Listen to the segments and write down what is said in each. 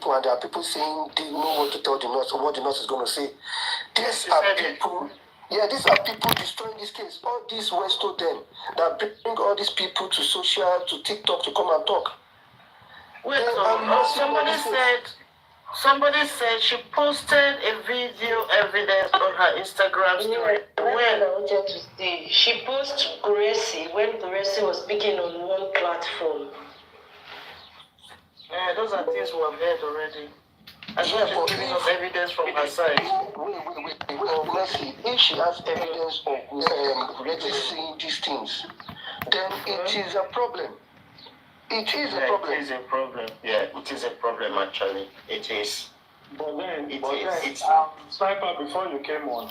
people, and there are people saying they know what to tell the nurse or what the nurse is going to say. These are people. Yeah, these are people destroying this case. All these Westo them that bring all these people to social, to TikTok to come and talk. Wait, somebody said she posted a video evidence on her Instagram story. When I wanted to say, she posted Gracie when Gracie was speaking on one platform. Yeah, those are things we have heard already. I thought she's giving us evidence from her side. Honestly, if she has evidence of Reggie saying these things, then it is a problem. It is a problem. It is a problem. Yeah, it is a problem actually. It is. But then, Sniper, before you came on,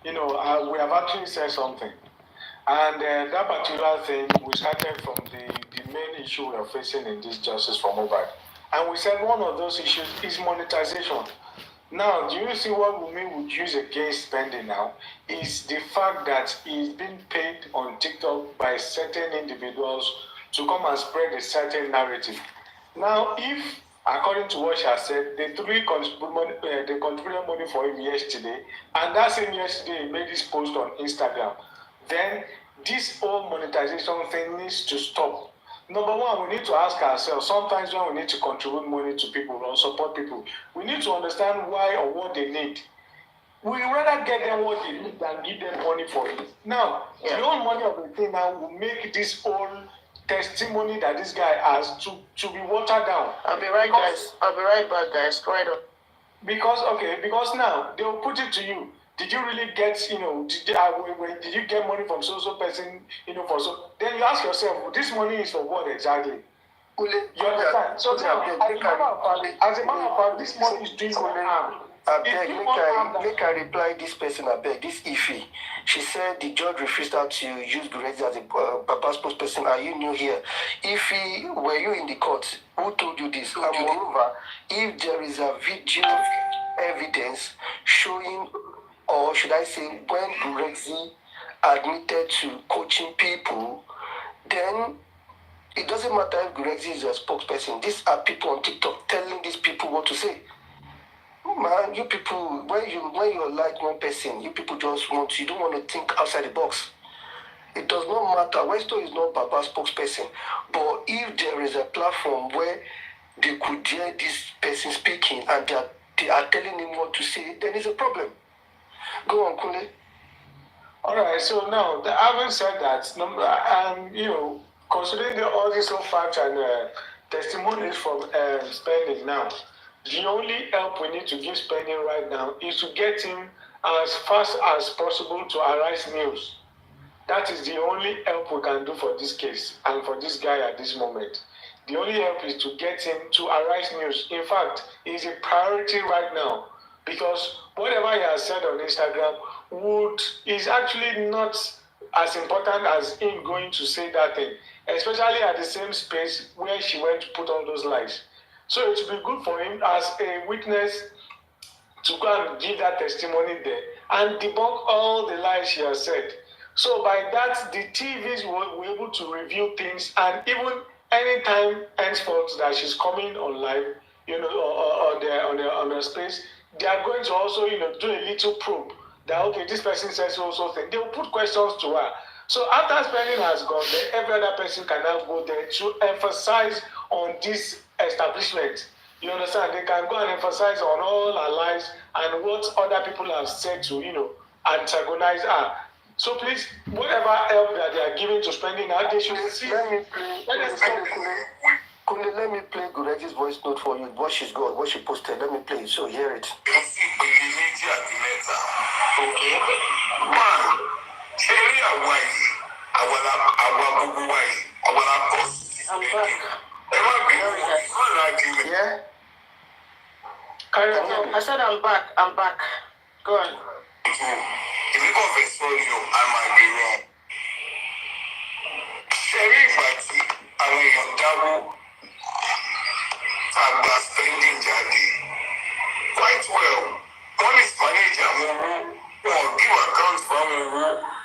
we have actually said something. And that particular thing, we started from the main issue we are facing in this justice for mobile. And we said one of those issues is monetization. Now, do you see what Omowummi would use against spending now? Is the fact that he's being paid on TikTok by certain individuals to come and spread a certain narrative. Now, if, according to what she has said, they contributed money for him yesterday, and that same yesterday he made this post on Instagram, then this whole monetization thing needs to stop. Number one, we need to ask ourselves, sometimes when we need to contribute money to people or support people, we need to understand why or what they need. We rather get them what they need than give them money for it. Now, the whole money of the thing now will make this whole testimony that this guy has to be watered down. I'll be right back, guys. Right on. Because now they will put it to you. Did you really get, did you get money from so person, for so? Then you ask yourself, this money is for what exactly? You understand? So now, as a matter of fact, this money is doing no harm. Make I reply this person, this Ify. She said the judge refused her to use Gurezi as a papa spokesperson. Are you new here? Ify, were you in the court? Who told you this? And moreover, if there is a video evidence showing, or should I say, when Gurezi admitted to coaching people, then it doesn't matter if Gurezi is a spokesperson. These are people on TikTok telling these people what to say. Man, you people, when you like one person, you people you don't want to think outside the box. It does not matter. Westo is not Baba's spokesperson. But if there is a platform where they could hear this person speaking and they are telling him what to say, then it's a problem. Go on, Kule. All right, so now, having said that, considering all these facts and testimonies from spending now, the only help we need to give spending right now is to get him as fast as possible to Arise News. That is the only help we can do for this case and for this guy at this moment. The only help is to get him to Arise News. In fact, it's a priority right now because whatever he has said on Instagram is actually not as important as him going to say that thing, especially at the same space where she went to put all those lies. So it would be good for him as a witness to go and give that testimony there and debunk all the lies she has said. So by that, the TVs will be able to review things, and even anytime henceforth that she's coming on live, on their space, they are going to also, do a little probe that, okay, this person says so thing. They will put questions to her. So after spending has gone there, every other person can now go there to emphasize on this establishment. You understand? They can go and emphasize on all her lies and what other people have said to, antagonize her. So please, whatever help that they are giving to spending now, they should see. Let me play Gureji's voice note for you. What she's got, what she posted. Let me play it so hear it. Okay. One, Cherry Hawaii. I'm back. Yeah? No, I said I'm back. Go on. If you confess for you, I might be wrong. Cherry Hawaii, I will double for spending Jadi. Quite well. One is manager, or give accounts from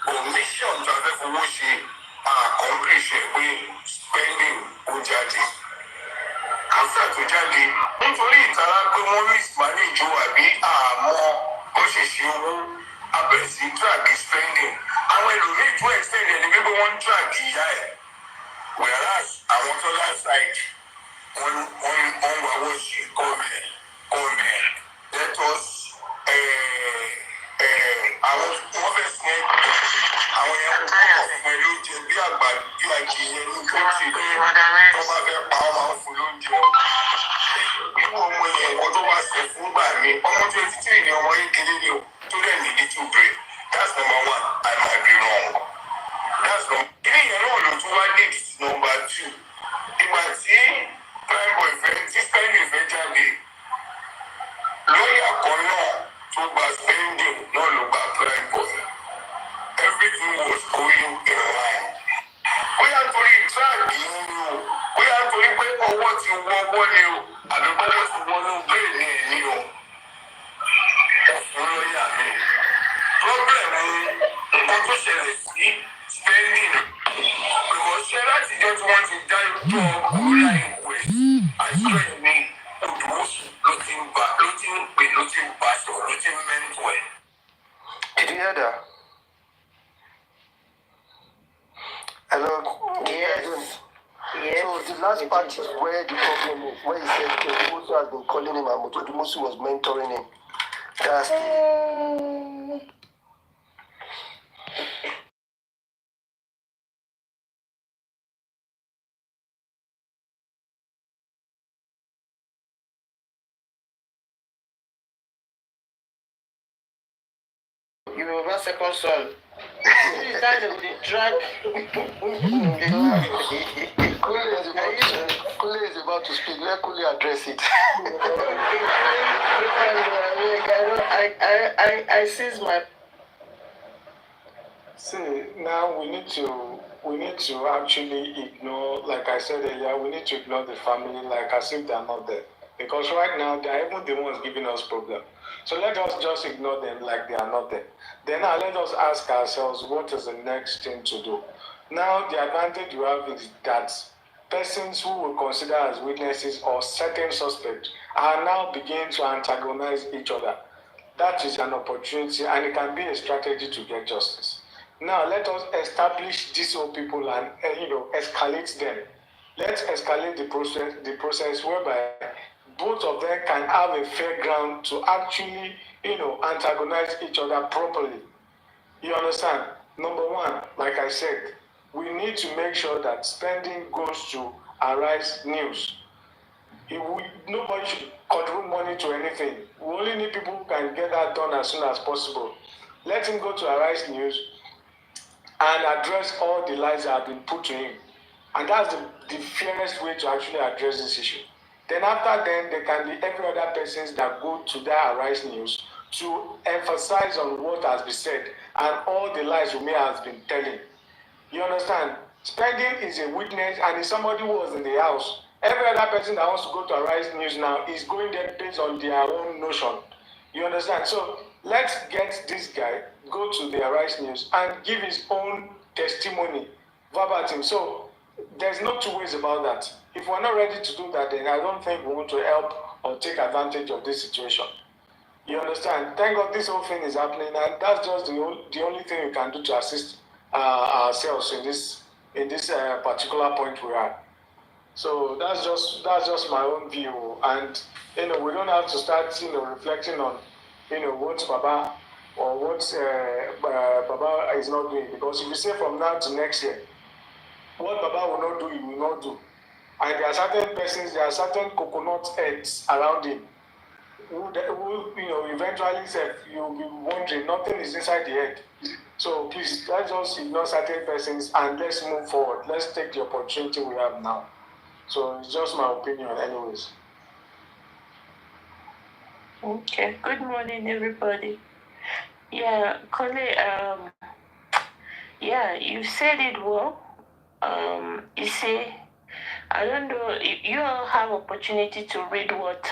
or mission to have for what she accomplish with spending Ujadi. After Ujadi, nítorí ìta wọ́n mismanage owó àbí àmọ́ bó ṣe ṣe owó abẹ̀rẹ̀ sí drag spending. Àwọn ẹlòmíì tún extend ẹni wípé wọ́n ń drag ìyá ẹ̀. Whereas àwọn tó last side wọ́n wà wọ́n ṣe come let us àwọn wọ́n fẹ́ sin àwọn yẹn kó ọ̀fun ló jẹ bí àgbà bí àjẹyẹ ní kóòtù tó bá fẹ́ pa ọmọ fún lóúnjẹ. Nínú ọmọ yẹn nǹkan tó bá sọ fún gbà mí ọmọ 23 ni ọmọ yìí kéré ni o tó dẹ̀ ní little brain. That's number one. I might be wrong. That's number. Ilé yẹn náà ló tún wá ní number 2. Ìgbà tí prime boy fẹ́ tí spending fẹ́ jáde lọ́ọ̀yà kan náà tó gba spending náà ló gba prime boy. Everything was going in line. Bóyá nítorí tíráàgì yìí ni o, bóyá nítorí pé ọwọ́ ti wọ́wọ́ ni o, àbí bọ́wọ́ ti wọnú bẹ́ẹ̀ni ẹ̀ ni o. Ọ̀fun lọ́ọ̀yà mi. Problem ni nǹkan tó ṣẹlẹ̀ sí spending. Because ṣe láti jẹ́ tí wọ́n ti dá ikú ọkùnrin àìwẹ̀ àìsàn ẹ̀mí Odùmọ̀ṣù ló ti ń pè ló ti ń bá sọ̀rọ̀ ló ti ń mẹ́ntọ̀ ẹ̀. Did you hear that? Hello? Yes. Yes. So the last part is where the problem is, where he said Odùmọ̀ṣù has been calling him and Odùmọ̀ṣù was mentoring him. That's You have a second son. You kind of the drag. Kule is about to speak. Let Kule address it. I seize my. See, now we need to actually ignore, like I said earlier, we need to ignore the family like as if they are not there. Because right now they are even the ones giving us problem. So let us just ignore them like they are not there. Then now let us ask ourselves what is the next thing to do. Now the advantage you have is that persons who will consider as witnesses or certain suspects are now beginning to antagonize each other. That is an opportunity and it can be a strategy to get justice. Now let us establish these old people and escalate them. Let's escalate the process whereby both of them can have a fair ground to actually, antagonize each other properly. You understand? Number one, like I said, we need to make sure that spending goes to Arise News. Nobody should contribute money to anything. We only need people who can get that done as soon as possible. Let him go to Arise News and address all the lies that have been put to him. And that's the fairest way to actually address this issue. Then after then, there can be every other persons that go to that Arise News to emphasize on what has been said and all the lies we may have been telling. You understand? Spending is a witness and is somebody who was in the house. Every other person that wants to go to Arise News now is going there based on their own notion. You understand? So let's get this guy, go to the Arise News and give his own testimony verbatim. So there's no two ways about that. If we're not ready to do that, then I don't think we want to help or take advantage of this situation. You understand? Thank God this whole thing is happening, and that's just the only thing we can do to assist ourselves in this particular point we are. So that's just my own view, and we don't have to start reflecting on what Baba or what Baba is not doing, because if you say from now to next year, what Baba will not do, he will not do. And there are certain persons, there are certain coconut heads around him who eventually say, you'll be wondering, nothing is inside the head. So please, let's just ignore certain persons and let's move forward. Let's take the opportunity we have now. So it's just my opinion anyways. Okay, good morning everybody. Yeah, Kole, you said it well. You say, I don't know, you all have opportunity to read what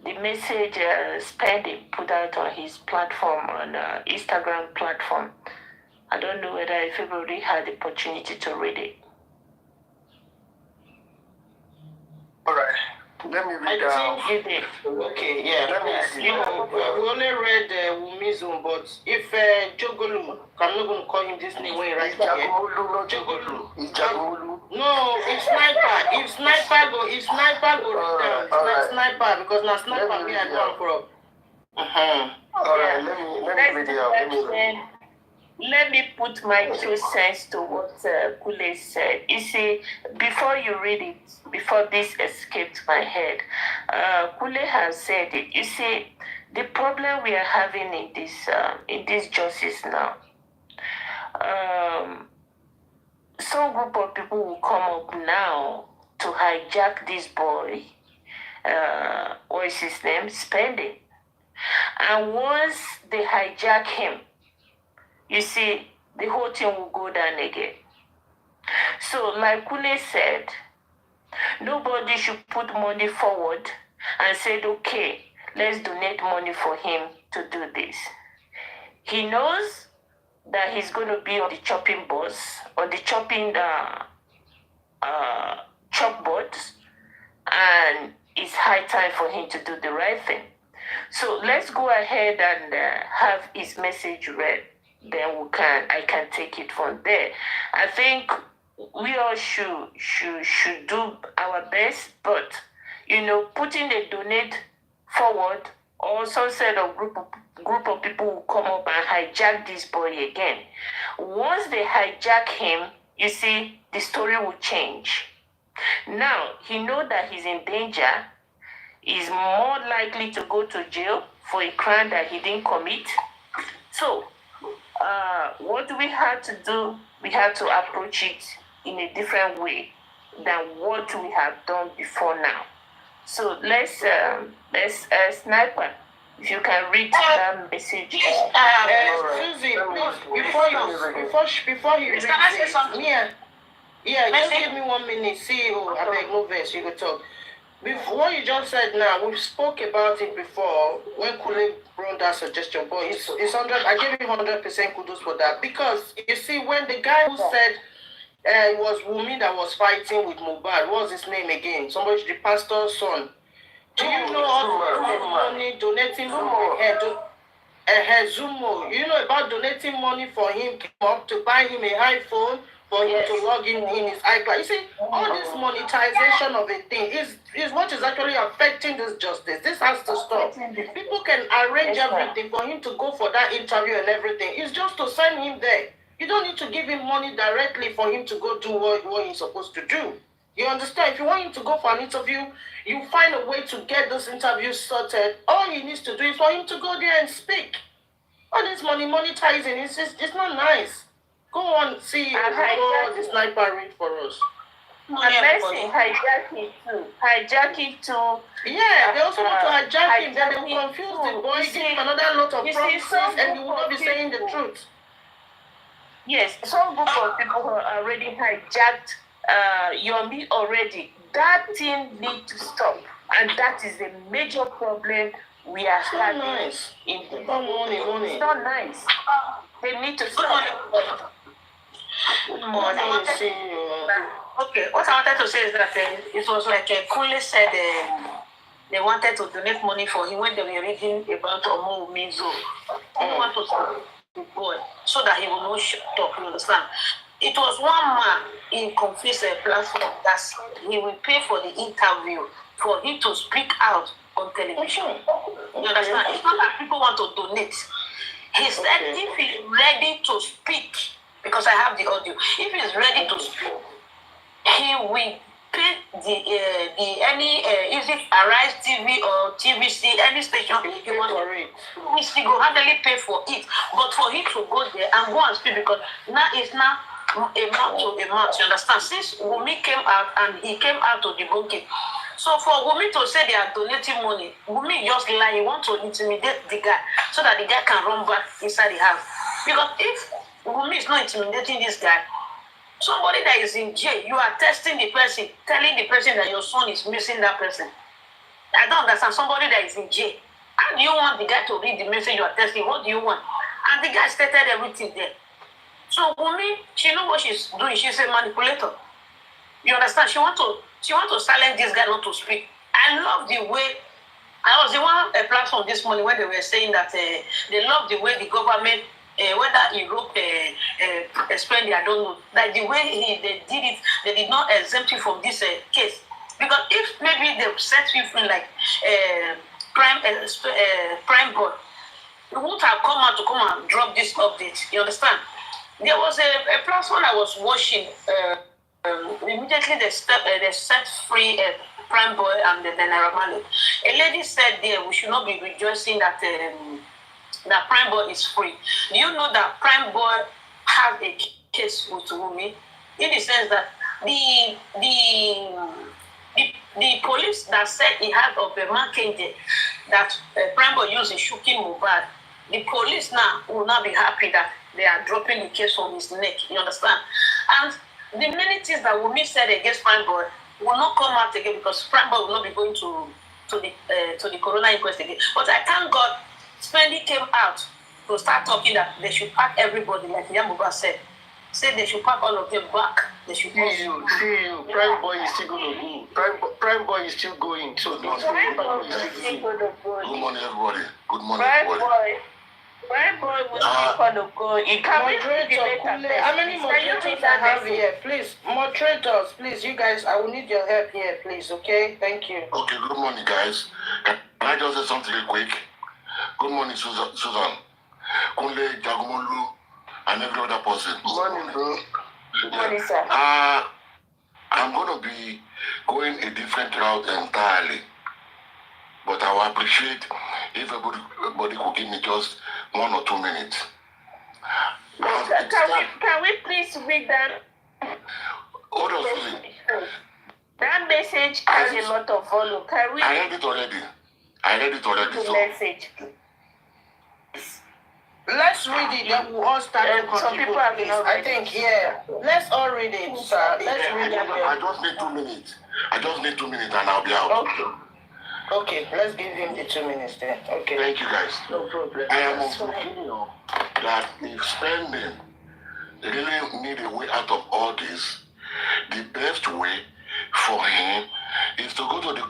the message Spending put out on his platform, on Instagram platform. I don't know whether if everybody had the opportunity to read it. All right. Let me read I You did. okay, yeah. Let me see. You know, we only read Wumi's own, but if Jogolu, I'm not going to call him this name when he It's writes here. Jagumulu, not Jogolu. It's Jagumulu. No, it's sniper. If sniper go read down. It's like sniper because now sniper me I go from. Alright, let me read it out. Let me put my 2 cents to what Kule said. You see, before you read it, before this escaped my head, Kule has said it. You see, the problem we are having in this justice now, some group of people will come up now to hijack this boy. What is his name? Spending. And once they hijack him, you see, the whole thing will go down again. So, like Kule said, nobody should put money forward and said, okay, let's donate money for him to do this. He knows that he's going to be on the chopping boards, on the chopping chalkboards, and it's high time for him to do the right thing. So let's go ahead and have his message read. Then I can take it from there. I think we all should do our best, but putting a donate forward or some sort of group of people will come up and hijack this boy again. Once they hijack him, you see, the story will change. Now he knows that he's in danger. He's more likely to go to jail for a crime that he didn't commit. So what we had to do, we had to approach it in a different way than what we have done before now. So let's Sniper, if you can read that message. Susie, please, before he reads it, just give me 1 minute. CEO, I beg no verse, you can talk. Before what you just said now, we spoke about it before when Kule brought that suggestion, but it's 100. I give him 100% kudos for that because you see when the guy who said it was Wumi that was fighting with Mohbad, what was his name again? Somebody, the pastor's son. Do you know all the money donating Zumo? You know about donating money for him to buy him an iPhone? For him to log in his iCloud. You see, all this monetization of a thing is what is actually affecting this justice. This has to stop. People can arrange everything for him to go for that interview and everything. It's just to send him there. You don't need to give him money directly for him to go do what he's supposed to do. You understand? If you want him to go for an interview, you find a way to get this interview sorted. All he needs to do is for him to go there and speak. All this monetizing, it's not nice. Go on, see what the Sniper read for us. Hijack it too. Yeah, they also want to hijack him. Then they will confuse the boy, give him another lot of promises, and he will not be saying the truth. Yes, some group of people who are already hijacked Yomi already. That thing needs to stop, and that is a major problem we are having. Nice. It's not nice. They need to stop. Good morning. Okay, what I wanted to say is that it was like Kule said they wanted to donate money for him when they were reading about Omowummi. They want to stop the boy so that he will not talk, you understand? It was one man in Confuse platform that he will pay for the interview for him to speak out on television. You understand? It's not that people want to donate. He said if he's ready to speak, because I have the audio, if he's ready to speak, he will pay any is it Arise TV or TVC, any station he wants to read. He will hardly pay for it. But for him to go there and go and speak, because now it's now a month to a month, you understand? Since Wumi came out and he came out to debunk it. So for Wumi to say they are donating money, Wumi just lie. He want to intimidate the guy so that the guy can run back inside the house. Because if Wumi is not intimidating this guy, somebody that is in jail, you are testing the person, telling the person that your son is missing that person. I don't understand. Somebody that is in jail. How do you want the guy to read the message you are testing? What do you want? And the guy stated everything there. So Wumi, she knows what she's doing. She's a manipulator. You understand? She want to silence this guy not to speak. I love the way. I was the one platform this morning when they were saying that they love the way the government, whether Europe spend, I don't know, that the way they did it, they did not exempt you from this case. Because if maybe they set you free like prime board, you won't have come out to come and drop this update. You understand? There was a platform I was watching. Immediately they set free Prime Boy and the Naira Marley. A lady said there we should not be rejoicing that that Prime Boy is free. Do you know that Prime Boy has a case with Omowummi in the sense that the police that said he had of a man that Prime Boy used in shooting Mohbad, the police now will not be happy that they are dropping the case from his neck. You understand? And the many things that Omowummi said against Prime Boy will not come out again because Prime Boy will not be going to the coroner inquest again. But I thank God, Spendy came out to start talking that they should pack everybody, like Yamuba said. Say they should pack all of them back. They should see you. Prime Boy is still going to go. Prime Boy is still going. So don't Prime Boy is still going to go. Good morning, everybody. Good morning, everybody. Prime Boy will still going to go. How many moderators I have here? Please, moderators, please, you guys, I will need your help here, please, okay? Thank you. Okay, good morning, guys. Can I just say something real quick? Good morning, Susan, Kunle, Jagumolu, and every other person. Good morning, bro. Good morning, sir. I'm going to be going a different route entirely. But I will appreciate if everybody could give me just 1 or 2 minutes. Can we please read that? Hold on, Susan. That message has a lot of volume. Can we I read it already. the So message? Let's read it, then we'll all start to Some people contribute, have please. not I read think, yeah. Let's all read it, sir. Let's read it. I just need 2 minutes. And I'll be out. Okay, let's give him the 2 minutes then. Okay. Thank you, guys. No problem. I am of the opinion that if spending really need a way out of all this, the best way for him is to go to the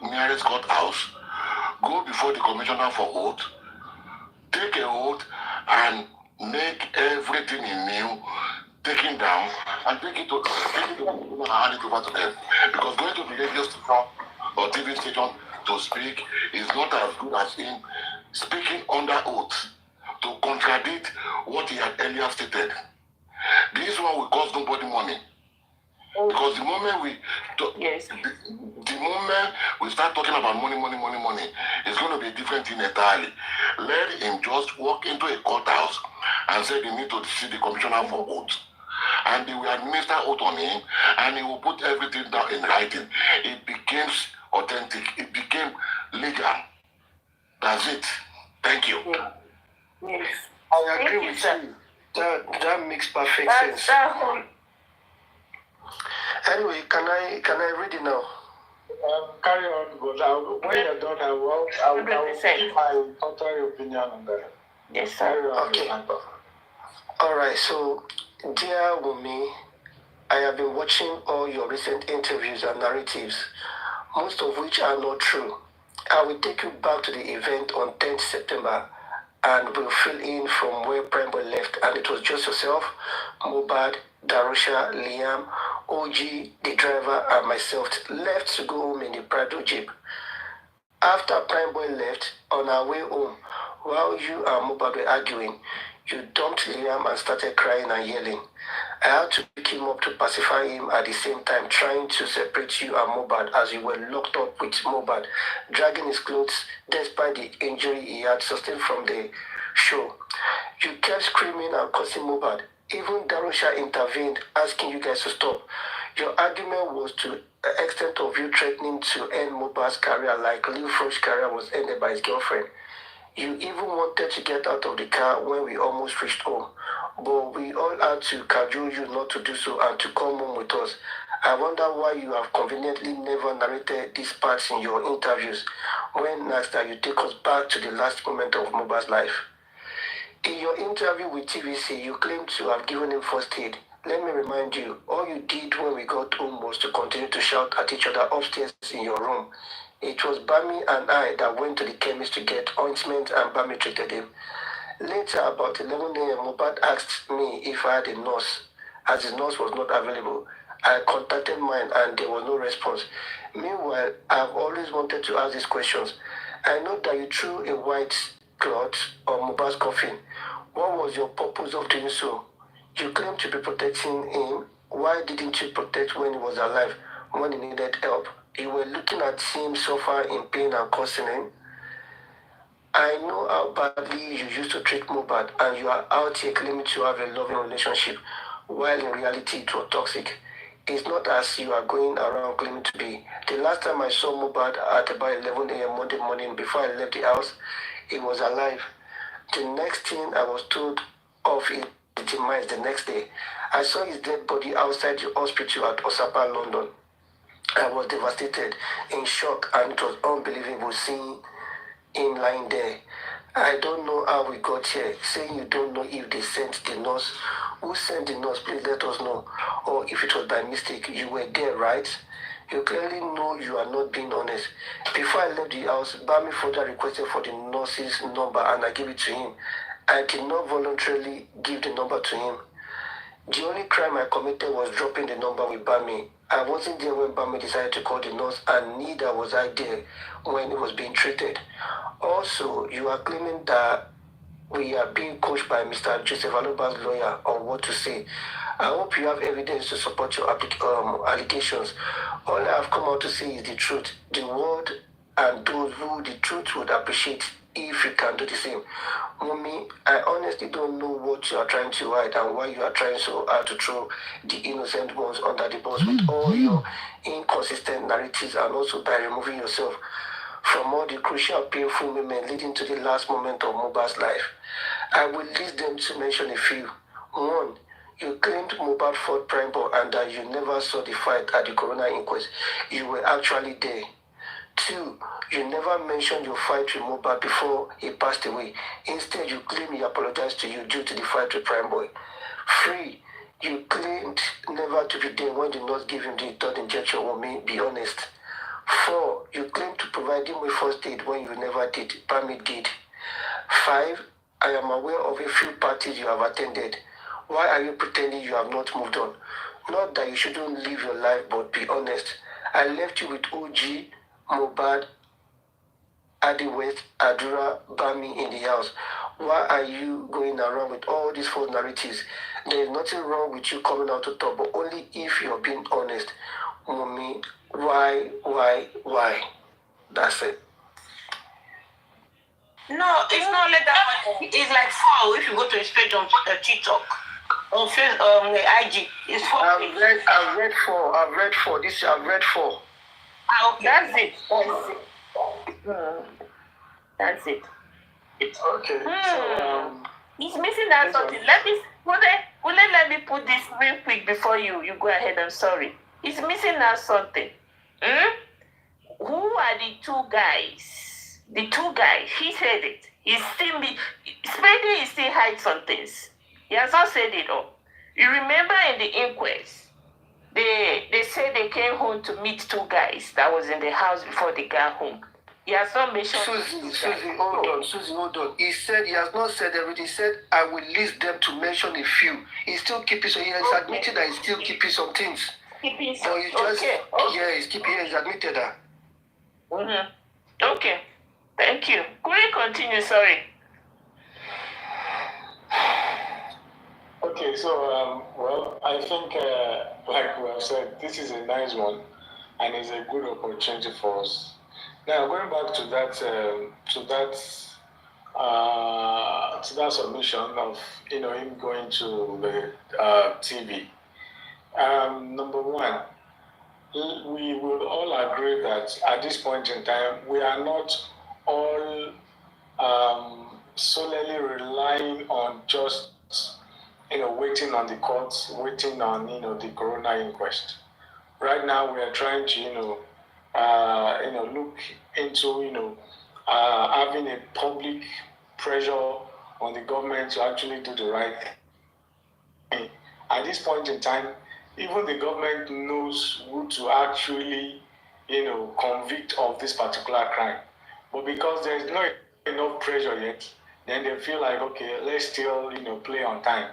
nearest courthouse, go before the commissioner for oath, take a oath, and make everything in new taken down and take it to and hand it over to them. Because going to the radio station or TV station to speak is not as good as him speaking under oath to contradict what he had earlier stated. This one will cost nobody money. Because the moment we start talking about money, it's going to be a different thing entirely. Let him just walk into a courthouse and say they need to see the commissioner for oath. And they will administer oath on him, and he will put everything down in writing. It became authentic. It became legal. That's it. Thank you. Yes. I agree with you. That makes perfect sense. Anyway, can I read it now? Carry on, but when you're done, I will give my contrary opinion on that. Yes, sir. Okay. All right. So, dear Wunmi, I have been watching all your recent interviews and narratives, most of which are not true. I will take you back to the event on 10th September and will fill in from where Prime Boy left. And it was just yourself, Mohbad, Darusha, Liam, OG, the driver, and myself left to go home in the Prado Jeep. After Prime Boy left, on our way home, while you and Mohbad were arguing, you dumped Liam and started crying and yelling. I had to pick him up to pacify him at the same time, trying to separate you and Mohbad as you were locked up with Mohbad, dragging his clothes despite the injury he had sustained from the show. You kept screaming and cursing Mohbad. Even Darusha intervened, asking you guys to stop. Your argument was to the extent of you threatening to end Mohbad's career like Lil Frosh's career was ended by his girlfriend. You even wanted to get out of the car when we almost reached home, but we all had to cajole you not to do so and to come home with us. I wonder why you have conveniently never narrated these parts in your interviews when asked that you take us back to the last moment of Mohbad's life. In your interview with TVC, you claimed to have given him first aid, Let me remind you, all you did when we got home was to continue to shout at each other upstairs in your room. It was Bami and I that went to the chemist to get ointment and Bami treated him. Later, about 11 a.m., Mohbad asked me if I had a nurse. As his nurse was not available, I contacted mine and there was no response. Meanwhile, I've always wanted to ask these questions. I know that you threw a white cloth on Mohbad's coffin. What was your purpose of doing so? You claim to be protecting him. Why didn't you protect when he was alive, when he needed help? You were looking at him suffer in pain and cursing him. I know how badly you used to treat Mohbad, and you are out here claiming to have a loving relationship, while in reality it was toxic. It's not as you are going around claiming to be. The last time I saw Mohbad at about 11 a.m. Monday morning before I left the house, he was alive. The next thing I was told of his demise the next day, I saw his dead body outside the hospital at Osapa, London. I was devastated, in shock, and it was unbelievable seeing him lying there. I don't know how we got here, saying you don't know if they sent the nurse. Who sent the nurse? Please let us know. Or if it was by mistake. You were there, right? You clearly know you are not being honest. Before I left the house, Bami further requested for the nurse's number and I gave it to him. I did not voluntarily give the number to him. The only crime I committed was dropping the number with Bami. I wasn't there when Bami decided to call the nurse, and neither was I there when he was being treated. Also, you are claiming that we are being coached by Mr. Joseph Aloba's lawyer on what to say. I hope you have evidence to support your allegations. All I have come out to say is the truth. The world and those who the truth would appreciate if you can do the same. Mummy, I honestly don't know what you are trying to hide and why you are trying so hard to throw the innocent ones under the bus with all your inconsistent narratives and also by removing yourself from all the crucial, painful moments leading to the last moment of Mohbad's life. I will list them to mention a few. 1. You claimed Mohbad fought Prime Boy and that you never saw the fight at the coroner inquest. You were actually there. 2. You never mentioned your fight with Mohbad before he passed away. Instead, you claim he apologized to you due to the fight with Prime Boy. 3. You claimed never to be there when the nurse gave him the third injection. Woman, be honest. 4. You claimed to provide him with first aid when you never did. Bami did. 5. I am aware of a few parties you have attended. Why are you pretending you have not moved on? Not that you shouldn't live your life, but be honest. I left you with OG, Mohbad, Adi West, Adura, Bami in the house. Why are you going around with all these false narratives? There is nothing wrong with you coming out to talk, but only if you're being honest. Mommy, why? That's it. No, it's not like that. It's like 4 if you go to his page on TikTok. On Facebook, IG. It's 4. I've read 4. I've read 4. I've read 4. Ah, okay. That's it. That's it. Okay. So, He's missing out something. Let me put this real quick before you go ahead. I'm sorry. He's missing out something. Who are the 2 guys? The 2 guys. He said it. He's still Spending is still hide some things. He has not said it all. You remember in the inquest, they said they came home to meet 2 guys that was in the house before they got home. He has not mentioned. Susie, hold on. He said he has not said everything. He said I will list them to mention a few. He's still keeping. So he has admitted that he's still keeping some things. Keeping some. Yeah, he's keeping. He's admitted that. Okay. Thank you. Could we continue? Sorry. okay, so well, I think like we have said, this is a nice one, and it's a good opportunity for us. Now, going back to that submission of him going to the TV. Number one, we will all agree that at this point in time, we are not all solely relying on just waiting on the courts, waiting on the coroner inquest. Right now, we are trying to look into having a public pressure on the government to actually do the right thing at this point in time, even the government knows who to actually, convict of this particular crime. But because there's not enough pressure yet, then they feel like, okay, let's still, play on time.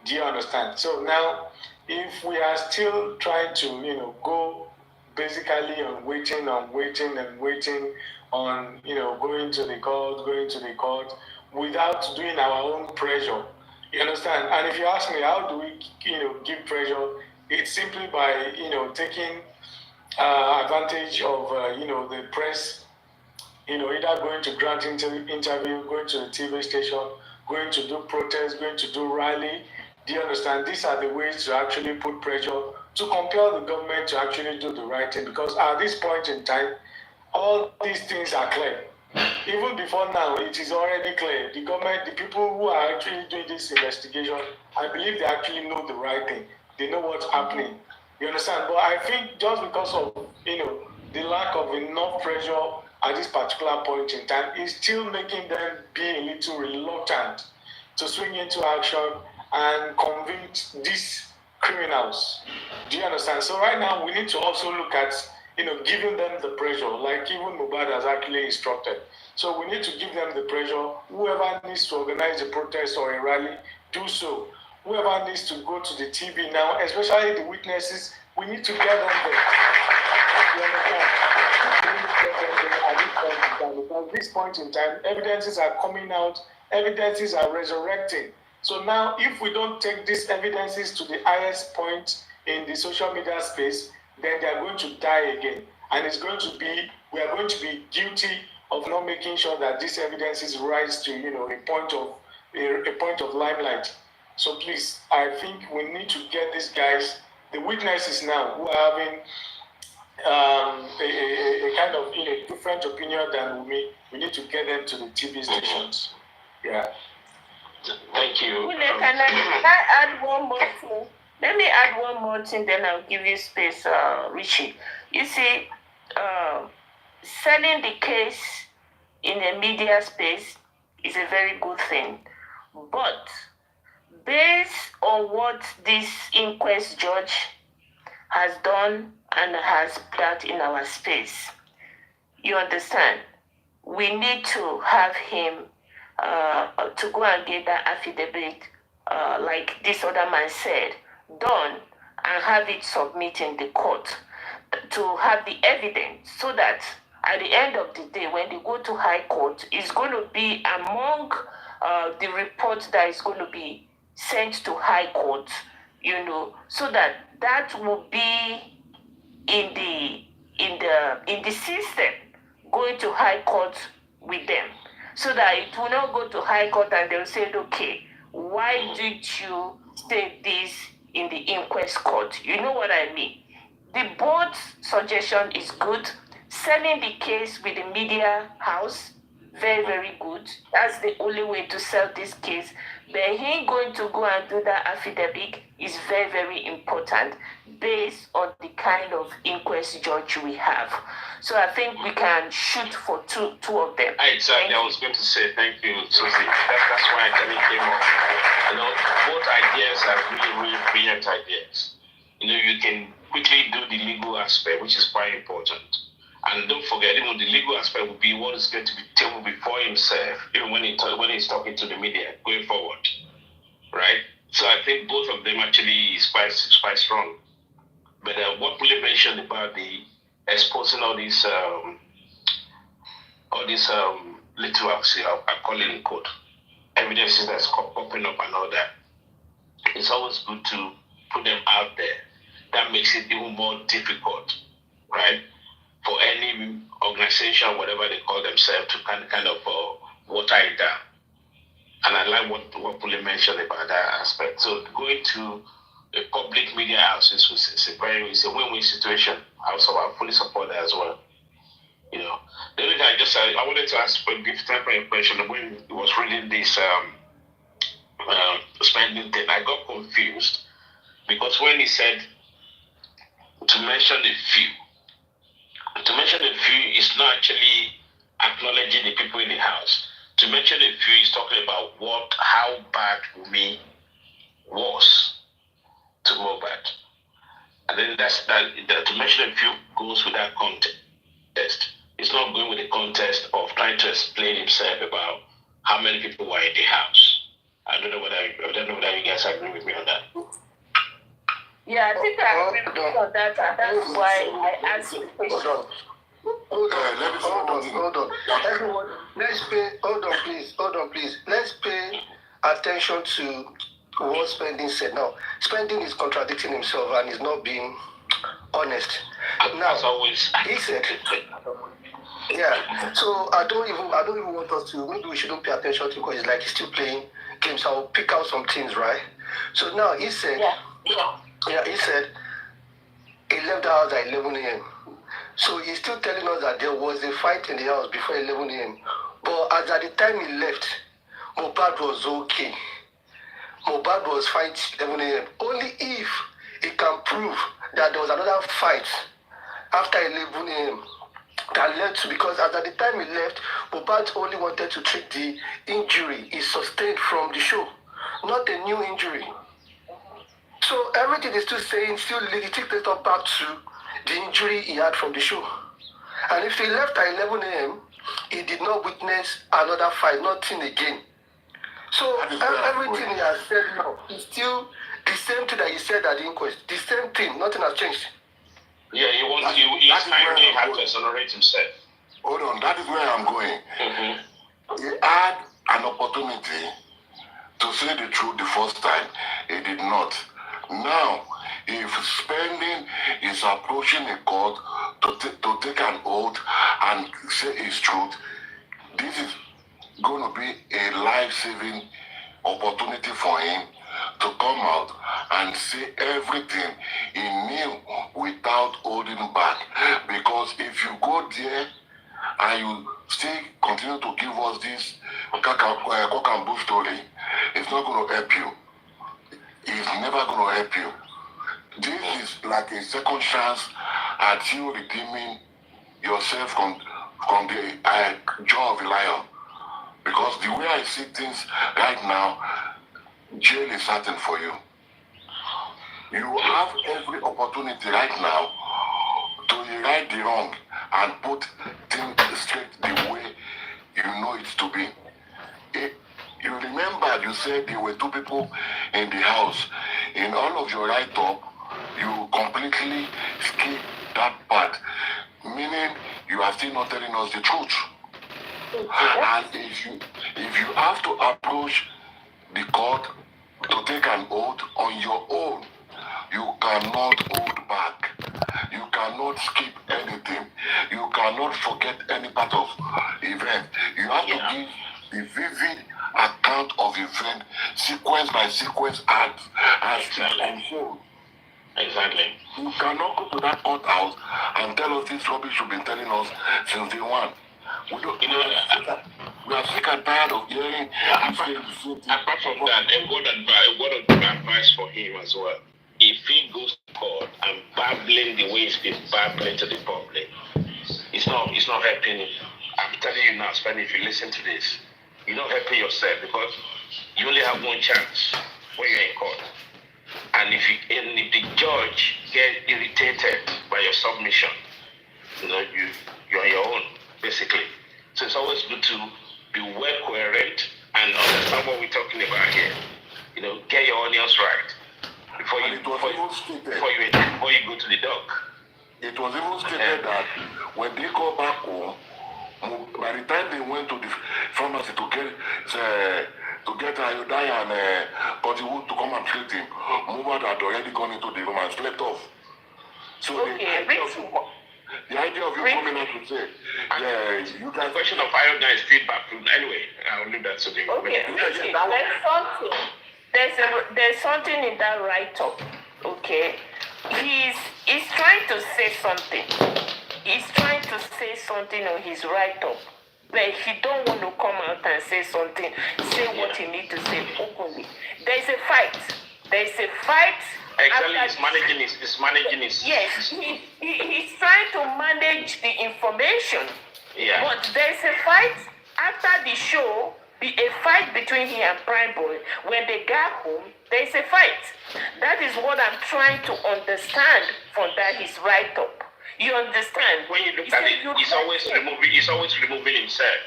Do you understand? So now, if we are still trying to, go basically on waiting and waiting on, going to the court, without doing our own pressure, you understand? And if you ask me, how do we, give pressure? It's simply by, taking advantage of, the press, either going to grant interview, going to the TV station, going to do protest, going to do rally. Do you understand? These are the ways to actually put pressure to compel the government to actually do the right thing. Because at this point in time, all these things are clear. Even before now, it is already clear. The government, the people who are actually doing this investigation, I believe they actually know the right thing. They know what's happening. You understand? But I think just because of, the lack of enough pressure at this particular point in time is still making them be a little reluctant to swing into action and convict these criminals. Do you understand? So right now we need to also look at, giving them the pressure, like even Mohbad has actually instructed. So we need to give them the pressure. Whoever needs to organize a protest or a rally, do so. Whoever needs to go to the TV now, especially the witnesses, we need to get them there. You understand? At this point in time, evidences are coming out, evidences are resurrecting. So now, if we don't take these evidences to the highest point in the social media space, then they are going to die again. And we are going to be guilty of not making sure that these evidences rise to, a point of limelight. So please, I think we need to get these guys, the witnesses now, who are having a kind of different opinion than me. We need to get them to the TV stations. Yeah. Thank you. Can I add one more thing? Let me add one more thing, then I'll give you space, Richie. You see, selling the case in a media space is a very good thing. But based on what this inquest judge has done and has put out in our space, you understand, we need to have him to go and get that affidavit, like this other man said, done, and have it submitted in the court to have the evidence, so that at the end of the day, when they go to high court, it's going to be among the report that is going to be sent to high court, so that will be in the system going to high court with them, so that it will not go to high court and they'll say, okay, why did you say this in the inquest court? You know what I mean? The board's suggestion is good. Selling the case with the media house, very, very good. That's the only way to sell this case. But he going to go and do that affidavit is very, very important based on the kind of inquest judge we have. So I think we can shoot for two of them. Exactly. I was going to say thank you, Susie. That's why I actually came up. Both ideas are really, really brilliant ideas. You can quickly do the legal aspect, which is quite important. And don't forget, even the legal aspect will be what is going to be tabled before himself, even when he's talking to the media going forward, right? So I think both of them actually is quite strong. But what Willie mentioned about the exposing all these little, I call it in quote, evidences that's popping up and all that, it's always good to put them out there. That makes it even more difficult, right? For any organization, whatever they call themselves, to kind of water it down. And I like what Pule mentioned about that aspect. So going to a public media house is a win-win situation. I fully support that as well. The only thing I wanted to ask for a different impression when he was reading this spending thing, I got confused because when he said to mention a few is not actually acknowledging the people in the house. To mention a few is talking about how bad Wunmi was. to Mohbad. And then to mention a few goals with that contest. He's not going with the contest of trying to explain himself about how many people were in the house. I don't know whether you guys agree with me on that. Yeah, I think I agree with you on that, and that's why I asked the question. Hold on. Everyone, hold on, please. Let's pay attention to what Spending said. Now, Spending is contradicting himself and is not being honest. Now, as always, he said, yeah. So I don't even want us to. Maybe we shouldn't pay attention to because it's like he's still playing games. So I'll pick out some things, right? So now he said, he said he left the house at 11 a.m. So he's still telling us that there was a fight in the house before 11 a.m. But as at the time he left, Mohbad was okay. Mohbad was fine 11 a.m. Only if he can prove that there was another fight after 11 a.m. that led to, because as at the time he left, Mohbad only wanted to treat the injury he sustained from the show, not a new injury. So everything is still saying, it takes us back to the injury he had from the show. And if he left at 11 a.m., he did not witness another fight, nothing again. So everything he has said now is still the same thing that he said at the inquest. The same thing, nothing has changed. Yeah, he's trying to have to exonerate himself. Hold on, that is where I'm going. Mm-hmm. He had an opportunity to say the truth the first time. He did not. Now, if Spending is approaching a court to take an oath and say his truth, this is going to be a life-saving opportunity for him to come out and say everything he knew without holding back. Because if you go there and you still continue to give us this cock and bull story, it's not going to help you. It's never going to help you. This is like a second chance at you redeeming yourself from the jaw of a lion. Because the way I see things right now, jail is certain for you. You have every opportunity right now to right the wrong and put things straight the way you know it to be. You remember you said there were two people in the house. In all of your write-up, you completely skip that part, meaning you are still not telling us the truth. And if you have to approach the court to take an oath on your own, you cannot hold back. You cannot skip anything. You cannot forget any part of event. You have to give the vivid account of event, sequence by sequence, as unfold. Exactly. You cannot go to that courthouse and tell us this rubbish you've been telling us since day one. We are sick and tired of hearing. Apart from that, a word of advice for him as well. If he goes to court and babbling the way he's been babbling to the public, it's not helping him. I'm telling you now, Spenny, if you listen to this, you're not helping yourself because you only have one chance when you're in court. And if the judge gets irritated by your submission, you're on your own, basically. So it's always good to be well coherent and understand what we're talking about here. Get your onions right before you go to the dock. It was even stated that when they go back home, by the time they went to the pharmacy to get iodine and Pottywood to come and treat him, Mohbad had already gone into the room and slept off. So the idea of you coming out to say, you guys. The question of iodine is feedback. Anyway, I'll leave that to the. Okay, there's something in that write-up. Okay, he's trying to say something. He's trying to say something on his write-up, but he don't want to come out and say something. Say what he need to say openly. There's a fight. Exactly, he's managing his. Yes, he's trying to manage the information. Yeah. But there's a fight after the show be a fight between him and Prime Boy. When they got home, there's a fight. That is what I'm trying to understand from that his write-up. You understand? When you look at it, he's always removing himself.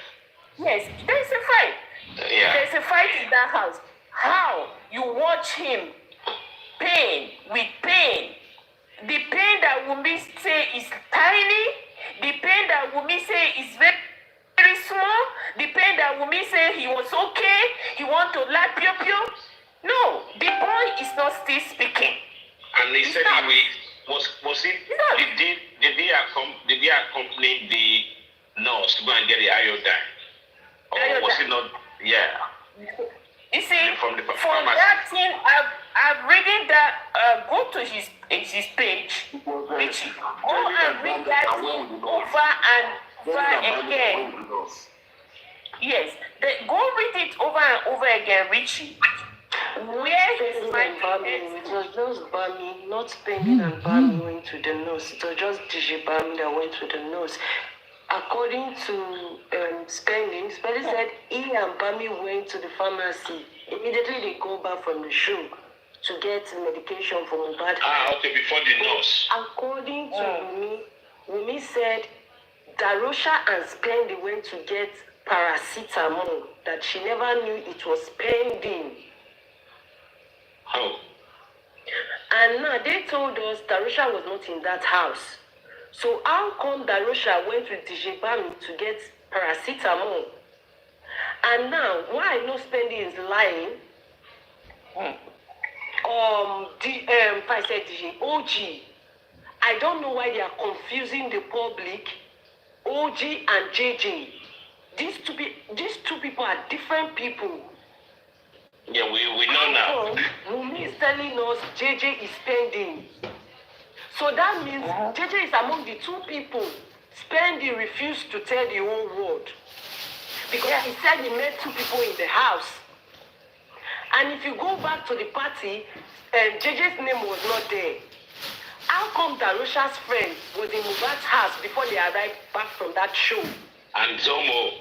Yes, there's a fight. Yeah. There's a fight in that house. How you watch him pain with pain. The pain that Wunmi say is tiny. The pain that Wunmi say is very, very small. The pain that Wunmi say he was okay. He want to like pew pew. No, the boy is not still speaking. And he said was it? Did they accompany the nurse to go and get the iodine? Or was it not? Yeah. You see, from that thing, I've reading that. Go to his page, Richie. Go and read that thing over and over again. Yes, go read it over and over again, Richie. Where he's finding it. It was just Bami, not Spending and Bami went to the nose. It was just DJ Bami that went to the nose. According to Spending said he and Bami went to the pharmacy. Immediately they go back from the show to get medication for Mohbad. Okay, before the nurse. According to Wunmi said Darosha and Spending went to get paracetamol, that she never knew it was Spending. How? And now they told us Darosha was not in that house. So how come Darosha went with DJ Bami to get paracetamol? And now, why no Spending is lying? If I said DJ OG, I don't know why they are confusing the public. OG and JJ. These two people are different people. Yeah, we know now. Wunmi is telling us JJ is Spending. So that means JJ is among the two people. Spending refused to tell the whole world. Because he said he met two people in the house. And if you go back to the party, JJ's name was not there. How come Darosha's friend was in Mohbad's house before they arrived back from that show? And Zomo.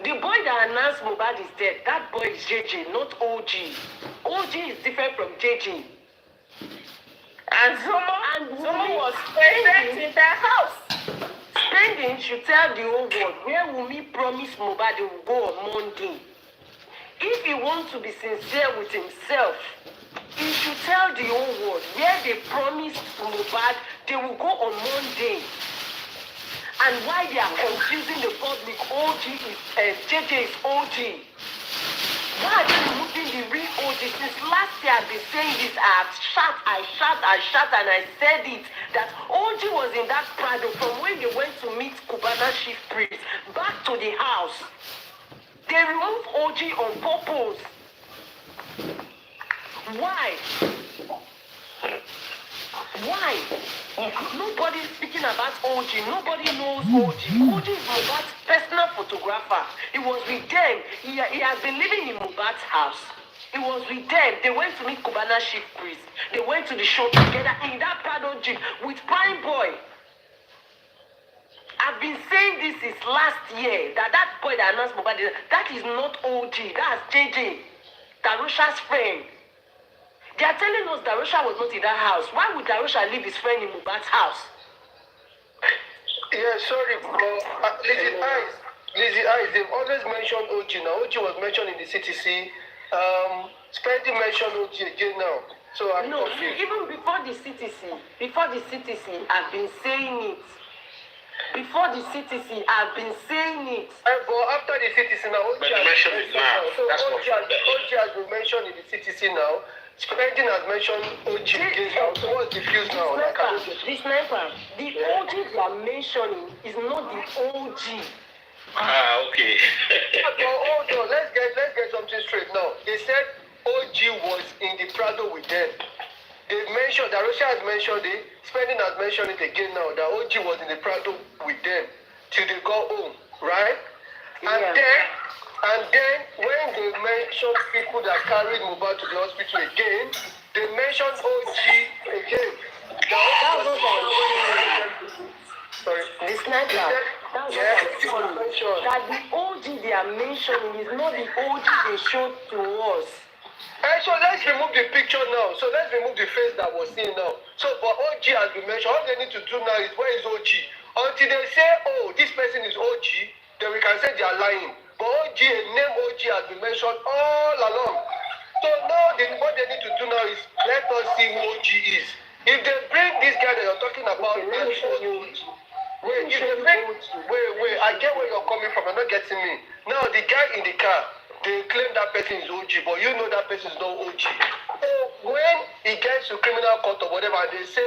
The boy that announced Mohbad is dead, that boy is JJ, not OG. OG is different from JJ. And Zomo was present in that house. Spending should tell the whole world where Wunmi promised Mohbad they will go on Monday. If he wants to be sincere with himself, he should tell the whole world where they promised Mohbad they will go on Monday. And why they are confusing the public, JJ is OG. Why are they removing the real OG? Since last year I've been saying this, I shout, and I said it, that OG was in that Prado from when they went to meet Cubana chief priest, back to the house. They removed OG on purpose. Why? Why? Nobody's speaking about OG. Nobody knows OG. OG is Mohbad's personal photographer. He was with them. He has been living in Mohbad's house. He was with them. They went to meet Cubana chief priest. They went to the show together in that Prado jeep with Prime Boy. I've been saying this since last year, that boy that announced Mohbad, that is not OG. That's JJ, Darosha's friend. They are telling us Darosha was not in that house. Why would Darosha leave his friend in Mohbad's house? Yeah, sorry, Lizzie Eyes, they've always mentioned OG now. OG was mentioned in the CTC. Spending mentioned OG again now. So I'm confused. Even before the CTC, I've been saying it. Before the CTC, I've been saying it. But after the CTC now, OG has been mentioned now. So OG has been mentioned in the CTC now. Spending has mentioned OG again now. So what's the fuse now? The sniper, the OG they are mentioning is not the OG. Okay. Hold on, let's get something straight now. They said OG was in the Prado with them. They've mentioned, Darosha has mentioned it, Spending has mentioned it again now, that OG was in the Prado with them till they got home, right? And then when they mentioned people that carried Mohbad to the hospital again, they mentioned OG again. Sorry. The sniper. That's what I'm saying. That the OG they are mentioning is not the OG they showed to us. So let's remove the picture now. So let's remove the face that was seen now. So for OG has been mentioned, all they need to do now is where is OG? Until they say, oh, this person is OG, then we can say they are lying. But OG, a name OG has been mentioned all along. So now what they need to do now is let us see who OG is. If they bring this guy that you're talking about, Okay, let me show you. Wait, I get where you're coming from. You're not getting me. Now, the guy in the car, they claim that person is OG, but you know that person is not OG. So, when he gets to criminal court or whatever, they say,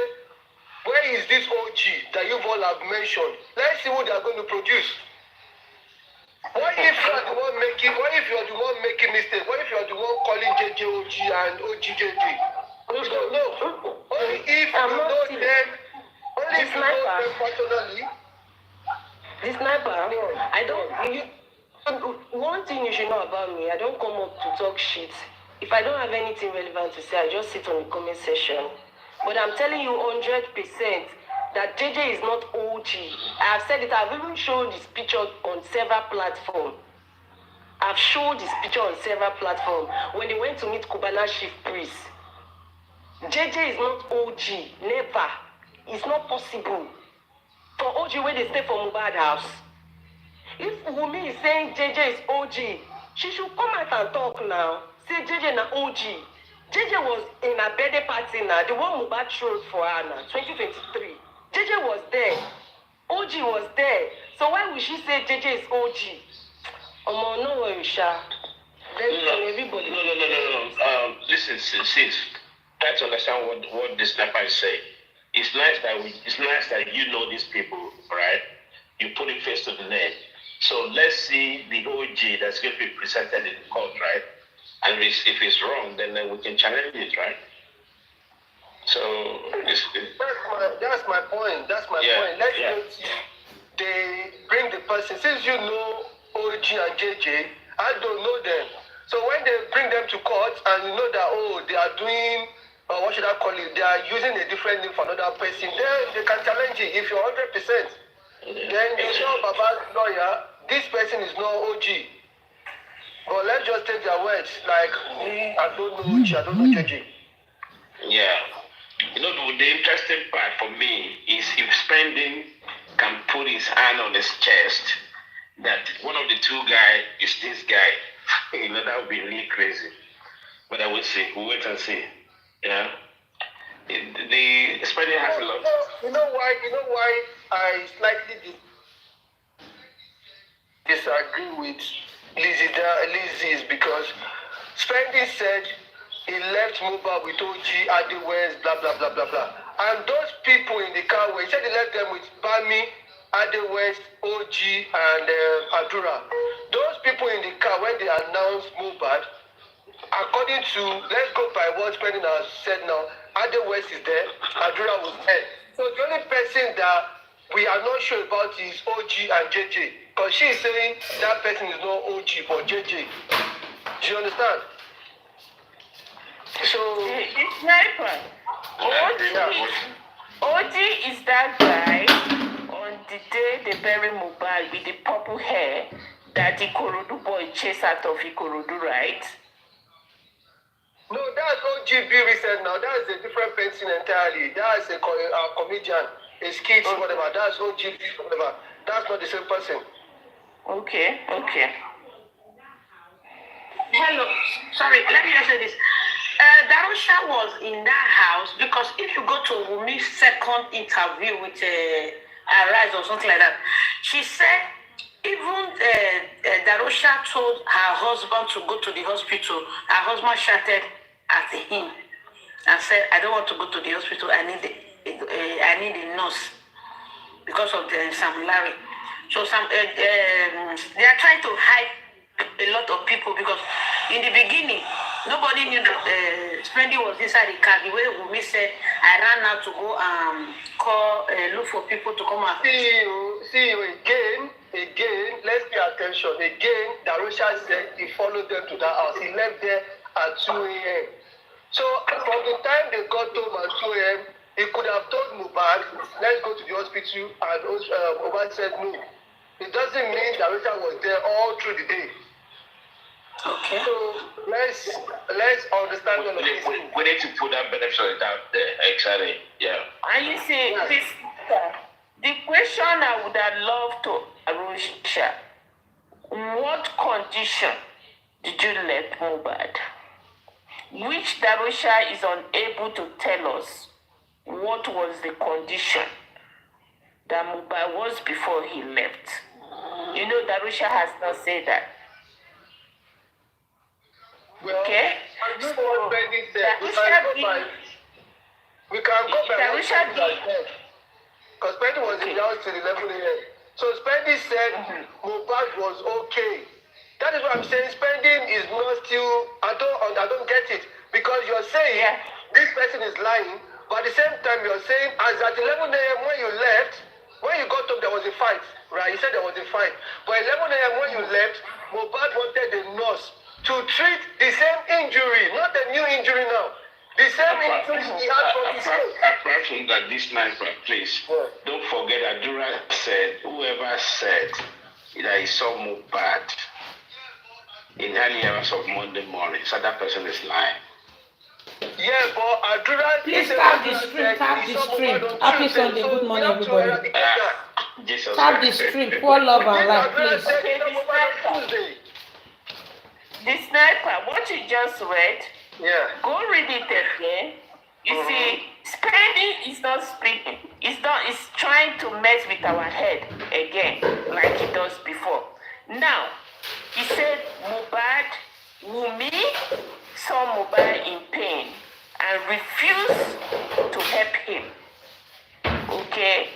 where is this OG that you all have mentioned? Let's see what they are going to produce. What if you are the one making mistake? What if you are the one calling JJ OG and OG JJ? We don't know. Only if you know them. Only if you know them personally. The sniper, I don't. One thing you should know about me, I don't come up to talk shit. If I don't have anything relevant to say, I just sit on the comment section. But I'm telling you 100% that JJ is not OG. I have said it. I've even shown this picture on several platforms. I've shown this picture on several platforms when they went to meet Kubana chief priest. JJ is not OG. Never. It's not possible. For OG where they stay for Mubad house. If Wumi is saying JJ is OG, she should come out and talk now. Say JJ na OG. JJ was in a birthday party now, the one Mubad threw for her now, 2023. JJ was there. OG was there. So why would she say JJ is OG? No worry, Sha. Everybody. No. Listen, sis. Try to understand what the sniper is saying. It's nice that you know these people, right? You put it face to the name. So let's see the OG that's going to be presented in court, right? And if it's wrong, then we can challenge it, right? So that's my point. Let's go see. They bring the person. Since you know OG and JJ, I don't know them. So when they bring them to court and you know that they are doing. What should I call it? They are using a different name for another person. Then they can challenge it. If you're 100%, then you tell Baba's lawyer, this person is not OG. But let's just take their words. Like, I don't know OG, I don't know JJ. Yeah. You know, the interesting part for me is if Spending can put his hand on his chest that one of the two guys is this guy. That would be really crazy. But I will see. We'll wait and see. Yeah, the Spending has a lot. You know why I slightly disagree with Lizzie is because Spending said he left Mobile with OG, Adi West, blah blah blah blah blah, and those people in the car he said he left them with Bami, Adi West, OG, and Adura. Those people in the car when they announced Mobile. According to, let's go by what Spending has said now, Ade West is there, Adura was there. So the only person that we are not sure about is OG and JJ. Because she is saying that person is not OG but JJ. Do you understand? So... It's sniper. OG is that guy on the day they bury Mobile with the purple hair that the Ikorodu boy chased out of Ikorodu, right? No, that's OGB recent now. That's a different person entirely. That's a comedian, a skit, whatever. That's OGB, whatever. That's not the same person. Okay. Hello. Sorry, let me just say this. Darusha was in that house because if you go to Wumi's second interview with Arise or something like that, she said even Darusha told her husband to go to the hospital. Her husband shouted at him and said, "I don't want to go to the hospital. I need a nurse because of the Sam Larry." So they are trying to hide a lot of people because in the beginning nobody knew that Spending was inside the car. The way Wumi said, I ran out to go look for people to come and see you again. Let's pay attention. Again, Darusha said he followed them to that house. He left there at 2 a.m. So from the time they got home at 2 a.m., he could have told Mubad, let's go to the hospital, and Mubad said no. It doesn't mean that Richard was there all through the day. Okay. So let's understand all of this. We need to put that benefit of the doubt there. Exactly. Yeah. And you see, this the question I would have loved to Arusha, what condition did you let Mohbad? Which Darusha is unable to tell us what was the condition that Mohbad was before he left. You know, Darusha has not said that. Well, Okay? I do what Benny said. We can go by what Benny said. Because Benny was in the house till 11 a.m. So Spendy said Mohbad was okay. That is what I'm saying. Spending is not still. I don't get it, because you're saying this person is lying, but at the same time you're saying as at 11 a.m. when you left, when you got up there was a fight, right? You said there was a fight, but 11 a.m. when you left, Mohbad wanted the nurse to treat the same injury, not a new injury now. The same injury he had from his head. Apart from that, this sniper, please, don't forget Adura said, whoever said that he saw Mohbad in early hours of Monday morning, so that person is lying. Yeah, but Adura... Please tap the stream, Happy Sunday, good morning everybody. Tap the stream, pour love and light, please. The sniper, what you just read, go read it again. You see, Spending is not speaking. It's trying to mess with our head again, like he does before. Now, he said Omowummi saw Mohbad in pain and refused to help him. Okay?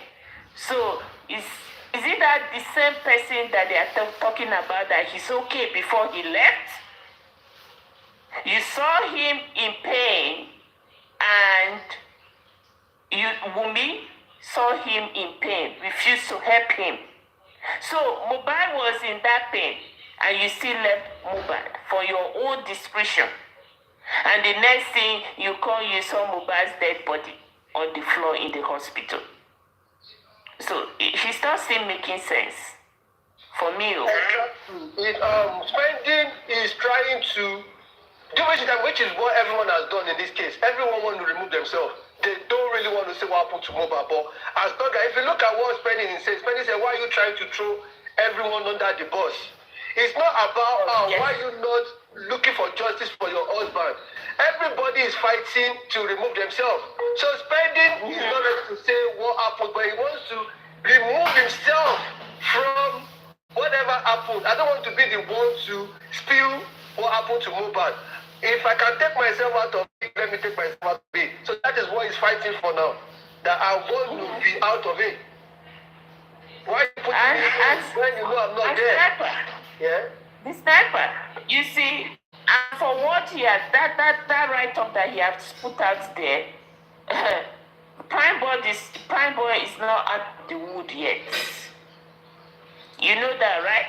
So, is it that the same person that they are talking about that he's okay before he left? You saw him in pain and Wunmi saw him in pain, refused to help him. So Mohbad was in that pain and you still left Mohbad for your own discretion. And the next thing you saw Mohbad's dead body on the floor in the hospital. So it's not still making sense for me. Spending is trying to do which is what everyone has done in this case. Everyone wants to remove themselves. They don't really want to say what happened to Mohbad. But as long as if you look at what Spending says, Spending said, why are you trying to throw everyone under the bus? It's not about why you not looking for justice for your husband. Everybody is fighting to remove themselves. So Spending is not ready to say what happened, but he wants to remove himself from whatever happened. I don't want to be the one to spill what happened to Mohbad. If I can take myself out of it, let me take myself out of it. So that is what he's fighting for now. That I want to be out of it. Why you put me when you know I'm not there? Sniper, the sniper, you see, and for what he has, that write-up that he has put out there, Prime Boy is not at the wood yet. You know that, right?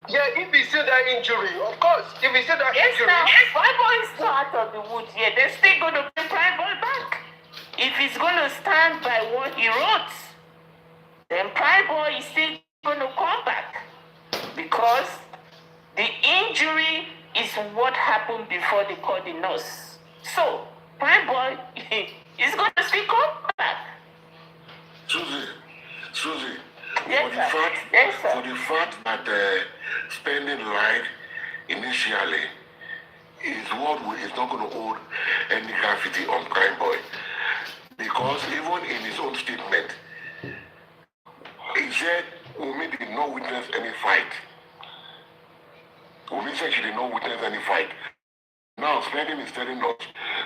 Yeah, if he see that injury, of course. If he see that injury. Prime Boy is not out of the wood yet. They're still going to bring Prime Boy back. If he's going to stand by what he wrote, then Prime Boy is still going to come back. Because the injury is what happened before they called the nurse. So, Prime Boy is going to still come back. Susie, Yes, sir. for the fact that Spending lied initially is not going to hold any gravity on Prime Boy, because even in his own statement, he said Wunmi did not witness any fight. Wunmi said she did not witness any fight. Now Spending is telling us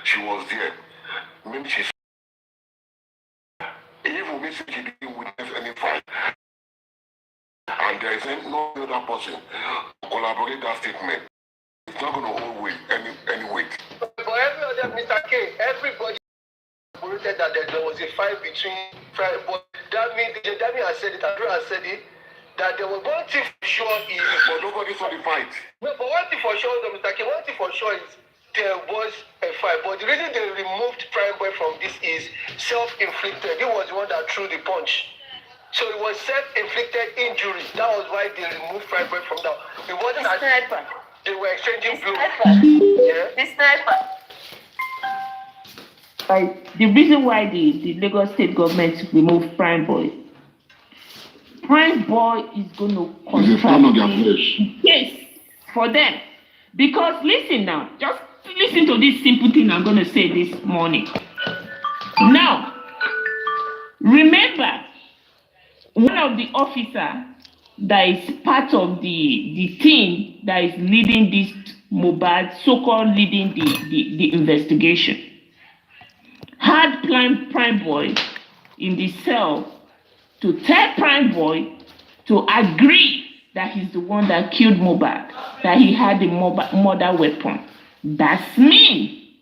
she was there. Maybe she. If Wunmi said she didn't witness any fight, and there is no other person to collaborate that statement, it's not going to hold weight, any weight. But every other, Mr. K, everybody collaborated that there was a fight between Prime Boy. That means Dami has said it, Andrew has said it, that there was one thing for sure is... But nobody saw the fight. No, but one thing for sure, Mr. K, one thing for sure is there was a fight. But the reason they removed Prime Boy from this is self-inflicted. He was the one that threw the punch. So it was self-inflicted injury. That was why they removed Prime Boy from that. It wasn't The as sniper. they were exchanging blows. Yeah. The sniper. The reason why the Lagos state government removed Prime Boy is going to contract the case for them. Because listen now, just listen to this simple thing I'm going to say this morning. Now, remember, one of the officers that is part of the team that is leading this mobile, so-called leading the investigation, had Prime Boy in the cell to tell Prime Boy to agree that he's the one that killed Mohbad, that he had the murder weapon. That's mean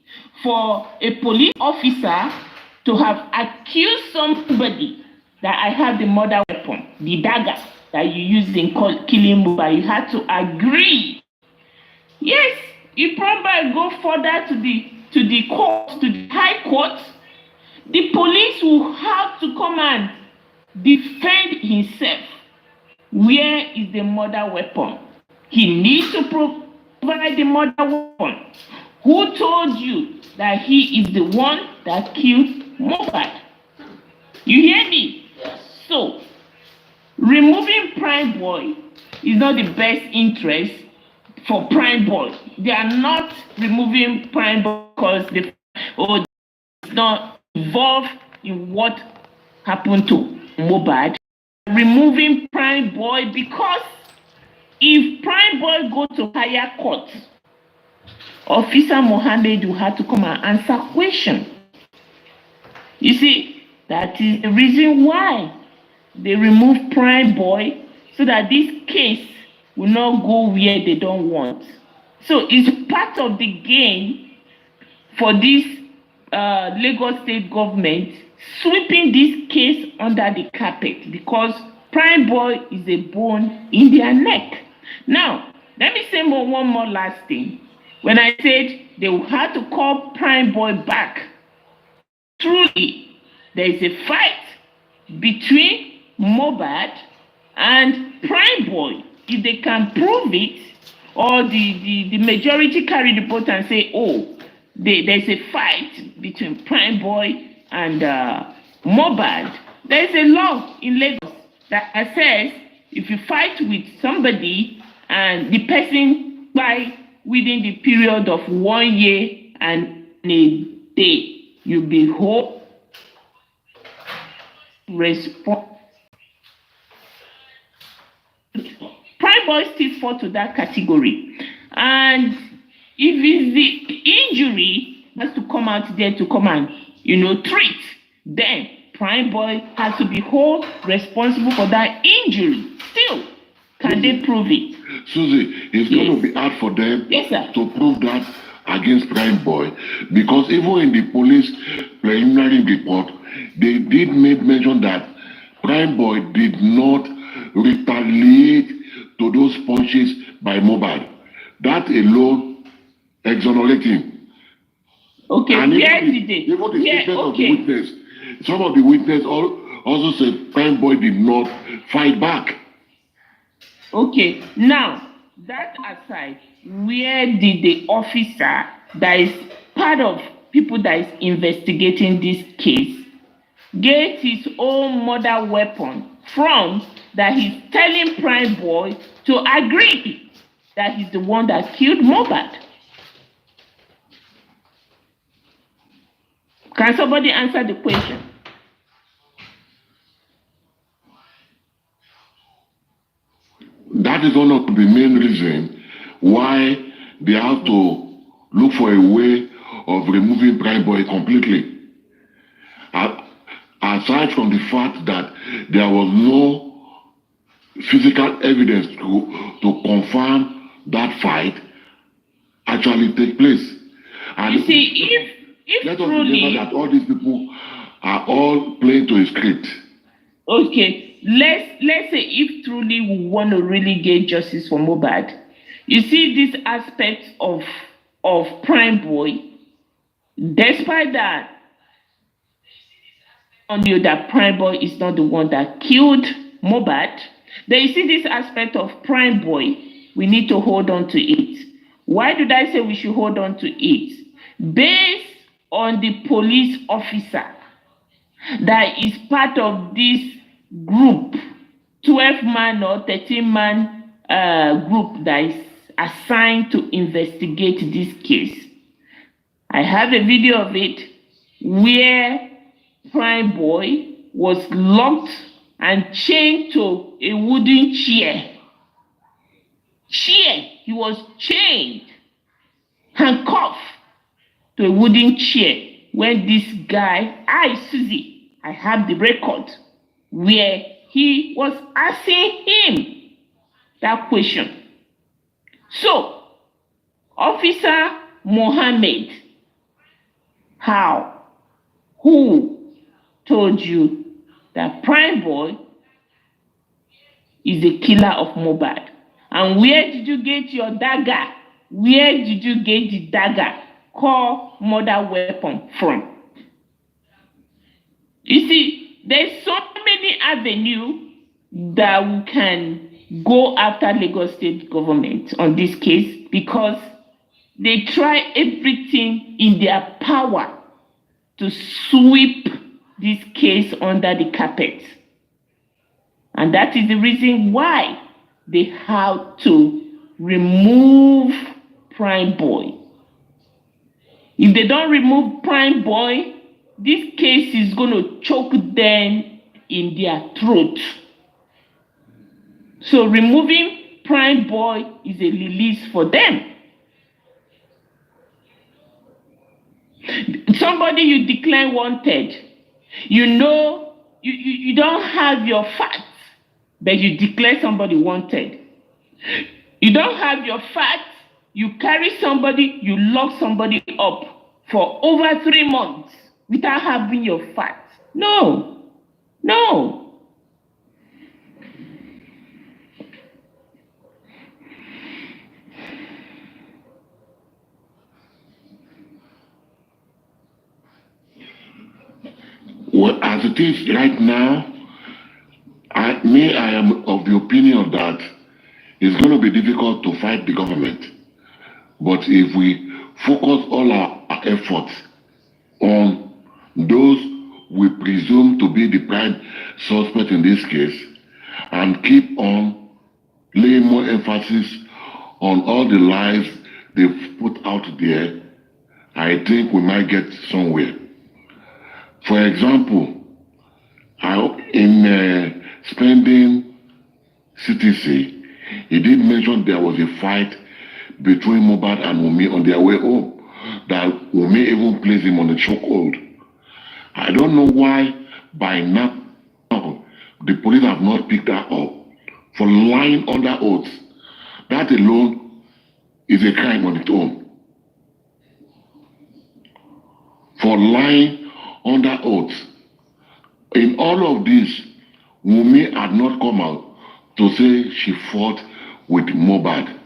for a police officer to have accused somebody that I have the murder weapon, the dagger that you used in killing Mohbad. You had to agree. Yes, you probably go further to the court, to the high court. The police will have to come and defend himself. Where is the murder weapon? He needs to provide the murder weapon. Who told you that he is the one that killed Mohbad? You hear me? Yes. So, removing Prime Boy is not the best interest for Prime Boy. They are not removing Prime Boy because it's not involved in what happened to Mohbad. Removing Prime Boy because if Prime Boy go to higher court, Officer Mohammed will have to come and answer questions. You see, that is the reason why they remove Prime Boy, so that this case will not go where they don't want. So it's part of the game for this Lagos state government sweeping this case under the carpet because Prime Boy is a bone in their neck. Now, let me say one more last thing. When I said they will have to call Prime Boy back, truly, there is a fight between Mohbad and Prime Boy. If they can prove it, or the majority carry the vote and say, oh, there's a fight between Prime Boy and Mohbad. There's a law in Lagos that says if you fight with somebody and the person dies within the period of 1 year and a day, you'll be held responsible. Prime Boy still fall to that category. And if it's the injury has to come out there to come and, treat, then Prime Boy has to be held responsible for that injury. Still, can they prove it? Susie, it's going to be hard for them to prove that against Prime Boy, because even in the police preliminary report, they did make mention that Prime Boy did not retaliate to those punches by Mohbad. That alone exonerates him. Okay, and where even did they? Even the statement of the witness, some of the witnesses also said Prime Boy did not fight back. Okay, now, that aside, where did the officer that is part of people that is investigating this case get his own murder weapon from, that he's telling Prime Boy to agree that he's the one that killed Mohbad? Can somebody answer the question? That is one of the main reasons why they have to look for a way of removing Prime Boy completely. Aside from the fact that there was no physical evidence to confirm that fight actually take place. And you see, if let us truly, remember that all these people are all playing to a script. Okay, let's say if truly we want to really get justice for Mohbad, you see this aspect of Prime Boy, despite that on you that Prime Boy is not the one that killed Mohbad. Then you see this aspect of Prime Boy, we need to hold on to it. Why did I say we should hold on to it? Based on the police officer that is part of this group, 12-man or 13-man group that is assigned to investigate this case. I have a video of it where Prime Boy was locked and chained to a wooden chair. He was chained, handcuffed to a wooden chair when this guy, Susie, I have the record where he was asking him that question. So, Officer Mohammed, how? Who told you that Prime Boy is a killer of Mohbad? And where did you get your dagger? Where did you get the dagger called murder weapon from? You see, there's so many avenues that we can go after Lagos State government on this case because they try everything in their power to sweep this case under the carpet. And that is the reason why they have to remove Prime Boy. If they don't remove Prime Boy, this case is going to choke them in their throat. So removing Prime Boy is a release for them. Somebody you declare wanted, you know, you don't have your facts, but you declare somebody wanted. You don't have your facts, you carry somebody, you lock somebody up for over 3 months without having your facts. No. Well, as it is right now, I am of the opinion that it's going to be difficult to fight the government. But if we focus all our efforts on those we presume to be the prime suspect in this case and keep on laying more emphasis on all the lies they've put out there, I think we might get somewhere. For example, in spending CTC, he did mention there was a fight between Mohbad and Wunmi on their way home, that Wunmi even placed him on a chokehold. I don't know why by now the police have not picked that up for lying under oath. That alone is a crime on its own. For lying under oath. In all of this, Wunmi had not come out to say she fought with Mohbad.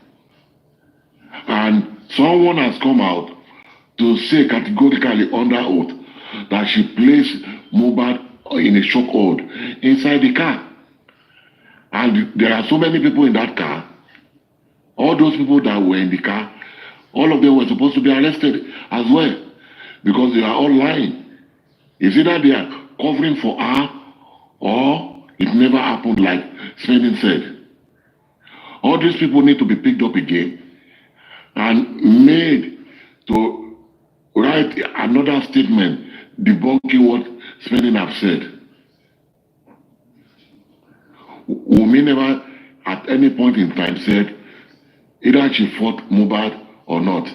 And someone has come out to say categorically under oath that she placed Mohbad in a chokehold inside the car. And there are so many people in that car. All those people that were in the car, all of them were supposed to be arrested as well, because they are all lying. It's either they are covering for her or it never happened, like Spending said. All these people need to be picked up again and made to write another statement debunking what Spending have said. Wunmi never at any point in time said either she fought Mohbad or not.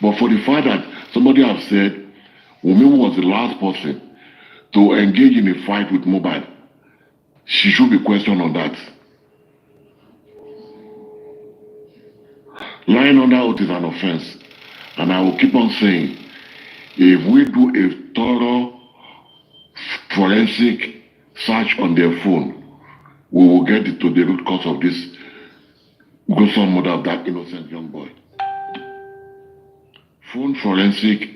But for the fact that somebody have said Wunmi was the last person to engage in a fight with Mohbad, she should be questioned on that. Lying under oath is an offense, and I will keep on saying, if we do a thorough forensic search on their phone, we will get to the root cause of this gruesome murder of that innocent young boy. Phone forensic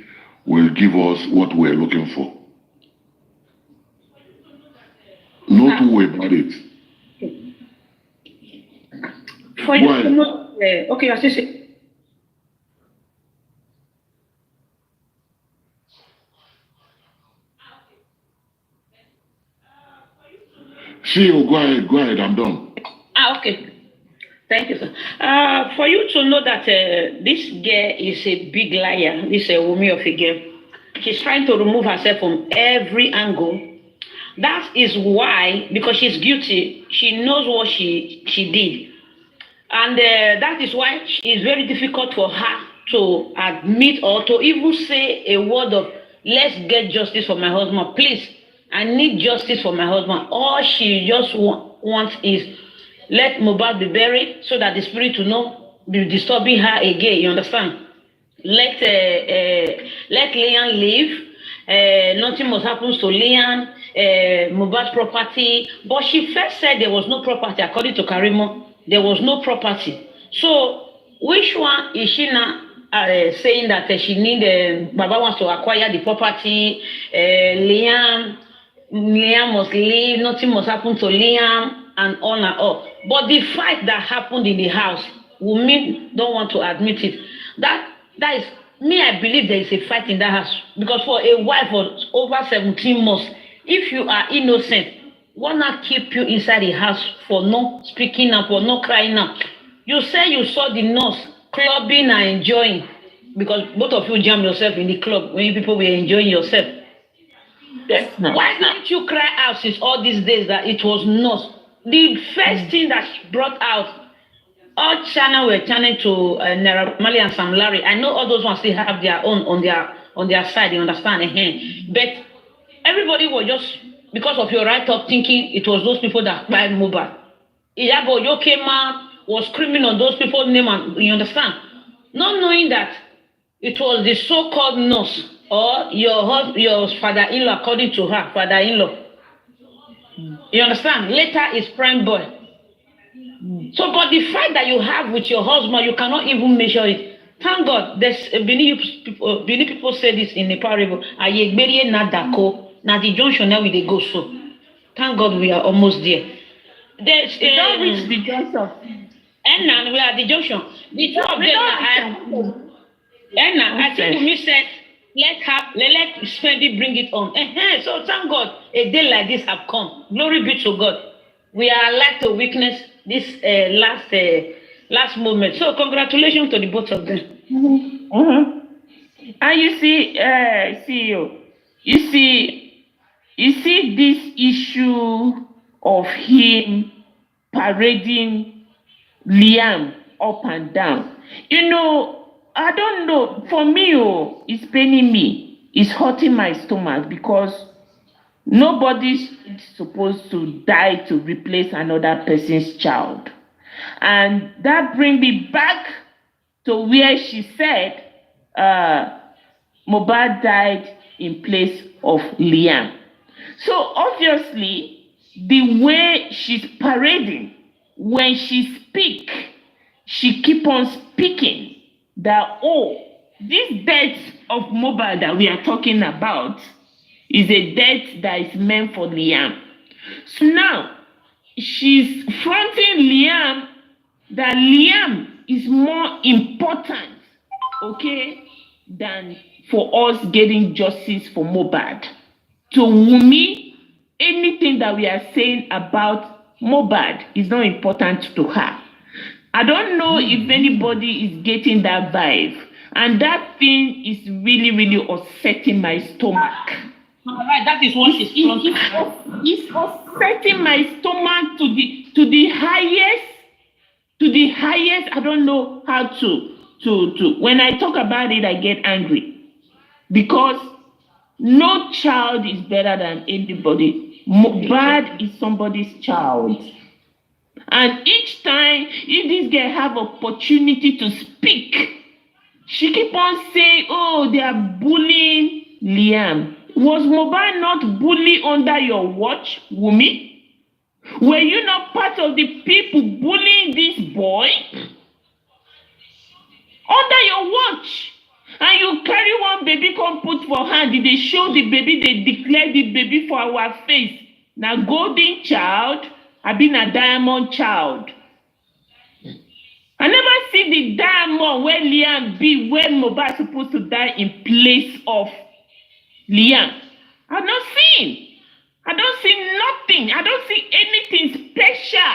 will give us what we're looking for. not to worry about it. For you to know, okay, I see. See you, go ahead, I'm done. Okay. Thank you, sir. For you to know that this girl is a big liar, this Omowummi of a girl, she's trying to remove herself from every angle. That is why, because she's guilty, she knows what she did. And that is why it's very difficult for her to admit or to even say a word of, let's get justice for my husband. Please, I need justice for my husband. All she just wants is, let Mohbad be buried so that the spirit will not be disturbing her again. You understand? Let Leon live. Nothing must happen to Leon. Mohbad's property. But she first said there was no property. According to Karimo, there was no property. So which one is she now saying that she need? Baba wants to acquire the property. Liam must leave. Nothing must happen to Liam. And on and off. But the fight that happened in the house, Wunmi don't want to admit it. That is me. I believe there is a fight in that house because for a wife for over 17 months, if you are innocent, why not keep you inside the house for not speaking up, for not crying out? You say you saw the nurse clubbing and enjoying because both of you jammed yourself in the club when you people were enjoying yourself. Why didn't you cry out since all these days that it was nurse? The first thing that she brought out, all channel were channeling to Naira Marley and Sam Larry. I know all those ones still have their own on their side, you understand? But everybody was just, because of your write-up, thinking it was those people that buy Mohbad. Iyabo Ojo came out, was screaming on those people's name, and you understand? Not knowing that it was the so-called nurse or your father-in-law, according to her, father-in-law. You understand? Later is prime boy. So, but the fight that you have with your husband, you cannot even measure it. Thank God, there's Benin people say this in the parable. Ayegberiye nadako, na the junction now we dey go so. Thank God we are almost there. There's don't reach the junction. And we are at the junction. The two of them I think Wunmi said, let Spendi bring it on. So thank God a day like this have come. Glory be to God. We are alive to witness this last moment. So congratulations to the both of them. Mm-hmm. Mm-hmm. And you see, CEO, you see this issue of him parading Liam up and down. You know, I don't know. For me, it's paining me. It's hurting my stomach because nobody's supposed to die to replace another person's child. And that brings me back to where she said Mohbad died in place of Liam. So obviously, the way she's parading, when she speaks, she keep on speaking that, this death of Mohbad that we are talking about is a death that is meant for Liam. So now, she's fronting Liam that Liam is more important, okay, than for us getting justice for Mohbad. To Wunmi, anything that we are saying about Mohbad is not important to her. I don't know if anybody is getting that vibe. And that thing is really, really upsetting my stomach. All right, that is what she's fronting. It's upsetting my stomach to the highest. I don't know how to. When I talk about it, I get angry. Because no child is better than anybody. Mohbad is somebody's child. And each time, if this girl have opportunity to speak, she keep on saying, they are bullying Liam. Was Mohbad not bullied under your watch, Wunmi? Were you not part of the people bullying this boy? Under your watch. And you carry one baby, come put for hand. They show the baby, they declare the baby for our face. na golden child, I been a diamond child. I never see the diamond where Liam be, where Mohbad supposed to die in place of Liam. I've not seen. I don't see nothing. I don't see anything special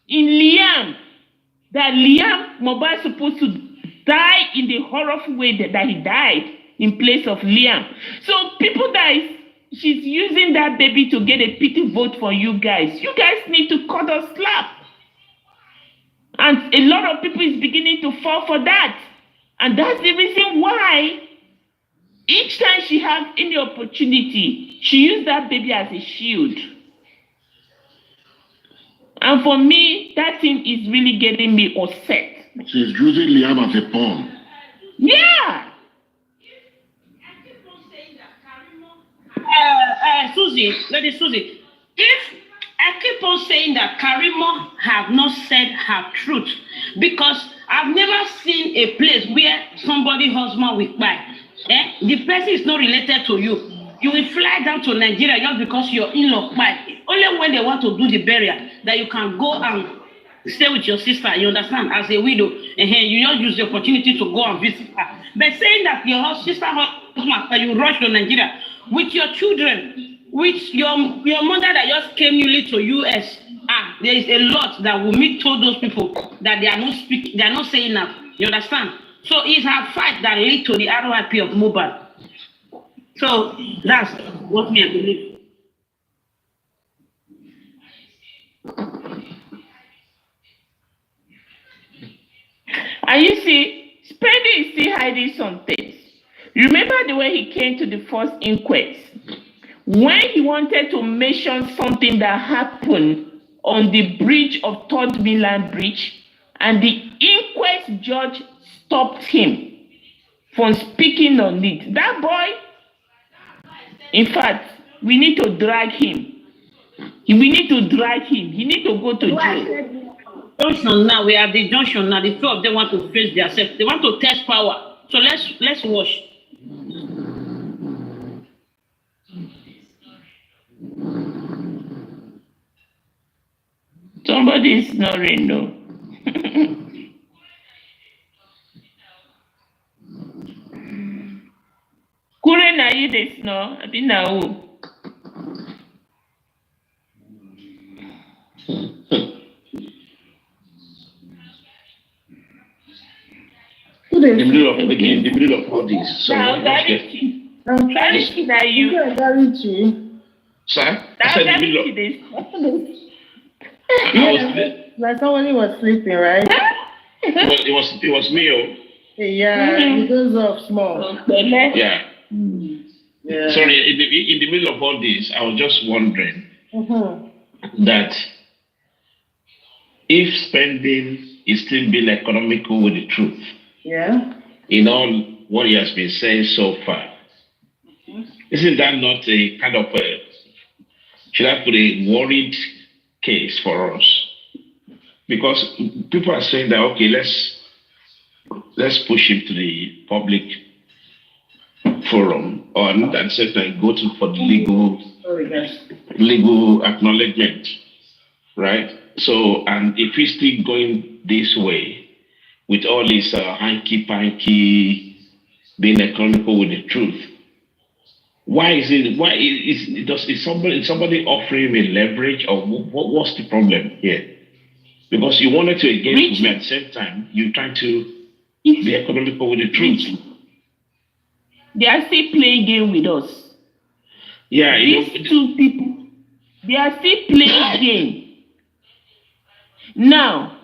in Liam. That Liam Mohbad supposed to die in the horrible way that he died in place of Liam. So people that she's using that baby to get a pity vote for you guys. You guys need to cut or slap. And a lot of people is beginning to fall for that. And that's the reason why each time she has any opportunity, she used that baby as a shield. And for me, that thing is really getting me upset. She's using Liam as a pawn. Yeah. Susie, Lady Susie, if I keep on saying that Karimo have not said her truth, because I've never seen a place where somebody husband will buy. The person is not related to you. You will fly down to Nigeria just because your in-law buy. Only when they want to do the burial that you can go and stay with your sister, you understand, as a widow, and you just use the opportunity to go and visit her. But saying that your sister husband, you rush to Nigeria with your children, with your mother that just came newly to US, there is a lot that will meet to those people that they are not speaking, they are not saying that. You understand? So it's her fight that lead to the RIP of Mohbad. So that's what me I believe. And you see, Spendi is still hiding some things. Remember the way he came to the first inquest? When he wanted to mention something that happened on the bridge of 3rd Mainland Bridge, and the inquest judge stopped him from speaking on it. That boy, in fact, we need to drag him. We need to drag him. He need to go to jail. Junction now, we are at the junction now. The two of them want to face themselves. They want to test power. So let's watch. Somebody is snoring, no. Kure na you dey snore, abi na who? In the middle of all this. So Now, Garichi. Garichi na you. Garichi. Sir? I said in the middle of... Like somebody was sleeping, right? It was me. Yeah, he goes off small. Yeah. Yeah. Sorry, in the middle of all this, I was just wondering that if spending is still being economical with the truth, in all what he has been saying so far, isn't that not a kind of a, should I put a worried case for us? Because people are saying that, okay, let's push him to the public forum, or not at the same time go to for the legal acknowledgement, right? So, and if he's still going this way with all this hanky-panky being economical with the truth, is somebody offering him a leverage, or what's the problem here? Because you wanted to engage me at the same time, you're trying to be economical with the truth. They are still playing game with us. Yeah, these two people, they are still playing game. Now,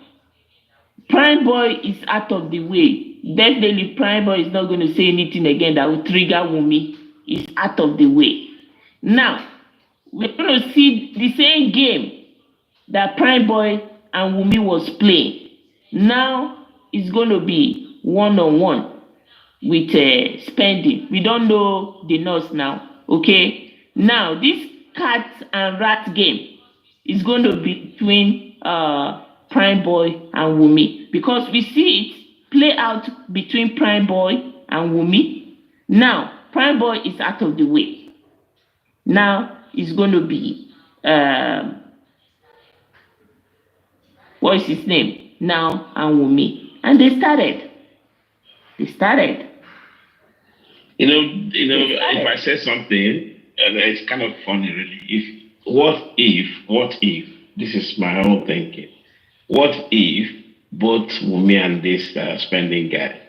Prime Boy is out of the way. Definitely, Prime Boy is not going to say anything again that will trigger Wunmi. Is out of the way. Now, we're going to see the same game that Prime Boy and Wunmi was playing. Now, it's going to be one-on-one with spending. We don't know the nurse now, okay? Now, this cat and rat game is going to be between Prime Boy and Wunmi, because we see it play out between Prime Boy and Wunmi. Now, Prime Boy is out of the way. Now, it's going to be what is his name now, and Wumi, and they started. If I say something, it's kind of funny, really. What if, this is my own thinking, what if both Wumi and this spending guy,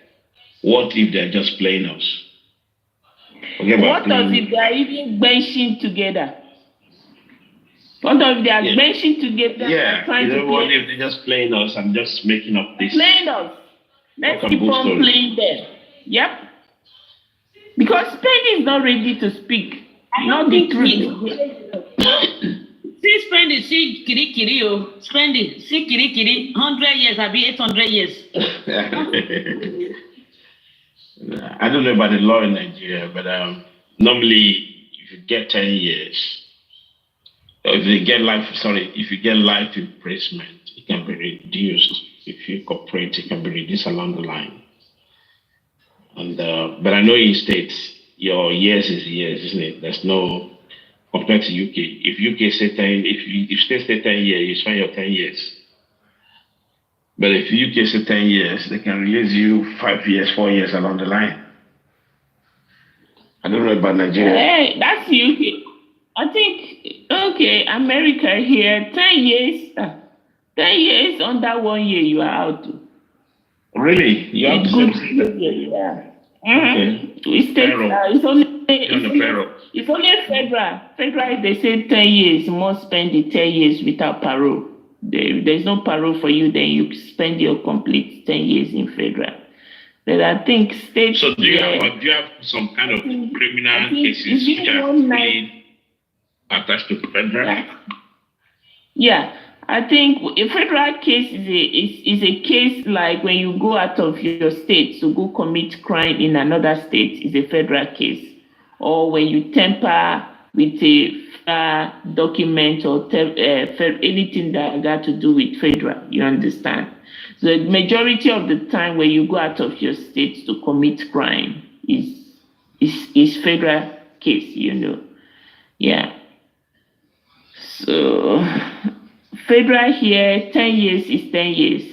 what if they're just playing us? What if they are even benching together? What if they are benching together? Yeah, what if they're just playing us and just making up this? Playing us. Let's keep on playing them. Yep. Because Spendy is not ready to speak. Not the truth. See Spendy, see Kiri, Spendy, see Kiri, 100 years, I'll be 800 years. I don't know about the law in Nigeria, but normally if you get 10 years, or if you get life imprisonment, it can be reduced. If you cooperate, it can be reduced along the line. And but I know in states, your years is years, isn't it? There's no, compared to UK. If UK say 10, if states say 10 years, you spend your 10 years. But if UK say 10 years, they can release you 5 years, 4 years along the line. I don't know about Nigeria. Hey, that's UK. I think, okay, America here, 10 years. 10 years, under 1 year, you are out. Really? You have to yeah. Okay. It's only federal. Federal, they say 10 years, you must spend the 10 years without parole. There's no parole for you, then you spend your complete 10 years in federal. But I think states. So do you have some kind of criminal cases which are fully attached to federal? Yeah. I think a federal case is a case like when you go out of your state to go commit crime in another state is a federal case. Or when you tamper with a document or anything that got to do with federal, you understand? So the majority of the time when you go out of your state to commit crime is federal case, Yeah. So federal here, 10 years is 10 years.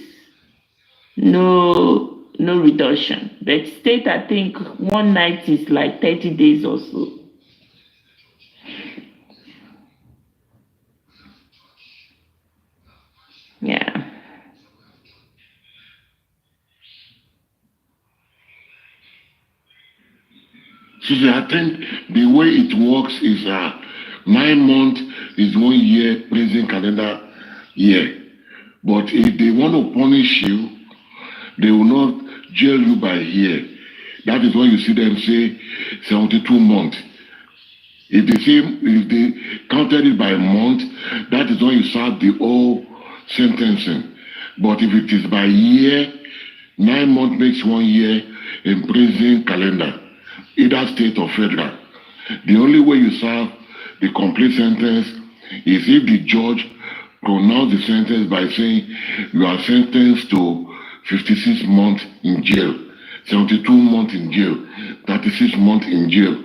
No reduction. But state, I think, one night is like 30 days or so. Yeah. Susie, I think the way it works is 9 months is 1 year prison calendar year. But if they want to punish you, they will not jail you by year. That is why you see them say 72 months. If they counted it by month, that is when you start the whole sentencing. But if it is by year, 9 months makes 1 year in prison calendar, either state or federal. The only way you serve the complete sentence is if the judge pronounce the sentence by saying you are sentenced to 56 months in jail, 72 months in jail, 36 months in jail.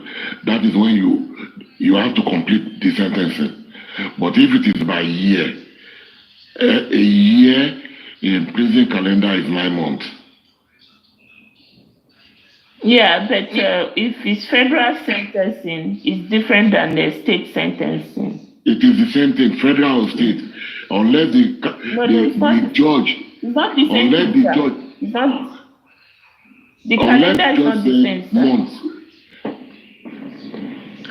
That is when you have to complete the sentencing. But if it is by year, a year in prison calendar is 9 months. Yeah, but if it's federal sentencing, it's different than the state sentencing. It is the same thing, federal or state, unless the judge. It's not the same. Unless the judge. It's not. The calendar is not the same. Months.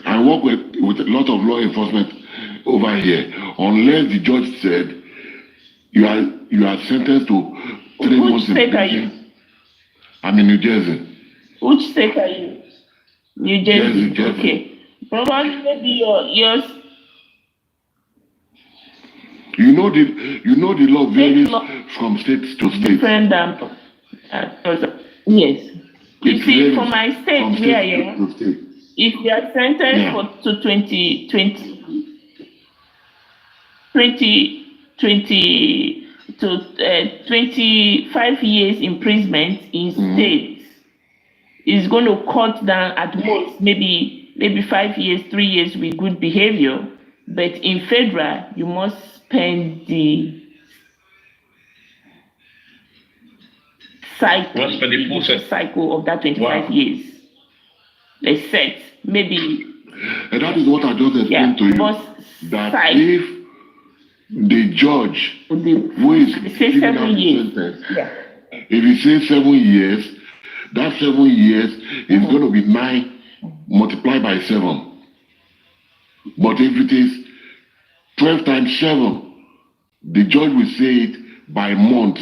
I work with a lot of law enforcement over here. Unless the judge said you are sentenced to 3 months in prison. Which state are you? I'm in New Jersey. Which state are you? New Jersey. Okay. Probably maybe yours. You know the law varies from state to state. Different yes. You see, for my state here, if you are sentenced to 25 years imprisonment in states, is going to cut down at most maybe 5 years, 3 years with good behavior. But in federal, you must spend the cycle, cycle of that 25 years. They set maybe. And that is what I just explained to you. That if the judge who is giving out the sentence, if he says 7 years, that 7 years is going to be 9 multiplied by 7. But if it is 12 times 7, the judge will say it by month.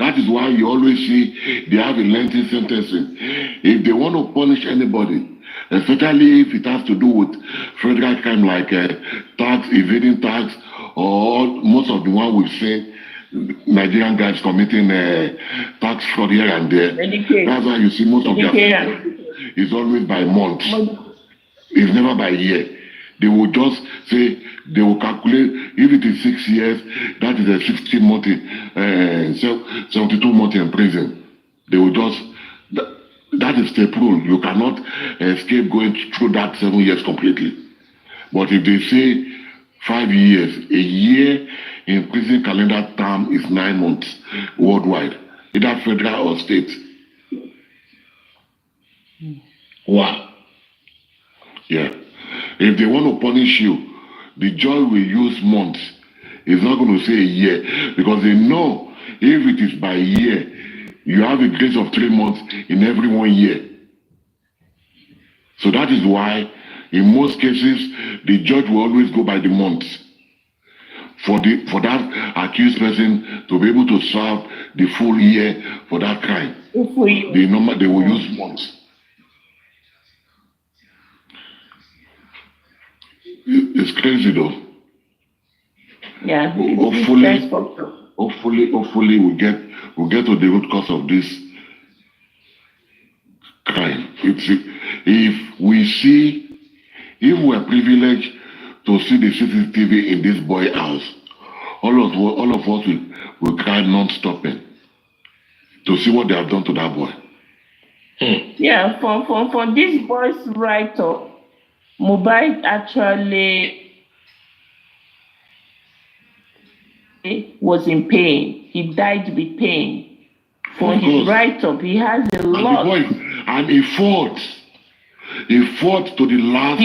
That is why you always see they have a lengthy sentencing. If they want to punish anybody, especially if it has to do with federal crime like tax, evading tax, or most of the one we've seen Nigerian guys committing tax fraud here and there. That's why you see most of their sentence is always by month. It's never by year. They will just say, they will calculate, if it is 6 years, that is a 16 month, 72 months in prison. They will just, that is the rule. You cannot escape going through that 7 years completely. But if they say 5 years, a year in prison calendar term is 9 months worldwide, either federal or state. Wow. Yeah. If they want to punish you, the judge will use months. It's not going to say a year, because they know if it is by year, you have a grace of 3 months in every 1 year. So that is why, in most cases, the judge will always go by the months. For that accused person to be able to serve the full year for that crime, they will use months. It's crazy though. Yeah. Hopefully we'll get to the root cause of this crime. If we're privileged to see the CCTV in this boy house, all of us will cry non-stopping to see what they have done to that boy. Yeah, for this boy's write-up, Mohbad actually was in pain. He died with pain. For his write-up, he has a lot. And he fought. He fought to the last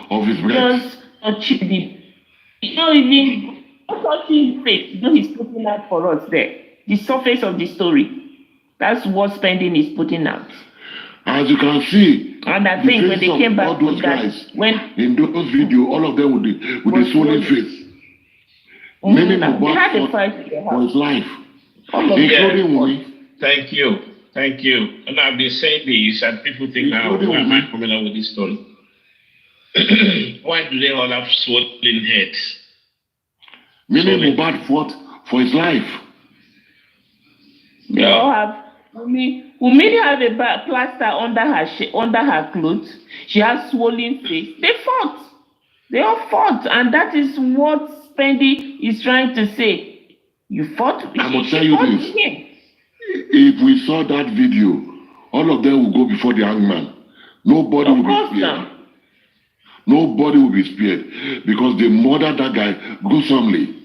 of his breath. Just touching even touching his face. He's putting out for us there. The surface of the story. That's what Spending is putting out. As you can see, and I think when they came back all those guys, in those videos, all of them with the swollen face. Many Mohbad fought for his life, including me. Thank you. And I've been saying this, and people think now, why am I coming up with this story? Why do they all have swollen heads? Many Mohbad fought for his life. They all have. Umini had a plaster under her clothes. She has swollen face. They fought. They all fought, and that is what Spendi is trying to say. You fought. I must tell you this. If we saw that video, all of them will go before the hangman. Nobody will be spared. Nobody will be spared because they murdered that guy gruesomely.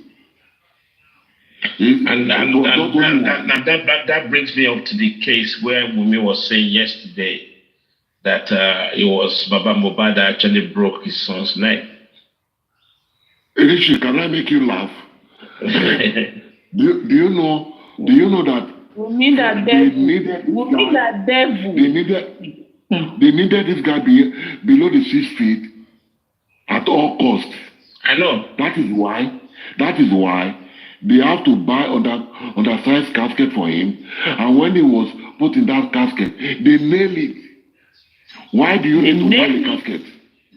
And that brings me up to the case where Wunmi was saying yesterday that it was Baba Mohbad that actually broke his son's neck. Idris, can I make you laugh? do you know that they needed this guy below the 6 feet at all costs. I know. That is why they have to buy undersized casket for him. And when he was put in that casket, they nail it. Why do you need to buy the casket?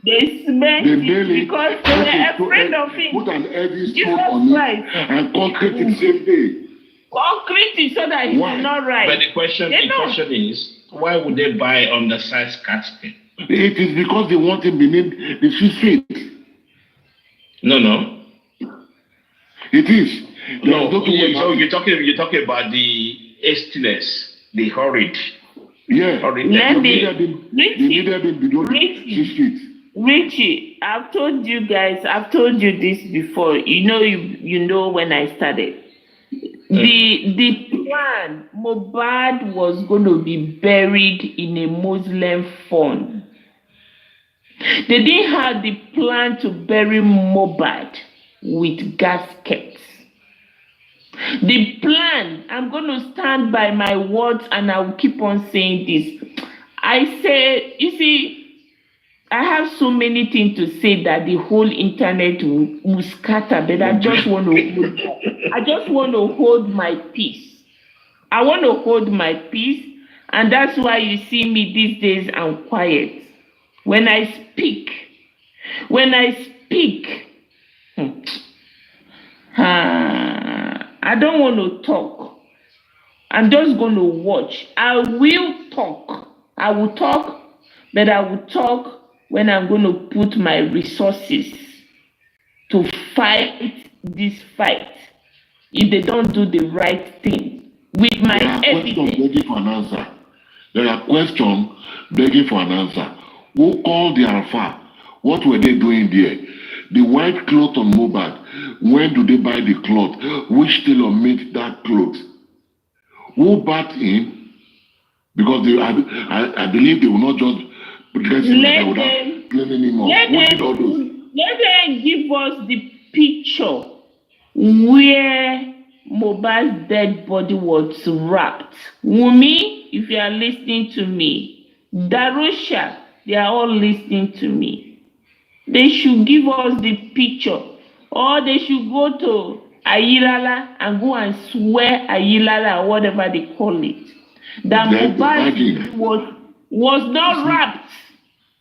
They smell it because they were afraid of him. Put an heavy stone on it and concrete it same day. Concrete it so that he will not rise. But the question is, why would they buy undersized casket? It is because they want him beneath the 6 feet. No. It is. You're talking about the hastiness, the hurried. Yeah. They needed him below 6 feet. Richie, I've told you guys, I've told you this before. You know when I started. The plan, Mohbad was going to be buried in a Muslim fund. They didn't have the plan to bury Mohbad with gaskets. The plan, I'm going to stand by my words and I will keep on saying this. I say, you see, I have so many things to say that the whole internet will scatter, but I just want to hold my peace. I want to hold my peace, and that's why you see me these days, I'm quiet. When I speak, I don't want to talk. I'm just going to watch. I will talk, but I will talk when I'm going to put my resources to fight this fight. If they don't do the right thing with my evidence. There are questions begging for an answer. Who called the Alpha? What were they doing there? The white cloth on Mohbad, when do they buy the cloth? Which tailor made that cloth? Who bought him? Because I believe they will not just dress him like that without claiming anymore. Let them give us the picture where Mohbad's dead body was wrapped. Wunmi, if you are listening to me, Darosha, they are all listening to me. They should give us the picture, or they should go to Ayilala and go and swear Ayilala, or whatever they call it, that Mohbad was not wrapped.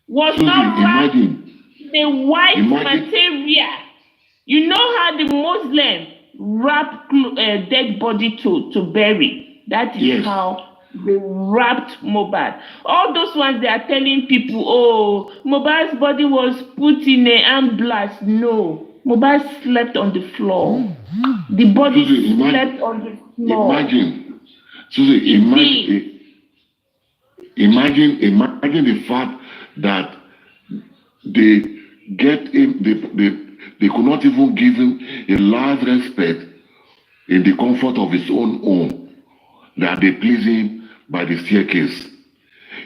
The white material. You know how the Muslim wrap dead body to bury. That is how they wrapped Mohbad. All those ones they are telling people, oh, Mohbad's body was put in an ambulance. No, Mohbad slept on the floor. The body slept on the floor. Imagine the fact that they get him, they could not even give him a large respect in the comfort of his own home, that they please him by the staircase.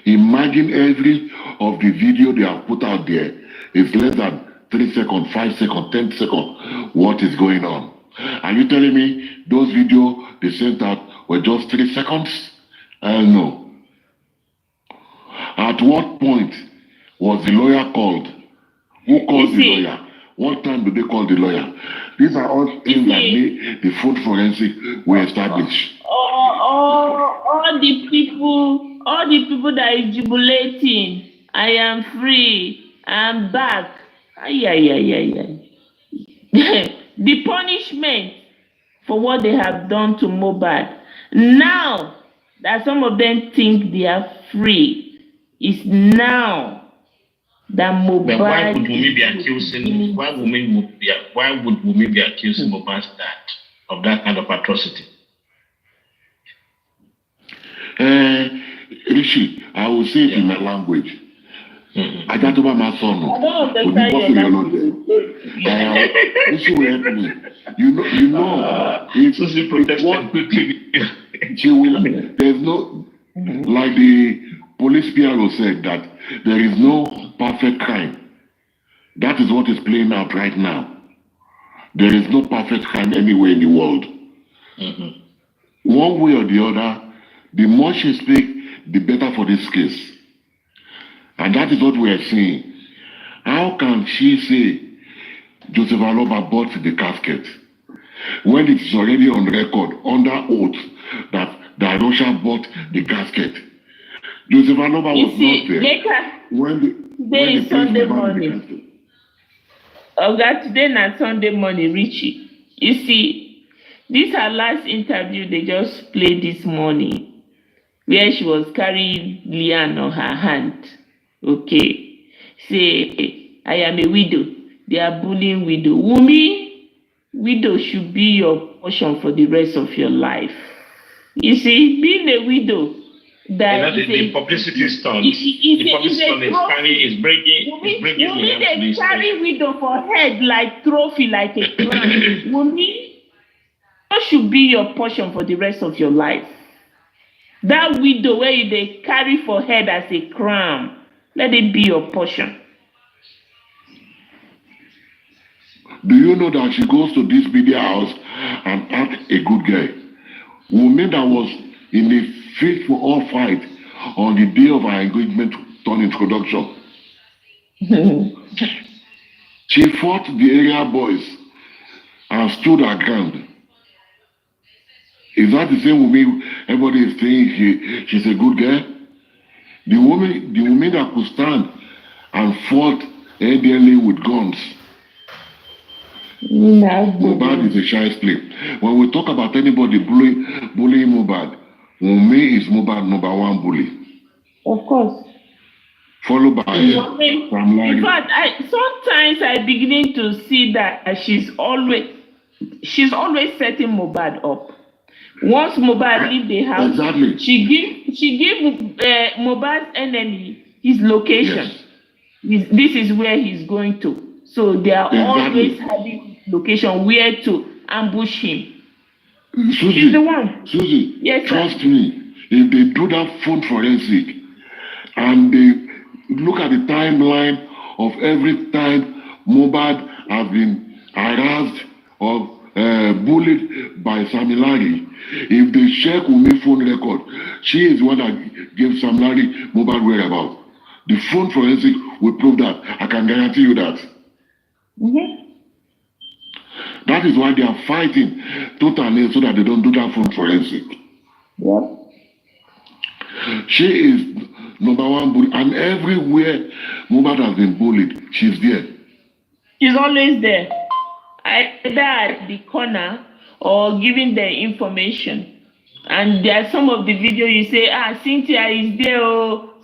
Imagine every of the video they have put out there is less than 3 seconds, 5 seconds, 10 seconds. What is going on? Are you telling me those videos they sent out were just 3 seconds? No. At what point was the lawyer called? Who called the lawyer? What time did they call the lawyer? These are all things that made the food forensic were established. All the people that are jubilating, I am free, I'm back. The punishment for what they have done to Mohbad. Now that some of them think they are free, is now that Mohbad. But why would Wunmi be accusing? Why would Wunmi be accusing Mohbad's dad of that kind of atrocity? Rishi, I will say it in my language. I got over my son. I don't understand your language. Rishi will help me. You know, it's what she will. There's no, like the police PRO said, that there is no perfect crime. That is what is playing out right now. There is no perfect crime anywhere in the world. One way or the other, the more she speaks, the better for this case. And that is what we are seeing. How can she say Joseph Aloba bought the casket when it is already on record, under oath, that Darosha bought the casket? Joseph Aloba was not there. Today is Sunday morning. Today na Sunday morning, Richie. You see, this her last interview they just played this morning, where she was carrying Lian on her hand. Okay. Say, I am a widow. They are bullying widow. Wunmi, widow should be your portion for the rest of your life. You see, being a widow that the publicity stunt. The publicity stunt is bringing Wunmi they carry widow for head like trophy, like a crown. Wunmi, what should be your portion for the rest of your life? That widow where they carry for head as a crown, let it be your portion. Do you know that she goes to this media house and act a good girl? Wunmi that was in a fit for all fight on the day of our engagement turn introduction. She fought the area boys and stood her ground. Is that the same Wunmi everybody is saying she's a good girl? The woman that could stand and fought ADLA with guns. Mohbad is a shy slip. When we talk about anybody bullying Mohbad, Wunmi is Mohbad number one bully. Of course. Followed by Sam Larry. In fact, sometimes I beginning to see that she's always setting Mohbad up. Once Mohbad leave the house, exactly. she give Mohbad's enemy his location. Yes. This is where he's going to. So they are always having location where to ambush him. Susie, she's the one. Susie, yes, trust me, if they do that phone forensic and they look at the timeline of every time Mohbad has been harassed or bullied by Sam Larry, if they check Wunmi phone record, she is the one that gave Sam Larry Mohbad whereabouts. The phone forensic will prove that. I can guarantee you that. Mm-hmm. That is why they are fighting totally so that they don't do that phone forensic. Yep. She is number one bully, and everywhere Mohbad has been bullied, she's there. She's always there. Either at the corner or giving the information. And there are some of the video you say, Cynthia is there,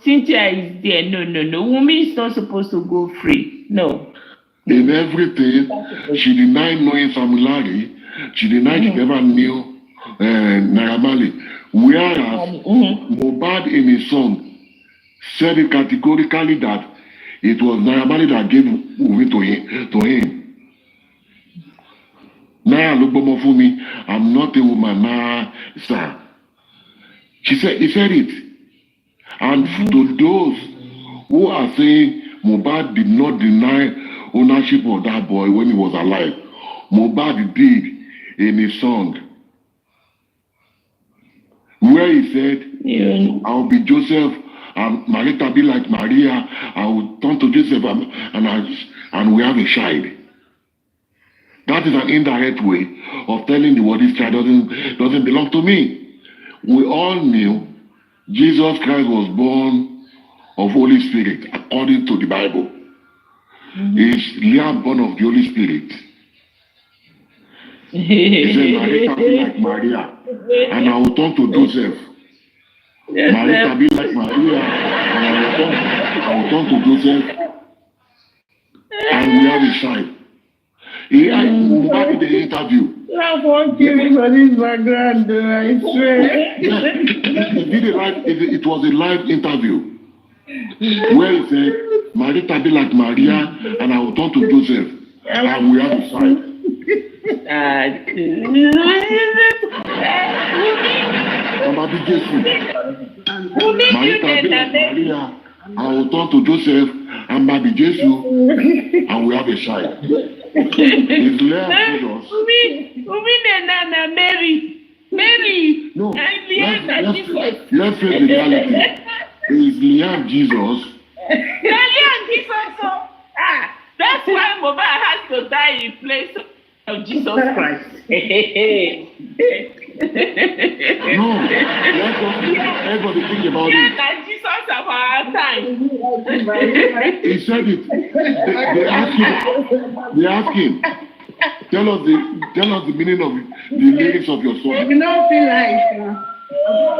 Cynthia is there. No. Wunmi is not supposed to go free. No. In everything, she denied knowing Sam Larry. She denied she never knew Naira Marley. Whereas Mohbad in his song said it categorically that it was Naira Marley that gave Wunmi to him. Naira Omowummi, I'm not a woman, sir. He said it. And to those who are saying Mohbad did not deny ownership of that boy when he was alive, Mohbad did in his song, where he said, I'll be Joseph, and Marita be like Maria, I will turn to Joseph and we have a child. That is an indirect way of telling the world this child doesn't belong to me. We all knew Jesus Christ was born of Holy Spirit according to the Bible. Is Liam born of the Holy Spirit? He said, Marita be like Maria, and I will turn to Joseph. Marita be like Maria, and I will turn to Joseph, and we have a child. He did the interview. I won't give me for this background, though, I swear. It was a live interview where he said, Marita be like Maria, and I will turn to Joseph, and we have a child. Marita be like Maria, I will turn to Joseph, and Baby Jesus, and we have a child. It's Leah Jesus. Mary. No, let's face the reality. It's Leah Jesus. That's why Mohbad has to die in place of Jesus Christ. No, everybody think about it. Jesus of our time. He said it. They ask him. Tell us the meaning of the lyrics of your song. You don't feel like.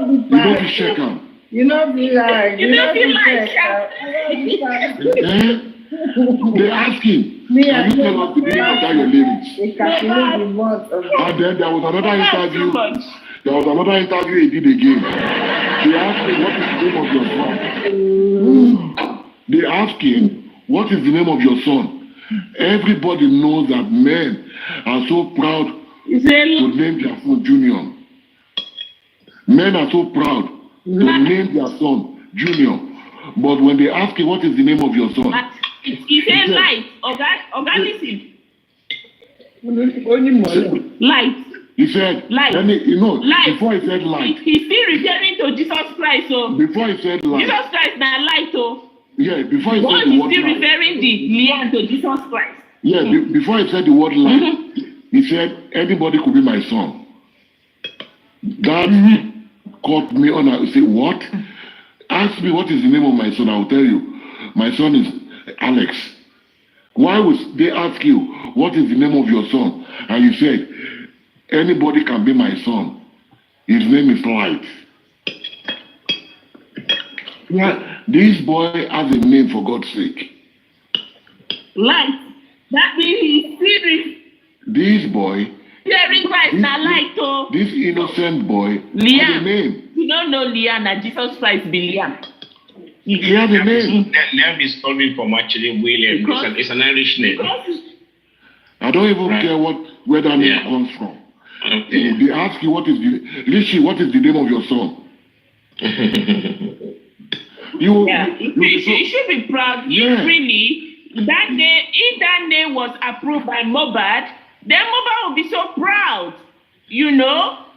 You don't feel shaken. You don't feel like. You don't feel like. They ask him. Can you tell us the meaning of that your lyrics? And then there was another interview. He did again. They ask him, what is the name of your son? Everybody knows that men are so proud to name their son Junior. Men are so proud to name their son Junior. But when they ask him, what is the name of your son? He said light. Listen. Light. He said, light. Light. Before he said light. He's still referring to Jesus Christ. So before he said light. Jesus Christ now light. Yeah, before he said the word light. He's still referring the Liam to Jesus Christ. Yeah, before he said the word light, he said, anybody could be my son. That caught me on. I said, what? Ask me what is the name of my son. I will tell you. My son is Alex. Why would they ask you, what is the name of your son? And you said, anybody can be my son. His name is Light. Yeah, this boy has a name, for God's sake. Light. That means he's serious. This boy. Hearing Christ now light. This innocent boy Liam. Has a name. You don't know Liam, and Jesus Christ be Liam. He has a name. Liam is coming from actually William. It's an Irish name. I don't even care where that name comes from. Okay. They ask you what is the name of your son? You should be proud. If really if that name was approved by Mobad, then Mobad would be so proud,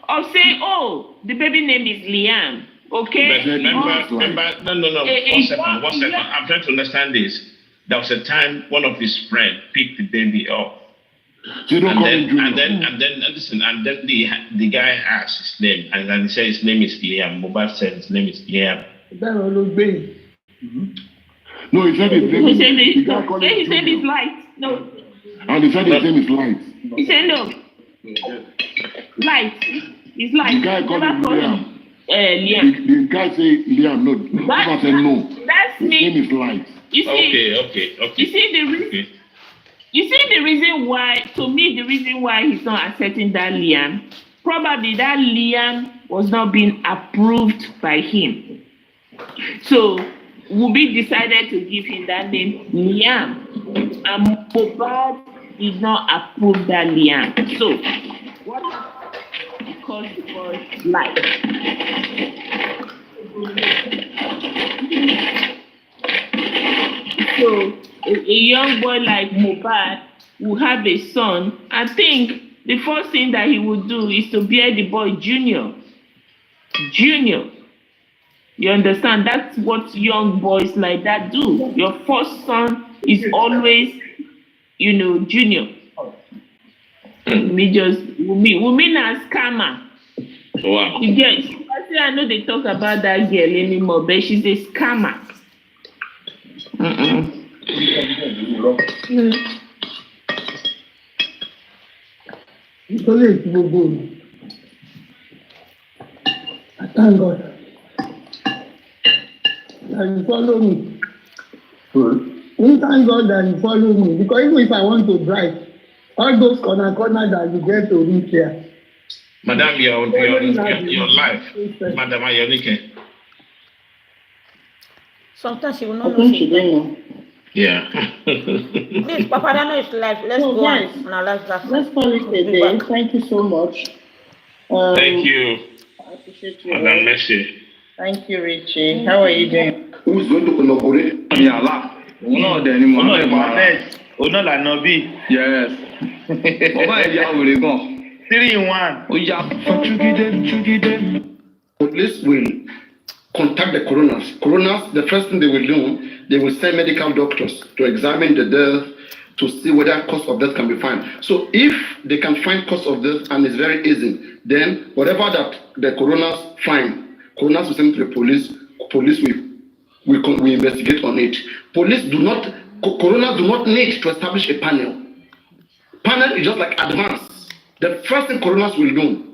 or say, oh, the baby name is Liam. Okay? But remember, no. One second. I'm trying to understand this. There was a time one of his friends picked the baby up. So and then the guy asked his name, and then he said his name is Liam. Mobad said his name is Liam. No, he said his name is he said it's Light. No. And he said his name is Light. He said no. Light. It's Light. The guy called him Liam. Liam. The guy say Liam. No. I said no. That's his me. name is Light. You see, okay. You see the reason. You see the reason why. To me, the reason why he's not accepting that Liam. Probably that Liam was not being approved by him. So Wubi decided to give him that name Liam. And Mobad did not approve that Liam. So what he calls the boy Light. So a young boy like Mobad will have a son. I think the first thing that he would do is to bear the boy Junior. You understand? That's what young boys like that do. Your first son is always, Junior. Women are scammer. Wow. You get? I know they talk about that girl anymore, but she's a scammer. Thank God. That you follow me. Thank God that you follow me. Because even if I want to drive, all those corner that you get to reach here. Madam, your life. Madam, you're naked. Sometimes she will not know she know. Yeah. Please, Papadano is live. Let's go on our live platform. Let's call it a day. Thank you so much. Thank you. I appreciate you. Madam Mercy. Thank you, Richie. How are you doing? Who's going to collaborate? Yala. No, anymore. No, la Nobi. Yes. Over 3 in 1. Police will contact the coroners. Coroners, the first thing they will do, they will send medical doctors to examine the death to see whether cause of death can be found. So if they can find cause of death and it's very easy, then whatever that the coroners find, coroners will send to the police. Police will investigate on it. Coroners do not need to establish a panel. Panel is just like advance. The first thing coroners will do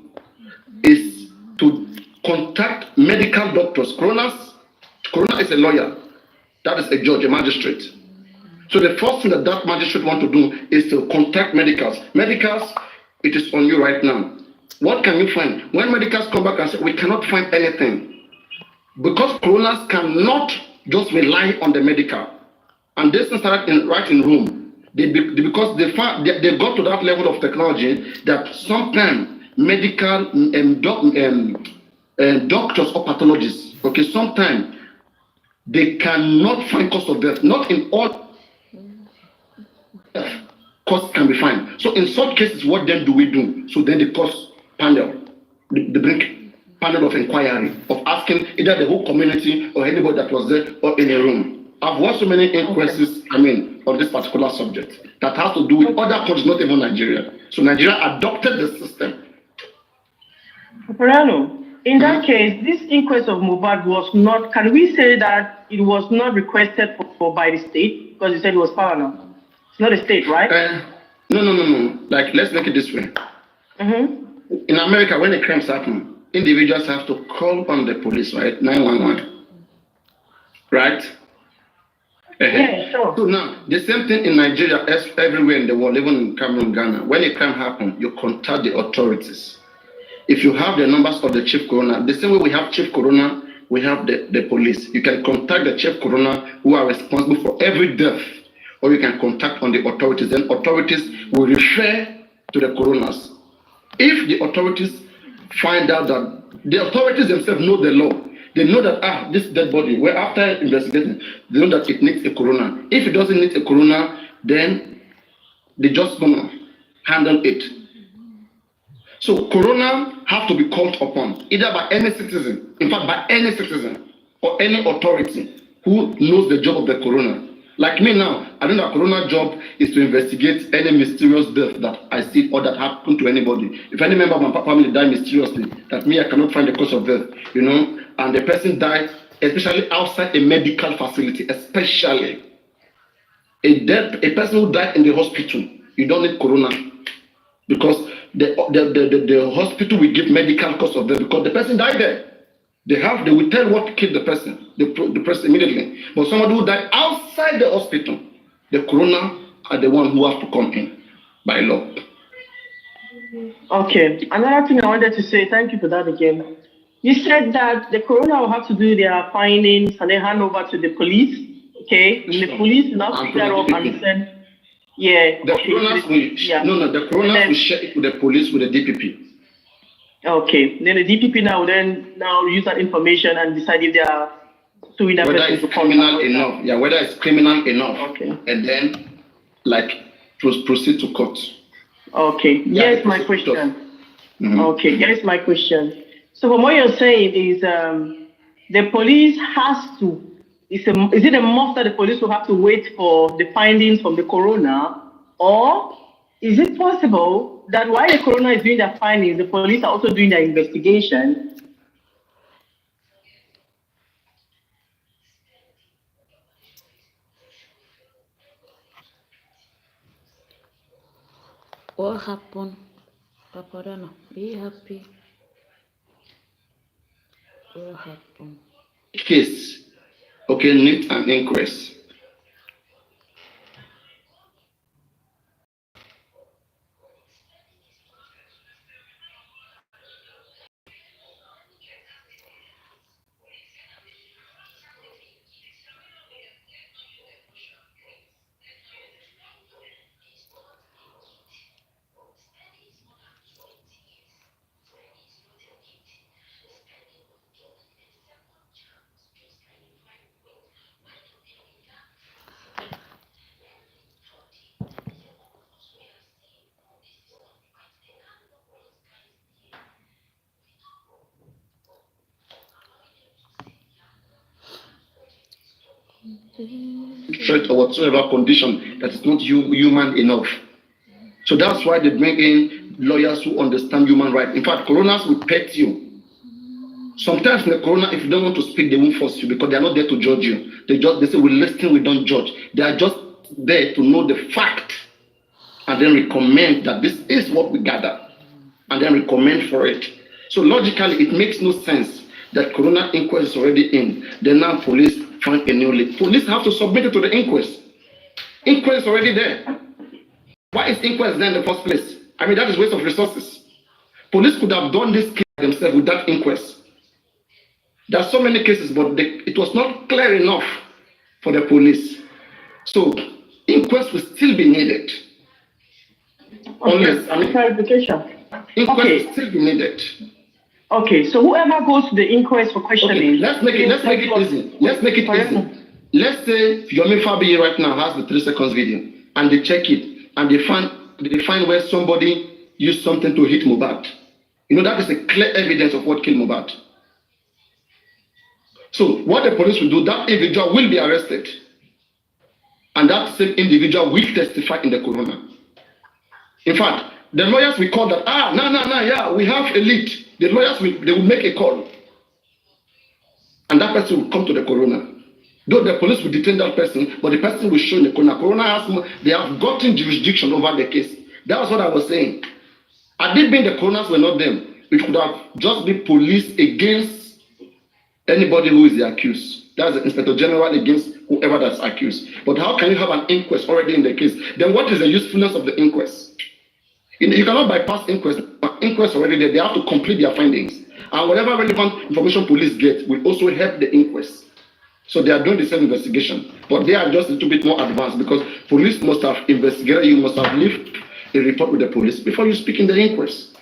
is to contact medical doctors. Coroner is a lawyer. That is a judge, a magistrate. So the first thing that magistrate want to do is to contact medicals. Medicals, it is on you right now. What can you find? When medicals come back and say, we cannot find anything, because coroners cannot just rely on the medical, and this started right in Rome. Because they got to that level of technology that sometimes medical doctors or pathologists, okay, sometimes they cannot find cause of death. Not in all cause can be found. So in such cases, what then do we do? So then they cause panel, they bring panel of inquiry of asking either the whole community or anybody that was there or in a room. I've watched so many inquests, on this particular subject that has to do with other countries, not even Nigeria. So Nigeria adopted the system. Perano, in that case, this inquest of Mohbad was not, can we say that it was not requested for by the state? Because you said it was paramount. It's not a state, right? No. Like, let's make it this way. In America, when the crimes happen, individuals have to call on the police, right? 911. Right? Yeah, sure. So now, the same thing in Nigeria, as everywhere in the world, even in Cameroon, Ghana. When a crime happens, you contact the authorities. If you have the numbers of the chief coroner, the same way we have chief coroner, we have the police. You can contact the chief coroner who are responsible for every death, or you can contact on the authorities. Then authorities will refer to the coroners. If the authorities find out that the authorities themselves know the law, they know that this dead body, well, after investigating, they know that it needs a coroner. If it doesn't need a coroner, then they just gonna handle it. So coroner have to be called upon either by any citizen, in fact by any citizen or any authority who knows the job of the coroner. Like me now, I know that coroner job is to investigate any mysterious death that I see or that happened to anybody. If any member of my family died mysteriously, that me, I cannot find the cause of death, and the person died, especially outside a medical facility, especially a person who died in the hospital, you don't need coroner because the hospital will give medical cause of death because the person died there. They will tell what killed the person, the person immediately. But somebody who died outside the hospital, the coroner are the one who have to come in by law. Okay. Another thing I wanted to say, thank you for that again. You said that the coroner will have to do their findings and then hand over to the police. Okay. And the police will now pick that up and send. Yeah. The coroners the coroners will share it with the police with the DPP. Okay. Then the DPP now use that information and decide if they are suing that whether person it's to criminal enough. Yeah, whether it's criminal enough. Okay. And then proceed to court. Okay. Here's my question. Okay. Here's my question. So from what you're saying is the police has to. Is it a must that the police will have to wait for the findings from the coroner, or is it possible that while the coroner is doing their findings, the police are also doing their investigation? What happened? Papadano, be happy. What happened? Case, okay, need an inquest. Threat or whatsoever condition that is not human enough. So that's why they bring in lawyers who understand human rights. In fact, coroners will pet you. Sometimes in the coroner, if you don't want to speak, they won't force you because they are not there to judge you. They say, we listen, we don't judge. They are just there to know the fact and then recommend that this is what we gather and then recommend for it. So logically, it makes no sense that coroner inquest is already in. Then now police find a new lead. Police have to submit it to the inquest. Inquest is already there. Why is inquest there in the first place? I mean, that is waste of resources. Police could have done this case themselves without inquest. There are so many cases, but it was not clear enough for the police. So inquest will still be needed. Unless, clarification. Inquest will still be needed. Okay, so whoever goes to the inquest for questioning. Okay, let's make it easy. Let's make it easy. Let's say Yomi Fabi right now has the 3 seconds video, and they check it, and they find where somebody used something to hit Mohbad. You know, that is a clear evidence of what killed Mohbad. So what the police will do, that individual will be arrested, and that same individual will testify in the coroner. In fact, the lawyers will call that, yeah, we have a lead. The lawyers will make a call, and that person will come to the coroner. Though the police will detain that person, but the person will show in the coroner. Coroner they have gotten jurisdiction over the case. That was what I was saying. Had it been the coroners were not them, it could have just been police against anybody who is the accused. That's the Inspector General against whoever that's accused. But how can you have an inquest already in the case? Then what is the usefulness of the inquest? You cannot bypass inquest. Inquest already there. They have to complete their findings. And whatever relevant information police get will also help the inquest. So they are doing the same investigation. But they are just a little bit more advanced because police must have investigated. You must have left a report with the police before you speak in the inquest.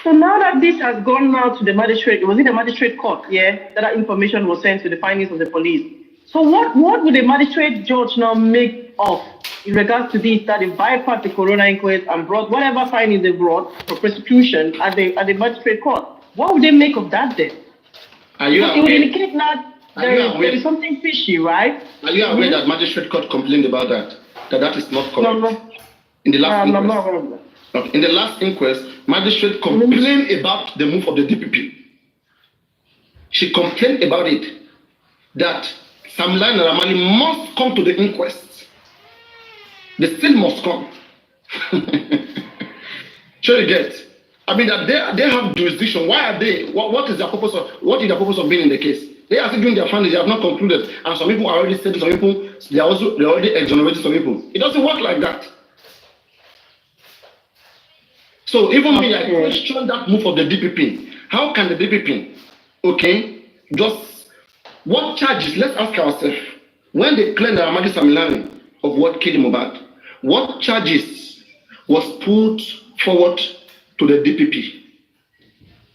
So now that this has gone now to the magistrate, was it the magistrate court, that information was sent to the findings of the police. So what would the magistrate judge now make of in regards to this, that they bypassed the coroner inquest and brought whatever findings they brought for prosecution at the magistrate court? What would they make of that then? It would indicate that there is something fishy, right? Are you aware that magistrate court complained about that? That is not correct. In the last inquest. In the last inquest, magistrate complained about the move of the DPP. She complained about it, that Sam Lai Naramali must come to the inquest. They still must come. Sure you get. I mean that they have jurisdiction. Why are they? What is the purpose of being in the case? They are still doing their findings. They have not concluded, and some people are already saying some people they already exonerated some people. It doesn't work like that. So even me, I question that move of the DPP. How can the DPP, just what charges? Let's ask ourselves. When they claimed Amadi Samilani of what killed Mohbad, what charges was put forward to the DPP?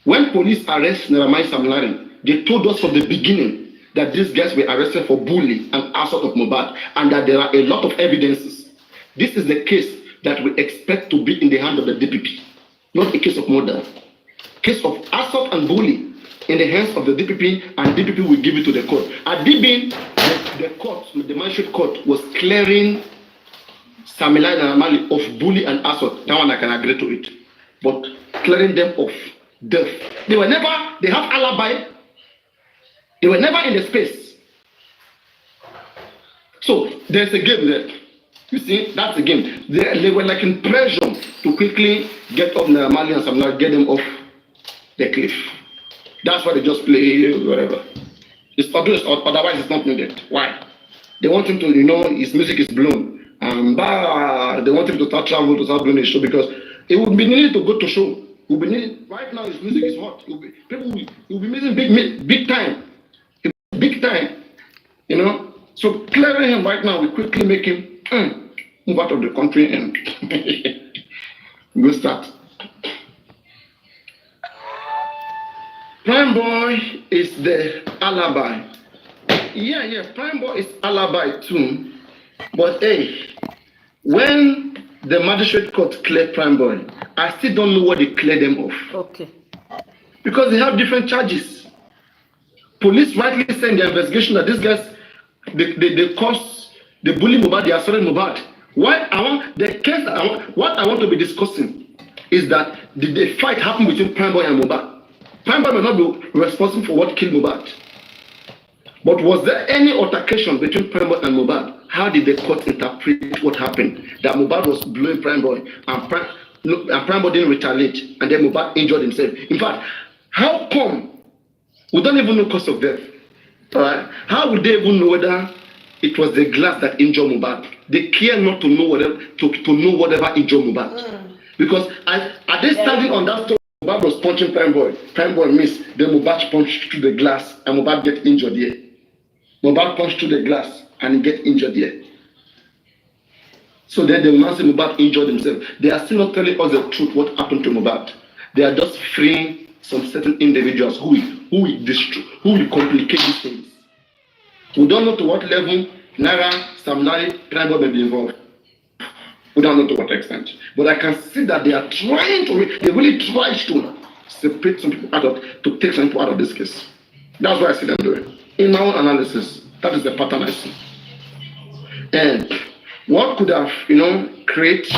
When police arrest Naramai Samilani, they told us from the beginning that these guys were arrested for bullying and assault of Mohbad, and that there are a lot of evidences. This is the case that we expect to be in the hand of the DPP, not a case of murder. Case of assault and bullying in the hands of the DPP, and DPP will give it to the court. At DB, the magistrate court was clearing Samilai Naramali of bullying and assault. That one I can agree to it. But clearing them of death. They have alibi. They were never in the space. So there's a game there. You see, that's a game. They were like in pressure to quickly get off Naramali and Samilai, get them off the cliff. That's why they just play whatever. It's obvious, otherwise it's not needed. Why? They want him to, his music is blown. And they want him to start travel to start doing a show because it would be needed to go to show. Right now his music is hot. People will be missing big time. Big time. So clearing him right now, we quickly make him move out of the country and go start. Prime Boy is the alibi. Yeah, Prime Boy is alibi too. But hey, when the magistrate court cleared Prime Boy, I still don't know what they cleared them of. Okay. Because they have different charges. Police rightly said in their investigation that these guys, they caused the bully Mohbad, they assaulted Mohbad. What I want to be discussing is that did the fight happen between Prime Boy and Mohbad? Prime Boy may not be responsible for what killed Mohbad. But was there any altercation between Prime Boy and Mohbad? How did the court interpret what happened? That Mohbad was blowing Prime Boy and Prime Boy didn't retaliate, and then Mohbad injured himself. In fact, how come we don't even know cause of death? Right? How would they even know whether it was the glass that injured Mohbad? They care not to know whatever injured Mohbad. Because are they standing on that story? Mohbad was punching Prime Boy. Prime Boy missed. Then Mohbad punched through the glass and Mohbad get injured here. Mohbad punched through the glass and he get injured here. So then they will not say Mohbad injured himself. They are still not telling us the truth what happened to Mohbad. They are just freeing some certain individuals who will complicate these things. We don't know to what level Naira, Sam Larry, Prime Boy may be involved. We don't know to what extent. But I can see that they are trying to, they really try to separate some people to take some people out of this case. That's what I see them doing. In my own analysis, that is the pattern I see. And what could have, create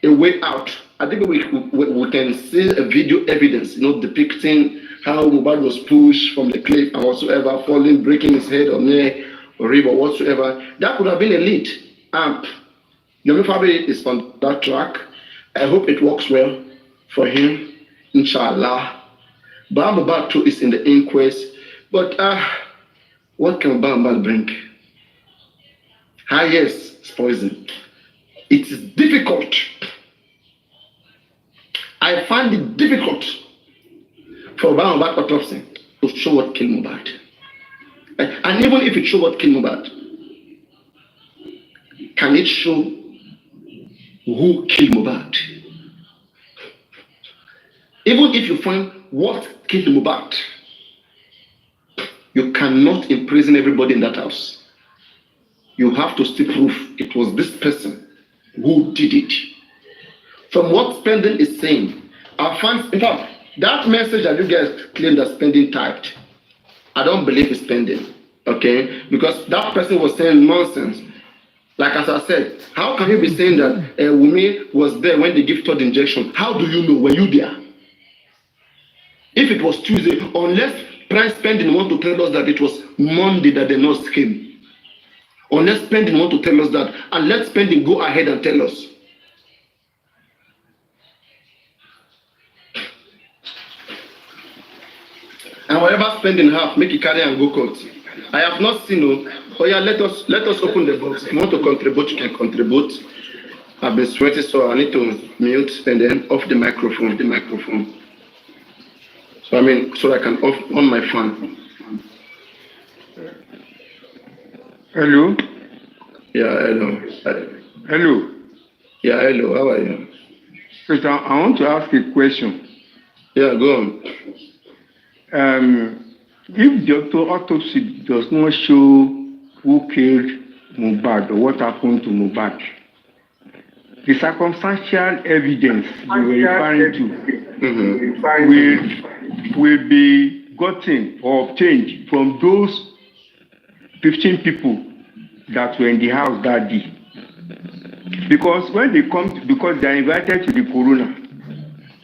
a way out? I think we can see a video evidence, depicting how Mohbad was pushed from the cliff and whatsoever, falling, breaking his head or neck or rib or whatsoever. That could have been a lead. Yomi Fabi is on that track. I hope it works well for him, inshallah. Mohbad too is in the inquest. But what can Mohbad bring? Yes, it's poison. It is difficult. I find it difficult for Mohbad autopsy to show what killed Mohbad. And even if it shows what killed Mohbad, can it show who killed Mohbad? Even if you find what killed Mohbad, you cannot imprison everybody in that house. You have to still prove it was this person who did it. From what Spending is saying, our fans, in fact, that message that you guys claim that Spending typed, I don't believe it's Spending, okay? Because that person was saying nonsense. Like as I said, how can you be saying that Wunmi was there when they give third injection? How do you know? Were you there? If it was Tuesday, unless Prime Spending want to tell us that it was Monday that the nurse came. Unless Spending want to tell us that, and let Spending go ahead and tell us. And whatever Spending have, make it carry and go court. I have not seen. Oh yeah, let us open the box. If you want to contribute, you can contribute. I've been sweating, so I need to mute and then off the microphone. So I can off on my phone. Hello. Yeah, hello. Hello. Yeah, hello. How are you? So I want to ask a question. Yeah, go on. If the autopsy does not show who killed Mohbad or what happened to Mohbad, the circumstantial evidence you were referring to will be gotten or obtained from those 15 people that were in the house that day. Because when they come, because they are invited to the corona,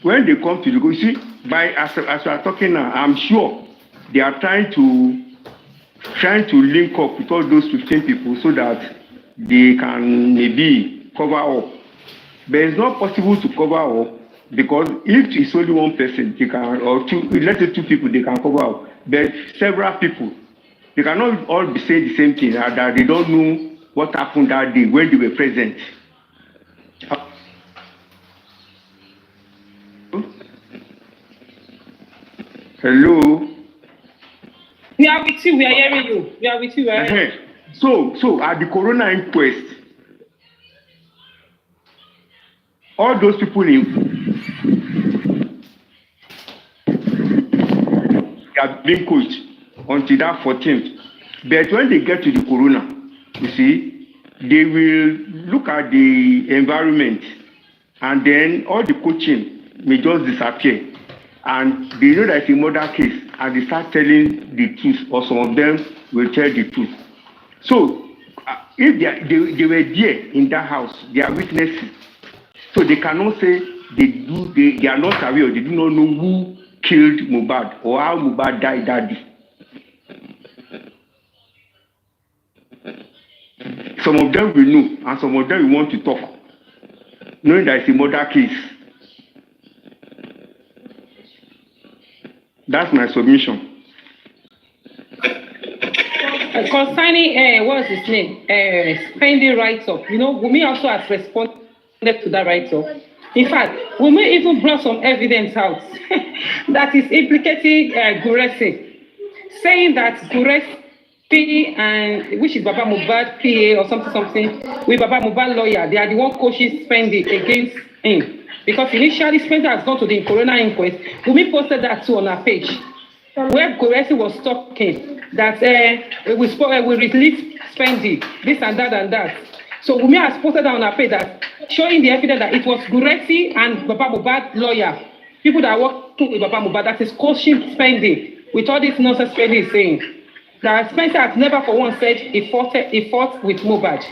when they come to the corona, see, as we are talking now, I'm sure they are trying to link up with all those 15 people so that they can maybe cover up. But it's not possible to cover up because if it's only one person, they can, or two, let's say 2 people, they can cover up. But several people, they cannot all be saying the same thing, that they don't know what happened that day when they were present. Hello? We are with you, we are hearing you. We are with you, right? So at the corona inquest, all those people they have been coached until that 14th. But when they get to the corona, you see, they will look at the environment and then all the coaching may just disappear. And they know that it's a murder case and they start telling the truth, or some of them will tell the truth. So if they were there in that house, they are witnesses. So they cannot say they are not aware, they do not know who killed Mohbad or how Mohbad died that day. Some of them will know, and some of them will want to talk, knowing that it's a murder case. That's my submission. Concerning what's his name? Spending write-up. Wunmi also has responded to that write-up. In fact, we may even brought some evidence out that is implicating Guresi, saying that Guresi and which is Baba Mohbad PA or something with Baba Mohbad lawyer, they are the one coaching spending against him. Because initially Spender has gone to the coroner inquest. Wumi posted that too on her page, where Guresi was talking that we release spending, this and that and that. So Wumi has posted that on her page that showing the evidence that it was Guresi and Baba Mohbad lawyer, people that work with Baba Mohbad, that is coaching spending with all this nonsense spending is saying. That Spencer has never for once said he fought with Mohbad.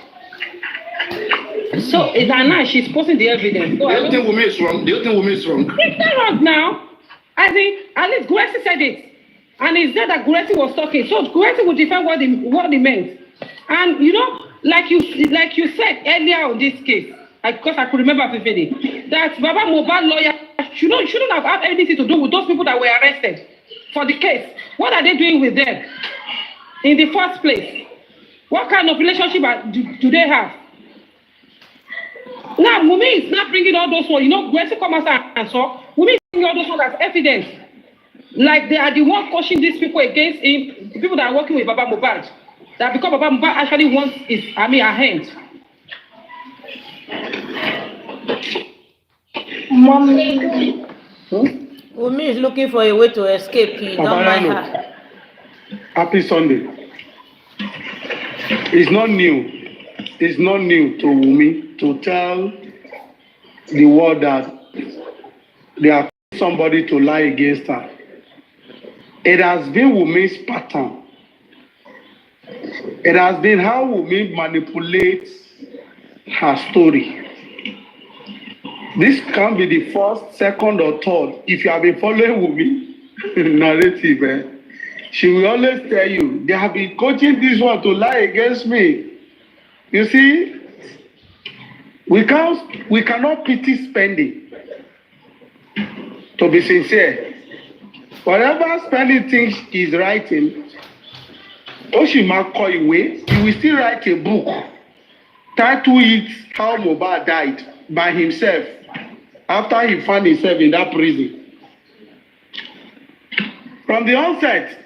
So now she's posting the evidence. So Do you think Wumi is wrong? Do you think Wumi is wrong? It's not wrong now. At least Guresi said it. And it's there that Guresi was talking. So Guresi would defend what he meant. And you know, like you said earlier on this case, because I could remember vividly, that Baba Mohbad lawyer shouldn't have had anything to do with those people that were arrested for the case. What are they doing with them in the first place? What kind of relationship do they have? Now, Wumi is not bringing all those ones. You know, Guresi come out and so Wumi is bringing all those ones as evidence. Like they are the one pushing these people against him, the people that are working with Baba Mohbad. That because Baba Mohbad actually wants her hand. Mommy. Wumi is looking for a way to escape. He don't mind her. Happy Sunday. It's not new. It's not new to Wumi to tell the world that they are somebody to lie against her. It has been Wumi's pattern. It has been how Wumi manipulates her story. This can be the first, second, or third. If you have been following Wumi narrative, she will always tell you, they have been coaching this one to lie against me. You see, we cannot pity spending. To be sincere, whatever spending thinks is writing, Oshima Koiwe, he will still write a book. Title it How Mohbad Died by himself after he found himself in that prison. From the onset,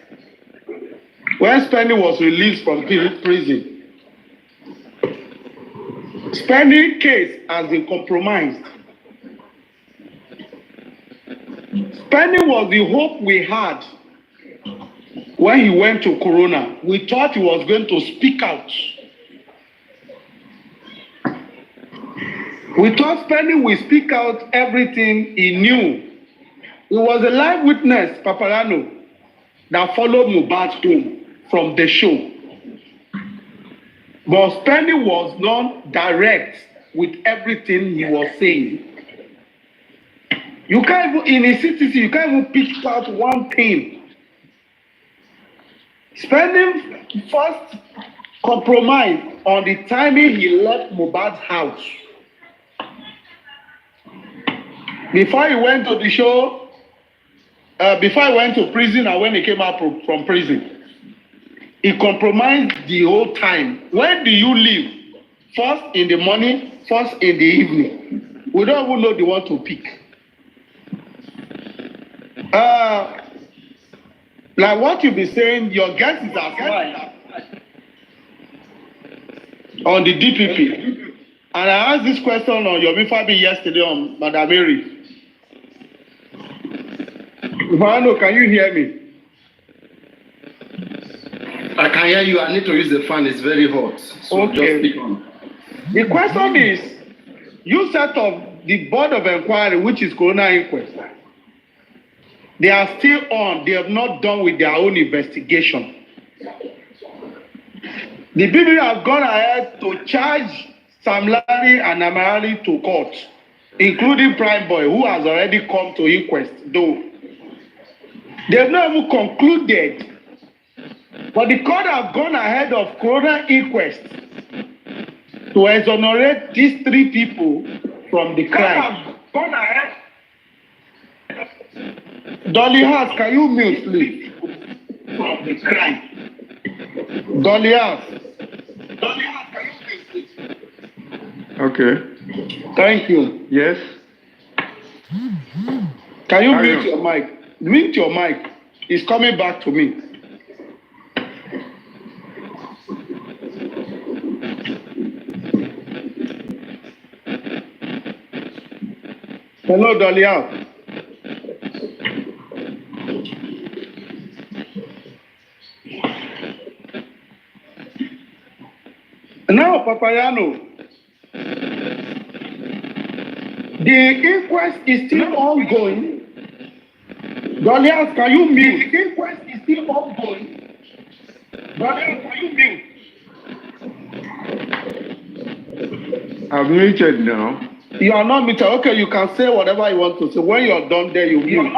when Spending was released from prison, Spending case has been compromised. Spending was the hope we had when he went to Corona. We thought he was going to speak out. We thought Spending would speak out everything he knew. He was a live witness, Paparano, that followed Mohbad home from the show. But Spending was not direct with everything he was saying. You can't even, in a citizen, you can't even pick out one thing. Spending first compromise on the timing he left Mohbad's house. Before he went to the show, before he went to prison and when he came out from prison, he compromised the whole time. When do you leave? First in the morning, first in the evening. We don't even know the one to pick. Like what you be saying, your guess is as well on the DPP. And I asked this question on Yomi Fabi yesterday on Madam Mary. Vano, can you hear me? I can hear you. I need to use the fan. It's very hot. So Okay. Just speak on. The question is, you set up the board of inquiry, which is Corona Inquest. They are still on. They have not done with their own investigation. The people have gone ahead to charge Sam Larry and Amarali to court, including Prime Boy, who has already come to inquest, though. They have not even concluded. But the court have gone ahead of Corona Inquest to exonerate these three people from the crime. Gone ahead. Dolly House, can you mute, please? From the crime. Dolly House. Dolly House, can you mute, please? Okay. Thank you. Yes. Can you mute your mic? Mute your mic. It's coming back to me. Hello, Dahlia. Now, Papayano, the inquest is still ongoing. Dahlia, can you mute? The inquest is still ongoing. Dahlia, can you mute? I'm muted now. You are not muted. Okay, you can say whatever you want to say. When you're done there, you mute.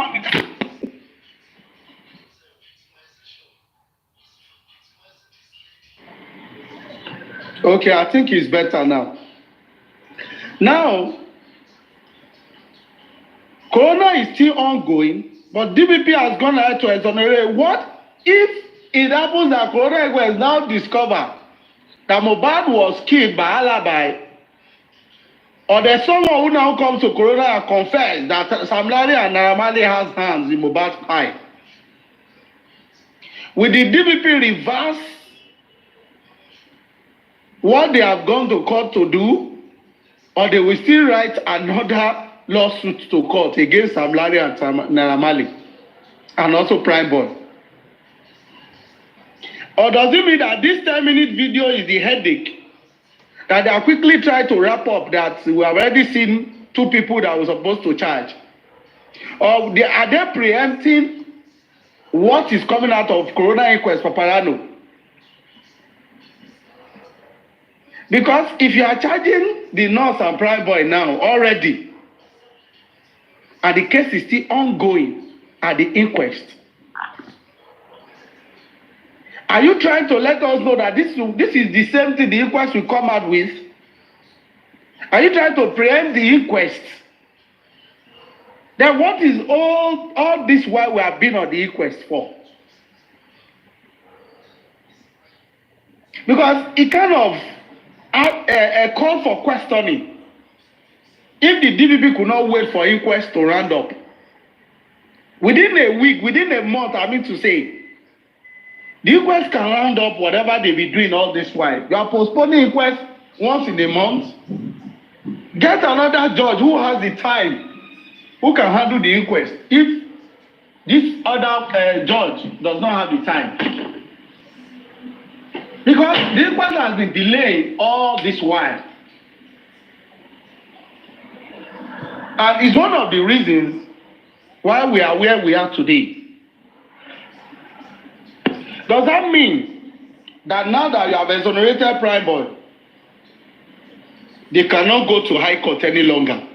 Okay, I think it's better now. Now, Corona is still ongoing, but DPP has gone ahead to exonerate. What if it happens that Corona was now discovered that Mohbad was killed by alibi? Or there's someone who now comes to Corona and confess that Sam Larry and Naira Marley has hands in Mohbad's pie. Will the DPP reverse what they have gone to court to do, or they will still write another lawsuit to court against Sam Larry and Naira Marley, and also Prime Boy? Or does it mean that this 10-minute video is the headache that they are quickly trying to wrap up, that we have already seen 2 people that were supposed to charge? Or are they preempting what is coming out of Corona inquest for Parano? Because if you are charging the nurse and Prime Boy now already, and the case is still ongoing at the inquest, are you trying to let us know that this is the same thing the inquest will come out with? Are you trying to preempt the inquest? Then what is all this while we have been on the inquest for? Because it kind of a call for questioning. If the DPP could not wait for inquest to round up, within a week, within a month, I mean to say, the inquest can round up whatever they be doing all this while. You are postponing inquest once in a month. Get another judge who has the time, who can handle the inquest. If this other judge does not have the time. Because the inquest has been delayed all this while. And it's one of the reasons why we are where we are today. Does that mean that now that you have exonerated Prime Boy, they cannot go to High Court any longer?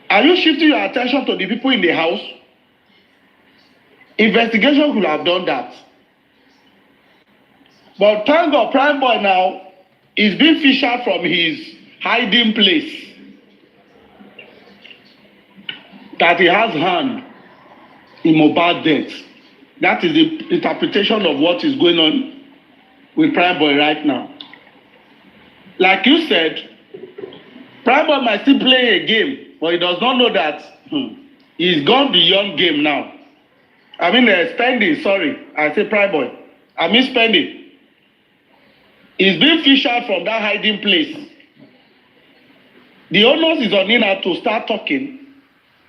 Are you shifting your attention to the people in the house? Investigation could have done that. But thank God, Prime Boy now is being fished from his hiding place. That he has hand in Mohbad's death. That is the interpretation of what is going on with Prime Boy right now. Like you said, Prime Boy might still play a game, but he does not know that he's gone beyond game now. I mean, spending, sorry, I say Prime Boy. I mean spending. He's being fished from that hiding place. The onus is on him now to start talking,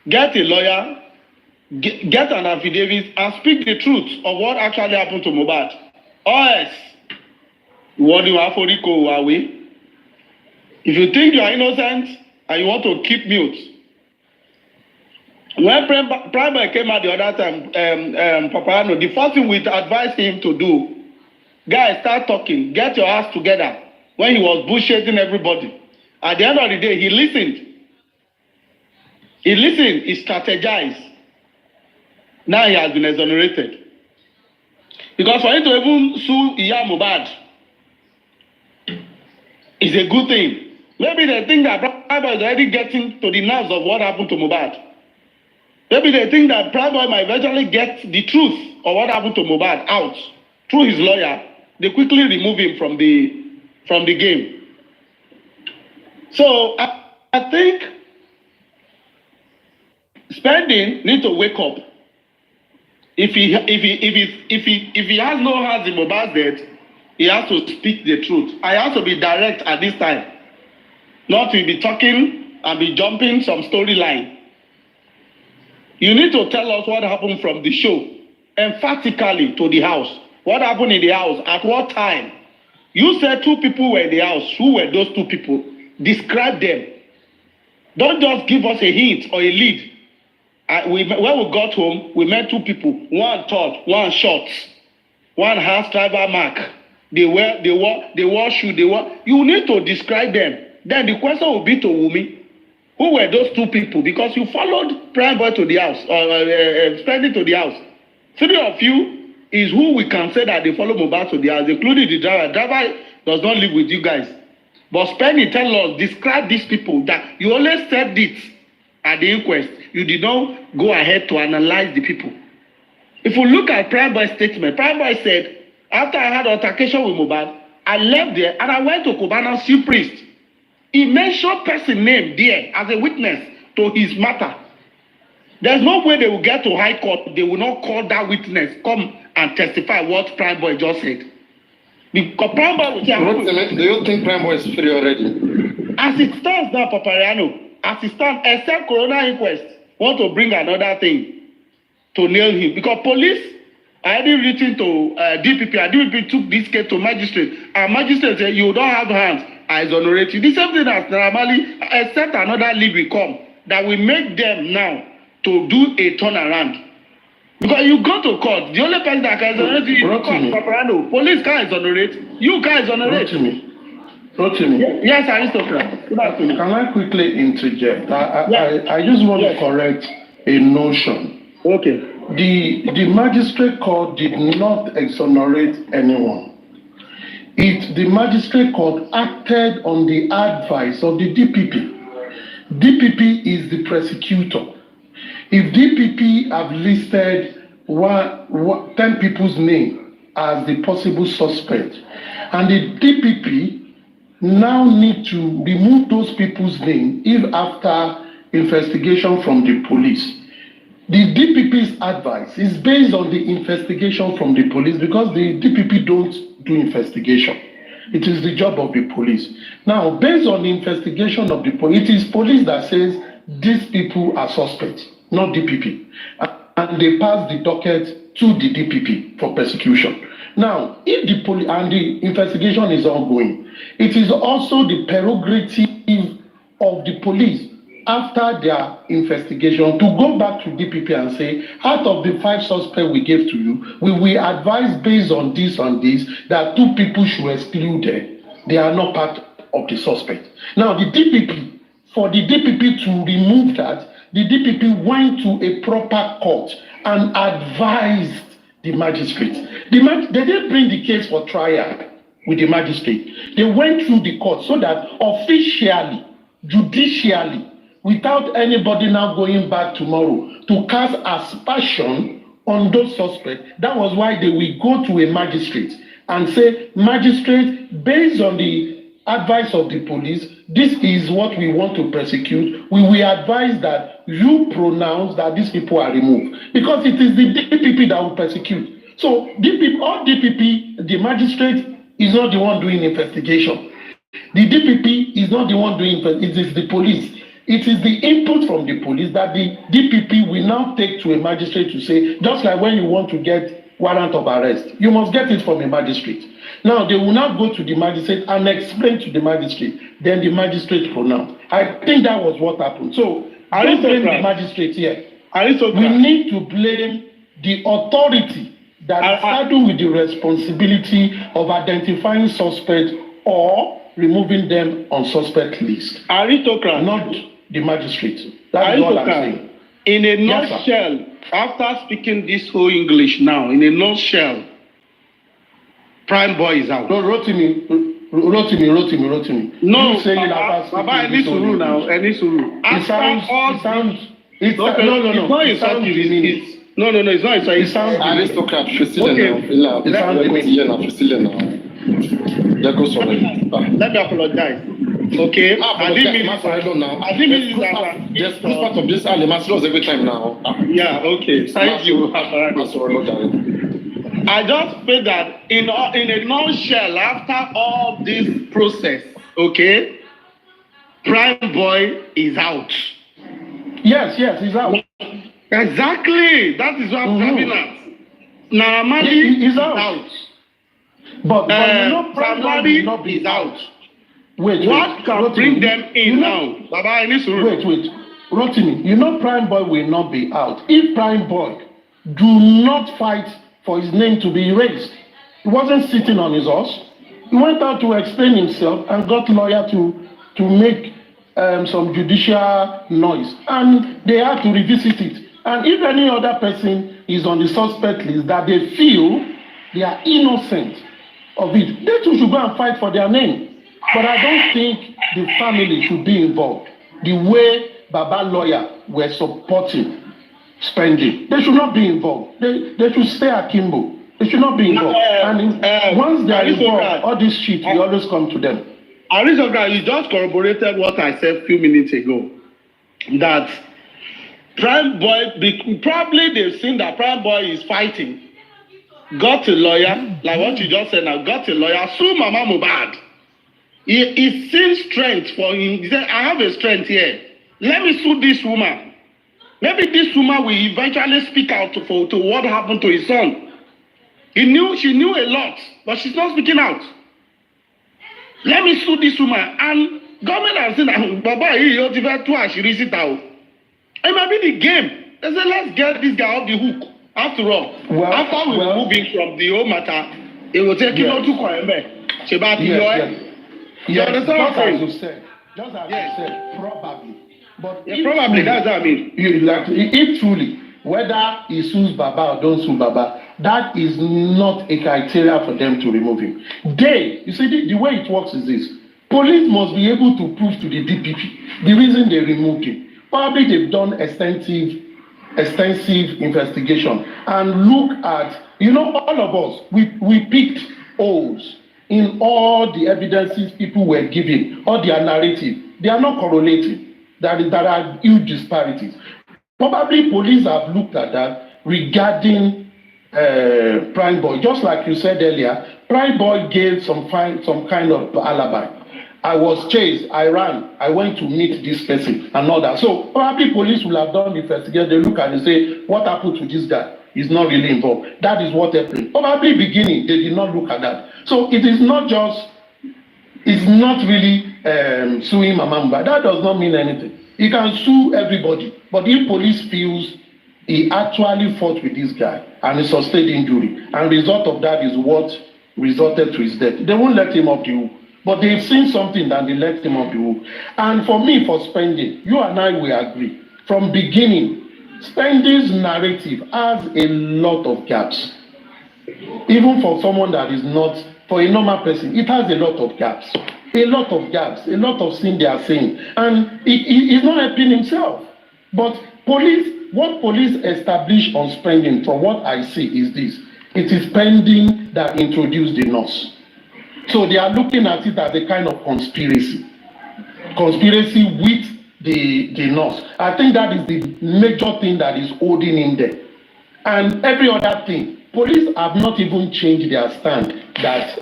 get a lawyer, get an affidavit, and speak the truth of what actually happened to Mohbad. Or else, what do you have for Rico away? If you think you are innocent and you want to keep mute, when Prime Boy came out the other time, Papayano, the first thing we advised him to do, guys, start talking, get your ass together. When he was bullshitting everybody, at the end of the day, he listened. He strategized. Now he has been exonerated. Because for him to even sue Iya Mohbad is a good thing. Maybe they think that Prime Boy is already getting to the nerves of what happened to Mohbad. Maybe they think that Prime Boy might eventually get the truth of what happened to Mohbad out through his lawyer. They quickly remove him from the game. So I think Spending need to wake up. If he has no hands in Mohbad's death, he has to speak the truth. I have to be direct at this time. Not to be talking and be jumping some storyline. You need to tell us what happened from the show, emphatically to the house. What happened in the house? At what time? You said 2 people were in the house. Who were those 2 people? Describe them. Don't just give us a hint or a lead. When we got home, we met 2 people. One tall, one short. One has tribal mark. They wore shoe. You need to describe them. Then the question will be to Wunmi. Who were those 2 people? Because you followed Prime Boy to the house, or Spending to the house. 3 of you is who we can say that they follow Mohbad to the house, including the driver. Driver does not live with you guys. But Spending, tell us, describe these people. That you only said it at the inquest. You did not go ahead to analyze the people. If you look at Prime Boy's statement, Prime Boy said, after I had altercation with Mohbad, I left there and I went to Cubana Sea Priest. He mentioned person name there as a witness to his matter. There's no way they will get to High Court. They will not call that witness come and testify what Prime Boy just said. Because Prime Boy will say, do you think Prime Boy is free already? As it stands now, Papariano, as it stands, except Corona inquest, want to bring another thing to nail him. Because police already written to DPP, and DPP took this case to magistrate. And magistrate said, you don't have hands, I exonerate you. The same thing as normally, except another league will come, that will make them now to do a turnaround. Because you go to court, the only person that can exonerate you is Paparano. Police can't exonerate, you can't exonerate. Rotimi. Yes, aristocrat. Good afternoon. Can I quickly interject? I just want to correct a notion. Okay. The magistrate court did not exonerate anyone. The magistrate court acted on the advice of the DPP. DPP is the prosecutor. If DPP have listed 10 people's name as the possible suspect, and the DPP now need to remove those people's name if after investigation from the police. The DPP's advice is based on the investigation from the police because the DPP don't do investigation. It is the job of the police. Now, based on the investigation of the police, it is police that says these people are suspects, not DPP. And they pass the docket to the DPP for prosecution. Now, if the police and the investigation is ongoing, it is also the prerogative of the police after their investigation to go back to DPP and say, out of the 5 suspects we gave to you, we advise based on this and this that 2 people should exclude them. They are not part of the suspect. Now, the DPP, for the DPP to remove that, the DPP went to a proper court and advised the magistrate. They didn't bring the case for trial with the magistrate. They went through the court so that officially, judicially, without anybody now going back tomorrow to cast aspersion on those suspects, that was why they will go to a magistrate and say, magistrate, based on the advice of the police, this is what we want to prosecute. We will advise that you pronounce that these people are removed. Because it is the DPP that will prosecute. So all DPP, the magistrate is not the one doing investigation. The DPP is not the one doing it is the police. It is the input from the police that the DPP will now take to a magistrate to say, just like when you want to get warrant of arrest, you must get it from a magistrate. Now, they will now go to the magistrate and explain to the magistrate. Then the magistrate pronounce. I think that was what happened. So, don't blame the magistrate here. We need to blame the authority that saddled with the responsibility of identifying suspects or removing them on suspect list. Aristocrat. Not the magistrate. That's all I'm saying. In a nutshell, after speaking this whole English now, in a nutshell, Prime Boy is out. No, Rotimi. No, Baba, I need to rule now. I need to rule. It sounds. It's not insulting. No, it's not insulting. It sounds aristocrat. Let me apologize. Okay? I didn't mean I don't know. I didn't mean that. Just part of this animals every time now. Yeah, okay. Thank you. I just feel that in a nutshell, after all this process, okay, Prime Boy is out. Yes, he's out. Exactly. That is what I'm driving at. Naramali is out. But you know, Prime Boy will not be out. Wait, what can bring them in now? Baba, I need to wait. Rotimi, you know Prime Boy will not be out. If Prime Boy do not fight for his name to be erased, he wasn't sitting on his horse. He went out to explain himself and got lawyer to make some judicial noise, and they had to revisit it. And if any other person is on the suspect list that they feel they are innocent of it, they too should go and fight for their name. But I don't think the family should be involved. The way Baba lawyer were supporting spending, they should not be involved. They should stay akimbo. They should not be involved. And once they are involved, all this shit will always come to them. Arizoga, you just corroborated what I said a few minutes ago. That Prime Boy, probably they've seen that Prime Boy is fighting. Got a lawyer, like what you just said now, got a lawyer, sue Mama Mohbad. He sees strength for him. He said, I have a strength here. Let me sue this woman. Maybe this woman will eventually speak out to what happened to his son. She knew a lot, but she's not speaking out. Let me sue this woman. And government has said, Baba, you have to actually sit out. It might be the game. They say, let's get this guy off the hook. After all, after we remove him from the whole matter, it will take him out to Kwembe. You understand what I'm saying? Just as you said, probably. But probably, that's what I mean. If truly, whether he sues Baba or don't sue Baba, that is not a criteria for them to remove him. You see, the way it works is this. Police must be able to prove to the DPP the reason they removed him. Probably they've done extensive investigation and look at, all of us, we picked holes in all the evidences people were giving, all their narrative. They are not correlating. There are huge disparities. Probably police have looked at that regarding Prime Boy. Just like you said earlier, Prime Boy gave some kind of alibi. I was chased, I ran, I went to meet this person and all that. So probably police will have done the investigation. They look and they say, what happened to this guy? He's not really involved. That is what happened. Probably beginning, they did not look at that. So it is not really suing Mama Mohbad. That does not mean anything. He can sue everybody. But if police feels he actually fought with this guy and he sustained injury, and the result of that is what resulted to his death, they won't let him off the hook. But they've seen something that they let him off the hook. And for me, for spending, you and I will agree. From beginning, Spending's narrative has a lot of gaps. Even for someone that is not, for a normal person, it has a lot of gaps. A lot of gaps, a lot of things they are saying. And he's not helping himself. But what police establish on Spending, from what I see, is this. It is Spending that introduced the nurse. So they are looking at it as a kind of conspiracy. Conspiracy with the nurse. I think that is the major thing that is holding him there. And every other thing, police have not even changed their stand that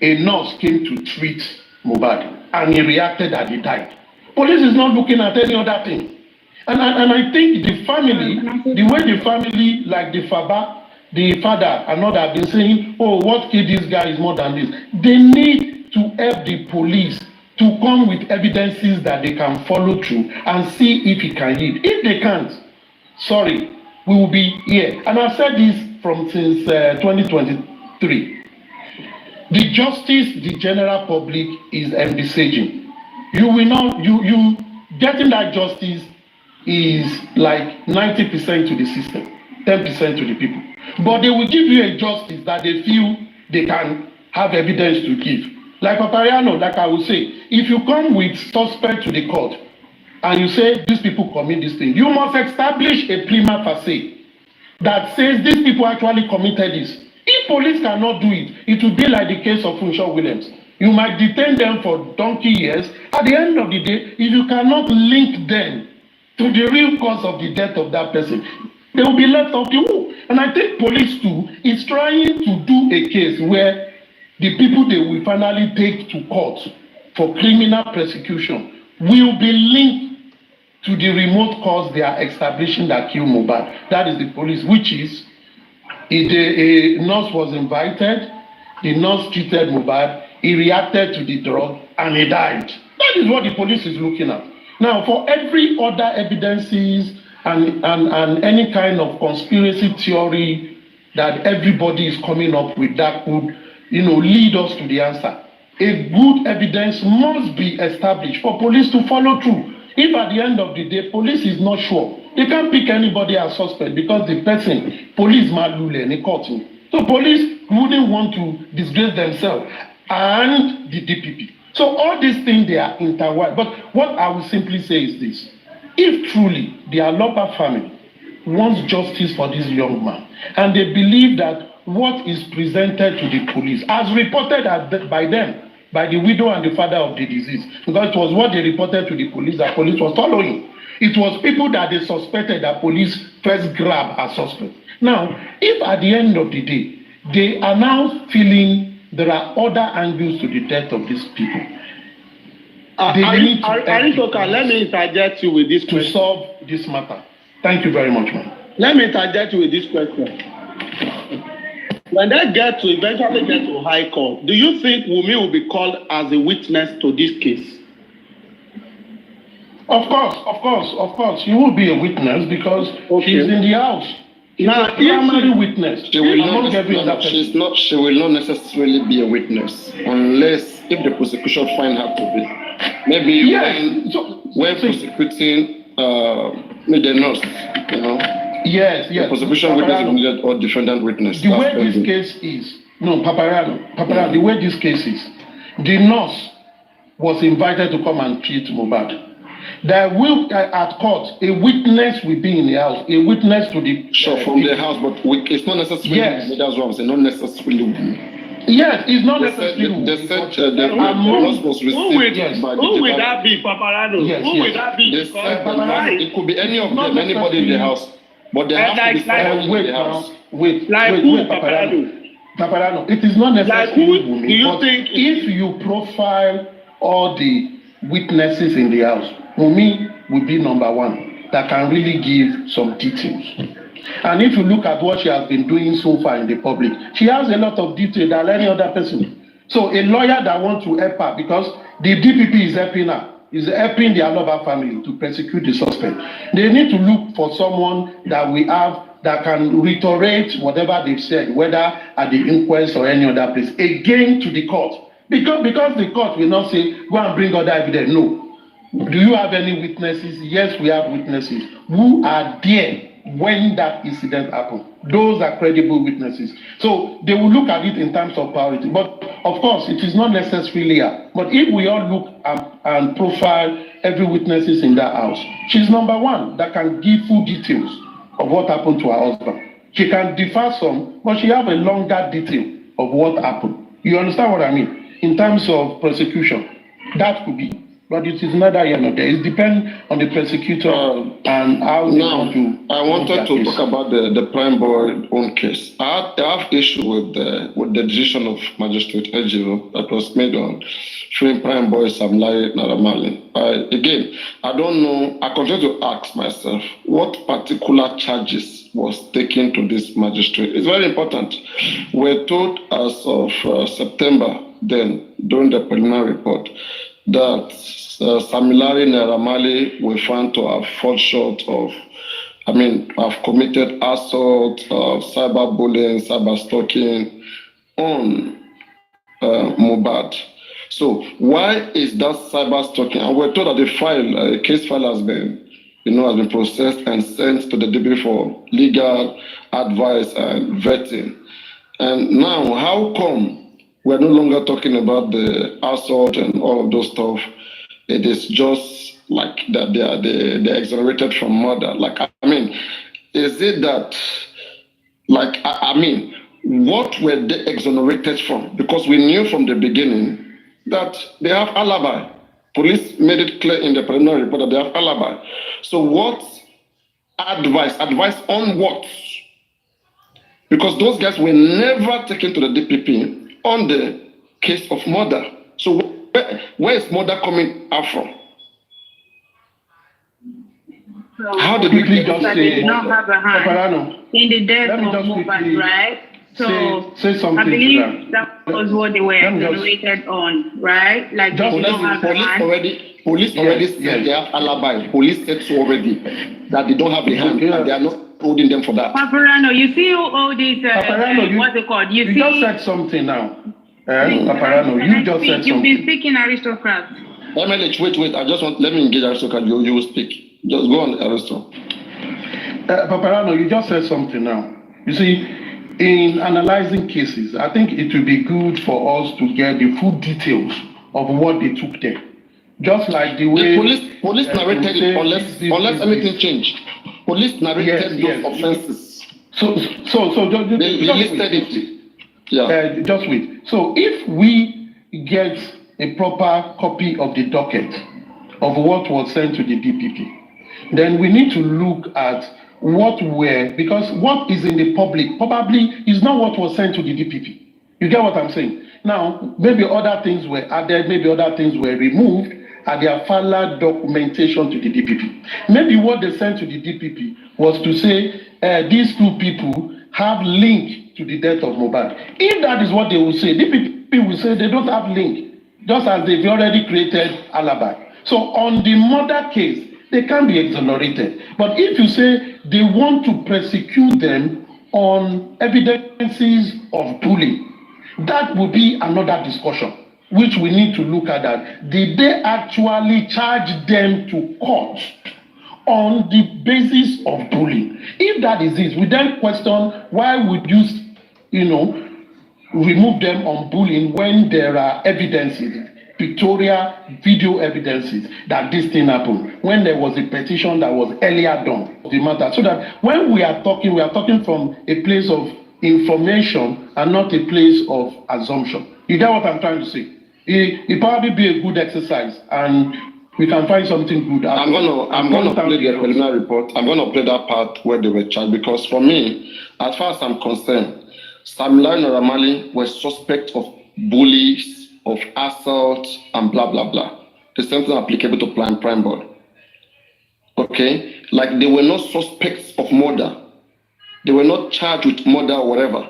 a nurse came to treat Mohbad and he reacted and he died. Police is not looking at any other thing. And I think the family, the way the family, like the father and all that have been saying, oh, what killed this guy is more than this. They need to help the police to come with evidences that they can follow through and see if it can yield. If they can't, sorry, we will be here. And I've said this since 2023. The justice the general public is envisaging. You will not, you getting that justice is like 90% to the system, 10% to the people. But they will give you a justice that they feel they can have evidence to give. Like Papariano, like I will say, if you come with suspect to the court and you say these people commit this thing, you must establish a prima facie that says these people actually committed this. If police cannot do it, it will be like the case of Funshaw Williams. You might detain them for donkey years. At the end of the day, if you cannot link them to the real cause of the death of that person, they will be left off the hook. And I think police too is trying to do a case where the people they will finally take to court for criminal prosecution will be linked to the remote cause they are establishing that killed Mohbad. That is the police, which is a nurse was invited, the nurse treated Mohbad, he reacted to the drug, and he died. That is what the police is looking at. Now, for every other evidences and any kind of conspiracy theory that everybody is coming up with that could, lead us to the answer, a good evidence must be established for police to follow through. If at the end of the day, police is not sure, they can't pick anybody as suspect because the person, police malule, and caught him. So police wouldn't want to disgrace themselves and the DPP. So all these things, they are intertwined. But what I will simply say is this. If truly the Alopa family wants justice for this young man, and they believe that what is presented to the police, as reported by them, by the widow and the father of the deceased, because it was what they reported to the police that police was following. It was people that they suspected that police first grabbed as suspects. Now, if at the end of the day, they are now feeling there are other angles to the death of these people, Aristotle, let me interject you with this question. To solve this matter. Thank you very much, man. Let me interject you with this question. When they eventually get to High Court, do you think Wunmi will be called as a witness to this case? Of course. She will be a witness because she's in the house. Now, primary witness. She will not necessarily be a witness unless if the prosecution find her to be. Maybe when prosecuting the nurse, Yes. The prosecution witness is needed or defendant witness. The way this case is, Paparano, the way this case is, the nurse was invited to come and treat Mohbad. There will, at court, a witness will be in the house, a witness to the... from the house, but it's not necessarily... Yes. That's what I'm saying, not necessarily... Yes, it's not necessarily... The nurse was received by the... Who will that be, Paparano? Who will that be? It could be any of them, anybody in the house. But they have to be found in the house. Wait, Paparano, it is not necessarily Wunmi, do you but think if you profile all the witnesses in the house, Wunmi will be number one that can really give some details. And if you look at what she has been doing so far in the public, she has a lot of detail than any other person. So a lawyer that wants to help her, because the DPP is helping her, is helping the Aloba family to prosecute the suspect. They need to look for someone that we have that can reiterate whatever they've said, whether at the inquest or any other place, again to the court. Because the court will not say, go and bring other evidence. No. Do you have any witnesses? Yes, we have witnesses who are there when that incident happened. Those are credible witnesses. So they will look at it in terms of priority. But of course, it is not necessarily her. But if we all look and profile every witnesses in that house, she's number one that can give full details of what happened to her husband. She can differ some, but she have a longer detail of what happened. You understand what I mean? In terms of prosecution, that could be. But it is neither here nor there. It depends on the prosecutor and how they want to. I wanted to talk about the prime boy own case. I have issue with the decision of Magistrate Ejiro that was made on showing prime boy Samlai Naramali. Again, I don't know. I continue to ask myself what particular charges was taken to this magistrate. It's very important. We're told as of September then during the preliminary report that Samilari Naramali were found to have fallen short of, have committed assault, cyberbullying, cyber stalking on Mohbad. So why is that cyber stalking? And we're told that the case file has been processed and sent to the DB for legal advice and vetting. And now, how come we're no longer talking about the assault and all of those stuff? It is just like that they're exonerated from murder. Is it that, what were they exonerated from? Because we knew from the beginning that they have alibi. Police made it clear in the preliminary report that they have alibi. So what advice? Advice on what? Because those guys were never taken to the DPP on the case of murder. So where is murder coming out from? How did we just say not have a hand in the death of Mohbad, right? So say something I believe that was what they were evaluated on, right? Like police already said they have alibi. Police said so already that they don't have a hand and they are not holding them for that. Paparano, you see all these what's it called? You see, just said something now. Paparano, you just said something. You've been speaking aristocrats. MLH, wait. I just want let me engage aristocrat. You will speak. Just go on, Aristo. Paparano, you just said something now. You see, in analyzing cases, I think it would be good for us to get the full details of what they took there. Just like the way the police narrated it, unless anything changed. Police narrated those offenses. So they listed it. Yeah. Just wait. So if we get a proper copy of the docket of what was sent to the DPP, then we need to look at because what is in the public probably is not what was sent to the DPP. You get what I'm saying? Now, maybe other things were added, maybe other things were removed, and there are further documentation to the DPP. Maybe what they sent to the DPP was to say these two people have link to the death of Mohbad. If that is what they will say, DPP will say they don't have link, just as they've already created alibi. So on the murder case, they can be exonerated. But if you say they want to prosecute them on evidences of bullying, that will be another discussion, which we need to look at that. Did they actually charge them to court on the basis of bullying? If that is it, we then question why would you, remove them on bullying when there are evidences, pictorial video evidences that this thing happened, when there was a petition that was earlier done, the matter. So that when we are talking from a place of information and not a place of assumption. You get what I'm trying to say? It probably be a good exercise and we can find something good. I'm gonna play the preliminary report. I'm gonna play that part where they were charged, because for me, as far as I'm concerned, Sam Larry and Ramali were suspect of bullies, of assault, and blah blah blah. The same thing applicable to Prime Boy. Okay, like they were not suspects of murder. They were not charged with murder or whatever.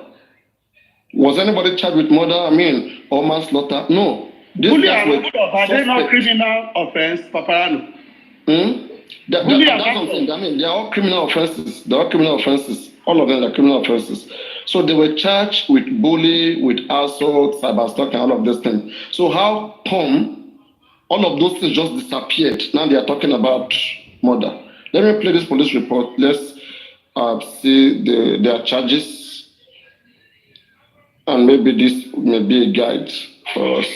Was anybody charged with murder? I mean, or manslaughter? No. Bully and are they not criminal offense, Paparano? That's what I'm saying. I mean, they are all criminal offenses. All of them are criminal offenses. So they were charged with bully, with assault, cyberstalking, all of these things. So how come all of those things just disappeared? Now they are talking about murder. Let me play this police report. Let's see their charges, and maybe this may be a guide for us.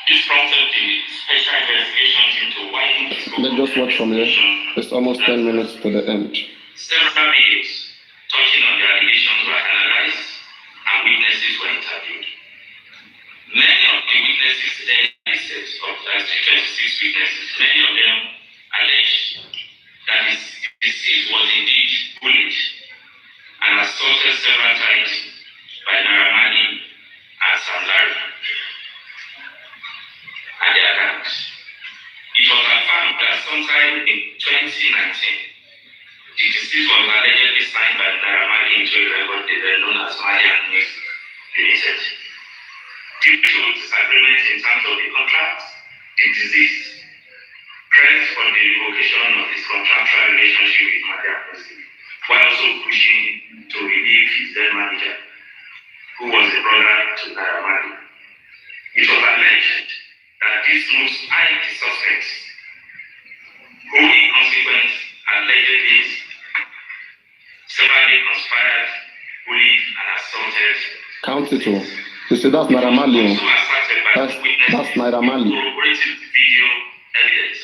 This prompted the special investigations into why. Let's just watch from here. It's almost 10 minutes to the end. Several videos touching on the allegations were analyzed and witnesses were interviewed. Many of the witnesses then listed, of 26 witnesses, many of them alleged that the deceased was indeed bullied and assaulted several times by Naramani and Sam Larry and their gangs. It was confirmed that sometime in 2019, the deceased was allegedly signed by Naramani into a record label known as Malian Music Limited. Due to disagreements in terms of the contract, the deceased pressed for the revocation of his contractual relationship with Malian Music, while also pushing to relieve his then manager, who was a brother to Naramani. It was alleged that this moves eyed the suspects, who in consequence allegedly severally conspired, bullied, and assaulted. Count it all. You say that's Naramali. That's Naramali. Corroborated video evidence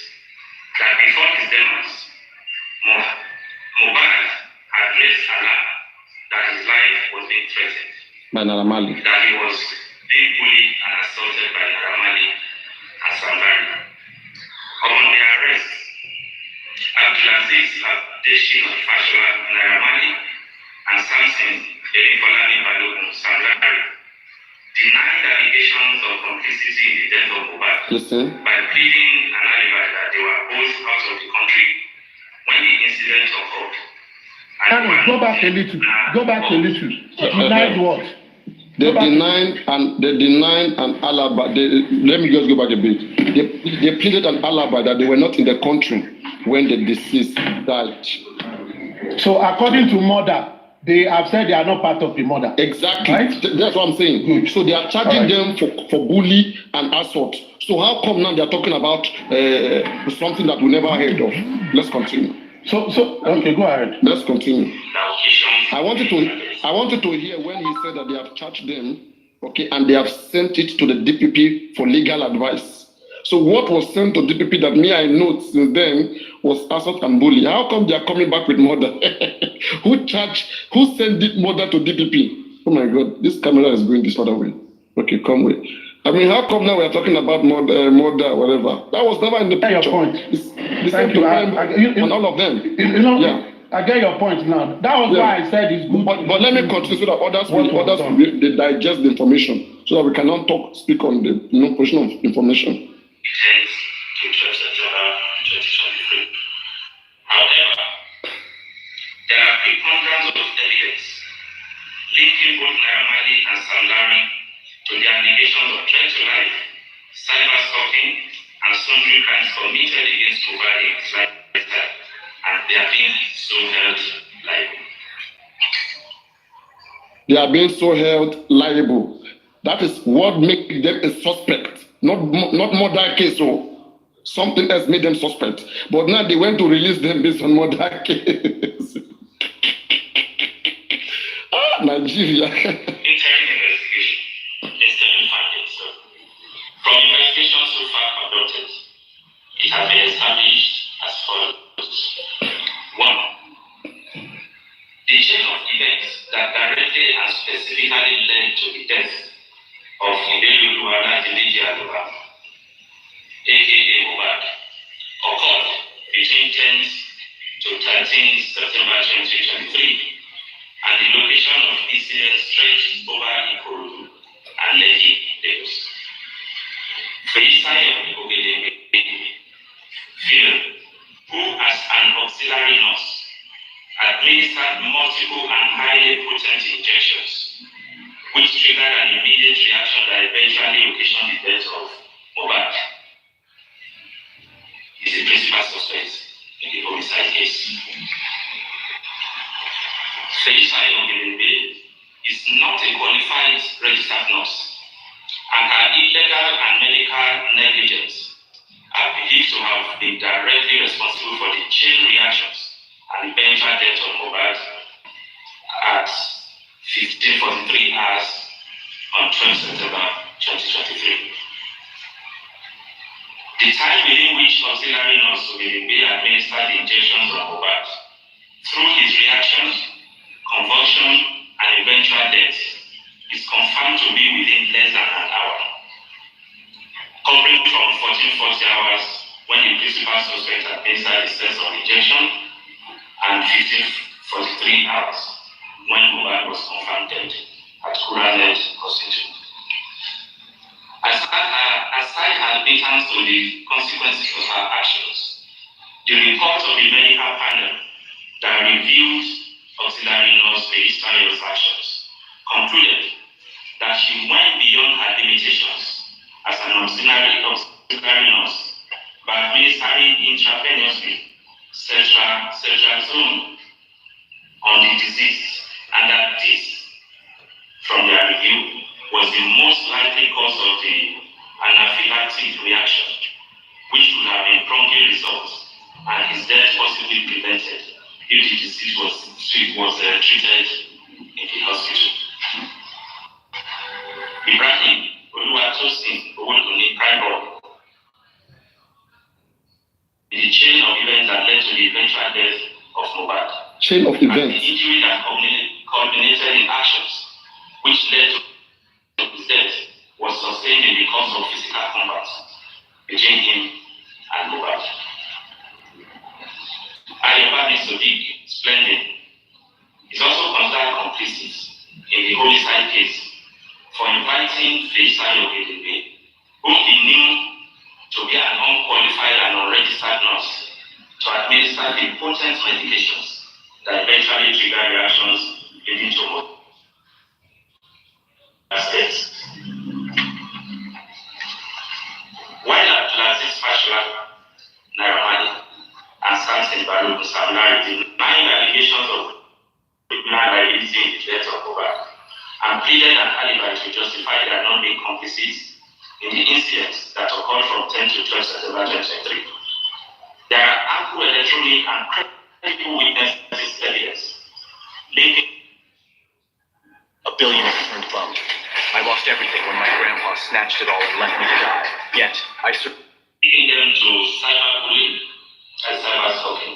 threatened. By Naira Marley. That he was being bullied and assaulted by Naira Marley and Sambari. Upon their arrest, Abdulaziz Abdeshi Fashola Naira Marley and Samson Elifolani Balogun Sambari denied allegations of complicity in the death of Mohbad by pleading an alibi that they were both out of the country when the incident occurred. Go back a little. Denied what? They denied an alibi. Let me just go back a bit. They pleaded an alibi that they were not in the country when the deceased died. So according to murder, they have said they are not part of the murder. Exactly. Right? That's what I'm saying. Good. So they are charging them for bully and assault. So how come now they are talking about something that we never heard of? Let's continue. So okay, go ahead. Let's continue. I wanted to hear when he said that they have charged them, okay, and they have sent it to the DPP for legal advice. So what was sent to DPP that I know since then was assault and bully. How come they are coming back with murder? Who sent it murder to DPP? Oh my God, this camera is going this other way. Okay, come with. I mean, how come now we are talking about murder, whatever? That was never in the picture. Your point. Thank you. And all of them. Yeah. I get your point now. That was why I said it's good. But let me continue so that others will digest the information, so that we cannot speak on the portion of information. 10th to 12th September 2023. However, there are preponderance of evidence linking both Naira Marley and Sam Larry to the allegations of threat to life, cyber stalking, and sundry crimes committed against Mohbad in his lifetime, and they are being so held liable. They are being so held liable. That is what makes them a suspect. Not murder case, so something else made them suspect. But now they went to release them based on murder case. Nigeria. Interim investigation. Interim findings. From investigations so far conducted, it has been established as follows. 1. The chain of events that directly and specifically led to the death of Idris, aka Mohbad, occurred between 10th to 13th September 2023, and the location of incidents stretched over Ikorodu and Lekki, Lagos. Feyisayo Ogedebe, female, who as an auxiliary nurse administered multiple and highly potent injections, which triggered an immediate reaction that eventually occasioned the death of Mohbad, is the principal suspect in the homicide case. Feyisayo Ogedebe is not a qualified registered nurse, and her illegal and medical negligence are believed to have been directly responsible for the chain reactions and eventual death of Mohbad at 15:43 hours on 12 September 2023. The time within which auxiliary nurse Ogedebe administered the injections on Mohbad, through his reactions, convulsion, and eventual death, is confirmed to be within less than an hour, covering from 1440 hours when the principal suspect administered the cells of injection and 1543 hours when Mohbad was confirmed dead at Kuranet Hospital. Aside her admittance to the consequences of her actions, the report of the medical panel that reviewed auxiliary nurse Feyisayo's actions concluded that she went beyond her limitations as an auxiliary nurse by administering intravenously cetrazone on the disease, and that this, from their review, was the most likely cause of the anaphylactic reaction, which would have been promptly resolved and his death possibly prevented if the disease was treated in the hospital. Ibrahim Oluwatosin Owodunni Prime, the chain of events that led to the eventual death of Mohbad. Chain of events. And the injury that culminated in actions which led to his death, was sustained in the course of physical combat between him and Mohbad. Ayoba Sodiq Splendid is also considered complicit in the homicide case for inviting Feyisayo Ogedengbe, whom he knew to be an unqualified and unregistered nurse, to administer the potent medications that eventually trigger reactions leading to more deaths. While Abdulaziz Fashola, Naira Marley, and Samson Balogun Samlari denying allegations of criminal liability in the death of Mohbad and pleaded an alibi to justify their non-being complicit in the incidents that occurred from 10 to 12 September 2023. There are ample electronic and credible witnesses evidence linking a billionaire turned bum. I lost everything when my grandpa snatched it all and left me to die. Yet, linking them to cyberbullying and cyberstalking,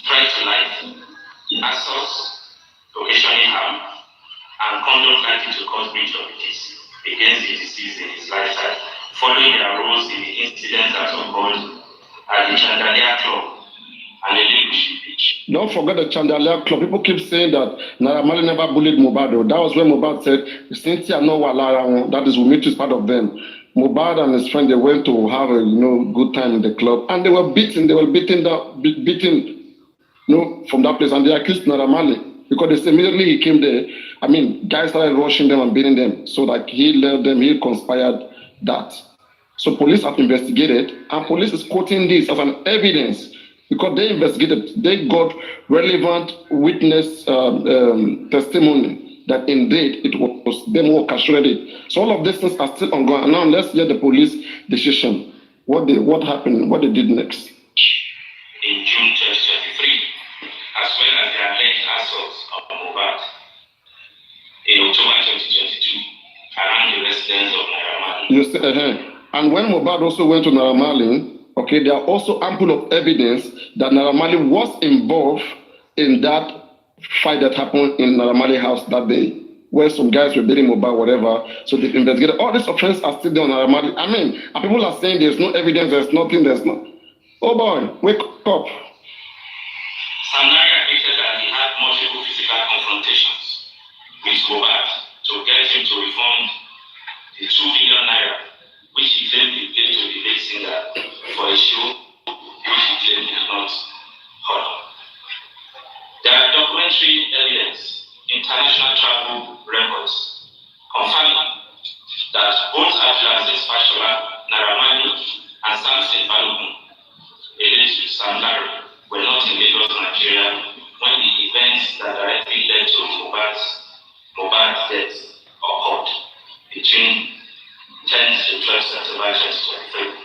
threat to life, assault, occasioning harm, and conduct likely to cause breach of peace against the deceased in his lifetime, following their roles in the incidents that occurred at the Chandelier Club and the Leadership Beach. Don't forget the Chandelier Club. People keep saying that Naira Marley never bullied Mohbad. That was when Mohbad said, Cynthia no walara, that is Wunmi is part of them. Mohbad and his friend, they went to have a good time in the club, and they were beaten. They were beaten from that place, and they accused Naira Marley because they said immediately he came there. I mean, guys started rushing them and beating them. So like he led them, he conspired that. So police have investigated, and police is quoting this as an evidence because they investigated. They got relevant witness testimony that indeed it was them who orchestrated. So all of these things are still ongoing. And now let's hear the police decision. What happened, what they did next. In June 2023, as well as the alleged assault of Mohbad in October 2022 around the residence of Naira Marley. Yes, and when Mohbad also went to Naira Marley, okay, there are also ample of evidence that Naira Marley was involved in that fight that happened in Naira Marley house that day, where some guys were beating Mohbad, whatever. So they investigated. All these offenses are still there on Naira Marley. I mean, and people are saying there's no evidence, there's nothing, there's no. Oh boy, wake up. Samlari admitted that he had multiple physical confrontations with Mohbad to get him to refund the 2 million naira, which he claimed he paid to the lead singer for a show which he claimed he did not honor. There are documentary evidence, international travel records, confirming that both Abdulaziz Fashola, Naira Marley, and Samson Balogun, alleged with Samlari, were not in Lagos, Nigeria, when the events that directly led to Mohbad's death occurred between 10 to 12 September 2023.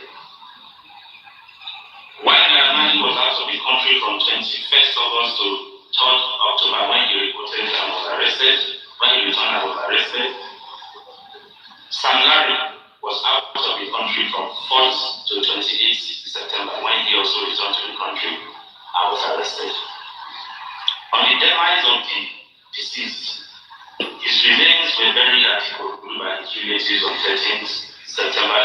While Naira Marley was out of the country from 21st August to 3rd October when he reported and was arrested, when he returned and was arrested, Samlari was out of the country from 4th to 28th September when he also returned to the country and was arrested. On the demise of the deceased, his remains were buried at Ikorodu by his relatives on 13th September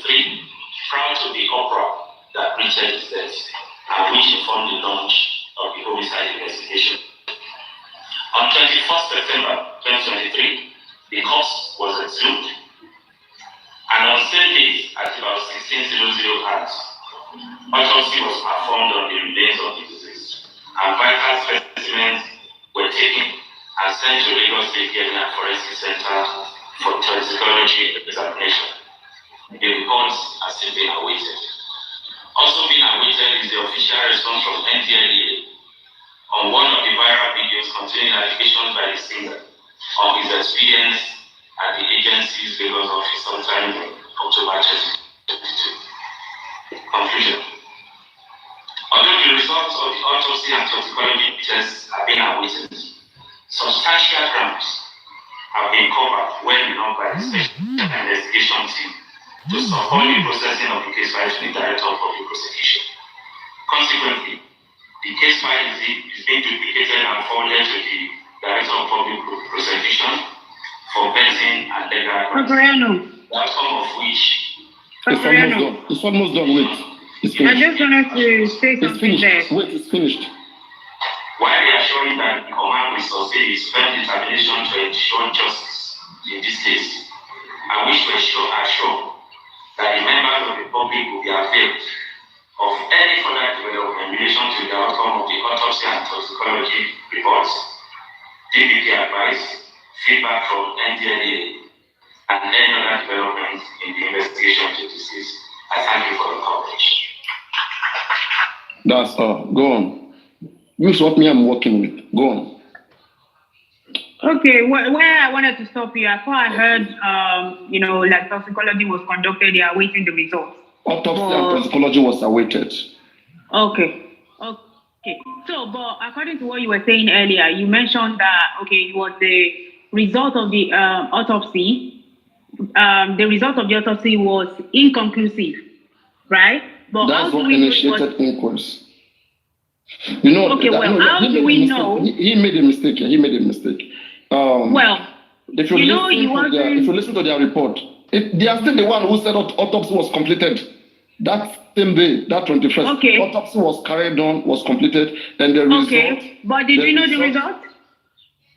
2023, prior to the uproar that greeted his death and which informed the launch of the homicide investigation. On 21st September 2023, the corpse was exhumed, and on same day at about 16:00 hours, autopsy was performed on the remains of the deceased, and vital specimens were taken and sent to Lagos State Gaming and Forensic Center for toxicology examination. The reports are still being awaited. Also being awaited is the official response from NDLEA on one of the viral videos containing allegations by the singer of his experience at the agency's Lagos office sometime in October 2022. Conclusion. Although the results of the autopsy and toxicology tests have been awaited, substantial grounds have been covered well enough by the special investigation team to support the processing of the case file to the Director of Public Prosecution. Consequently, the case file is being duplicated and forwarded to the Director of Public Prosecution for person and legal rights. The outcome of which It's almost done. Wait. It's finished. I just wanted to say something there. Wait, it's finished. While reassuring that the command will sustain its firm determination to ensure justice in this case, I wish to assure that the members of the public will be availed of any further development in relation to the outcome of the autopsy and toxicology reports, DPP advice, feedback from NDLA, and any other developments in the investigation to disease. I thank you for the coverage. That's all. Go on. Use what I'm working with. Go on. Okay, where I wanted to stop you, I thought I heard, like toxicology was conducted, they are awaiting the results. Autopsy and toxicology was awaited. Okay. So, but according to what you were saying earlier, you mentioned that, it was the result of the autopsy. The result of the autopsy was inconclusive, right? But that's what initiated inquiries. You know, how do we know? He made a mistake. If you listen to their report, they are still the one who said autopsy was completed. That same day, that 21st, autopsy was carried on, was completed, and the result. But did you know the result?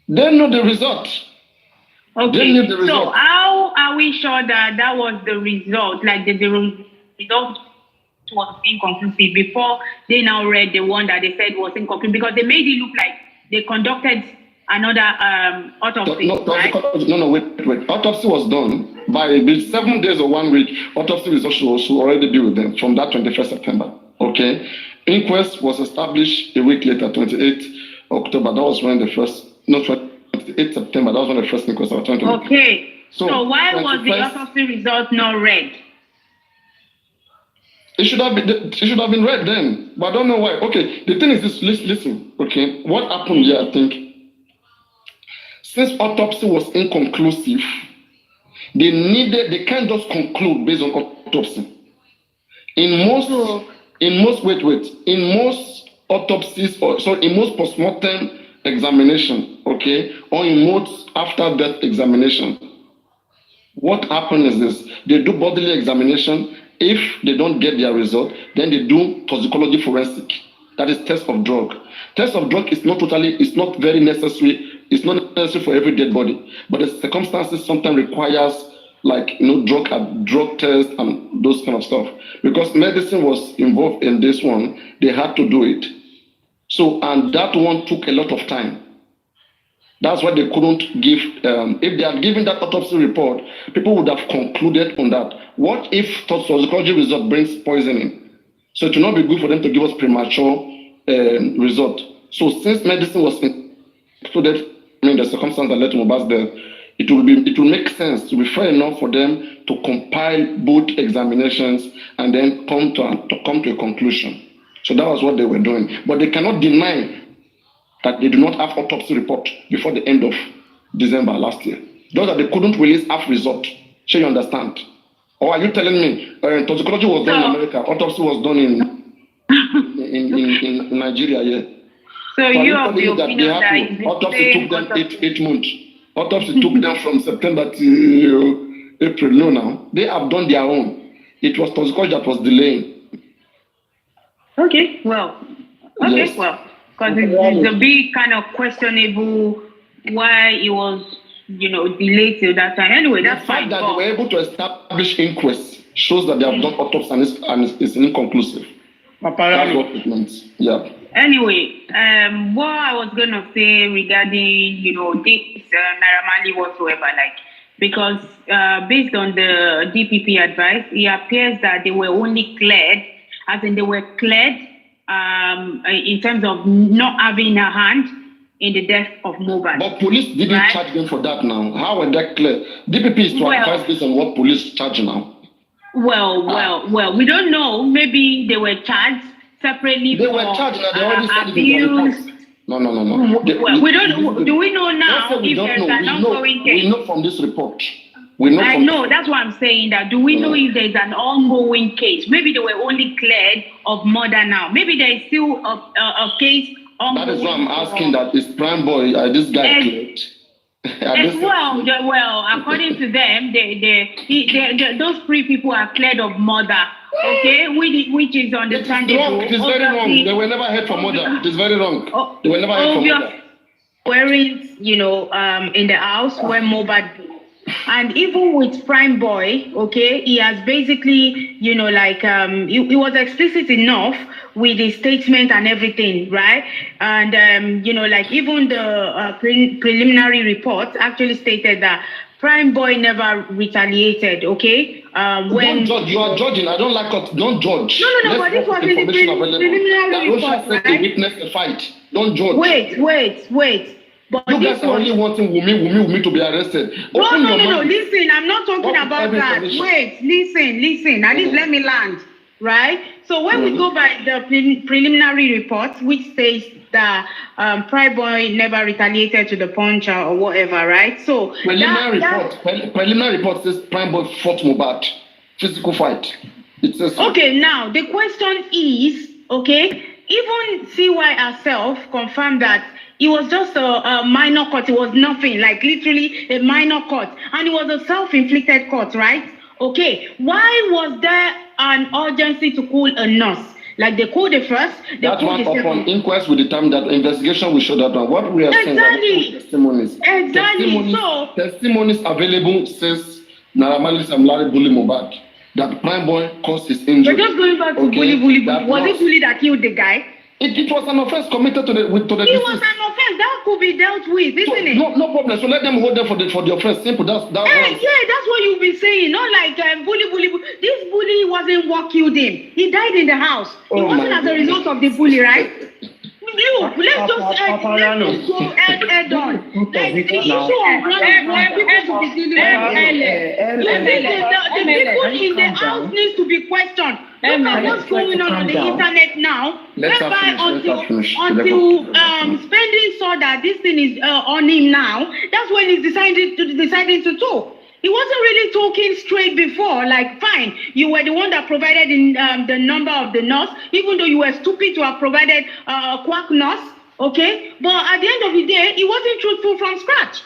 They know the result. So how are we sure that was the result? Like the result was inconclusive before they now read the one that they said was inconclusive, because they made it look like they conducted another autopsy. Wait. Autopsy was done by 7 days or 1 week. Autopsy results should already be with them from that 21st September. Okay. Inquest was established a week later, 28th October. That was when 28th September. That was when the first inquest was turned. Okay. So why was the autopsy result not read? It should have been read then, but I don't know why. Okay, the thing is this, listen, okay, what happened here, I think, since autopsy was inconclusive, they can't just conclude based on autopsy. In most autopsies, in most postmortem examination, okay, or in most after death examination, what happens is this: they do bodily examination. If they don't get their result, then they do toxicology forensic. That is test of drug. Test of drug is not very necessary. It's not necessary for every dead body, but the circumstances sometimes requires drug test and those kind of stuff. Because medicine was involved in this one, they had to do it. So, and that one took a lot of time. That's why they couldn't give. If they had given that autopsy report, people would have concluded on that. What if toxicology result brings poisoning? So it will not be good for them to give us premature result. So since medicine was included in the circumstance that led to Mohbad's death, it will make sense to be fair enough for them to compile both examinations and then come to a conclusion. So that was what they were doing. But they cannot deny that they do not have autopsy report before the end of December last year. Those that they couldn't release half result. Sure, you understand? Or are you telling me toxicology was done in America, autopsy was done in Nigeria? Yeah. So you have the opinion that autopsy took them 8 months. Autopsy took them from September to April. No, now they have done their own. It was toxicology that was delaying. Because it's a big kind of questionable why it was, delayed till that time. Anyway, that's fine. The fact that they were able to establish inquest shows that they have done autopsy and it's inconclusive. That's what it means. Yeah. Anyway, what I was gonna say regarding, this Naira Marley whatsoever, because based on the DPP advice, it appears that they were only cleared, as in they were cleared in terms of not having a hand in the death of Mohbad. But police didn't charge them for that now. How were that clear? DPP is to advise based on what police charge now. Well, we don't know. Maybe they were charged separately. They were charged now. They already said it. No. We don't. Do we know now if there's an ongoing case? We know from this report. I know, that's what I'm saying. That do we know if there's an ongoing case? Maybe they were only cleared of murder now. Maybe there is still a case ongoing. That is why I'm asking that is Prime Boy, this guy cleared? Well, according to them, those 3 people are cleared of murder. Okay, which is understandable. It is very wrong. They were never heard from murder. It is very wrong. They were never heard from murder. Wearing, in the house where Mohbad. And even with Prime Boy, okay, he has basically, he was explicit enough with his statement and everything, right? And, even the preliminary report actually stated that Prime Boy never retaliated, okay? Don't judge. You are judging. I don't like it. Don't judge. No, but this was in the preliminary report, right? They witnessed a fight. Don't judge. Wait. But you guys are only wanting Wumi to be arrested. No. Listen, I'm not talking about that. Wait, listen. At least let me land, right? So when we go by the preliminary report, which says that Prime Boy never retaliated to the puncher or whatever, right? So preliminary report says Prime Boy fought Mohbad, physical fight. It says so. Okay, now the question is, okay, even CY herself confirmed that it was just a minor cut. It was nothing, like literally a minor cut. And it was a self-inflicted cut, right? Okay. Why was there an urgency to call a nurse? Like they called the first, that one upon inquest will determine that investigation will show that one. What we are saying is testimonies. Exactly. Testimonies available says Naramali Samlari bully Mohbad. That Prime Boy caused his injury. We're just going back to bully. Was it bully that killed the guy? It was an offense committed to the It was an offense that could be dealt with, isn't it? No problem. So let them hold them for the offense. Simple. That's yeah, that's what you've been saying. Not like bully. This bully wasn't what killed him. He died in the house. It wasn't as a result of the bully, right? Look, let's just go head on. The issue of people to be dealing with the people in the house needs to be questioned. Look at what's going on the internet now. Whereby until Spending saw that this thing is on him now, that's when he's deciding to talk. He wasn't really talking straight before, like, fine, you were the one that provided the number of the nurse, even though you were stupid to have provided a quack nurse, okay? But at the end of the day, he wasn't truthful from scratch,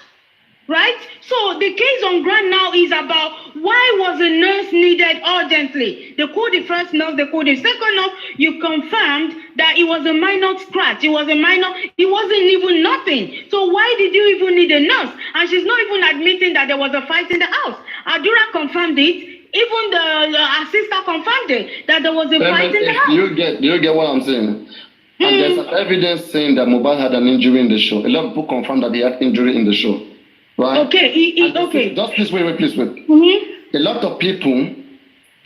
right? So the case on ground now is about why was a nurse needed urgently? They called the first nurse, they called the second nurse, you confirmed that it was a minor scratch, it wasn't even nothing. So why did you even need a nurse? And she's not even admitting that there was a fight in the house. Adura confirmed it, even the assistant confirmed it, that there was a fight in the house. Do you get what I'm saying? And there's evidence saying that Mohbad had an injury in the show. A lot of people confirmed that he had injury in the show. Right? Okay, okay. Just please wait. A lot of people,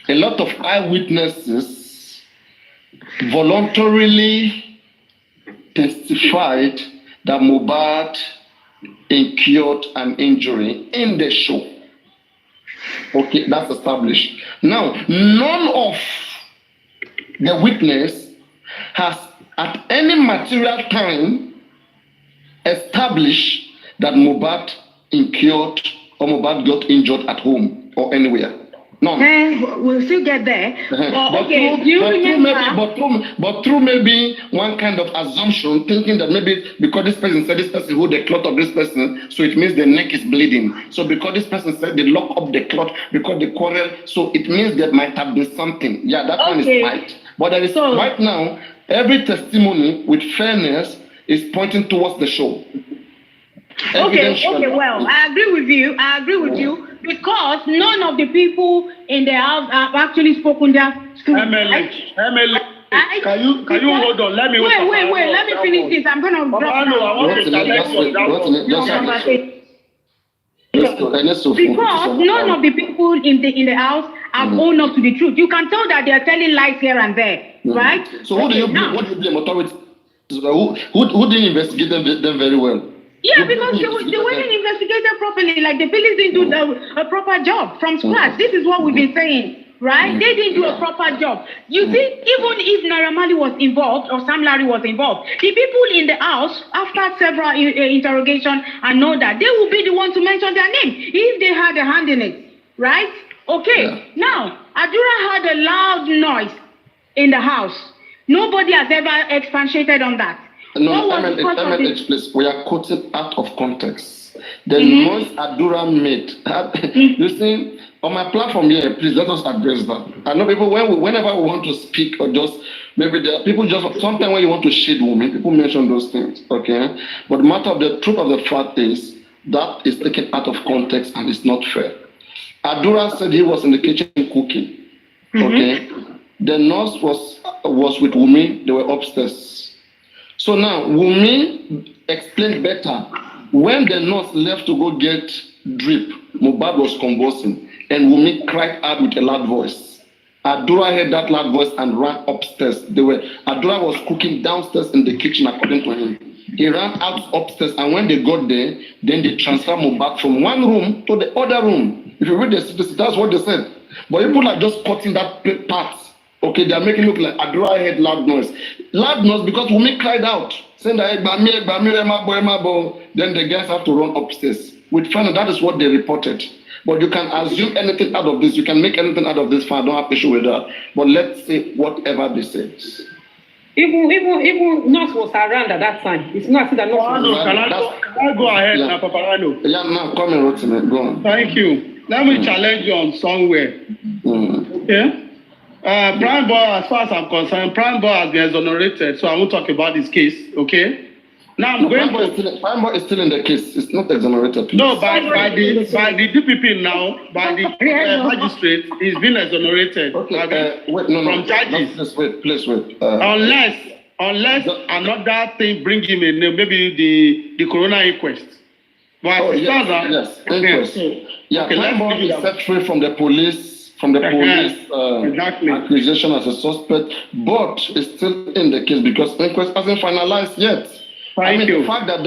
a lot of eyewitnesses voluntarily testified that Mohbad incurred an injury in the show. Okay, that's established. Now, none of the witness has at any material time established that Mohbad incurred or Mohbad got injured at home or anywhere. None. We'll still get there. But through maybe one kind of assumption, thinking that maybe because this person said this person hold the clot of this person, so it means the neck is bleeding. So because this person said they lock up the clot because they quarrel, so it means there might have been something. Yeah, that one is right. But there is right now, every testimony with fairness is pointing towards the show. Okay, well, I agree with you because none of the people in the house have actually spoken their truth. MLA, can you hold on? Let me wait, let me finish this. I'm gonna drop because none of the people in the house have owned up to the truth. You can tell that they are telling lies here and there, right? So who do you blame authorities? Who didn't investigate them very well? Yeah, because they weren't investigated properly. Like the police didn't do a proper job from scratch. This is what we've been saying, right? They didn't do a proper job. You see, even if Naramali was involved or Sam Larry was involved, the people in the house, after several interrogations, and know that they will be the one to mention their name if they had a hand in it, right? Okay. Now, Adura had a loud noise in the house. Nobody has ever expatiated on that. No, please. We are quoting out of context. The noise Adura made. You see, on my platform here, please let us address that. I know people, whenever we want to speak or just, maybe there are people just, sometimes when you want to shade women, people mention those things, okay? But the truth of the fact is, that is taken out of context and it's not fair. Adura said he was in the kitchen cooking, okay? The nurse was with Wumi, they were upstairs. So now, Wumi explained better. When the nurse left to go get drip, Mohbad was convulsing, and Wumi cried out with a loud voice. Adura heard that loud voice and ran upstairs. Adura was cooking downstairs in the kitchen, according to him. He ran out upstairs, and when they got there, then they transferred Mohbad from one room to the other room. If you read the statistic, that's what they said. But people are just cutting that part. Okay, they are making it look like Adura heard loud noise. Loud noise because Wumi cried out, saying that then the guys have to run upstairs. With fun, that is what they reported. But you can assume anything out of this. You can make anything out of this. I don't have issue with that. But let's say whatever they say. Even Nurse was around at that time. It's not that Nurse was around. Can I go ahead, yeah. Paparano? Yeah, now come and write me. Go on. Thank you. Let me challenge you on somewhere. Okay? Prime Boy, as far as I'm concerned, Prime Boy has been exonerated, so I won't talk about this case, okay? Now I'm going to... Prime Boy is still in the case. It's not exonerated. Please. No, by the DPP now, by the magistrate, he's been exonerated. Okay, wait, no, from charges. Please wait. Unless another thing bring him in, maybe the coroner inquest. But yes, inquest. Yeah, Prime Boy is set free from the police. Accusation as a suspect, but is still in the case because inquest hasn't finalized yet. The fact that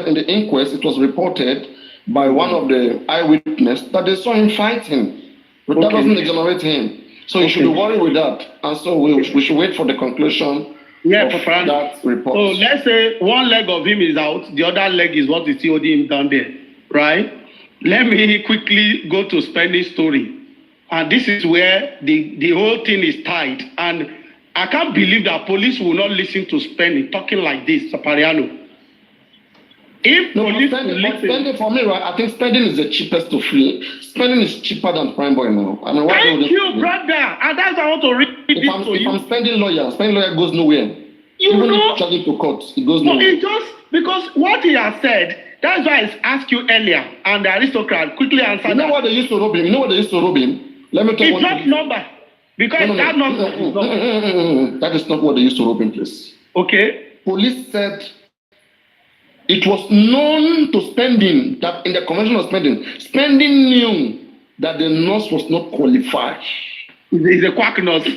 in the inquest it was reported by one of the eyewitness that they saw him fighting, but that doesn't exonerate him. So you should be worried with that, and so we should wait for the conclusion of that report. So let's say one leg of him is out, the other leg is what is holding him down there, right? Let me quickly go to Spending's story. And this is where the whole thing is tied. And I can't believe that police will not listen to Spending talking like this, Sapariano. If police Spending for me, right? I think Spending is the cheapest to free. Spending is cheaper than Prime Boy now. I mean, thank you, brother. And that's I want to read if I'm Spending lawyer goes nowhere. Even if you charge it to court, it goes nowhere. It just because what he has said. That's why I asked you earlier, and the aristocrat quickly answered. You know what they used to rob him? Let me tell you. It's not number. Because that number. That is not what they used to rob him, please. Okay. Police said it was known to Spending that in the convention of Spending knew that the nurse was not qualified. He's a quack nurse.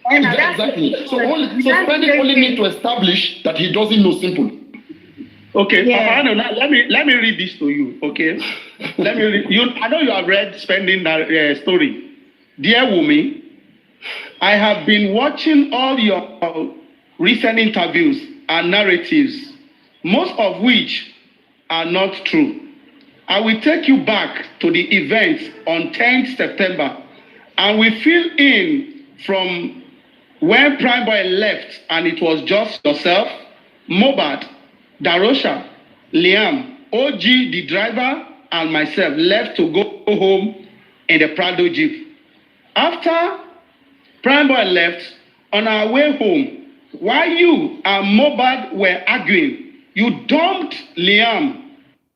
Exactly. So Spending only need to establish that he doesn't know simple. Okay, yeah. Papa, let me read this to you. Okay, let me read. I know you have read Spending story. Dear Wumi, I have been watching all your recent interviews and narratives, most of which are not true. I will take you back to the event on 10th September, and we fill in from when Prime Boy left, and it was just yourself, Mohbad, Darosha, Liam, OG, the driver, and myself left to go home in the Prado Jeep. After Prime Boy left, on our way home, while you and Mohbad were arguing, you dumped Liam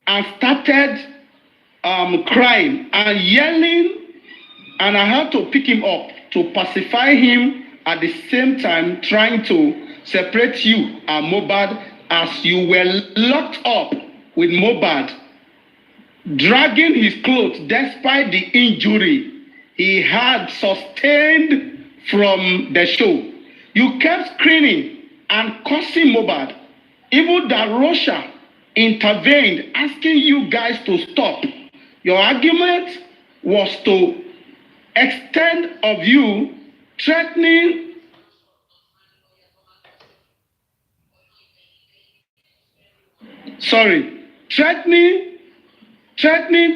and started crying and yelling, and I had to pick him up to pacify him at the same time trying to separate you and Mohbad as you were locked up with Mohbad, dragging his clothes despite the injury he had sustained from the show. You kept screaming and cursing Mohbad. Even Darosha intervened, asking you guys to stop. Your argument was to extent of you threatening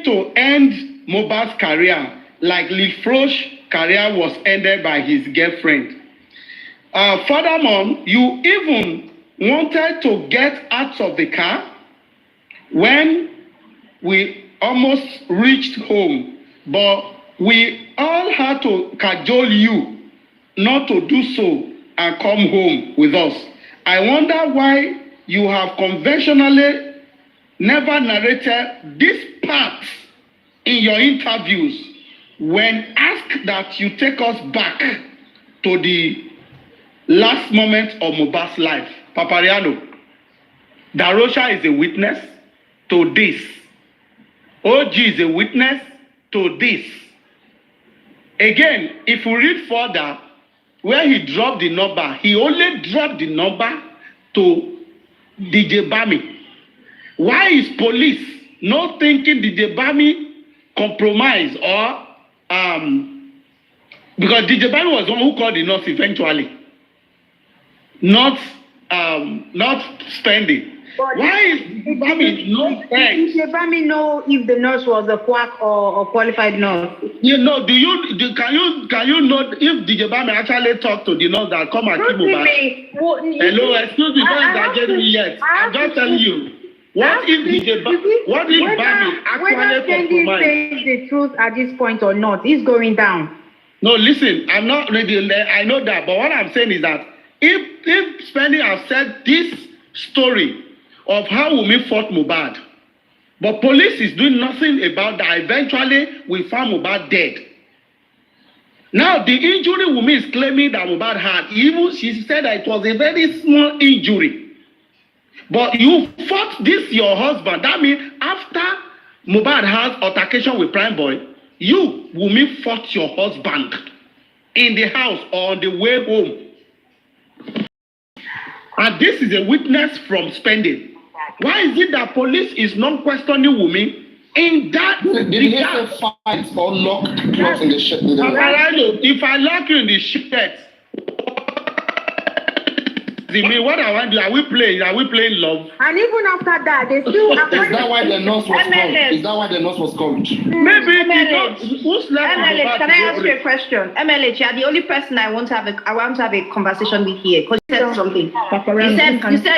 to end Mohbad's career like Lifro's career was ended by his girlfriend. Furthermore, you even wanted to get out of the car when we almost reached home, but we all had to cajole you not to do so and come home with us. I wonder why you have conventionally never narrated this part in your interviews when asked that you take us back to the last moment of Mohbad's life. Papariano, Darosha is a witness to this. OG is a witness to this. Again, if we read further, where he dropped the number, he only dropped the number to DJ Bami. Why is police not thinking DJ Bami compromise or because DJ Bami was the one who called the nurse eventually, not spending. But why is Bami not thanked? Did Bami know if the nurse was a quack or qualified nurse? You know, can you know if DJ Bami actually talked to the nurse that come and keep Mohbad? Hello, excuse me, don't engage me yet. I'm just telling you. What if Bami actually compromised? Says the truth at this point or not? It's going down. No, listen, I'm not ready. I know that, but what I'm saying is that if Spendy has said this story of how Wunmi fought Mohbad, but police is doing nothing about that. Eventually, we found Mohbad dead. Now, the injury Wunmi is claiming that Mohbad had, even she said that it was a very small injury. But you fought this your husband. That means after Mohbad has altercation with Prime Boy, you, Wunmi, fought your husband in the house or on the way home. And this is a witness from Spending. Why is it that police is not questioning Wunmi in that? Did he say fight or lock clothes in the shirt? If I lock you in the shirt, what I want to do, are we playing love? And even after that, they still. Is that why the nurse was called? Is that why the nurse was called? Maybe MLH, can I ask you a question? MLH, you're the only person I want to have a conversation with here because you said something.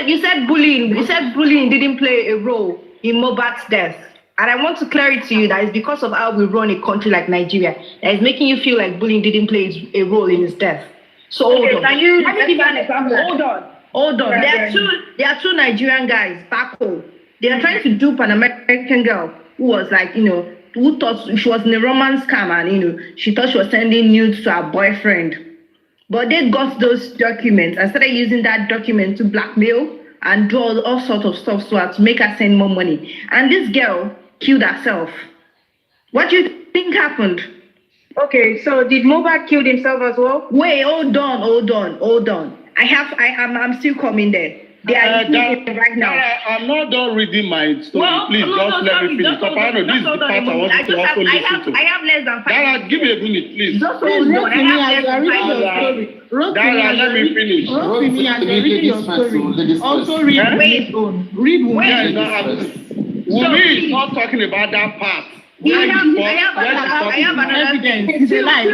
You said bullying. You said bullying didn't play a role in Mohbad's death. And I want to clear it to you that it's because of how we run a country like Nigeria that is making you feel like bullying didn't play a role in his death. So hold on. Let me give you an example. Hold on. There are two Nigerian guys back home. They are trying to dupe an American girl who was like, who thought she was in a romance scam and, she thought she was sending nudes to her boyfriend. But they got those documents and started using that document to blackmail and do all sorts of stuff so as to make her send more money. And this girl killed herself. What do you think happened? Okay, so did Mohbad kill himself as well? Wait, hold on. I'm still coming there. They are right now. I'm not done reading my story. Please, let me finish. This is the part I want you to also listen to. I have less than 5 minutes. Give me a minute, please. Just hold on. I have less than 5 minutes. Let me finish. Also read Wunmi is not talking about that part. I have another evidence. It's a lie.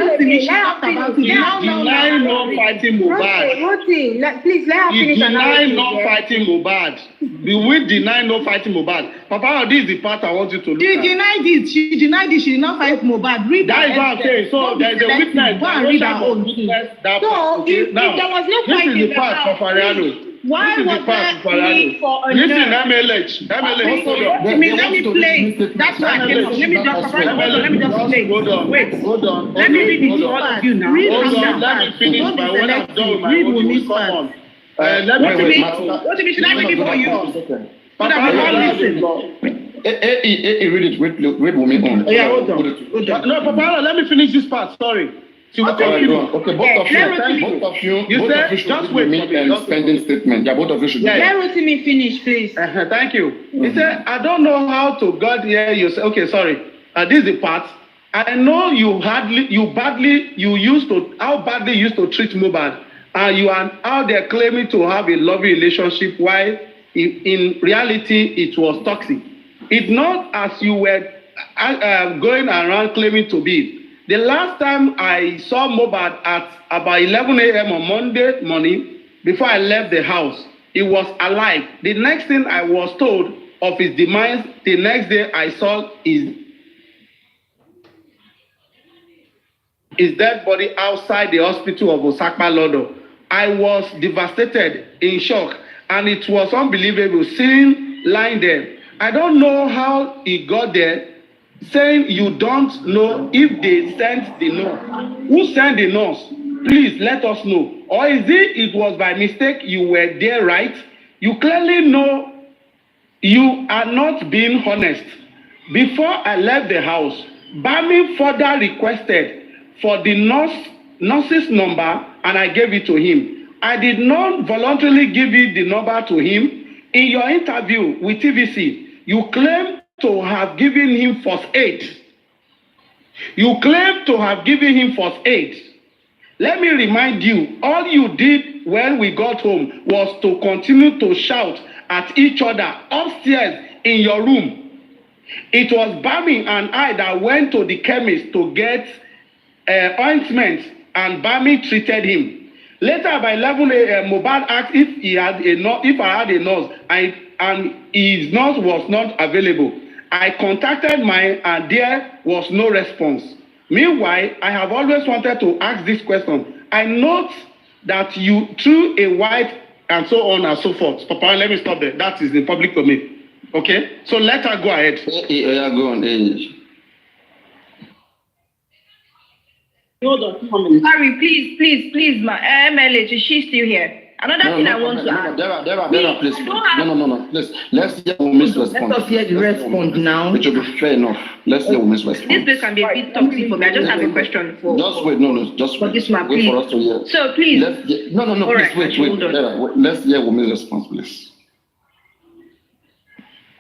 Deny not fighting Mohbad. Please let her finish. Deny not fighting Mohbad. We will deny not fighting Mohbad. Papa, this is the part I want you to look at. She denied it. She did not fight Mohbad. Read that is what I'm saying. So there's a witness. Go and read her own. So if there was no fighting, this is the part for Fariano. Why was there need for a listen, MLH, hold on. Let me play. That's why I came from. Let me just play. Hold on. Let me read it to all of you now. Hold on, let me finish my when I'm done with my audio. Come on. Let me should I read it for you? Papa, listen. Read it. Read Wunmi on. Yeah, hold on. No, Papa, let me finish this part. Sorry. Okay, both of you. You said just wait for me. Spending statement. Yeah, both of you should. Let Rotimi finish, please. Thank you. He said, I don't know how to get here. You say, okay, sorry. This is the part. I know how badly you used to treat Mohbad, and you are out there claiming to have a loving relationship, while in reality it was toxic. It's not as you were going around claiming to be. The last time I saw Mohbad at about 11 a.m. on Monday morning, before I left the house, he was alive. The next thing I was told, of his demise, the next day I saw his dead body outside the hospital of Osakpa, London. I was devastated, in shock, and it was unbelievable seeing lying there. I don't know how he got there, saying you don't know if they sent the nurse. Who sent the nurse? Please let us know. Or is it was by mistake you were there, right? You clearly know you are not being honest. Before I left the house, Bami further requested for the nurse's number, and I gave it to him. I did not voluntarily give it the number to him. In your interview with TVC, you claim to have given him first aid. You claim to have given him first aid. Let me remind you, all you did when we got home was to continue to shout at each other upstairs in your room. It was Bami and I that went to the chemist to get ointment, and Bami treated him. Later, by 11 a.m., Mohbad asked if I had a nurse, and his nurse was not available. I contacted mine, and there was no response. Meanwhile, I have always wanted to ask this question. I note that you threw a white and so on and so forth. Papa, let me stop there. That is the public domain. Okay? So let her go ahead. Yeah, go on. Hold on, 1 minute. Sorry, please, ma. MLA, she's still here. Another thing I want to add. Dara, please. No. Please. Let's hear Wumi's response. Let us hear the response now. Which will be fair enough. Let's hear Wumi's response. This place can be a bit toxic for me. I just have a question for. Just wait. No. Just wait. This man, wait please. for us to hear. So please. No. All Please right, wait. Dara, let's hear Wumi's response, please.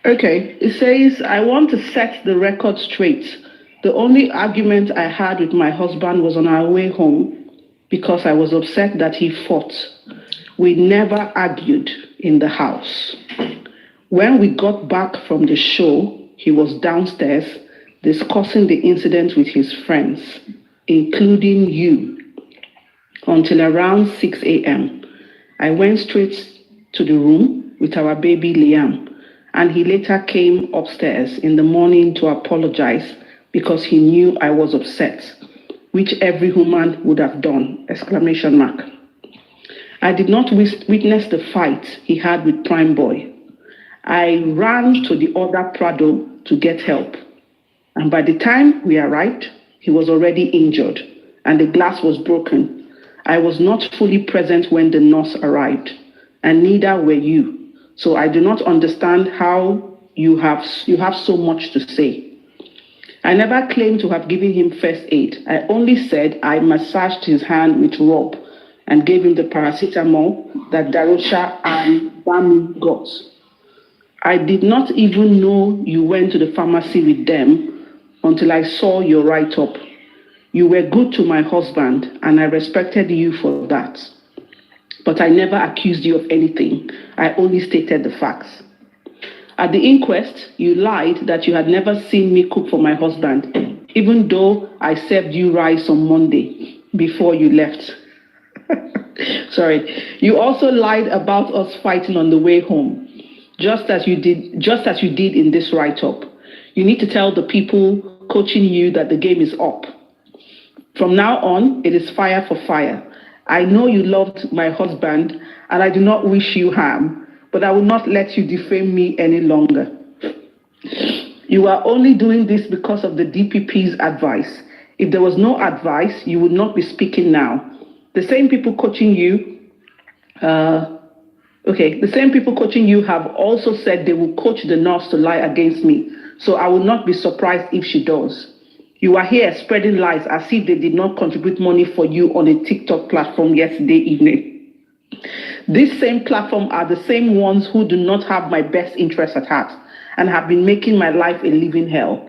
Okay, it says, I want to set the record straight. The only argument I had with my husband was on our way home because I was upset that he fought. We never argued in the house. When we got back from the show, he was downstairs discussing the incident with his friends, including you, until around 6 a.m. I went straight to the room with our baby Liam, and he later came upstairs in the morning to apologize because he knew I was upset, which every human would have done, ! I did not witness the fight he had with Prime Boy. I ran to the other Prado to get help. And by the time we arrived, he was already injured and the glass was broken. I was not fully present when the nurse arrived, and neither were you. So I do not understand how you have so much to say. I never claimed to have given him first aid. I only said I massaged his hand with rope and gave him the paracetamol that Darosha and Bami got. I did not even know you went to the pharmacy with them until I saw your write-up. You were good to my husband, and I respected you for that. But I never accused you of anything. I only stated the facts. At the inquest, you lied that you had never seen me cook for my husband, even though I served you rice on Monday before you left. Sorry. You also lied about us fighting on the way home, just as you did in this write-up. You need to tell the people coaching you that the game is up. From now on, it is fire for fire. I know you loved my husband, and I do not wish you harm, but I will not let you defame me any longer. You are only doing this because of the DPP's advice. If there was no advice, you would not be speaking now. The same people coaching you, the same people coaching you have also said they will coach the nurse to lie against me. So I will not be surprised if she does. You are here spreading lies as if they did not contribute money for you on a TikTok platform yesterday evening. This same platform are the same ones who do not have my best interest at heart and have been making my life a living hell.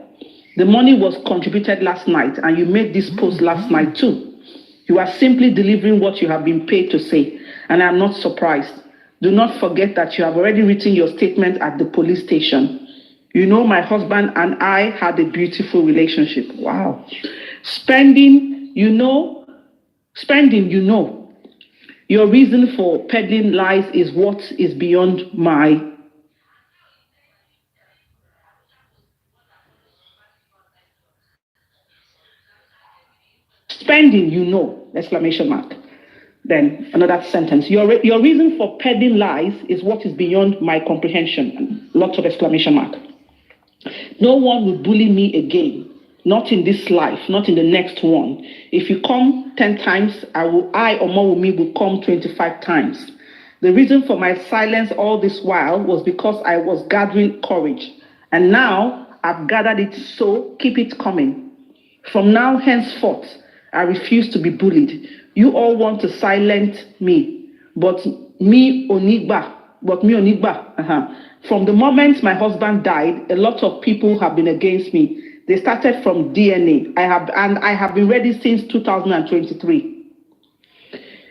The money was contributed last night, and you made this post last night too. You are simply delivering what you have been paid to say, and I'm not surprised. Do not forget that you have already written your statement at the police station. You know my husband and I had a beautiful relationship. Wow. Spending, you know. Your reason for peddling lies is what is beyond my spending, you know, exclamation mark. Then another sentence. Your reason for peddling lies is what is beyond my comprehension. Lots of exclamation mark. No one will bully me again. Not in this life, not in the next one. If you come 10 times, I, Omowummi, will come 25 times. The reason for my silence all this while was because I was gathering courage. And now I've gathered it, so keep it coming. From now henceforth, I refuse to be bullied. You all want to silence me, but me onigba. From the moment my husband died, a lot of people have been against me. They started from DNA. I have been ready since 2023.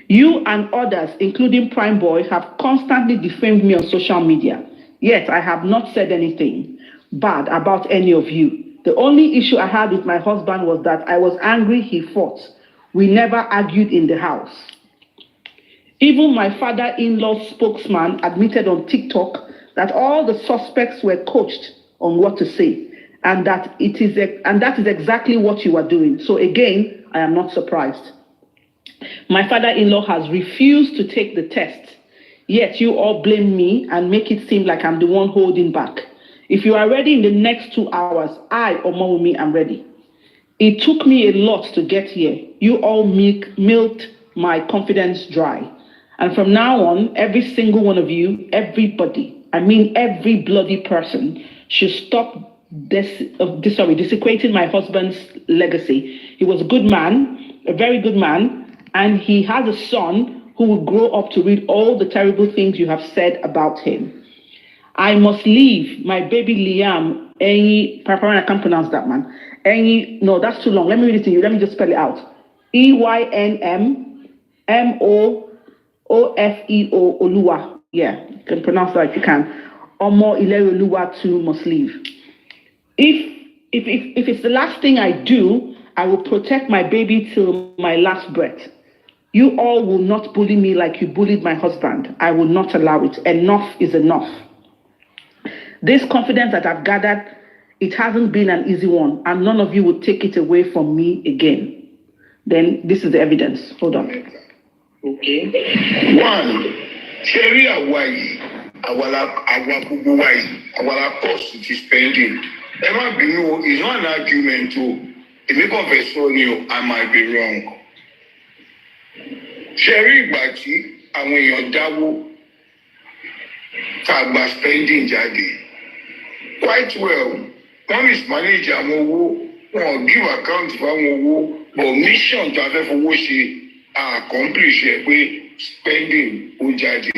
You and others, including Prime Boy, have constantly defamed me on social media. Yet I have not said anything bad about any of you. The only issue I had with my husband was that I was angry he fought. We never argued in the house. Even my father-in-law's spokesman admitted on TikTok that all the suspects were coached on what to say, and that is exactly what you are doing. So again, I am not surprised. My father-in-law has refused to take the test, yet you all blame me and make it seem like I'm the one holding back. If you are ready in the next 2 hours, I, Omowummi, am ready. It took me a lot to get here. You all milked my confidence dry. And from now on, every single one of you, everybody, I mean every bloody person, should stop desecrating my husband's legacy. He was a good man, a very good man, and he has a son who will grow up to read all the terrible things you have said about him. I must leave my baby Liam. I can't pronounce that, man. No, that's too long. Let me read it to you. Let me just spell it out. EYNMMOOFEO Oluwa. Yeah, you can pronounce that if you can. Omo Ilere Oluwa too must leave. If it's the last thing I do, I will protect my baby till my last breath. You all will not bully me like you bullied my husband. I will not allow it. Enough is enough. This confidence that I've gathered, it hasn't been an easy one, and none of you will take it away from me again. Then this is the evidence. Hold on. Okay. One, Sherry Hawaii, our cost is spending. Emma Binu is not an argument to if you confess you, I might be wrong. Sherry Bati, and when you're double tag spending jadi. Quite well. One is manager Mowo, or give account for Mowo, or mission to have for what she accomplish with spending on jadi.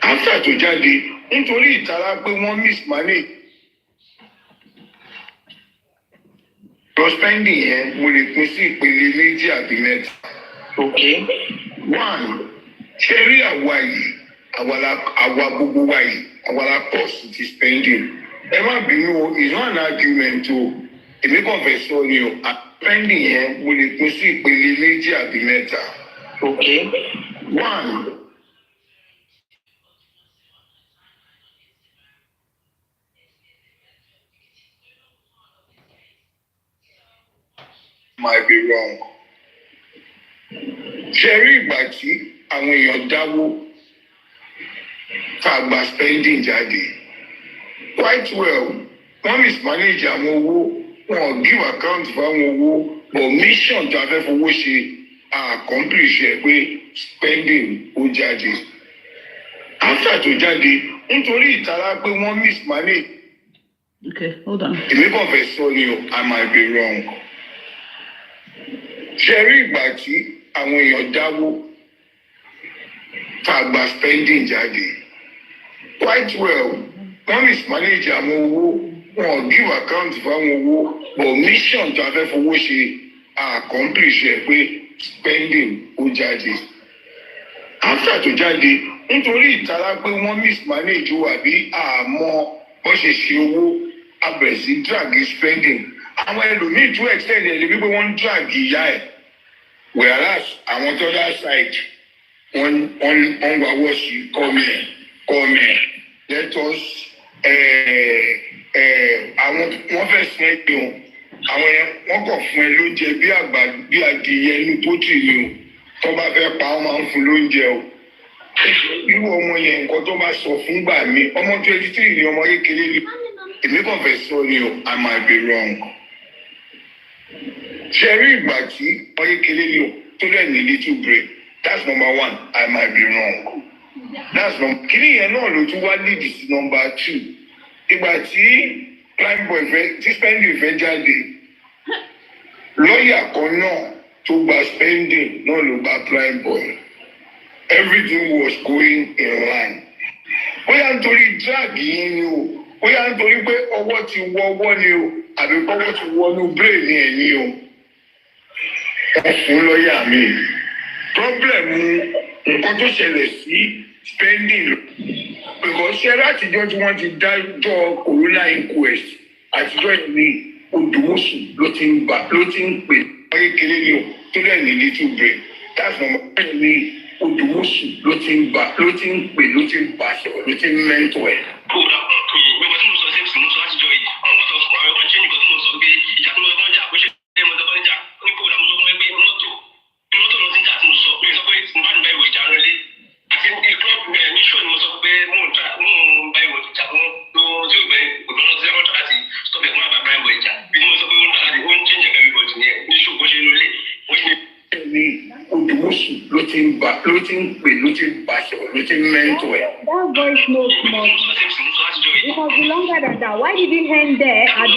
After to jadi, nítorí ìtara pé wọ́n mismanage. Your spending here mo lè pín sí ìpele méjì àbí mẹ́ta. Okay. One, Sherry Hawaii, àwa gbogbo wa yìí, àwa cost ti spending. Emma Binu is not an argument to èmi kàn fẹ́ sọ ni o. Spending here mo lè pín sí ìpele méjì àbí mẹ́ta. Okay. One. Might be wrong. Sherry Bati, and when you're double tag spending jadi. Quite well. One is manager Mowo, or give account for Mowo, or mission to have for what she accomplish with spending on jadi. After to jadi, nítorí ìtara pé wọ́n mismanage. Okay, hold on. Èmi kàn fẹ́ sọ ni o, I might be wrong. Sherry Bati, and when you're double tag spending jadi. Quite well. One is manager Mowo, or give account for Mowo, or mission to have for what she accomplish with spending on jadi. After to jadi, nítorí ìtara pé wọ́n mismanage owó àbí àmọ́ wọ́n ṣe ṣe owó abẹ̀rẹ̀ sí drag spending. Àwọn ẹlòmíì tún extend ẹ̀ lébi pé wọ́n drag ìyá ẹ̀. Whereas àwọn tó dá side wọ́n wá wọ́ sí come here. Let us àwọn wọ́n fẹ́ spend o àwọn yẹn wọ́n kàn fún ẹ lóúnjẹ bí àgbà bí adìyẹ inú pọ́tì ni o tó bá fẹ́ pa ọ́ máa ń fún lóúnjẹ o irú ọmọ yẹn nǹkan tó bá sọ fún gbà mí ọmọ 23 ni ọmọ kékeré ni èmi kàn fẹ́ sọ ni o I might be wrong ṣe rí ìgbà tí ọmọ kékeré ni o tó dẹ̀ ní little brain that's number 1 I might be wrong that's number kìnì yẹn náà ló tún wá lead sí number 2 ìgbà tí prime boy fẹ́ tí spending fẹ́ jáde lọ́ọ̀yà kan náà tó gba spending náà ló gba prime boy everything was going in line bóyá nítorí drag yín ni o bóyá nítorí pé ọwọ́ ti wọ ọwọ́ ni o àbí ọwọ́ ti wọnú brain ni ẹ̀yìn o wọ́n fún lọ́ọ̀yà mi problem nǹkan tó ṣẹlẹ̀ sí spending because ṣe látijọ́ tí wọ́n ti dájọ́ corona inquest àtijọ́ ní odòmọ́sù ló ti ń pè wọ́n kékeré ni o tó dẹ̀ ní little brain that's number 1 ní odòmọ́sù ló ti ń pè ló ti ń bá sọ̀rọ̀ ló ti ń mẹ́ntọ̀ ẹ̀. gbogbo tí mo sọ sí mo sọ látijọ́ yìí wọ́n gbọ́dọ̀ fún àwọn ọ̀ṣẹ́ nìkan tí mo sọ pé ìjà tó lọ́ọ́ jà bó ṣe ṣe mo tọ́ jà ní kó dàmú sọ fún mi pé mọ́tò ló ti ń jà tí mo sọ pé mo bá nígbà ìwé ìjà rẹ àti club ní show ni mo sọ pé mo ń bá ìwé ìjà fún tí ó gbẹ òdòdó tí wọ́n tọ́ láti stop ẹ̀ fún àbá ìwé ìjà bí mo sọ pé ó ń change everybody ní ẹ̀ ní show bó ṣe lólè ó ṣe. ní odòmọ́sù ló ti ń pè ló ti ń bá sọ̀rọ̀ ló ti ń mẹ́ntọ̀ ẹ̀. That voice note much. It was longer than that. Why did it end there at the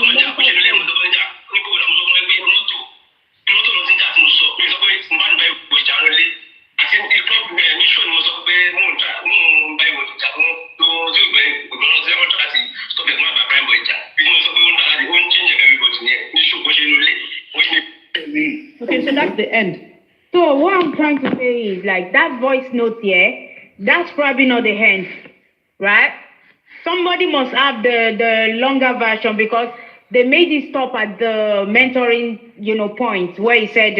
Okay, so that's the end. So what I'm trying to say is like that voice note here, that's probably not the end, right? Somebody must have the longer version because they made it stop at the mentoring, point where he said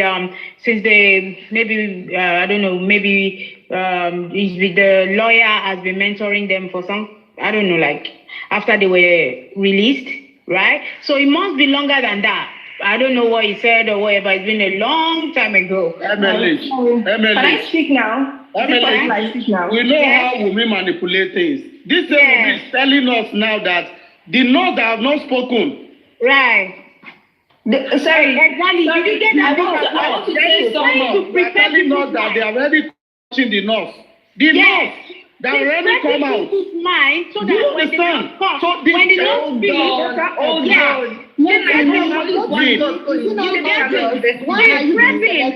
since they maybe I don't know, maybe the lawyer has been mentoring them for some, I don't know, like after they were released, right? So it must be longer than that. I don't know what he said or whatever. It's been a long time ago. MLH. Can I speak now? MLH. We know how women manipulate things. This thing is telling us now that the North have not spoken. Right. Sorry. Exactly. Did you get that? I want to say something. They are telling us that they are already touching the North. The North. They already come out. Mind so that when the North comes, so when the North speaks, Why are you saying that they are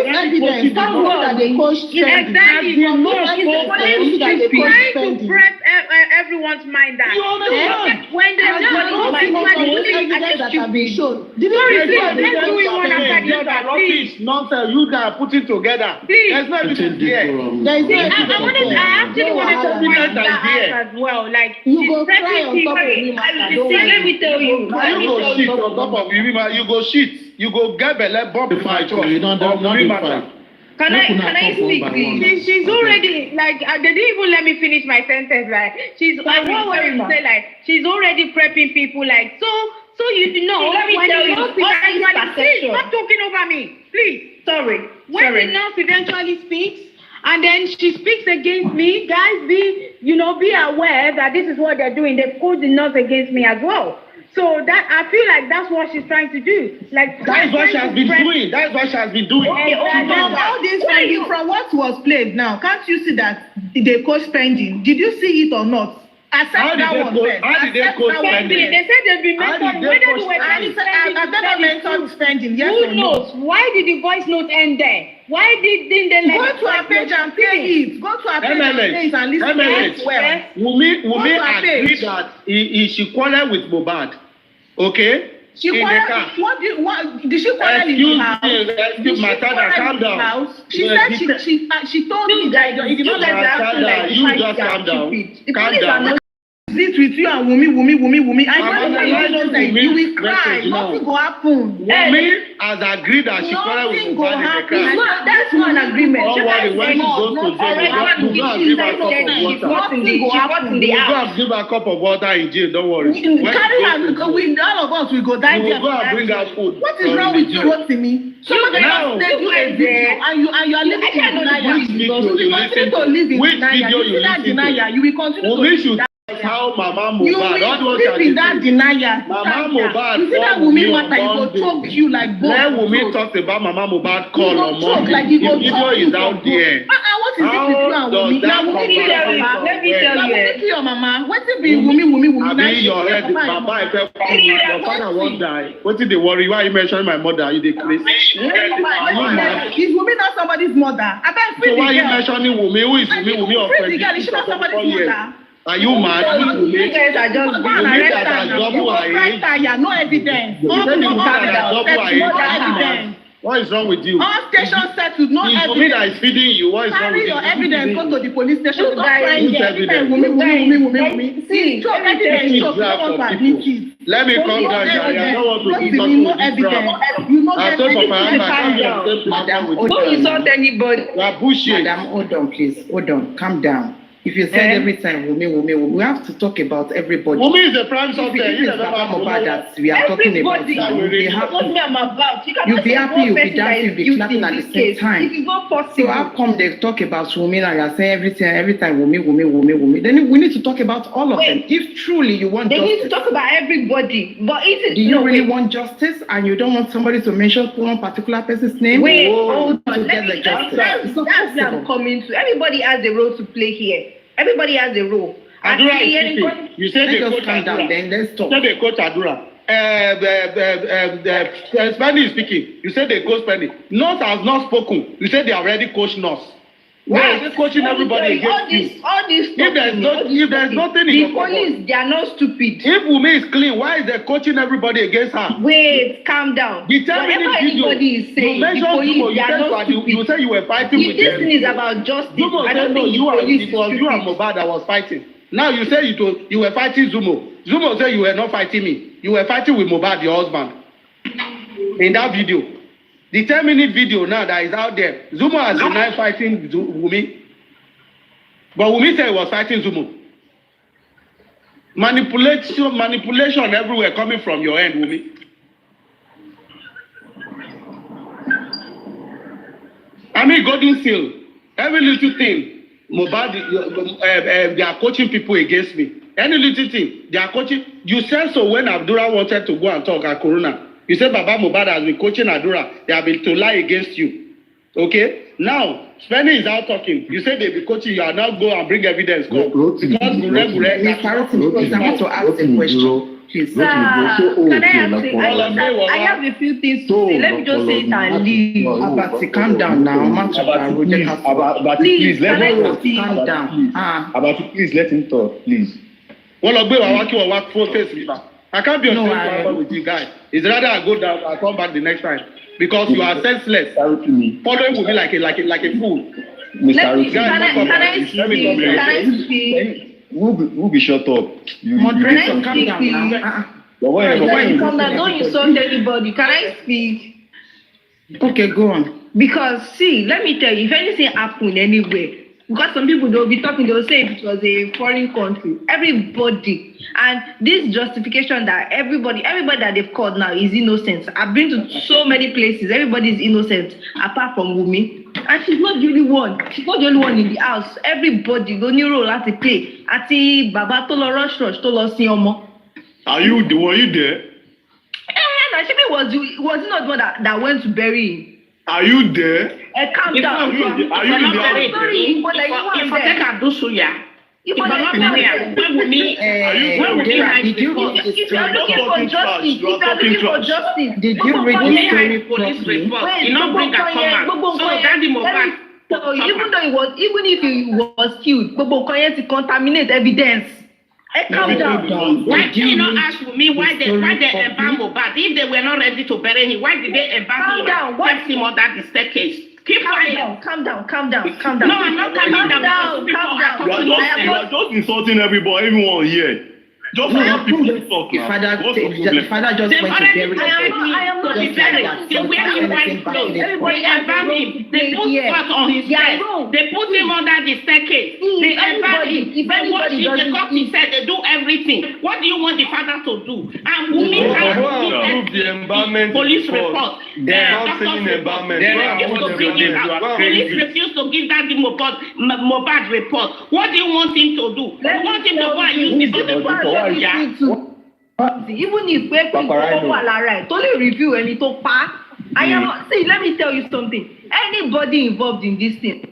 evidence that they coach exactly trying to prep everyone's mind that when the evidence that have been shown. Let's do it one after the other, please. Nonsense, you guys are putting together. Please. There's no evidence here. I actually wanted to point that out as well. Like you go cry on top of me, let me tell you. You go shit on top of me, you go shit. You go get belly bomb in my church. Can I speak, please? She's already like they didn't even let me finish my sentence. Like she's she's already prepping people. Like so you know let me when tell you, please stop talking over me, please. Sorry. When the nurse eventually speaks. And then she speaks against me. Guys, be aware that this is what they're doing. They've called the nurse against me as well. So that I feel like that's what she's trying to do. Like that's what she has been doing. That's what she has been doing. Okay, all this from what was played now, can't you see that they coach spending? Did you see it or not? How did they coach spending? They said they've been mentoring. Whether they were spending. Yes, who knows? Why did the voice note end there? Why didn't they let go to our page and play it? Go to our page and play it and listen to it well. Wunmi agreed that she quarreled with Mohbad. Okay? She quarreled. What did she quarrel in the house? Excuse my father, calm down. She said she told you guys. You just calm down. Calm down. Sit with you and Wumi. I know that you will cry. Nothing will happen. Wumi has agreed that she quarrel with Mohbad. That's not an agreement. Don't worry, when she goes to jail, you go and give her a cup of water. You go and give her a cup of water in jail. Don't worry. Carry her. With all of us, we go die there. You go and bring her food. What is wrong with you, Rotimi? Somebody else take you a video and you are living in denial. You continue to live in denial. You see that denial. You will continue to. How Mama Mohbad, you live in that denial. Mama Mohbad, you see that Wumi water, he go choke you like both. When Wumi talks about Mama Mohbad call on Monday, like the video is out there. What is it with you and Wumi? Now Wumi let me tell you. Let me your mama. What if be Wumi? I mean your head, Papa, your father won't die. What did they worry? Why are you mentioning my mother? Are you the crazy? Is Wumi not somebody's mother? So why are you mentioning Wumi? Who is Wumi? Wumi of Free the girl. Is she not somebody's mother? Are you mad? You guys are just no evidence. What is wrong with you? All stations settled, no evidence. Wumi that is feeding you. What is wrong with you? Carry your evidence, go to the police station. Whose evidence? Wumi. See, show evidence. Let me come down here. I don't want to be talking with you. I told Papa, don't insult anybody. You are bullshit. Madam, hold on, please. Hold on. Calm down. If you said every time Wumi, we have to talk about everybody. Wumi is the prime suspect. If it's Mohbad that we are talking about, you'll be happy. You'll be happy, you'll be dancing, you'll be clapping at the same time. It is not possible. So how come they talk about Wumi and you're saying every time Wumi? Then we need to talk about all of them. If truly you want justice. They need to talk about everybody. But is it? Do you really want justice and you don't want somebody to mention one particular person's name? Wait, hold on. That's where I'm coming to. Everybody has a role to play here. Everybody has a role. Adura is speaking. You said they coach Adura. Then let's talk. You said they coach Adura. Spenny is speaking. You said they coach Spenny. Nurse has not spoken. You said they already coach Nurse. Why are they coaching everybody against you? All this if there's nothing in your police, they are not stupid. If Wumi is clean, why is they coaching everybody against her? Wait, calm down. Whatever anybody is saying, the police, they are not stupid. You say you were fighting with them. This thing is about justice. Zumo said no, you and Mohbad that was fighting. Now you say you were fighting Zumo. Zumo said you were not fighting me. You were fighting with Mohbad, your husband. In that video. The 10-minute video now that is out there, Zumo has denied fighting Wumi. But Wumi said he was fighting Zumo. Manipulation everywhere coming from your end, Wumi. I mean, Golden Seal, every little thing, Mohbad, they are coaching people against me. Any little thing, they are coaching. You said so when Abdullah wanted to go and talk at Corona. You said Baba Mohbad has been coaching Adura. They have been to lie against you. Okay? Now, Spenny is out talking. You said they be coaching you. Now go and bring evidence. Go. Because I want to ask a question. Please. Can I have a few things to say. Let me just say it and leave. Abati, calm down now. Please, let him calm down. Abati, please let him talk, please. I can't be on the same with you guys. It's rather I go down, I come back the next time. Because you are senseless. Following will be like a fool. Can I speak? We'll be shut up. Moderator, calm down now. Calm down, don't insult anybody. Can I speak? Okay, go on. Because, see, let me tell you, if anything happened anywhere, because some people they'll be talking, they'll say it was a foreign country. Everybody. And this justification that everybody that they've called now is innocent. I've been to so many places. Everybody is innocent apart from Wumi. And she's not the only one. She's not the only one in the house. Everybody, the only role has to play. Ati Baba to lo rush to lo si omo. Were you there? She was not the one that went to bury him. Are you there? Calm down. Are you in the Sorry, but like you If I take a dosuya, if I not there, when will me hide before? If you're looking for justice, did you read the story police report? You not bring a comment. So Daddy Mohbad. So even if he was killed, Bobo Koyen to contaminate evidence. Calm down. Why do you not ask me why they embalm Mohbad? If they were not ready to bury him, why did they embalm him? Kept him under the staircase. Keep quiet. Calm down. No, I'm not calming down. Calm down. You are just insulting everyone here. Just allow people to talk now. The father just went to bury the body. I am not prepared. They wear him white clothes. Everybody embalm him. They put salt on his head. They put him under the staircase. They embalm him. They wash him. They cut his head. They do everything. What do you want the father to do? And Wunmi has Prove the embalmment police report. Police refuse to give that the Mohbad report. What do you want him to do? You want him to go and use his other report? Yeah. Even if we review any to pass, I am see. Let me tell you something. Anybody involved in this thing,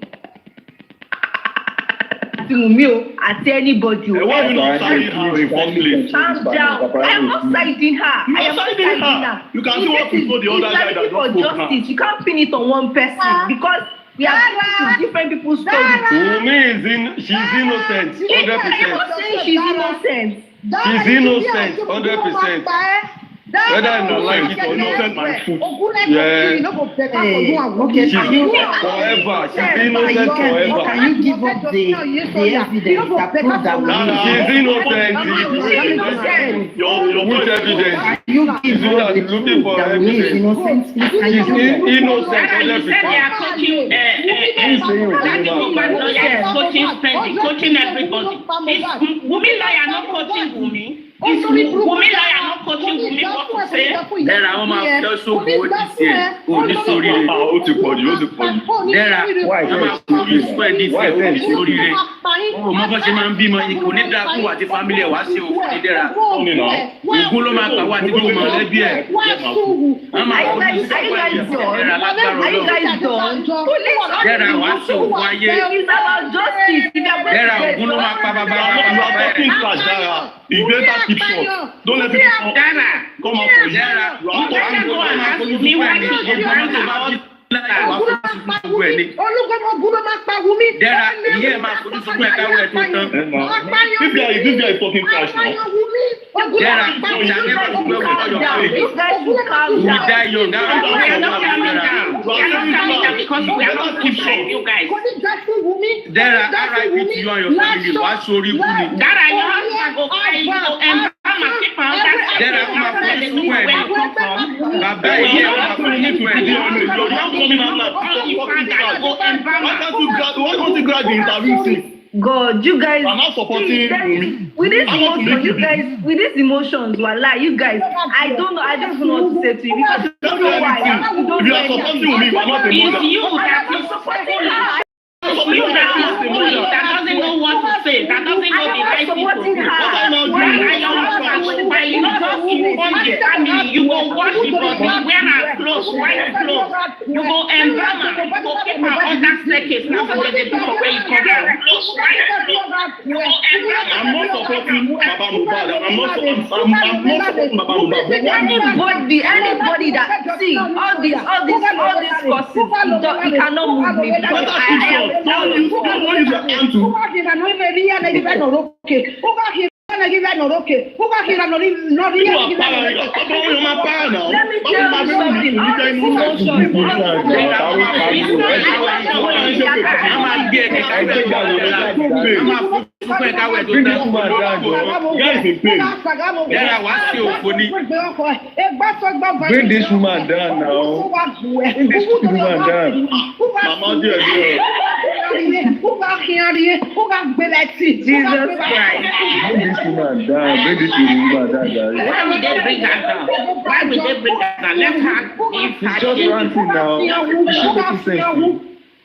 at anybody. Why are you not siding her in first place? Calm down. I am not siding her. I am not siding her. You can see what people the other guy that just spoke now. You can't pin it on one person because we are going to different people's stories. Wunmi she's innocent, 100%. I'm not saying she's innocent. She's innocent, 100%. Whether I don't like it or not, my foot. Yeah. Okay, She's forever. She's innocent forever. Can you give up the evidence that proves that She's innocent. Your evidence. You give up the proof that Wunmi is innocent. She's innocent. Coaching everybody. Wunmi lawyer not coaching Wunmi. Wunmi lawyer not coaching Wunmi what to say. There are Oma also go this year. Oh, this story. Ó ti pọ̀ jù. There are Oma police spread this year. Oh, this story. Oh, mo bá ṣe máa ń bímọ ikú ní dáa fún wa ti family ẹ̀ wá sí òkú ní dẹ́ra. Ògún ló máa pa wá tí kò mọ̀ lẹ́bí ẹ̀. Wọ́n máa kọ́ ní sọ́kọ̀ ẹ̀ dẹ́ra lágbára ọlọ́run. Dẹ́ra wá sí òkú ayé. Dẹ́ra ògún ló máa pa bàbá ẹ̀. He better keep short. Don't let people come out for you. If this guy is talking trash now. You die young. RIP to you and your family. Why sorry, Wunmi? God, you guys. I'm not supporting Wunmi. With this emotion, you guys. With these emotions, voila, you guys. I don't know. I don't know what to say to you because you don't know why. If you are supporting Wunmi, you are not a mother. It's you that is supporting her. You that doesn't know what to say. That doesn't know the right thing to do. You go wash the body, wear her clothes, white clothes. You go embalm her, you go keep her under staircase. That's what they do for where you come from. I'm not supporting Baba Mohbad. I'm not supporting Baba Mohbad. Anybody that see all these causes, it cannot move me because I am. Don't use your hand to. Let me tell Bring this woman down now. Bring this woman down. Mama, dear. Jesus Christ. Bring this woman down. Bring this woman down. Why would they bring that down? Why would they bring that down? Let her give her. It's just ranting now. It's making sense.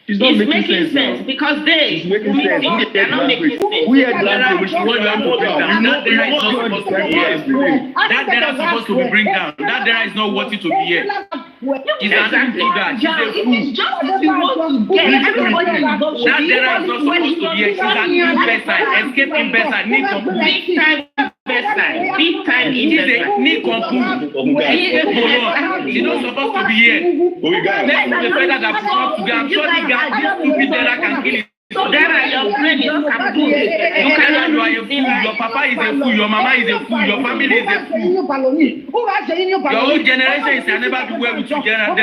It's not making sense because they're not making sense. We are glad which one you are talking about. That there is supposed to be bring down. That there is not worthy to be here. She's an that. She's a fool. That there is not supposed to be here. She's an investor, escaping investor, need complete time. Big time investor. Need complete. She's not supposed to be here. Next to the federal that supposed to be. I'm sure the guy, this stupid data can kill So there are your brain is not good. You cannot You are a fool. Your papa is a fool. Your mama is a fool. Your family is a fool. Your whole generation is never be well with you, Dara.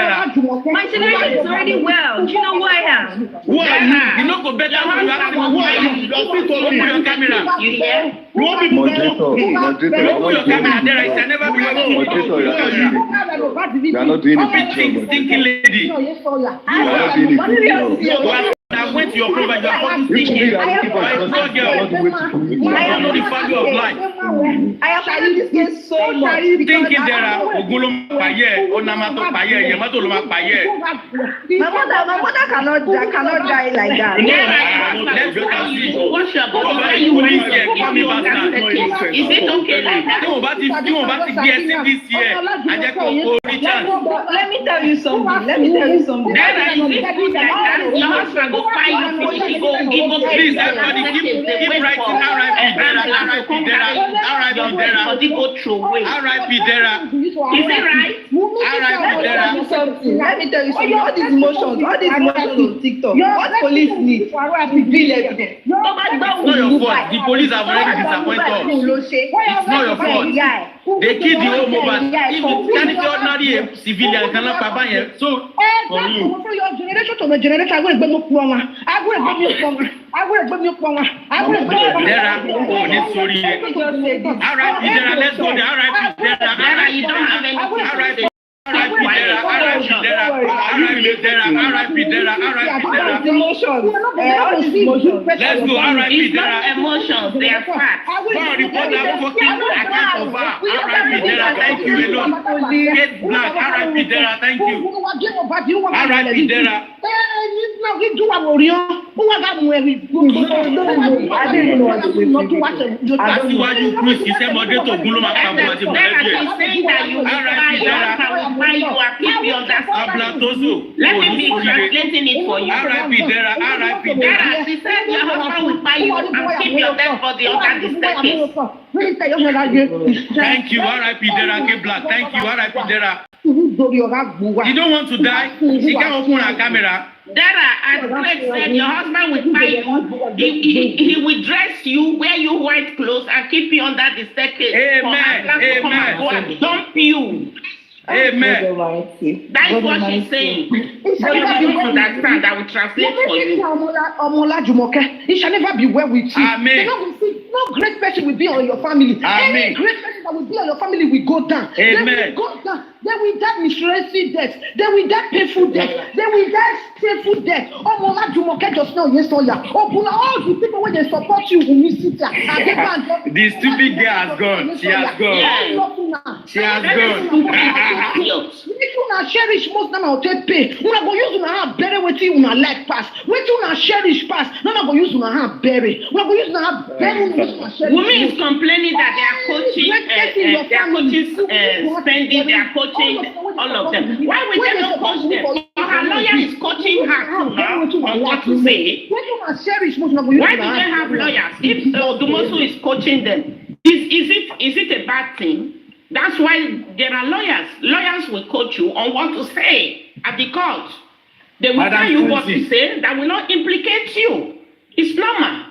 My generation is already well. Do you know who I am? Who are you? You not go better when you ask me who are you. Open your camera. You hear? You want people to open your camera, Dara. It can never be well. You are not doing it. Stinking lady. You are not doing it. I went to your program, you are fucking thinking. I am a girl. I know the value of life. I have studied this game so much. Thinking there are Ogulum Paye, Onamato Paye, Yamatoloma Paye. My mother cannot die like that. Let's go and see. What's your body? Is it okay like that? This year, and they go let me tell you something. Dara, is it good like that? Your husband go find you finish, he go please, everybody keep writing R.I.P. Dara, R.I.P. Dara, R.I.P. Dara, R.I.P. Dara. Is it right? R.I.P. Dara. Let me tell you something. All these emotions on TikTok. What police need? Real evidence. It's not your fault. The police have already disappointed us. It's not your fault. They killed the whole mobile. Even ordinary civilian cannot papa here. So for you. From your generation to my generation, I will go more. I will go more. Dara, oh, this sorry. R.I.P. Dara, let's go there. R.I.P. Dara. Dara, you don't have any. R.I.P. R.I.P. Dara, R.I.P. Dara, R.I.P. Dara, R.I.P. Dara, R.I.P. Dara. Let's go, R.I.P. It's not Dara. emotions, they are facts. Go report that fucking account of her. R.I.P. Dara, thank you alone. Get black, R.I.P. Dara, thank you. R.I.P. Dara. That's why you cruise. You say Modesto Guluma Dara, she's saying that you R.I.P. Dara. why you are keeping on that. Let me be translating it for you. R.I.P. Dara, R.I.P. Dara, she said your husband will buy you and keep your dead body under the staircase. Thank you, R.I.P. Dara, get black. Thank you, R.I.P. Dara. You don't want to die? She can't open her camera. Dara, as Greg said, your husband will buy you. He will dress you, wear you white clothes, and keep you under the staircase. Amen. Amen. Go and dump you. Amen. That's what she's saying. So you don't understand. I will translate for you. It shall never be well with you. Amen. No great person will be on your family. Amen. Any great person that will be on your family will go down. Amen. They will go down. They will die missionary death. They will die painful death. They will die painful death. Just now, yes, all the people when they support you will miss it. The stupid girl has gone. She has gone. She has gone. If you not cherish most time I'll take pay. Una go use una hand bury wetin una like pass. Wetin una cherish pass. No go use una hand bury. Una go use una hand bury. Wunmi is complaining that they are coaching, spending, they are coaching all of them. Why would they not coach them? Her lawyer is coaching her too now on what to say. Why do they have lawyers? If Dumosu is coaching them, is it a bad thing? That's why there are lawyers. Lawyers will coach you on what to say at the court. They will tell you what to say that will not implicate you. It's normal.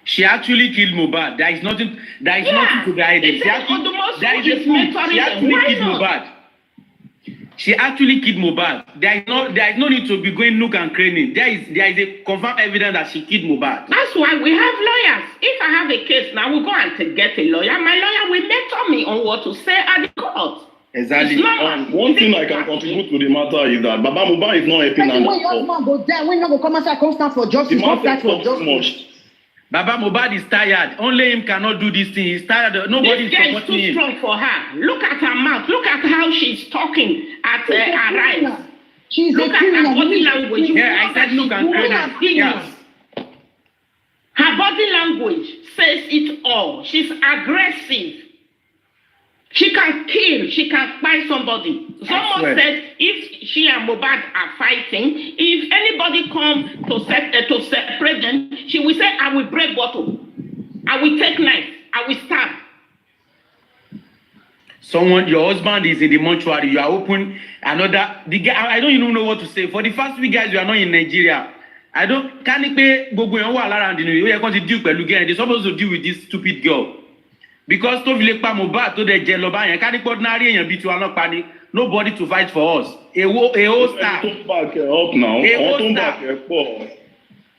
She actually killed Mohbad. There is nothing to guide it. She actually killed Mohbad. She actually killed Mohbad. There is no need to be going nook and craning. There is a confirmed evidence that she killed Mohbad. That's why we have lawyers. If I have a case now, we'll go and get a lawyer. My lawyer will mentor me on what to say at the court. Exactly. One thing I can contribute to the matter is that Baba Mohbad is not helping her. When your man go there, when you go come and say I can't stand for justice, not fight for justice. Baba Mohbad is tired. Only him cannot do this thing. He's tired. Nobody is supporting him. This guy is too strong for her. Look at her mouth. Look at how she's talking at her eyes. Look at her body language. Yeah, I said look and crazy. Yes. Her body language says it all. She's aggressive. She can kill. She can fight somebody. Someone said if she and Mohbad are fighting, if anybody comes to separate them, she will say, I will break bottle. I will take knife. I will stab. Your husband is in the mortuary. You are open the guy. I don't even know what to say. For the first week, guys, you are not in Nigeria. I don't can it pay gbogbo yan wà lára ndinu ó yẹ kó ti deal pẹ̀lú girl. They supposed to deal with this stupid girl. Because tó fi lè pa Mohbad tó dẹ̀ jẹ lọ bá yẹn ká ní ordinary èèyàn bí tiwa náà pa ni nobody to fight for us. A whole star. Don't back up now. Don't back up.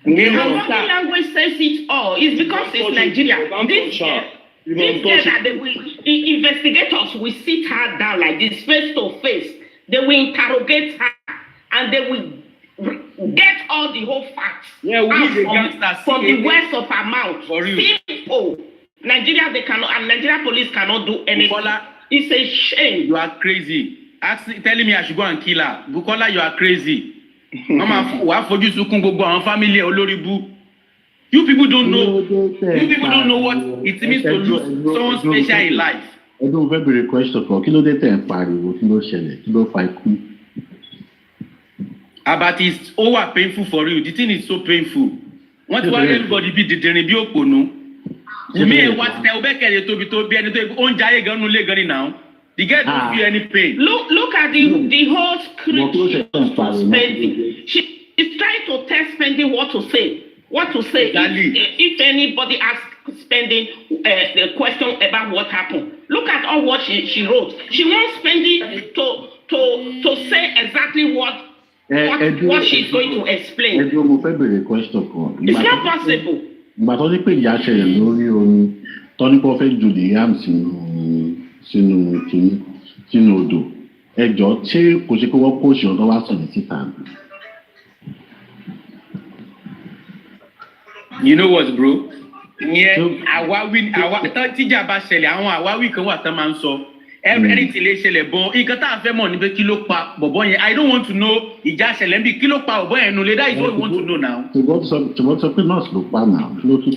The body language says it all. It's because it's Nigeria. This girl that they will, the investigators will sit her down like this, face to face. They will interrogate her and they will get all the whole facts from the words of her mouth. Simple. Nigeria, they cannot, and Nigeria police cannot do anything. Bukola, it's a shame. You are crazy. Telling me I should go and kill her. Bukola, you are crazy. Mama, wa fojú sunkún gbogbo àwọn family olóríbú. You people don't know. You people don't know what it means to lose someone special in life. I don't very question for kí ló dé tẹ̀ ń pariwo kí ló ṣẹlẹ̀ kí ló fa ikú. But it's over painful for you. The thing is so painful. What why everybody be dìdìrín bí òpònú? Me what tell Obekele to be any to own jaye gan nule gan now. The girl don't feel any pain. Look at the whole script spending. She is trying to tell spending what to say. What to say if anybody asks spending the question about what happened. Look at all what she wrote. She wants spending to say exactly what she's going to explain. It's not possible. Ìgbà tó ní pé ìyá ṣẹlẹ̀ lórí omi tó ní kó fẹ́ ju the yam sínú odò ẹjọ́ ṣé kò ṣe pé wọ́n kó ṣe ọ̀dọ́ wá sọ̀rọ̀ síta. You know what, bro? Yeah, àwáwí tíjà bá ṣẹlẹ̀ àwọn àwáwí kan wà tán máa ń sọ. Everything lè ṣẹlẹ̀ bọ̀ nǹkan tá a fẹ́ mọ̀ ní pé kí ló pa bọ̀bọ̀ yẹn. I don't want to know ìjà ṣẹlẹ̀ bí kí ló pa bọ̀bọ̀ yẹn nulẹ̀. That is what we want to know now. Ṣùgbọ́n sọ pé nọ́ọ̀sì ló pa náà.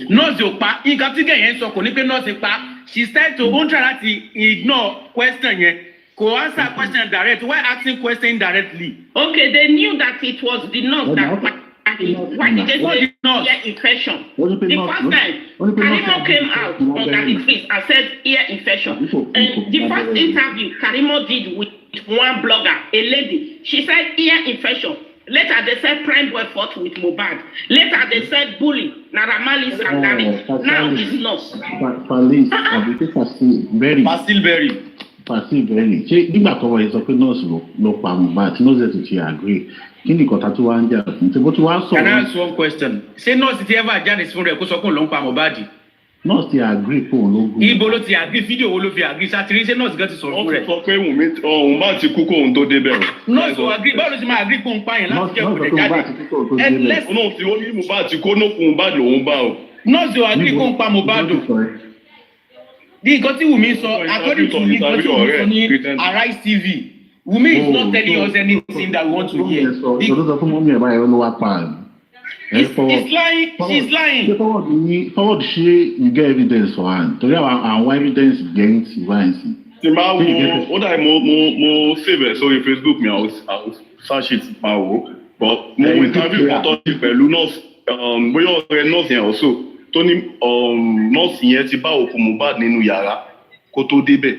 Nọ́ọ̀sì ò pa nǹkan tí gẹ̀yẹ́ sọ kò ní pé nọ́ọ̀sì pa. She started to try to ignore question yẹn. Kò answer question direct. Why asking question directly? Okay, they knew that it was the nurse that. Why did they say ear infection? The first time, Karimo came out on that Idris and said ear infection. And the first interview Karimo did with one blogger, a lady, she said ear infection. Later they said prime boy fought with Mohbad. Later they said bully, Naramali Sangari. Now it's nurse. Very. Ṣé nígbà tó wọ ìsọ pé nọ́ọ̀sì ló pa Mohbad tí nọ́ọ̀sì ti ṣe agree kí ni ìkọ̀tà tó wá ń jà fún tí bó ti wá sọ̀rọ̀. Can I ask one question? Ṣé nọ́ọ̀sì ti ever jáde fún rẹ̀ kó sọ pé òun ló ń pa Mohbad? Nọ́ọ̀sì ti agree pé òun ló gún. Ibo ló ti agree fídíò wo ló fi agree ṣàtìrí ṣé nọ́ọ̀sì gan ti sọ̀rọ̀ fún rẹ̀. Wọ́n sọ pé òun bá ti kú kó òun tó débẹ̀. Nọ́ọ̀sì ò agree báwo ló ti máa agree pé òun pààyàn láti jẹ́ òun jáde. Ẹnlẹ́sì náà ti ó ní Mohbad ti kó nókun Mohbad lòun bá o. Nọ́ọ̀sì ò agree pé òun pa Mohbad o. The nǹkan tí Wùmí sọ according to me nǹkan tí Wùmí sọ ní Arise TV Wùmí is not telling us anything that we want to hear. She's lying. She's lying. Forward ṣé you get evidence for her torí àwọn evidence against violence. Ṣé máa wo ó dà mo save ẹ̀ sórí Facebook mi I will search it máa wò but mo interview kan tó ti pẹ̀lú nurse bóyá ọ̀rẹ́ nurse yẹn also tó ní nọ́ọ̀sì yẹn ti bá òkú Mohbad nínú yàrá kó tó débẹ̀.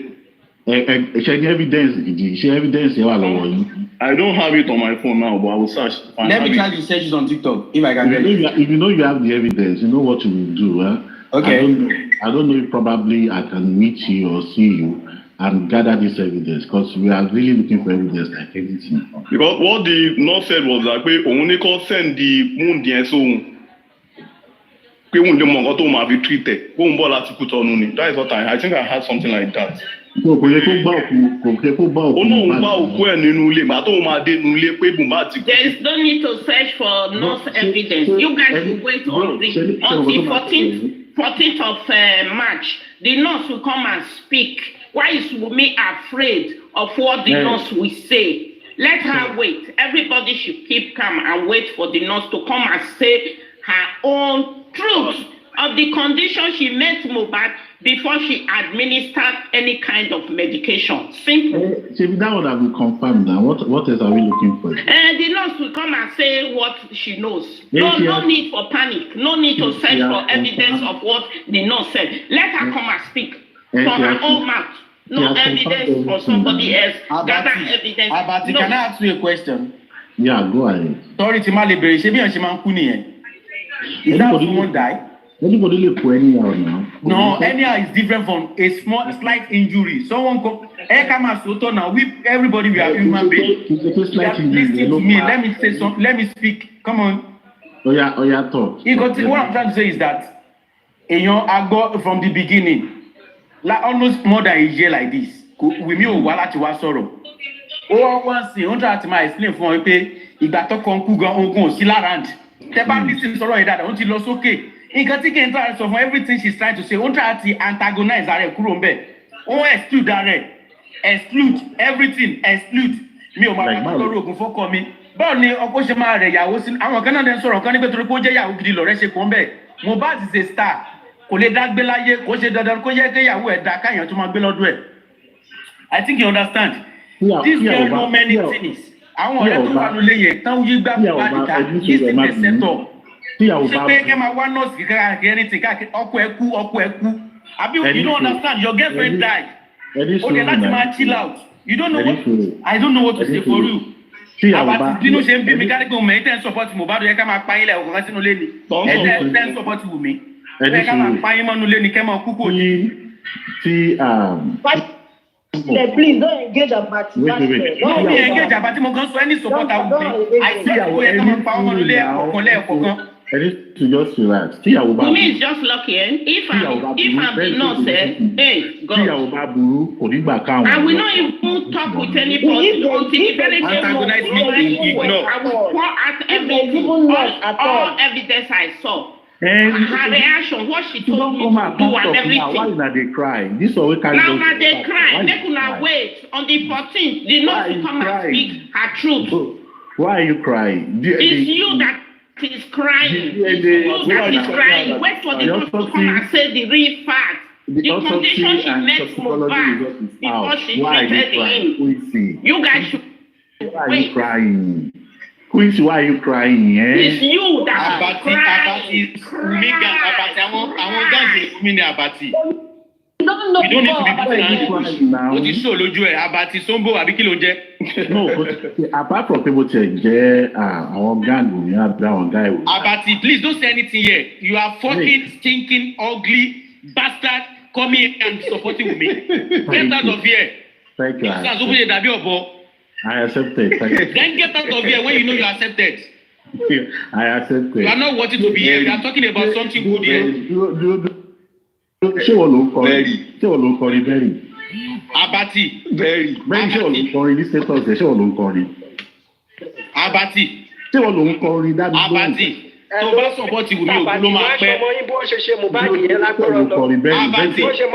Ṣé ní evidence gidi ṣé evidence yẹn wà lọ́wọ́ yín. I don't have it on my phone now but I will search. Let me try to search it on TikTok if I can get it. If you know you have the evidence you know what you will do. Okay. I don't know if probably I can meet you or see you and gather this evidence because we are really looking for evidence like anything. Because what the nurse said was that pé òun ní kó send the wound yẹn sóhun. Pé òun lè mọ nǹkan tó máa fi treat ẹ̀ bóun bọ̀ láti kú tọ́nu ni that is what I think I had something like that. Kò yẹ kó bá òkú. Ó náà ń bá òkú ẹ̀ nínú ilé màá tóun máa dé nínú ilé pé Mohbad ti kú. There is no need to search for nurse evidence. You guys will wait on the 14th of March. The nurse will come and speak. Why is Wunmi afraid of what the nurse will say? Let her wait. Everybody should keep calm and wait for the nurse to come and say her own truth of the condition she met Mohbad before she administered any kind of medication. Simple. That would have been confirmed now. What else are we looking for? The nurse will come and say what she knows. No need for panic. No need to search for evidence of what the nurse said. Let her come and speak from her own mouth. No evidence for somebody else. Gather evidence. Can I ask you a question? Yeah, go ahead. Sorry, tí má lè bèrè ṣé bí èèyàn ṣe máa ń kú nìyẹn. Is that someone die? Anybody lè kú anyhow now. No, anyhow is different from a small, slight injury. Someone come, come and soto now. Everybody, we are human beings. Listen to me. Let me say something. Let me speak. Come on. Oh yeah, talk. What I'm trying to say is that, I go from the beginning, like almost more than a year like this. We me wala ti wa sọ̀rọ̀. O wan sin, on try to explain fún ọ pé ìgbà tó kan kú gan ogun ò sí larand. Tẹ́ bá listen sọ̀rọ̀ yẹn dáadáa, ó ti lọ sókè. Nǹkan tí kì í try sọ fún everything she's trying to say, ó try to antagonize ara ẹ̀ kúrò ńbẹ̀. Ó exclude ara ẹ̀. Exclude everything, exclude. Mi ò máa bá lórí ogun fọ́kọ mi. Báwo ni ọkọ ṣe máa rẹ̀ ìyàwó sí? Àwọn kan náà dẹ̀ ń sọ̀rọ̀ kan nígbà tó rí pé ó jẹ́ ìyàwó gidi lọ̀rẹ́ ṣe kàn bẹ́ẹ̀. Mohbad is a star. Kò lè dá gbé láyé, kò ṣe dandan kó yẹ kí ìyàwó ẹ̀ dá káyàn tó máa gbé lọ́dún ẹ̀. I think you understand. This girl know many things. Àwọn ọ̀rẹ́ tó wà lólè yẹn tán yí gbá Mohbad ká yí sí the setup. Ṣé pé kẹ́ máa wá nọ́ọ̀sì káàkiri anything káàkiri ọkọ ẹ kú. Abi you don't understand, your girlfriend died. O dey láti máa chill out. You don't know what, I don't know what to say for you. Àbàtì bínú ṣe ń bí mi kárí pé òun mẹ́rin tẹ́ ń support Mohbad yẹ ká máa pa yín lẹ̀ ọ̀kan sínú ilé ni. Tẹ́ ń support Wùmí. Ẹ ká máa pa yín mọ́nú ilé ni kẹ́ máa kú kò ní. Please don't engage about Wait. Don't be engaged about mo kan sọ any supporter Wùmí. I say ó yẹ ká máa pa ọmọ nílé ọ̀kan lẹ́ẹ̀kọ̀kan. I need to just relax. Wùmí is just lucky, eh? If I'm the nurse, hey, God. I will not even talk with anybody until the very day antagonize me, ignore. I will pour out everything, all evidence I saw. Her reaction, what she told me to do and everything. Why now they cry? This always carry. Now they cry. They could not wait on the 14th. The nurse to come and speak her truth. Why are you crying? It's you that is crying. It's you that is crying. Wait for the nurse to come and say the real fact. The condition she makes Mohbad before she treated him. You guys should wait. Crying? Quincy, why are you crying? It's you that is crying. Abati. We don't need to be crying now. What is so lójú ẹ? Abati Sombo àbí kí ló jẹ́? No, but apart from people saying, our gang, we have that guy. Abati, please don't say anything here. You are fucking stinking, ugly bastard coming and supporting me. Get out of here. Thank you. I accepted. Then get out of here when you know you accepted. I accepted. You are not wanting to be here. We are talking about something good here. Ṣé wọ́n ló ń kọrin very? Abati. Very ṣé wọ́n ló ń kọrin ní status ẹ̀ ṣé wọ́n ló ń kọrin? Abati. Ṣé wọ́n ló ń kọrin dábì gbóhùn? Abati. Tó bá support Wùmí ògùn ló máa pẹ́. Abati. Ṣé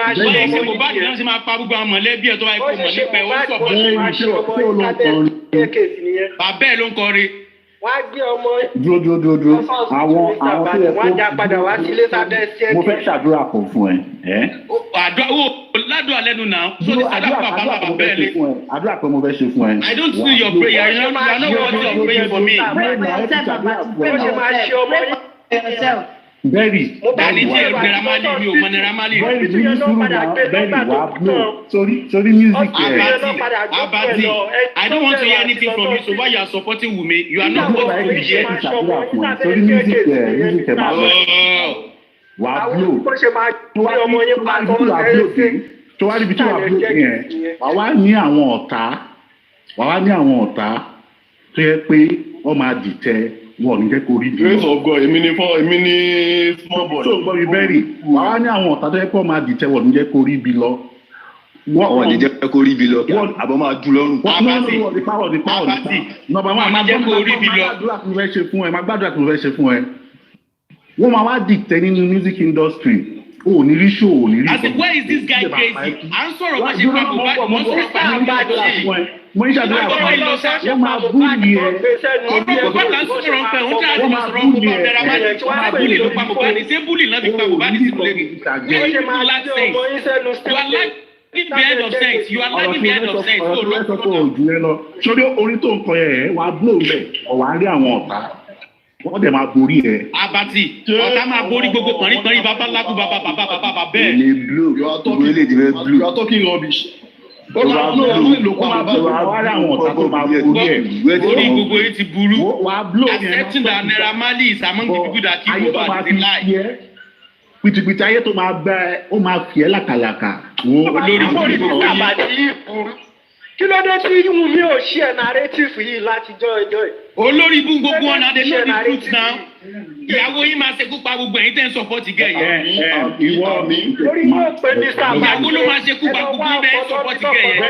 Mohbad náà ṣe máa pa gbogbo àwọn mọ̀lẹ́bí ẹ̀ tó bá ikú mọ̀ nípa ẹ̀ ó support. Ṣé wọ́n ló ń kọrin? Bàbá ẹ̀ ló ń kọrin. Wá gbé ọmọ. Dúró. Àwọn tó yẹ kó. Wọ́n já padà wá sílé sábẹ́ sí. Mo fẹ́ ṣàdúrà kan fún ẹ. Ládùúgbò alẹ́nu náà. Àdúrà bẹ́ẹ̀ lé. Àdúrà pé mo fẹ́ ṣe fún ẹ. I don't see your prayer. You are not worthy of praying for me. Very. Dani jẹ́ Naira Marley mi ò mọ Naira Marley. Very wà blow. Sorry music. Abati, I don't want to hear anything from you. So why you are supporting Wùmí? You are not going to be here. Sorry music wà blow. Tó wá níbi tí wà blow yẹn. Wà wá ní àwọn ọ̀tá tó yẹ pé wọ́n máa dìtẹ̀. Wọ́n ní jẹ́ kó rí bí. Grace of God, èmi ni small boy. So gbọ́ mi bẹ́rì, wàá ní àwọn ọ̀tá tó yẹ kó máa dìtẹ̀ wọ́n ní jẹ́ kó rí bí lọ. Wọ́n ní jẹ́ kó rí bí lọ, kí àbọ̀ máa dùn lọ́rùn. Abati. Nọmba wọn máa gbàdúrà tó fẹ́ ṣe fún ẹ. Wọ́n máa wá dìtẹ̀ nínú music industry. O ní rí show, o ní rí. I said, where is this guy crazy? À ń sọ̀rọ̀ wá ṣe pa Mohbad, wọ́n sọ̀rọ̀ pa Mohbad. Mo ń ṣàdúrà fún ẹ. Wọ́n máa bú ni ẹ. Ọ̀pọ̀ kan sọ̀rọ̀ pé òun tí a ti sọ̀rọ̀ ń bọ̀ Naira Marley. Wọ́n máa búlì ló pa Mohbad. Ṣé búlì náà ti pa Mohbad sí ìlú lẹ́nu? You are lagging behind of sense. You are lagging behind of sense. Sórí orin tó ń kọ yẹn, wàá blow mẹ́, ọ̀wá rí àwọn ọ̀tá. Wọ́n dẹ̀ máa borí ẹ. Abati, ọ̀tá máa borí gbogbo pọ̀nrín bàbá lákú bàbá bẹ́ẹ̀. You are talking rubbish. ó máa blow àwọn ìlòkù àbá wà láwọn ọ̀tá tó máa borí ẹ̀. Orí gbogbo yín ti burú. Wà á blow yẹn. Accepting that Naira Marley is among the people that kill Mohbad is a lie. Pìtìpìtì ayé tó máa bẹ ó máa fi ẹ́ làkàlàkà. Olórí burúkú yìí. Kí ló dé tí Wunmi ò share narrative yìí látijọ́ ẹjọ́ yìí? Olórí ibú gbogbo ọ̀nà they know the truth now. Ìyàwó yín máa ṣekú pa gbogbo ẹ̀yin tẹ́ ń support gẹ̀ yẹn. Ìwọ mi. Lórí yóò pé ní sábà. Ìyàwó ló máa ṣekú pa gbogbo ẹ̀yin tẹ́ ń support gẹ̀ yẹn.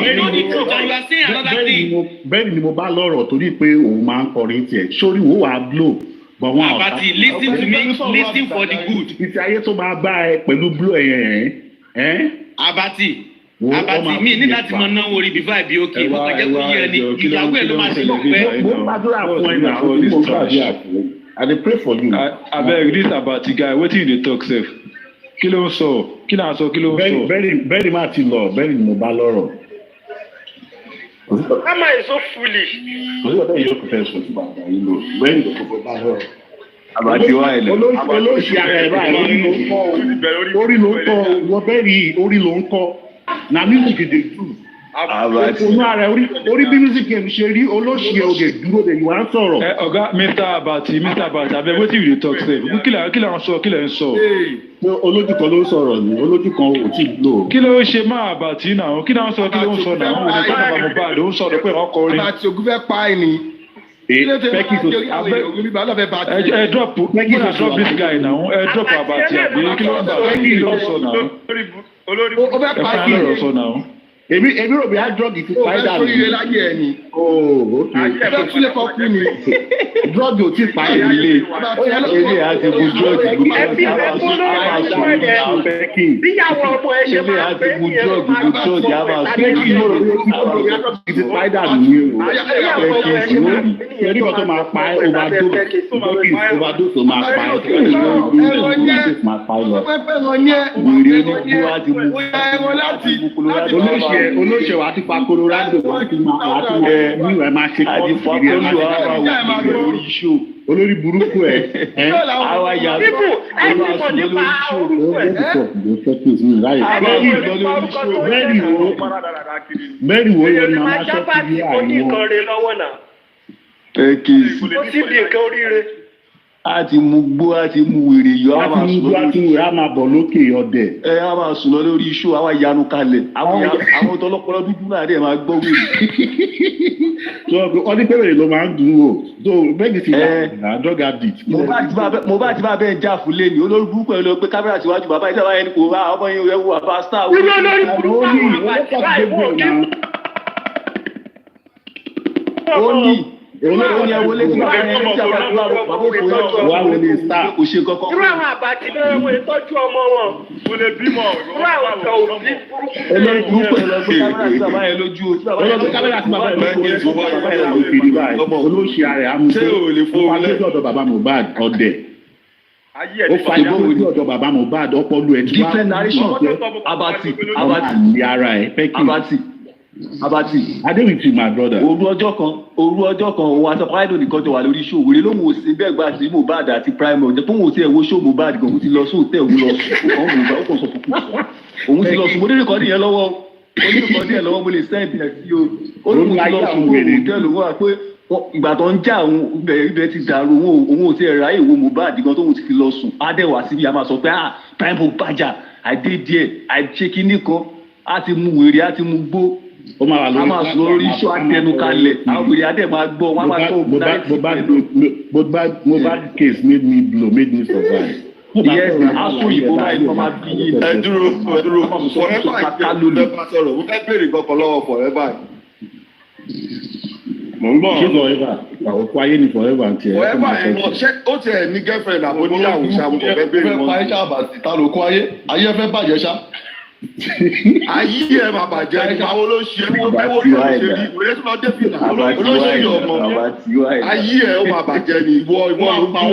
You know the truth and you are saying another thing. Bẹ́ẹ̀ni ni mo bá lọ́rọ̀ torí pé òun máa ń kọrin tiẹ̀. Sórí wo wàá blow. Abati, listen to me, listen for the good. Ìtì ayé tó máa bá ẹ pẹ̀lú blow ẹ̀yẹn. Abati mi ní láti mọ náwó orí bífà ìbí òkè mo kàn jẹ́ kó yẹ ni ìyàwó ẹ̀ ló máa ṣe lọ́pẹ́. Mo gbàdúrà fún ẹ náà mo gbàdúrà fún ẹ. I dey pray for you. Abeg this Abati guy wetin you dey talk sef? Kí ló ń sọ? Kí ló ń sọ? Bẹ́ẹ̀ni máa ti lọ, bẹ́ẹ̀ni mo bá lọ́rọ̀. Ama is so foolish. Òṣìṣẹ́ ọ̀dọ́ yìí yóò kò fẹ́ sọ sí bàbá yìí lò, bẹ́ẹ̀ni ló kọ́kọ́ bá lọ́rọ̀. Abati wá ẹ̀ lẹ̀. Olóṣì ara ẹ̀ báyìí orí ló ń kọ́ wọ bẹ́ẹ̀ni orí ló ń kọ́. Na music dey do. Òun ara orí bí music yẹn ṣe rí olóṣì ẹ̀ òde dúró de ìwà ń sọ̀rọ̀. Ọ̀gá Mr. Abati abeg wetin you dey talk sef? Kí lẹ̀ ń sọ? Olójú kan ló ń sọ̀rọ̀ ni, olójú kan ò tí ì lò. Kí ló ń ṣe máa Abati náà? Kí ló ń sọ náà? Òun lè tọ́ bàbá Mohbad, ó ń sọ̀rọ̀ pé wọ́n kọrin. Abati ogun fẹ́ pa ẹ̀ ni. Drop this guy now. Drop Abati àbí kí ló ń bá kí ló ń sọ náà? Ó fẹ́ pa ẹ̀ ni. Èmi rò bí á drug ti pa ẹ̀ dànù. Ó fẹ́ láyé ẹ̀ ni. Ẹgbẹ́ tún lè kọ́ kú ni. Drug ò tí ì pa ẹ̀ nílé. Ilé àti bu drug bu drug. Bíyàwó ọmọ ẹ ṣe máa àti bu drug Pẹ́kì ló rò bí ti pa ẹ̀ dànù ní o. Ẹ̀rí kan tó máa pa ẹ̀ overdose máa pa ẹ̀. Olóṣèlú àti pa Colorado àti mú ẹ máa ṣe kọ́ ìrírí ẹ máa ṣe lórí iṣu olórí burúkú ẹ. Àwa yà á sọ nípa orúkọ ẹ. Bẹ́ẹ̀ni wo yẹn ni màmá ṣe ti di àìmọ́. Ó sì bí nǹkan oríire. A ti mu gbó, a ti mu wèrè yọ. A ti mu gbó, a ti wèrè, a máa bọ̀ lókè ọdẹ. A máa sùn lọ lórí iṣu, àwa yanu kalẹ̀. Àwọn tọlọpọlọ dúdú náà dẹ̀ máa gbọ́ wèrè. Ọdún pé wèrè ló máa ń dùn o. So bẹ́ẹ̀ni ti dà drug addict. Mo bá ti bá bẹ́ẹ̀ já fún lé ní olórí burúkú ẹ̀ lọ pé kámẹ́rà ti wájú bàbá ìjọba ẹni kò rá ọmọ yẹn rẹ̀ wò bàbá star. Ó ní olórí ẹwọ létí bàbá yẹn ní ìjàmbá tó wà bàbá òfin star kò ṣe kankan. Irú àwọn Àbàtì náà wọ́n tọ́jú ọmọ wọn. Kò lè bímọ. Irú àwọn ọ̀gá òbí burúkú. Olórí burúkú ẹ̀ lọ gbé kámẹ́rà sí bàbá yẹn lójú o. Olórí kámẹ́rà sí bàbá yẹn lójú o. Bàbá yẹn ló fi rí báyìí. Olóṣì ààrẹ amúgbó. Ó wá lójú ọ̀dọ̀ bàbá Mohbad ọ̀dẹ̀. Ó fa ìbò lójú ọ̀dọ̀ bàbá Mohbad ọpọlọ ẹ̀ tí wàá. Different narration Abati ara ẹ̀ pẹ́kì. Abati. Adéwìtì my brother. Òru ọjọ́ kan òun àti Prime nìkan jọ wà lórí show wèrè lóhùn òsì bẹ́ẹ̀ gbà sí Mohbad àti Prime ọ̀jẹ̀ fún òun tí ẹ̀ wo show Mohbad gan òun ti lọ sóòtẹ́ òun lọ ọ̀hún Mohbad ó kàn sọ fún òun ti lọ sùn mo ní rìkọ́dì yẹn lọ́wọ́ mo lè send ẹ̀ sí o ó lóun ti lọ sùn òun lòun wà pé ìgbà tó ń já òun ibẹ̀ ti dàrú òun ò tí ẹ̀ ráyè wo Mohbad gan tóun ti fi lọ sùn á dẹ̀ wá síbi a máa sọ pé Prime Mohbad àìdé díẹ̀ àìṣe kinní kan á ti mu wèrè á ti mu gbó. Ó máa wà lórí lórí iṣu àtẹnukalẹ̀ àwọn wèrè adé máa gbọ́ wọn máa tó Mohbad case made me survive. Yes, aṣọ ìbò báyìí ni wọ́n máa bí yín. Ẹ dúró forever mo fẹ́ bèrè kankan lọ́wọ́ forever. Mo ń bọ̀. Ṣé forever? Àwọn ọkọ ayé ni forever ti ẹ̀. Forever ẹ̀ ṣé ó tiẹ̀ ní girlfriend àbò níyàwó ṣàmù kò fẹ́ bèrè wọn. Ó fẹ́ pa ẹ́ ṣáàbà ta ló kó ayé fẹ́ bàjẹ́ ṣá. Ayé ẹ máa bàjẹ́ ní àwọn olóṣèlú ẹwọ́ ló ṣe rí ìwé tó máa dé fìlà olóṣèlú ọmọ ayé ẹ ó máa bàjẹ́ ní ìwọ ló bí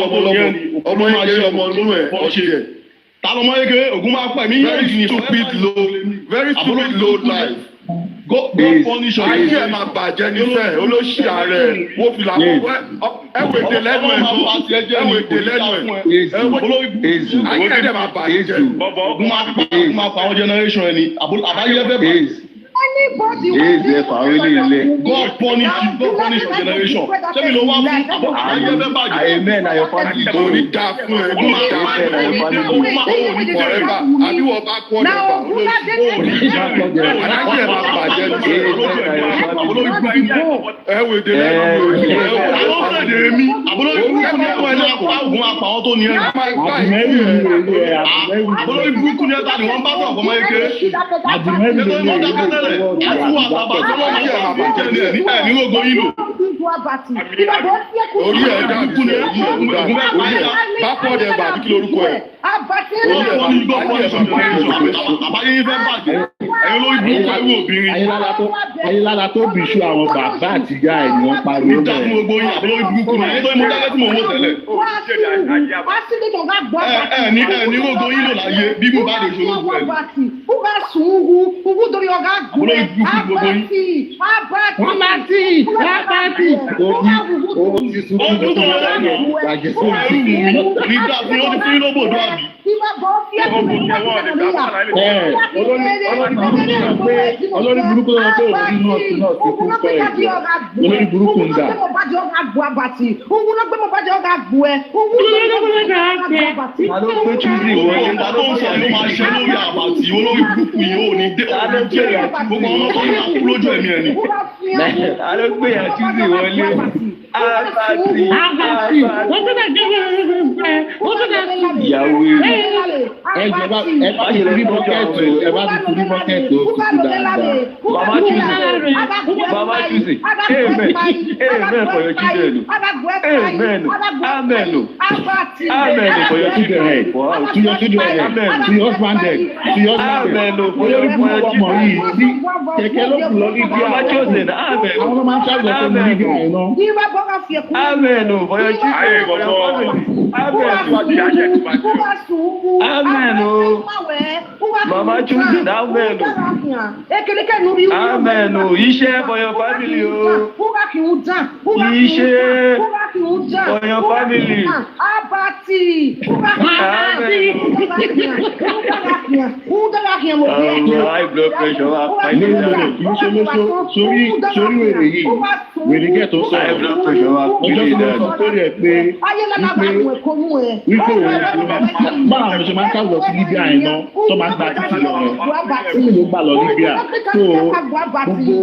ọmọ lọ́mọ ọmọ yẹn ọmọ nínú ẹ̀ ọ̀ṣẹ̀. Ta ló mọ yege ogun máa pẹ̀ mí very stupid low life. Go punish your ayé ẹ máa bàjẹ́ ní sẹ́ olóṣì ààrẹ wo fìlà ẹwọ èdè lẹ́nu ẹ̀ ẹwọ èdè lẹ́nu ẹ̀ ayé ẹ̀ máa bàjẹ́. Ogun máa pa àwọn generation ẹni àbáyé ẹfẹ bá. Anybody God punish your generation. Tell me no one. Amen. Your family go ní dá fún ẹ. Àbí wọ́n bá kọ́ ọ̀dọ̀ àbúrò burúkú ni ẹ̀ta ni wọ́n bá sọ̀rọ̀ fọmọ eke. Ẹ̀tọ́ ìmọ̀ dákẹ́tẹ́lẹ̀ àti wà bàbá tó wọ́n máa ń yàrá bàjẹ́ ní rògbò yìí lò. Orí ẹ̀ dá burúkú ni bápọ̀ dẹ̀ bà kí lórúkọ ẹ̀. Orí ẹ̀ ní gbọ́pọ̀ ẹ̀ àbáyé yín fẹ́ bàjẹ́. Ẹ̀yin olórí burúkú ayé obìnrin. Ayélára tó bìṣú àwọn bàbá àti ìyá ẹ̀ ni wọ́n pariwo bẹ́ẹ̀. Ìjà fún gbogbo yín àbúrò burúkú ni ẹ̀yin tó ń mú dákẹ́ tí mò ń wò tẹ́lẹ̀. Ní gbogbo yín lò láyé bí mo bá lè ṣe ológun ẹ̀. Olórí burúkú lọ́wọ́ pé òun náà ti kú fẹ́ ẹ̀. Olórí burúkú ń dà. Alógbé Tuesday wọlé tó ń sọ ló máa ṣe lórí àbàtì olórí burúkú yìí ò ní dé ọdún jẹ́ gbogbo ọmọ tó ń kú lójú ẹ̀mí ẹ̀ ni. Alógbé yà Tuesday wọlé. Àbàtì. Ìyàwó ẹ bá ti fi bọ́kẹ́tì ó kúkú dáadáa. Mama Tuesday. Amen for your children. Amen. Amen. Amen for your children head. To your children head. To your husband head. To your husband head. Amen for your children. Kẹ̀kẹ́ ló kù lọ ní bí Mama Tuesday. Amen. Àwọn ọmọ máa ń ṣàgbọ̀ fún mi nígbà yẹn náà. Amen for your children. Amen. Mama Tuesday. Amen. Amen. Iṣẹ́ for your family. Iṣẹ́ for your family. High blood pressure. Sórí wèrè yìí, wèrè gẹ̀ tó sọ. High blood pressure. Ọjọ́ tó lọ sọ sórí ẹ̀ pé wípé báwo àwọn ṣe máa ń káwọ́ sí Libya yẹn náà tó máa ń gba títì lọ yẹn ló gbà lọ Libya tó gbogbo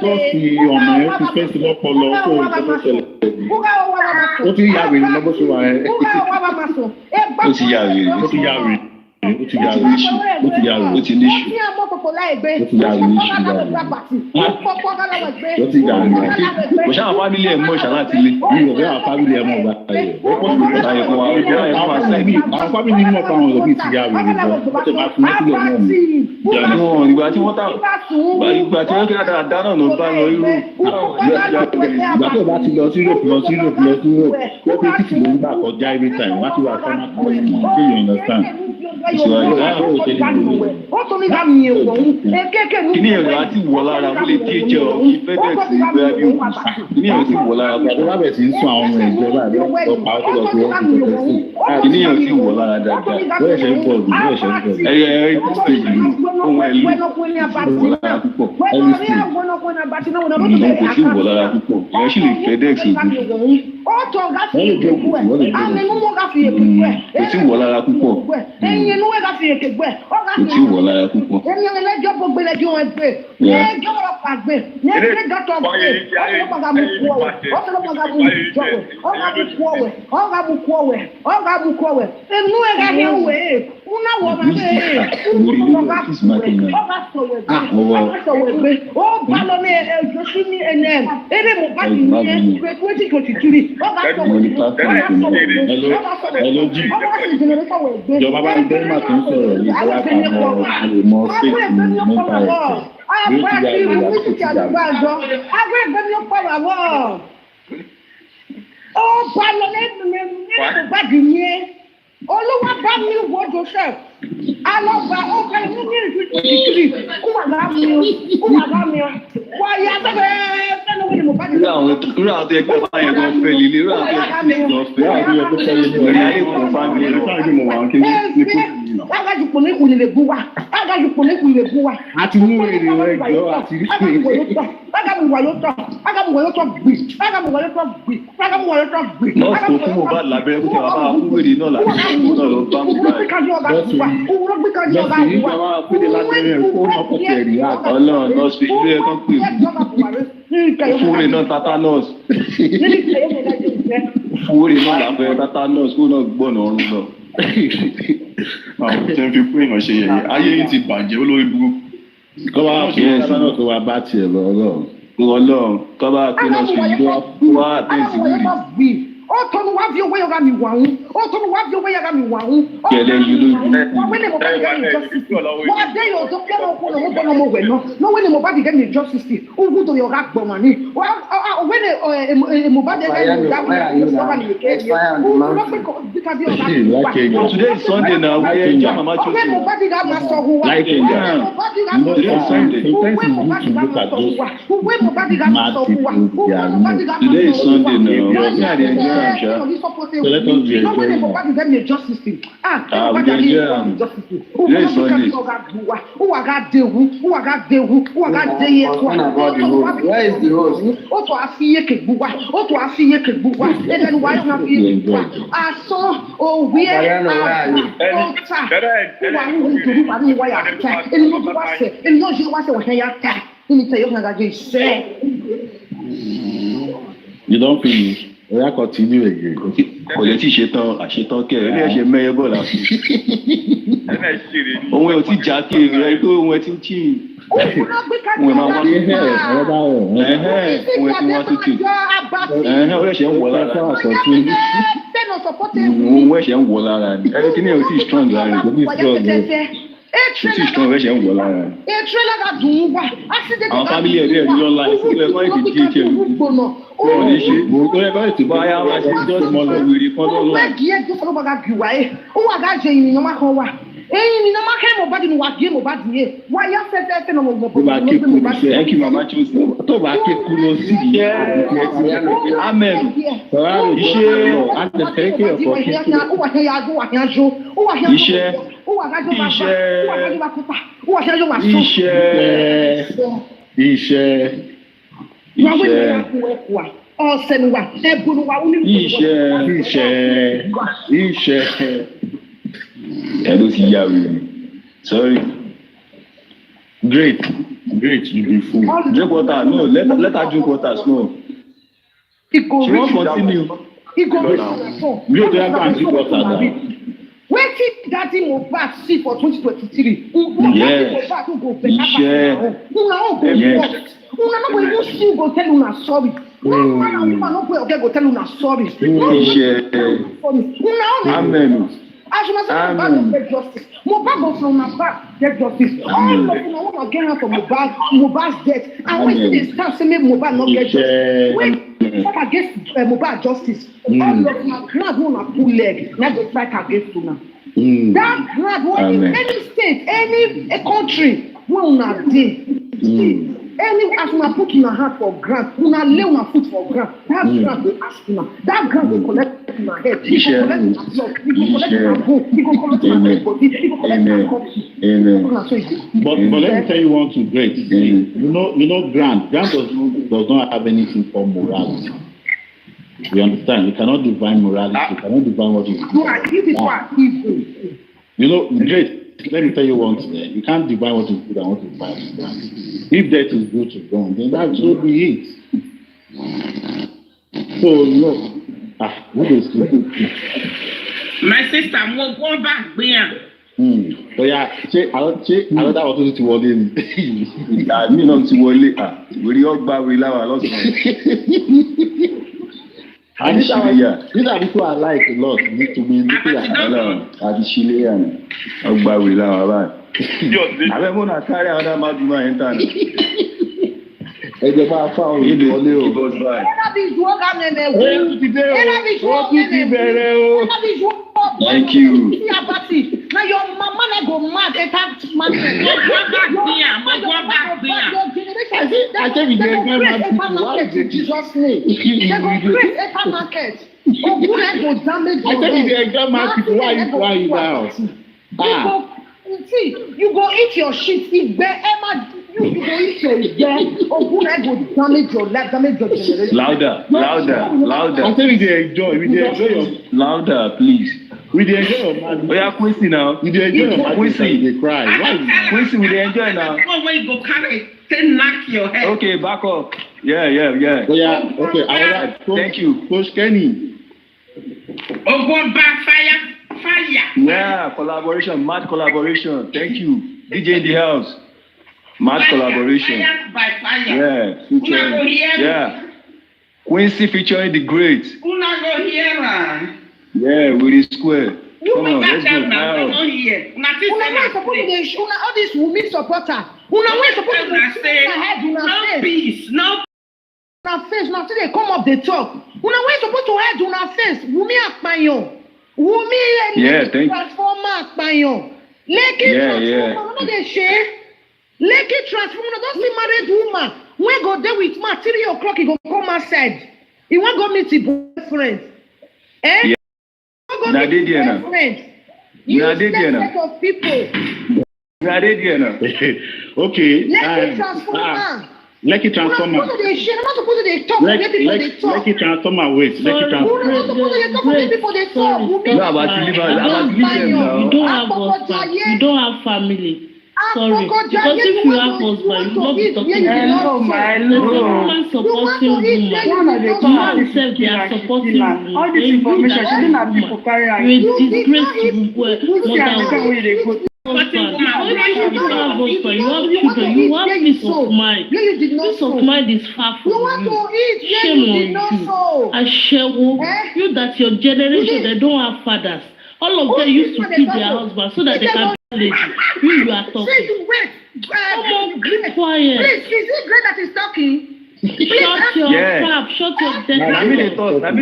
gọ́ọ̀sì ọ̀nà yẹn ti fẹ́ sí lọ́pọlọ tó nǹkan tó ṣẹlẹ̀ ó ti yà wèrè lọ́bọ̀ ṣe wà ẹ́ ó ti yà wèrè ó ti yà wèrè ó ti yà wèrè ó ti yà wèrè ó ti níṣu ó ti yà wèrè níṣu yà wèrè ó ti yà wèrè kò sáà fábílì ẹ̀ mọ́ ìṣàlá ti lé yìí ọ̀gá àwọn fábílì ẹ̀ mọ́ ọ̀gá àwọn fábílì mọ̀ pa àwọn ọ̀dọ́ ti yà wèrè lọ ó ti máa fún mẹ́tìlẹ̀ náà ní ìgbà tí wọ́n tà ìgbà tí wọ́n kí dáadáa náà ló bá lọ irú ìgbà tó bá ti lọ sí Europe lọ sí Europe lọ sí Europe ó pé títì ló ń gbà kọjá every time wọ́n ti wà fọ́nà kan ṣé you understand. Kìnìún ẹ̀rọ àti wọ̀ lára wọlé díẹ̀ ọ̀ kí FedEx ìgbé abí òkú. Kìnìún ti wọ̀ lára pàdé wà bẹ̀ sí ń sún àwọn ọmọ ìjọba rẹ̀ ọ̀pá ọ̀tọ̀ sí ọ̀pọ̀ ìjọba. Kìnìún ti wọ̀ lára dáadáa. Bẹ́ẹ̀ ṣe ń bọ̀ ọ̀dùn bẹ́ẹ̀ ṣe ń bọ̀ ọ̀dùn. Ẹyẹ stage yìí ohun ẹ̀lú wọ̀ lára púpọ̀. Every stage kò sí wọ̀ lára púpọ̀. Ìyẹn sì lè FedEx ìgbé. Kò sí wọ̀ lára púpọ̀. Kò sí wọ̀ lára púpọ̀. Ìjọba bá ń bẹ́ẹ̀ máa tún sọ̀rọ̀ yìí bá wà fún ọmọ ìmọ̀ fèsì nípa ẹ̀sìn. Olúwa bá mi wo Joseph. Alọ́gbà ọgbà inú ní ìrìsì kúwà láàmì o. Wà á yá sẹ́fẹ̀ẹ́ fẹ́nu wí ni mo bá jẹ́. Irú àwọn tó yẹ kí ọba yẹn kan fẹ́ líle, irú àwọn tó yẹ kí ọba fẹ́ líle, ìrìn ayé kò fà mí. Lágbàjù pò ní ìkùnlẹ̀ gún wa. Àti mú èrè rẹ̀ jọ àti rí èrè. Nọ́ọ̀sì tó fún Mohbad lábẹ́rẹ́ kó tẹ wá bá fún wèrè náà lábẹ́rẹ́ kó náà lọ bá Mohbad. Nọ́ọ̀sì yìí bá wá péde lábẹ́rẹ́ kó náà kó tẹ̀ rí àgbà. Ọlọ́run nọ́ọ̀sì ilé ẹ̀kọ́ pè fún wèrè náà tatanus. Fún wèrè náà lábẹ́rẹ́ tatanus kó náà gbọ́nà ọ̀run lọ. Àwọn tí ń fi pé èèyàn ṣe yẹ̀yẹ́ ayé yìí ti bàjẹ́ olórí burúkú. Kọ́ bá fi ẹ̀sán náà tó wá bá tiẹ̀ lọ ọlọ́run. Ọlọ́run kọ́ bá pé nọ́ọ̀sì yìí wá àtẹ̀sí wèrè. Ó tọ́nu wá fi owó yọ̀gá mi wà ń. Ó tọ́nu wá fi owó yọ̀gá mi wà ń. Kẹ̀lẹ́ yìí ló dé. Wọ́n wẹ́lẹ̀ mo bá di gẹ́mi justice. Wọ́n adé yóò tó kí ẹ̀rọ kúrò wọ́n bọ́nà mo wẹ̀ náà. Wọ́n wẹ́lẹ̀ mo bá di gẹ́mi justice. Ó wú tó yọ̀gá gbọ̀n mà ní. Wẹ́lẹ̀ mo bá di gẹ́mi Today is Sunday now. Ọ̀wẹ́ mo bá di gẹ́mi sọ̀hún wa. Today is Sunday. Today is Sunday now. You don't finish. We are continue again. Kò lè tí ì ṣetán àṣetán kẹ ẹ ní ẹṣẹ mẹyẹ bọ láti. Òun ẹ̀ ò tí já kí ẹ tó òun ẹ̀ ti ń tì í. Òun ẹ̀ máa wá sí ẹ̀ òun ẹ̀ tí wọ́n ti tì. Ó ẹ̀ṣẹ̀ ń wọ̀ lára. Òun ẹ̀ṣẹ̀ ń wọ̀ lára ni. Ẹni kí ni ẹ̀ ò tí ì strong lára rẹ̀. Ó ti strong ẹ̀ṣẹ̀ ń wọ̀ lára rẹ̀. Àwọn fámìlì ẹ̀ bí ẹ̀ ní online fún ẹ̀ kọ́ èdè díẹ̀ kẹ́ wọ́n ní ṣe gbogbo ẹ̀ bá ètò báyà wá sí just mọ́ lọ wèrè kan lọ́wọ́. Wọ́n gé ẹjọ́ fọlọ́ bá ga gì wáyé. Ó wà gá jẹ ìrìn ọmọ kan wà. Ẹyin ni ọmọ kẹ́ Mohbad ni wà gé Mohbad yé. Wà yá fẹ́fẹ́ náà mo gbọ́ Tó bá ké kúrò sí Thank you mama Chelsea. tó bá ké kúrò sí Amen. Sọ̀rọ̀ iṣẹ́ àtẹ̀tẹ̀kẹ́ ọ̀pọ̀ kíkú. Ó wà hẹ́ yájú, ó wà hẹ́ ajo, ó wà hẹ́ Iṣẹ́. ó wà gájọ́ máa bá, ó wà gájọ́ máa kópa, ó wà gájọ́ máa sọ. Iṣẹ́. Wà wí ní ìyá kú ẹ̀kú wa. Ọ̀sẹ̀ ni wa, ẹ̀bùn ni wa, ó ní Iṣẹ́. Ẹ ló ti yá wèrè. Sorry. Great, you be fool. Drink water, no, let her drink water, no. She won't continue. Great, you have to drink water now. Wetin Daddy Mohbad see for 2023? Yes. Una no go even see go tell una sorry. Una no go tell una sorry. Amen. As you must Mohbad get justice. Mohbad go from Mohbad get justice. All of una wanna get out of Mohbad's death. And when they start say make Mohbad not get justice, when fight against Mohbad justice, all of una grab una pull leg, now they fight against una. That grab any state, any country, where una dey. Any as una put una hand for ground, una lay una foot for ground. That ground will ask una. That ground will collect una head. It will collect una blood. It will collect una bone. It will collect una body. It will collect una coffee. But let me tell you one thing great. You know, grant does not have anything for morality. You understand? You cannot define morality. You cannot define what is good. You know, great. Let me tell you one thing. You can't define what is good and what is bad. If that is good to God, then that should be it. So, what is good? My sister, I'm going back there. So yeah, another opportunity was in. I mean, not to worry. We all back with our lots of. And these are people I like a lot. Need to be looking at the Chilean. I'll buy with our I don't want to carry another Maduma enter. Ẹgbẹ́ máa fà òun ní wọlé o. Thank you. Now your mama na go mad enter market. I said we dey get mad people. Jesus name. They go create enter market. Ogun go damage your head. I said we dey get mad people. Why you now? See, you go eat your shit. If Emma, you go eat your Oguna go damage your life, damage your generation. Louder. I'm saying we enjoy your louder, please. We enjoy your man. Oh yeah, Quincy now. We enjoy your man. Quincy, they cry. Why? Quincy, we enjoy now. One way you go carry, then knock your head. Okay, back up. Yeah. Oh yeah. Okay. Thank you, Coach Kenny. Oh, go back fire. Yeah, collaboration, mad collaboration. Thank you, DJ in the house. Mad collaboration. Fire by fire. Yeah, featuring. Yeah, Quincy featuring the great. Una go here. Yeah, with the square. Come on, let's go now. now. Una supposed to all these women supporter. Una supposed to say no peace, no. Una face, now today they come up the talk. Una supposed to hide una face. Wumi akpanyo. Yeah, thank you. Transformer akpanyo. Leki transformer, no dey share. Leki transformer, don't see married woman. When go there with man, 3 o'clock, he go come outside. He won't go meet his boyfriend. Eh? Yeah. Go meet his boyfriend. You set of people. Okay. Leki transformer. Lucky transformer. I'm not supposed to talk. Lucky transformer. Wait. Lucky transformer. I'm not supposed to talk. People they talk. You don't have husband. You don't have family. Sorry. Because if you have husband, you not be talking to them. Woman supporting woman. Man self, they are supporting woman. All this information, she didn't have people carry out. You disgrace to mother. You have children, you have peace of mind. Peace of mind is far from you. Shame on you. Ashewo, you that your generation, they don't have fathers. All of them used to kill their husbands so that they can be lazy. You are talking. Come on, be quiet. Please, is it great that he's talking? Shut your trap, shut your death. Let me the talk. Thank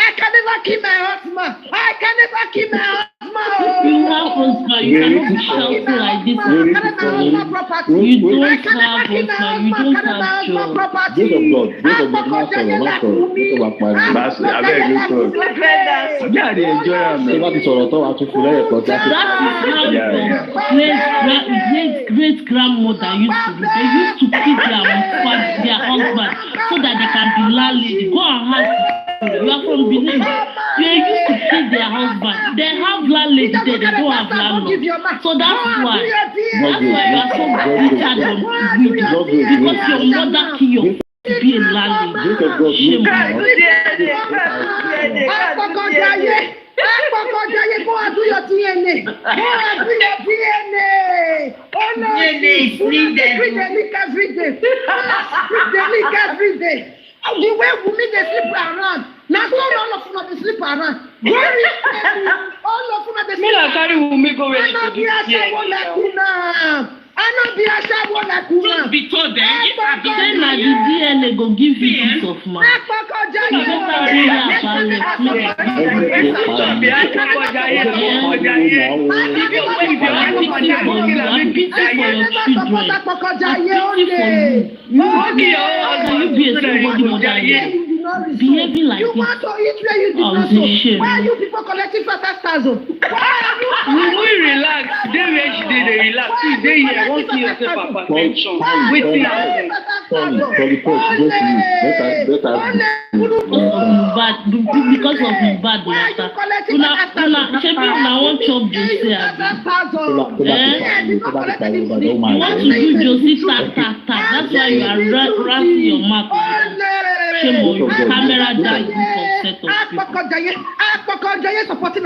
I can never keep my husband. You have husband, you cannot be shouting like this. You don't have husband, you don't have job. Yeah, they enjoy them. Great grandmother used to do. They used to keep their husband so that they can be landlady. Go and ask. You are from Benin. They used to kill their husband. They have landlady there. They don't have landlord. So that's why you are so bitter because your mother killed your to be a landlady. Shame on you. Go and do your DNA. Oh no, DNA is needed. They leak every day. The way women they sleep around. Now so all of them they sleep around. Very all of them they sleep around. Carry women go where I know be a shawo like woman. Don't be told them. If I be saying that the DNA go give you peace of mind. You better be behaving like you want to eat where you did not so. Why are you people collecting 5,000? We relax. They where she did they relax. See, they here won't see yourself at attention. Waiting Sorry, because of his bad matter. Una want chop Josie. You want to do Josie tap. That's why you are rattling your mouth. Shame on you. Camera die for set of people. Supporting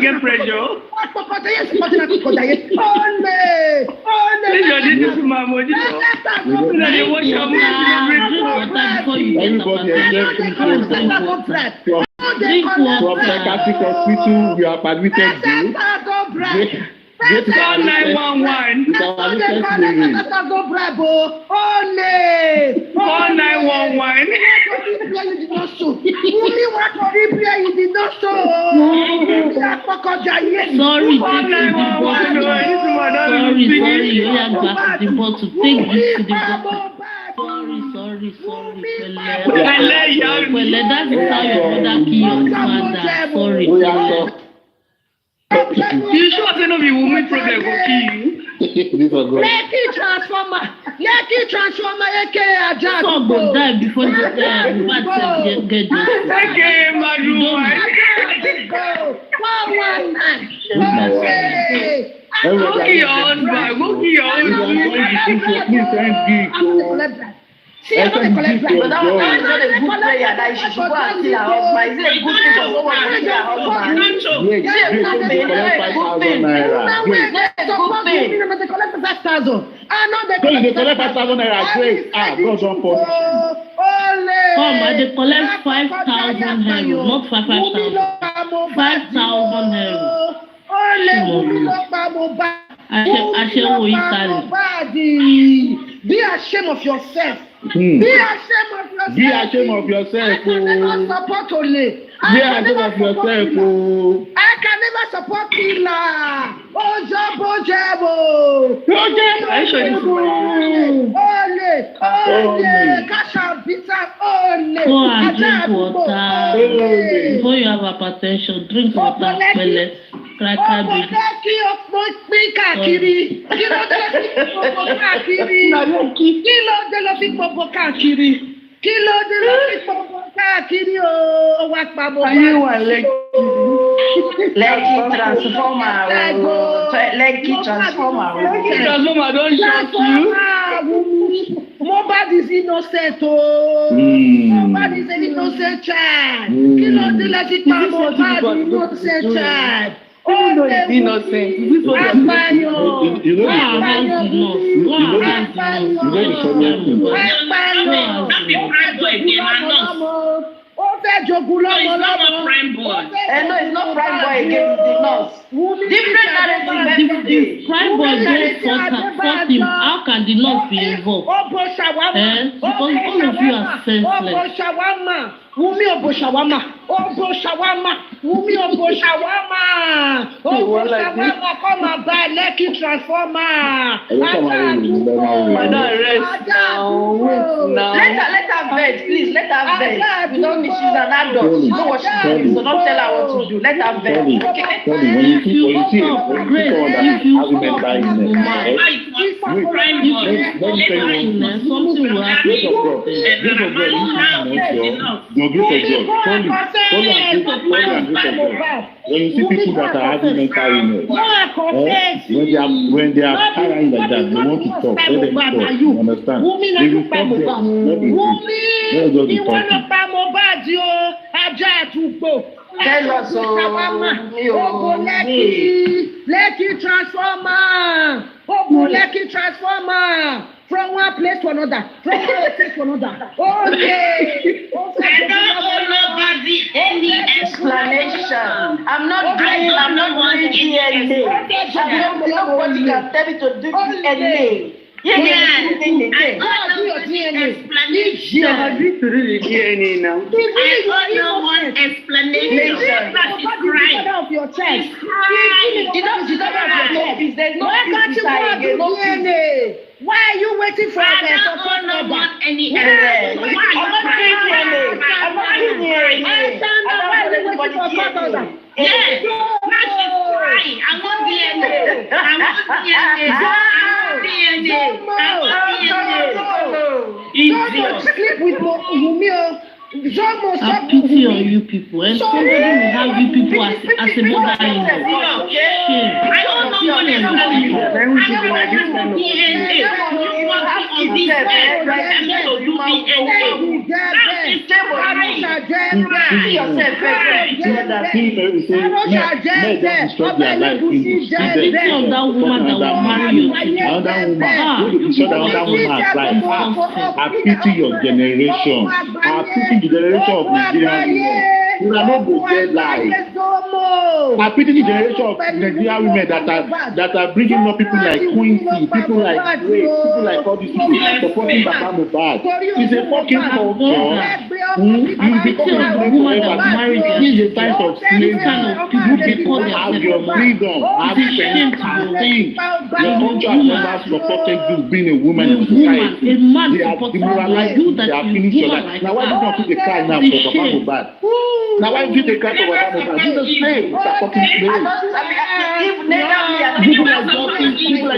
get pressure. Hospital, you are admitted to. Call 911. Call 911. Sorry, take to the bottle. Sorry, you have back to the bottle. Take this to the bottle. Sorry. Well, that is how your mother kill your father. Sorry. You sure say no be woman problem go kill you? Lucky transformer, aka Aja. Some go die before the woman get this. Okay, Maduma. Go kill your husband. Go kill your husband. See, I don't collect black. But that was not a good prayer that she should go and kill her husband. Is it a good thing for someone to kill her husband? Is it a good thing? They collect 5,000. They collect 5,000 naira. Great. God don't punish you. Come, they collect 5,000 euro, not 5,000. 5,000 euro. Be ashamed of yourself. Be ashamed of yourself. I can never support Ole. Be ashamed of yourself. I can never support Kila. Ojabo. Ole. Kasha Pizza. Ole. Go and drink water. Before you have hypertension, drink water. Cracker baby. Transformer don't shock you. Mohbad is innocent. Mohbad is an innocent child. Mohbad is innocent child. Innocent. It's not prime boy. No, it's not prime boy again. It's the nurse. Different narrative. Prime boy just fought him. How can the nurse be involved? Because all of you are senseless. Wumi Obo Shawama. Come and buy Lucky transformer. Let her veg, please. Let her veg. We don't need she's an adult. She know what she's doing, so don't tell her what to do. Let her veg. Something will happen. When you see people that are having mental illness, when they are crying like that, they want to talk. Let them talk. You understand? They will talk Tell us, Lucky transformer. From one place to another. Okay. I don't owe nobody any explanation. I'm not doing DNA. Nobody can tell me to do DNA. I don't know what explanation. I agree to do the DNA now. I don't know what explanation. Of your chest. There's no DNA. Why are you waiting for I don't want any evidence. I'm not doing DNA. Yes. Now she's crying. I want DNA. Don't sleep with Omowummi. I pity on you people. And somebody will have you people as a mother-in-law. Shame. I don't know what is happening. I don't want to do DNA. You want to on this bed. I'm going to do DNA. That woman that will marry you. I pity your generation. I pity the generation of Nigerian women. You are not go dead life. I pity the generation of Nigerian women that are bringing up people like Quincy, people like Grace, people like all these people supporting Baba Mohbad. It's a fucking culture. I pity a woman that married you. is a sign of slavery. Have your freedom. Have strength and think. Your country has never supported you being a woman in society. They have demoralized you. They have finished your life. Now why do you want to take a car now for Papa Mohbad? Now why do you take a car for Papa Mohbad? This is a slave. It's a fucking slave. People like Justin say, you are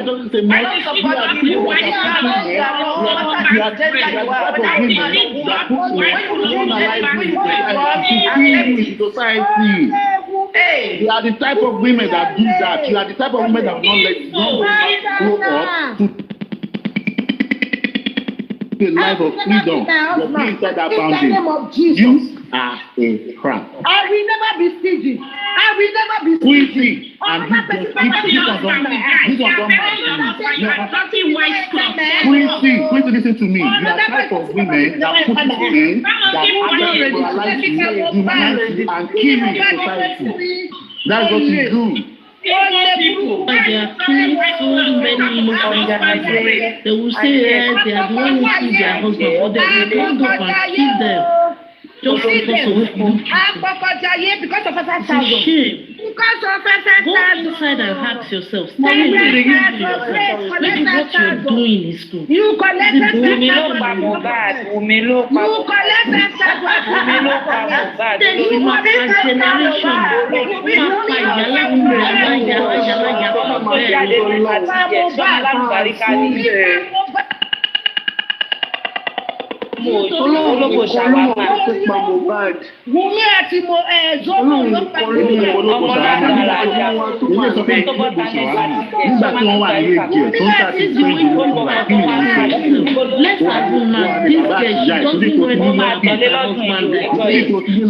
the type of women that put one alive in society. You are the type of women that do that. You are the type of women that will not let you grow up to a life of freedom. You're being inside that boundary. You are a crap. I will never be stingy. I will never be stingy. And this one Quincy, listen to me. You are the type of women that put in that humanity and kill in society. That's what you do. They are killing so many innocent. They will say they are the one who killed their husband, but they will come up and kill them. Just because of shame. Go inside and ask yourself. Maybe what you're doing is good. You collect Is it good? Then you Wùmí àti mo Zomo ló pàdé ọmọ nígbà tí wọ́n wà ní èjì ẹ̀ tó ń tà sí ìgbésí ìwà kí ni wọ́n ṣe. Let's assume now this girl she doesn't know anything about her husband.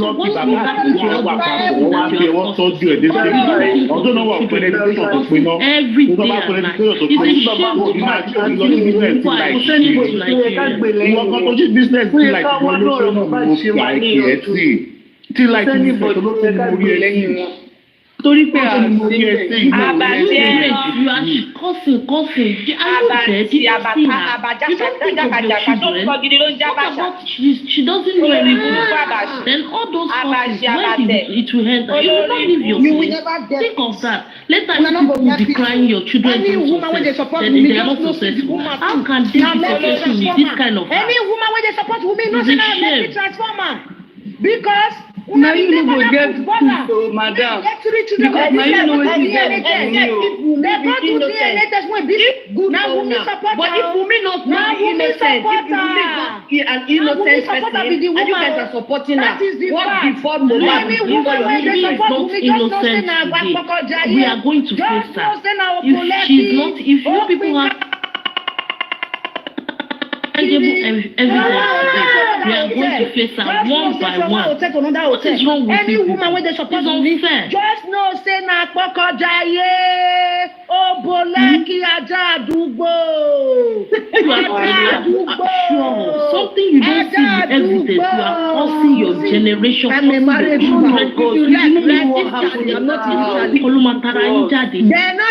Lọ́ọ̀kì bàbá àti ìyá wà papọ̀ wọ́n wá bí ẹwọ́ tọ́jú ẹ̀ dé sí ọdún náà wà pẹ̀lú ẹdíkẹ́sọ̀ tó pé náà. Every day and night. It's a shame to máa lọ sí business ìwọ̀n kan tó ṣe business ti like ìwọ̀n ló ṣe mọ̀ mo fi àìkè ẹ̀ sí tí like ìfẹ́ tó ló fi mú orí ẹ̀ sí. Torí pé àbàjẹ́ you are cursing. She doesn't know anything. Then all those curses, when it will end, you will not leave your place. Think of that. Later, people will be crying your children to success. Then they are not successful. How can they be successful with this kind of any woman when they support women, no It's a say na shame. transformer because. Now you know go get food, madam. Because now you know what you get. They go to DNA test when be good now women support. But if women not innocent, if women not an innocent person, and you guys are supporting her, what before Mohbad is not innocent today. We are going to face her. If you people have evidence today, we are going to face her one by one. What is wrong with any woman when they support me? Just know say na Pokojaye Oboleki Aja Adugbo. Something you don't see the evidence, you are causing your generation. They're not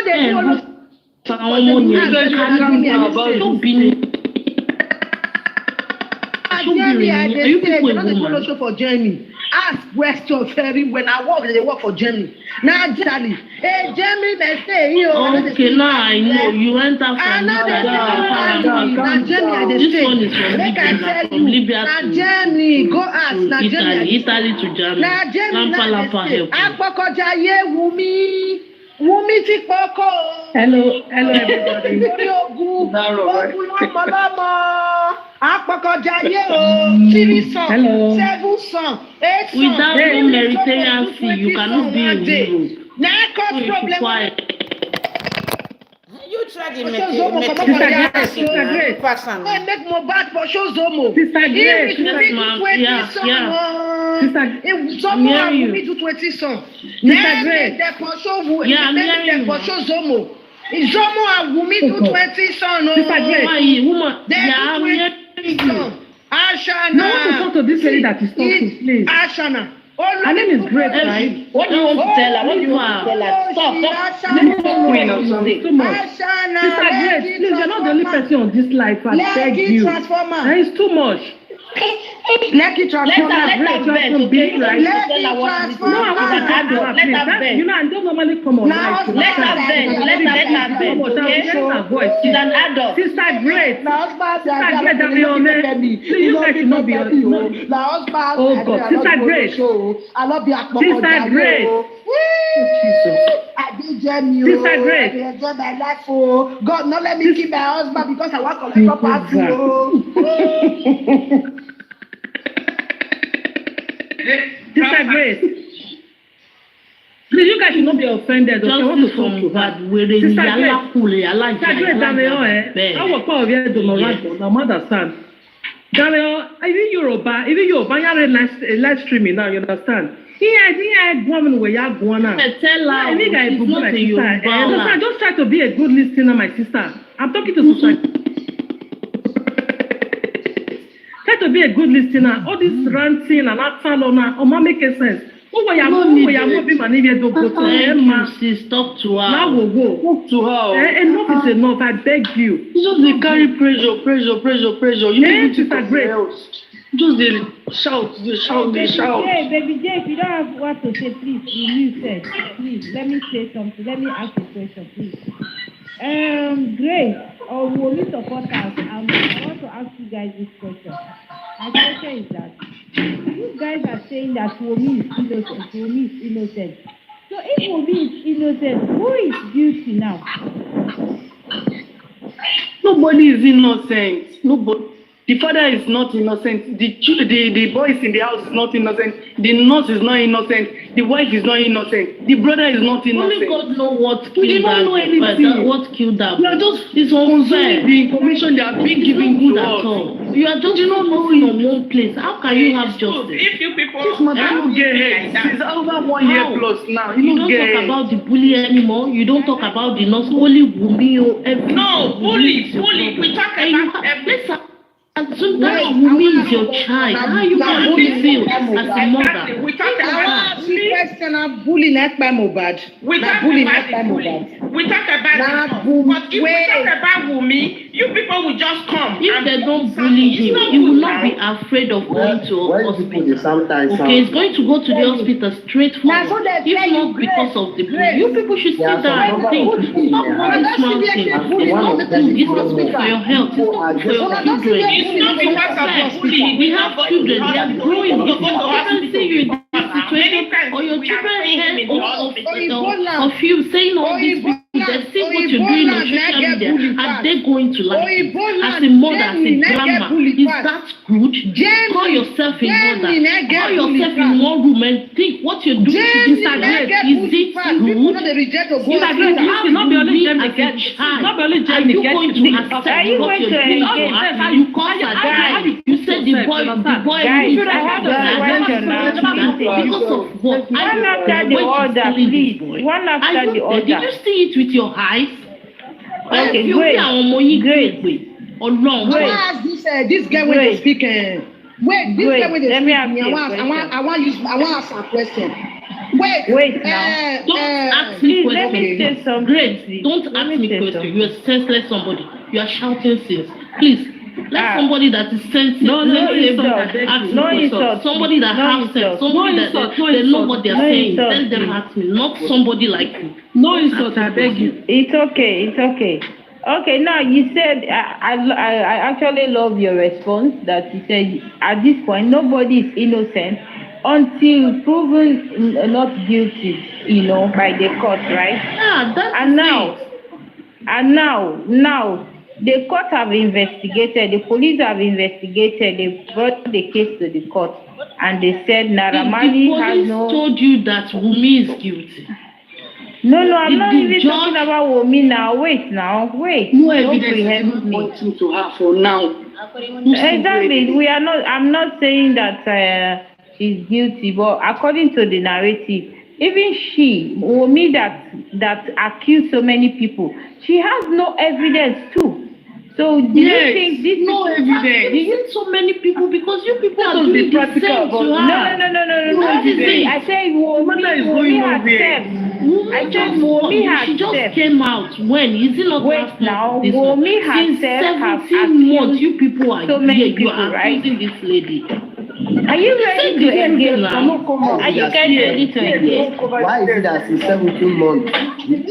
the for Germany. Ask questions very when I work, they work for Germany. Now, Charlie, hey, Germany, they say, you okay, now I know you enter from Libya. Now, Germany, go ask. Now, Italy to Germany. Now, Germany, Apokojaye Wumi ti Poko. Hello, everybody. Apokojaye o, 3 songs, 7 songs, 8 songs. Without humanitariancy, you cannot be in Europe. Now cause problem. You try to make Mohbad for show Zomo. Sister Grace, Zomo will do 20 songs. Then they for show Zomo. Zomo and Wumi do 20 songs. Sister Grace, Ashana. No one to talk to this lady that is talking, please. Ashana. Her name is Grace, right? What do you want to tell her? Stop. Queen or something. Too much. Sister Grace, please, you're not the only person on this life. I beg you. It's too much. Let it transform. Let her beg, okay? Let it transform. No, I want to add up. Let her beg. You know, I don't normally come on. Now, Let her beg. Let her beg, okay? She's an adult. Sister Grace. Now, husband, Sister Grace, that you guys should not be on. now, husband, Oh God, Sister Grace. I love you. Sister Grace. I did jam you. Sister Grace. I enjoy my life. Oh God, not let me keep my husband because I want to collect property. Oh. Sister Grace. Please, you guys should not be offended. Okay? I want to talk to her. Sister Grace, Damian, I work out here, don't know right, now, understand. Damian, even Yoruba, you are live streaming now, you understand? Woman where you are going now. Tell her, she's not a Yoruba. Just try to be a good listener, my sister. I'm talking to society. Try to be a good listener. All this ranting and acting on make sense. Sis, talk to her. Now we'll go. Talk to her. Enough is enough, I beg you. You just dey carry pressure. You need to Sister Grace. Just dey shout. Hey, baby J, if you don't have what to say, please, you first. Please, let me say something. Let me ask a question, please. Grace, or Wumi supporters, I want to ask you guys this question. My question is that you guys are saying that Wumi is innocent. So if Wumi is innocent, who is guilty now? Nobody is innocent. Nobody. The father is not innocent. The boys in the house is not innocent. The nurse is not innocent. The wife is not innocent. The brother is not innocent. Only God knows what We killed don't that. know anything. What killed that? You are just it's consuming the information they are being given good to at us. all. You are just not knowing on one place. How can you have justice? If you people This matter no get head. It's over 1 year plus now. You You don't get talk head. about the bully anymore. You don't talk about the nurse. Only Wumi or every. No, bully. We talk about everything. Sometimes Wumi is your child. How you going to feel as a mother? We talk about bully not by Mobad. We talk bully about not by the bully. Mobad. We talk about the but if we talk about Wumi, you people will just come. If they don't bully him, he will not be afraid of going to a hospital. Okay, he's going to go to the hospital straight forward. If not because of the bully, you people should sit down and think. Stop all this mountain. It's not good for your health. It's not good for your children. It's not because of the bully. We have children. They are growing. If your children see you in this situation, or your children hear of you saying all these people, they see what you're doing on social media, are they going to like you? As a mother, as a grandma, is that good? Call yourself in order. Call yourself in one room and think what you're doing to Instagram. Is it good? You not be only Jem as a child. Are you going to accept what you're doing? How you call a guy? You said the boy guys, I have a question now. Because of what? One after the other, please. One after the other. Did you see it with your eyes? Okay, great. This guy when they speak. Wait, this guy when they speak. I want to ask a question. Wait now. Don't ask me questions. Great. Don't ask me questions. You are senseless somebody. You are shouting things. Please. Let somebody that is sensitive. Somebody that has sense. Somebody that they know what they're saying. Let them ask me. Not somebody like you. No insult, I beg you. It's okay. Okay, now you said I actually love your response that you said at this point nobody is innocent until proven not guilty, by the court, right? Yeah, that's and now the court have investigated, the police have investigated, they brought the case to the court and they said Naramali has no. The police told you that Wumi is guilty. No, I'm not even talking about Wumi now. Wait. No evidence is pointing to her for now. Exactly. I'm not saying that she's guilty, but according to the narrative, even she, Wumi, that accused so many people, she has no evidence too. So do you think this no evidence? Isn't so many people because you people are doing the same to her? No. I said Wumi herself. She just came out when? Is it not? Wait now. Wumi herself have accused months. You people are so many here. You people, are accusing this lady. Are you ready to engage now? Are you guys ready to engage? Why is it that in 17 months?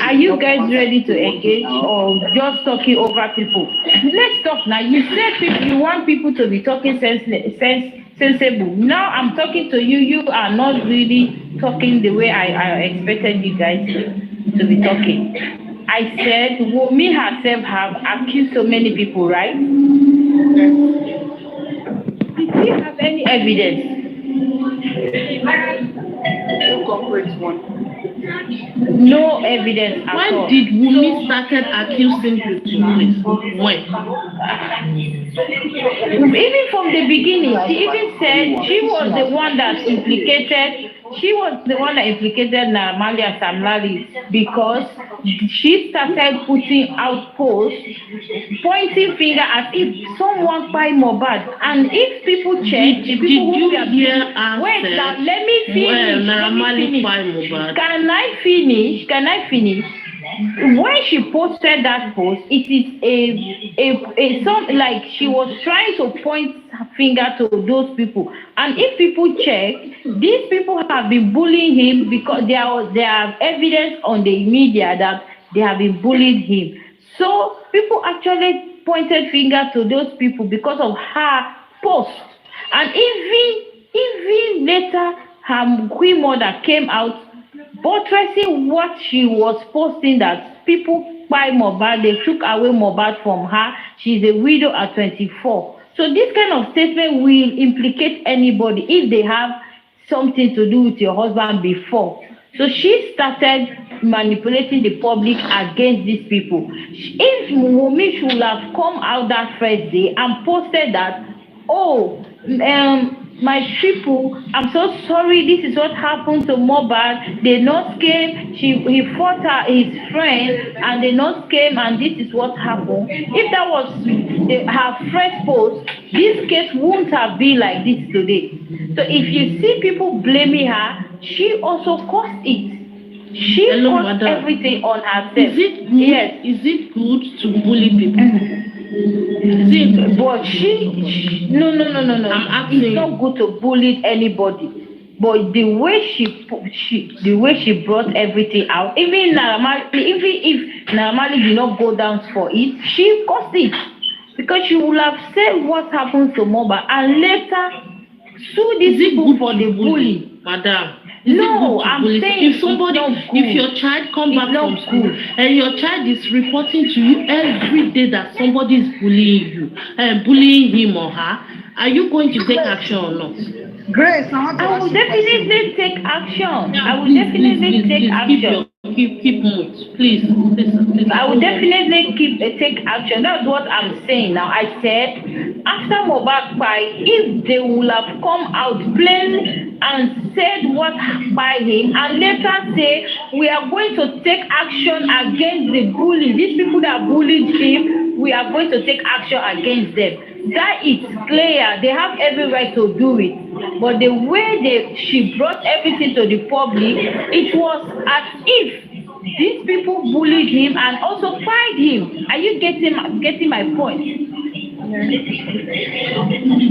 Are you guys ready to engage or just talking over people? Let's talk now. You said you want people to be talking sensible. Now I'm talking to you. You are not really talking the way I expected you guys to be talking. I said Wunmi herself have accused so many people, right? Did we have any evidence? No evidence at all. When did Wunmi started accusing people? When? Even from the beginning, she even said she was the one that implicated. She was the one that implicated Naramali and Sam Larry because she started putting out posts, pointing finger as if someone by Mohbad. And if people check, did you hear her wait, say, now let me finish. Well, Naramali by Mohbad. Can I finish? When she posted that post, it is a something like she was trying to point her finger to those people. And if people check, these people have been bullying him because there are evidence on the media that they have been bullying him. So people actually pointed finger to those people because of her post. And even later, her queen mother came out buttressing what she was posting, that people buy Mohbad, they took away Mohbad from her. She's a widow at 24. So this kind of statement will implicate anybody if they have something to do with your husband before. So she started manipulating the public against these people. If Wunmi should have come out that first day and posted that, my people, I'm so sorry, this is what happened to Mohbad. The nurse came, he fought his friend, and the nurse came, and this is what happened. If that was her first post, this case wouldn't have been like this today. So if you see people blaming her, she also caused it. She caused everything on herself. Is it good? Yes. Is it good to bully people? But no. I'm asking. It's not good to bully anybody. But the way she brought everything out, even if Naramali did not go down for it, she caused it because she would have said what happened to Mohbad and later sue these people for the bully, madam. No, I'm saying if your child come back from school and your child is reporting to you every day that somebody is bullying you and bullying him or her, are you going to take action or not? Grace, I will definitely take action. I will definitely take action. Keep mood, please. I will definitely take action. That's what I'm saying now. I said after Mohbad fight, if they would have come out plain and said what by him, and later say we are going to take action against the bully. These people that bullied him, we are going to take action against them. That is clear. They have every right to do it. But the way she brought everything to the public, it was as if these people bullied him and also fired him. Are you getting my point?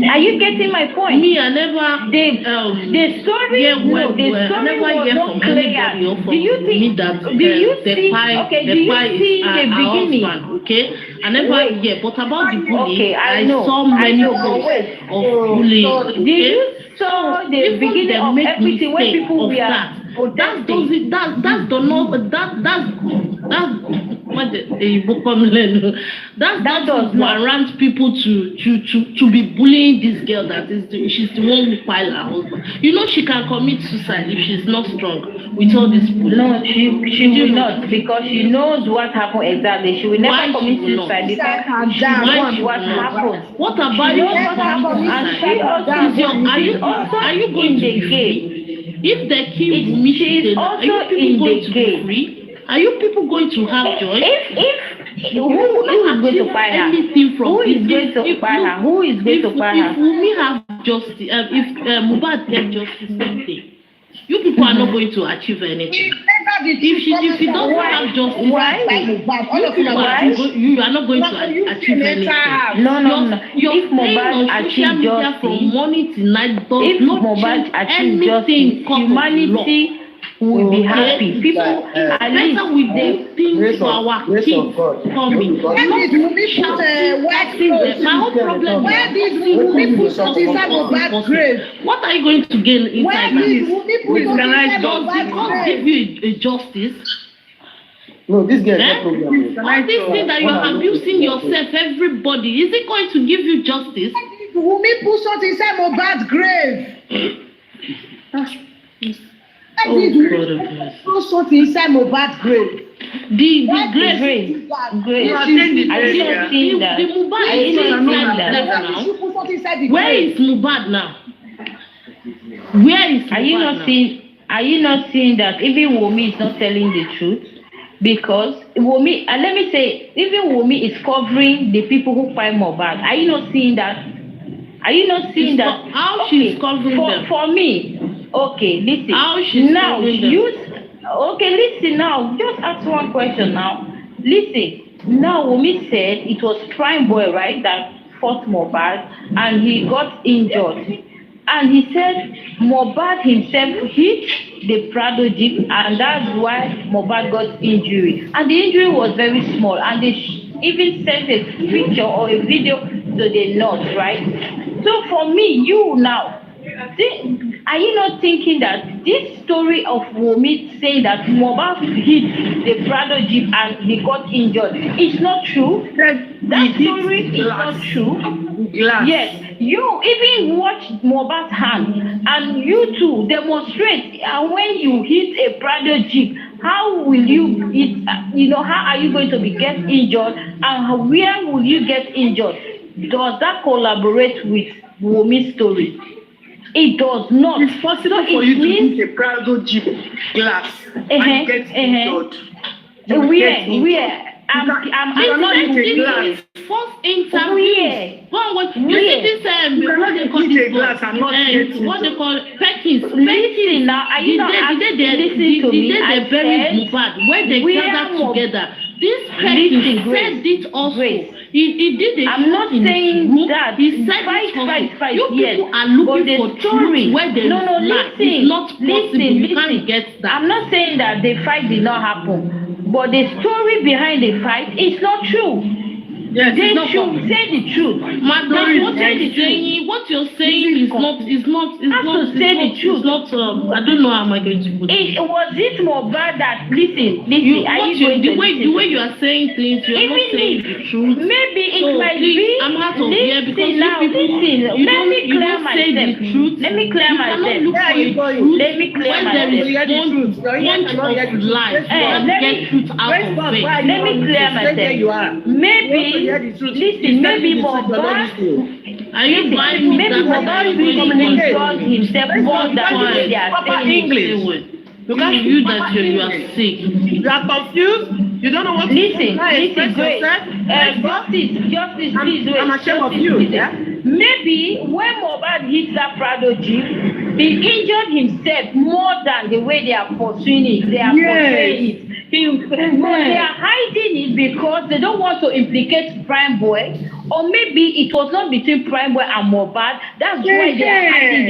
Are you getting my point? Me, I never. The story was not clear. Do you think that the beginning? Okay, I never hear. But about the bullying, okay, I saw many posts of bullying. Did you saw the beginning of everything when people were protesting? That's that does not warrant people to be bullying this girl she's the one who filed her husband. You know she can commit suicide if she's not strong with all this bullying. No, she will not, because she knows what happened exactly. She will never commit suicide because she knows what happened. What about you? Are you going to be free? If they kill me, she is also in the game. Are you people going to have joy? Who is going to buy her? Who is going to buy her? Who is going to buy her? If we have justice, if Mohbad get justice, same thing. You people are not not going to achieve anything. If you don't have justice, you are not going to achieve anything. No. If Mohbad achieve justice, from morning to night, does not change anything. Humanity will be happy. People are better with the things for our kids coming. My whole problem where did Wunmi put something inside Mohbad's grave? What are you going to gain inside Where did Wunmi put something inside Mohbad's God give you a justice? No, this girl is problem. All these things that you're abusing yourself, everybody, is it going to give you justice? Wunmi put something inside Mohbad's grave. Put something inside Mohbad's grave. The grave. The Mohbad. Where is Mohbad now? Where is Mohbad? Are you not seeing that even Wunmi is not telling the truth? Because Wunmi, and let me say, even Wunmi is covering the people who find Mohbad. Are you not seeing that? Are you not seeing that? How she's covering them? For me, okay, listen. How she's now covering them? Okay, listen now. Just ask one question now. Listen. Now Wunmi said it was Prime Boy, right, that fought Mohbad and he got injured. And he said Mohbad himself hit the Prado Jeep and that's why Mohbad got injury. And the injury was very small and they even sent a picture or a video to the nurse, right? So for me, you now, are you not thinking that this story of Wunmi saying that Mohbad hit the Prado Jeep and he got injured is not true? That story is not true. Yes, you even watch Mohbad's hand and you too demonstrate. And when you hit a Prado Jeep, how will you how are you going to get injured and where will you get injured? Does that collaborate with Wunmi's story? It does not. It's possible for you to hit a Prado Jeep glass and get injured. Where? I'm not in a glass. First interview. What you see this? You cannot hit a glass and not get what they call Perkins. Listen now. Are you not listening to me? They buried Mohbad when they gathered together. This Perkins said it also. He did it. I'm not saying that. He said fight. You people are looking for truth where there is light. It's not possible. You can't get that. I'm not saying that the fight did not happen, but the story behind the fight is not true. Yes, they should say the truth. Madam, what you're saying is not say the truth. Not I don't know how am I going to put it. Was it Mohbad that listen? The way you are saying things, you're not saying the truth. Maybe it might be. I'm out of here because now, listen. Let me clear myself. Let me clear myself. Let me clear myself. Let me clear myself. Maybe. Listen, maybe Mohbad. Are you buying maybe Mohbad will communicate himself more than they are saying English. Look at you that you are sick. You are confused. You don't know what listen, great. Justice, please wait. I'm ashamed of you. Yeah? Maybe when Mohbad hit that Prado Jeep, he injured himself more than the way they are pursuing it. They are portraying it. They are hiding it because they don't want to implicate Prime Boy, or maybe it was not between Prime Boy and Mohbad. That's why they are hiding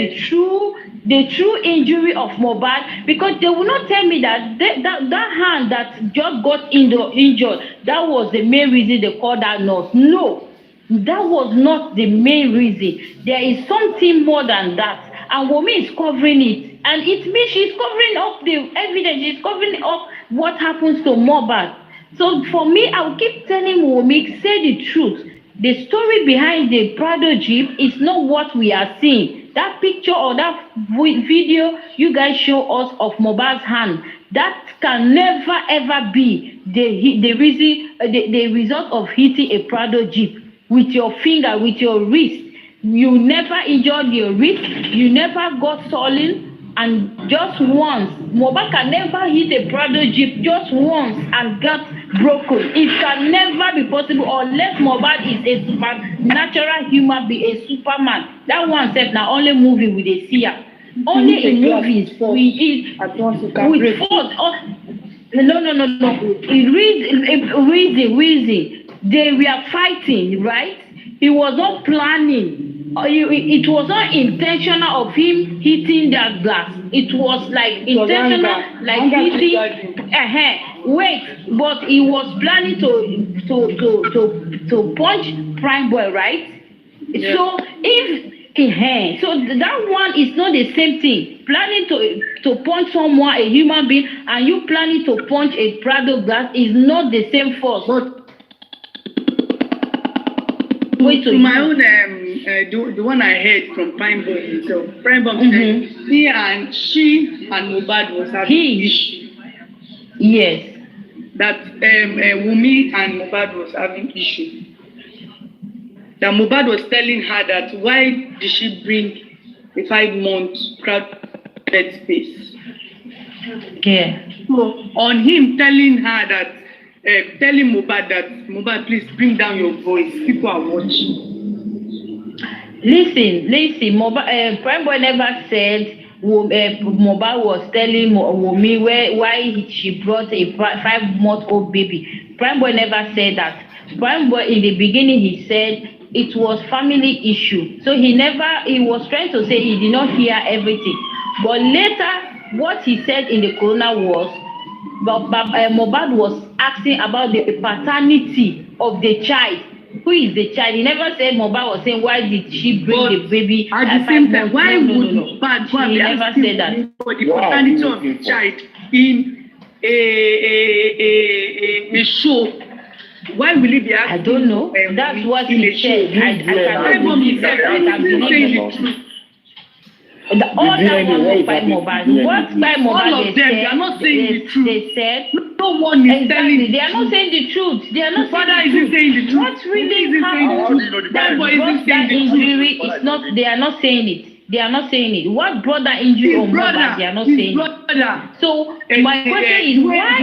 the true injury of Mohbad, because they will not tell me that that hand that just got injured, that was the main reason they called that nurse. No, that was not the main reason. There is something more than that, and Wunmi is covering it, and it means she's covering up the evidence. She's covering up what happens to Mohbad. So for me, I'll keep telling Wunmi, say the truth. The story behind the Prado Jeep is not what we are seeing. That picture or that video you guys show us of Mohbad's hand, that can never ever be the reason, the result of hitting a Prado Jeep with your finger, with your wrist. You never injured your wrist. You never got swollen. And just once, Mohbad can never hit a Prado Jeep just once and got broken. It can never be possible unless Mohbad is a supernatural human being, a superman. That one step now only moving with a seer. only in movies with force. No. Reason. They were fighting, right? He was not planning. It was not intentional of him hitting that glass. It was like intentional, like hitting. Wait, but he was planning to punch Prime Boy, right? Yeah. So so that one is not the same thing. Planning to punch someone, a human being, and you planning to punch a Prado glass is not the same force. To my own, the one I heard from Prime Boy himself. Prime Boy said she and Mohbad was having issue. Yes. That Wunmi and Mohbad was having issue. That Mohbad was telling her that why did she bring a 5-month crowded space? Yeah. So on him telling her that, telling Mohbad that Mohbad, please bring down your voice. People are watching. Listen. Prime Boy never said Mohbad was telling Wunmi why she brought a 5-month-old baby. Prime Boy never said that. Prime Boy in the beginning he said it was family issue. So he was trying to say he did not hear everything. But later, what he said in the corona was, Mohbad was asking about the paternity of the child. Who is the child? He never said Mohbad was saying why did she bring the baby at the same time? Why would Mohbad he never said that for the paternity of the child in a show? Why will he be asking? I don't know. That's what he said. I cannot believe that. I can believe it. All that one was by Mohbad. What by Mohbad? All of them, they are not saying the truth. They said no one is telling. They are not saying the truth. They are not. Father isn't saying the truth. What really happened? That brought that injury is not. They are not saying it. They are not saying it. What brought that injury on Mohbad? They are not saying it. So my question is, why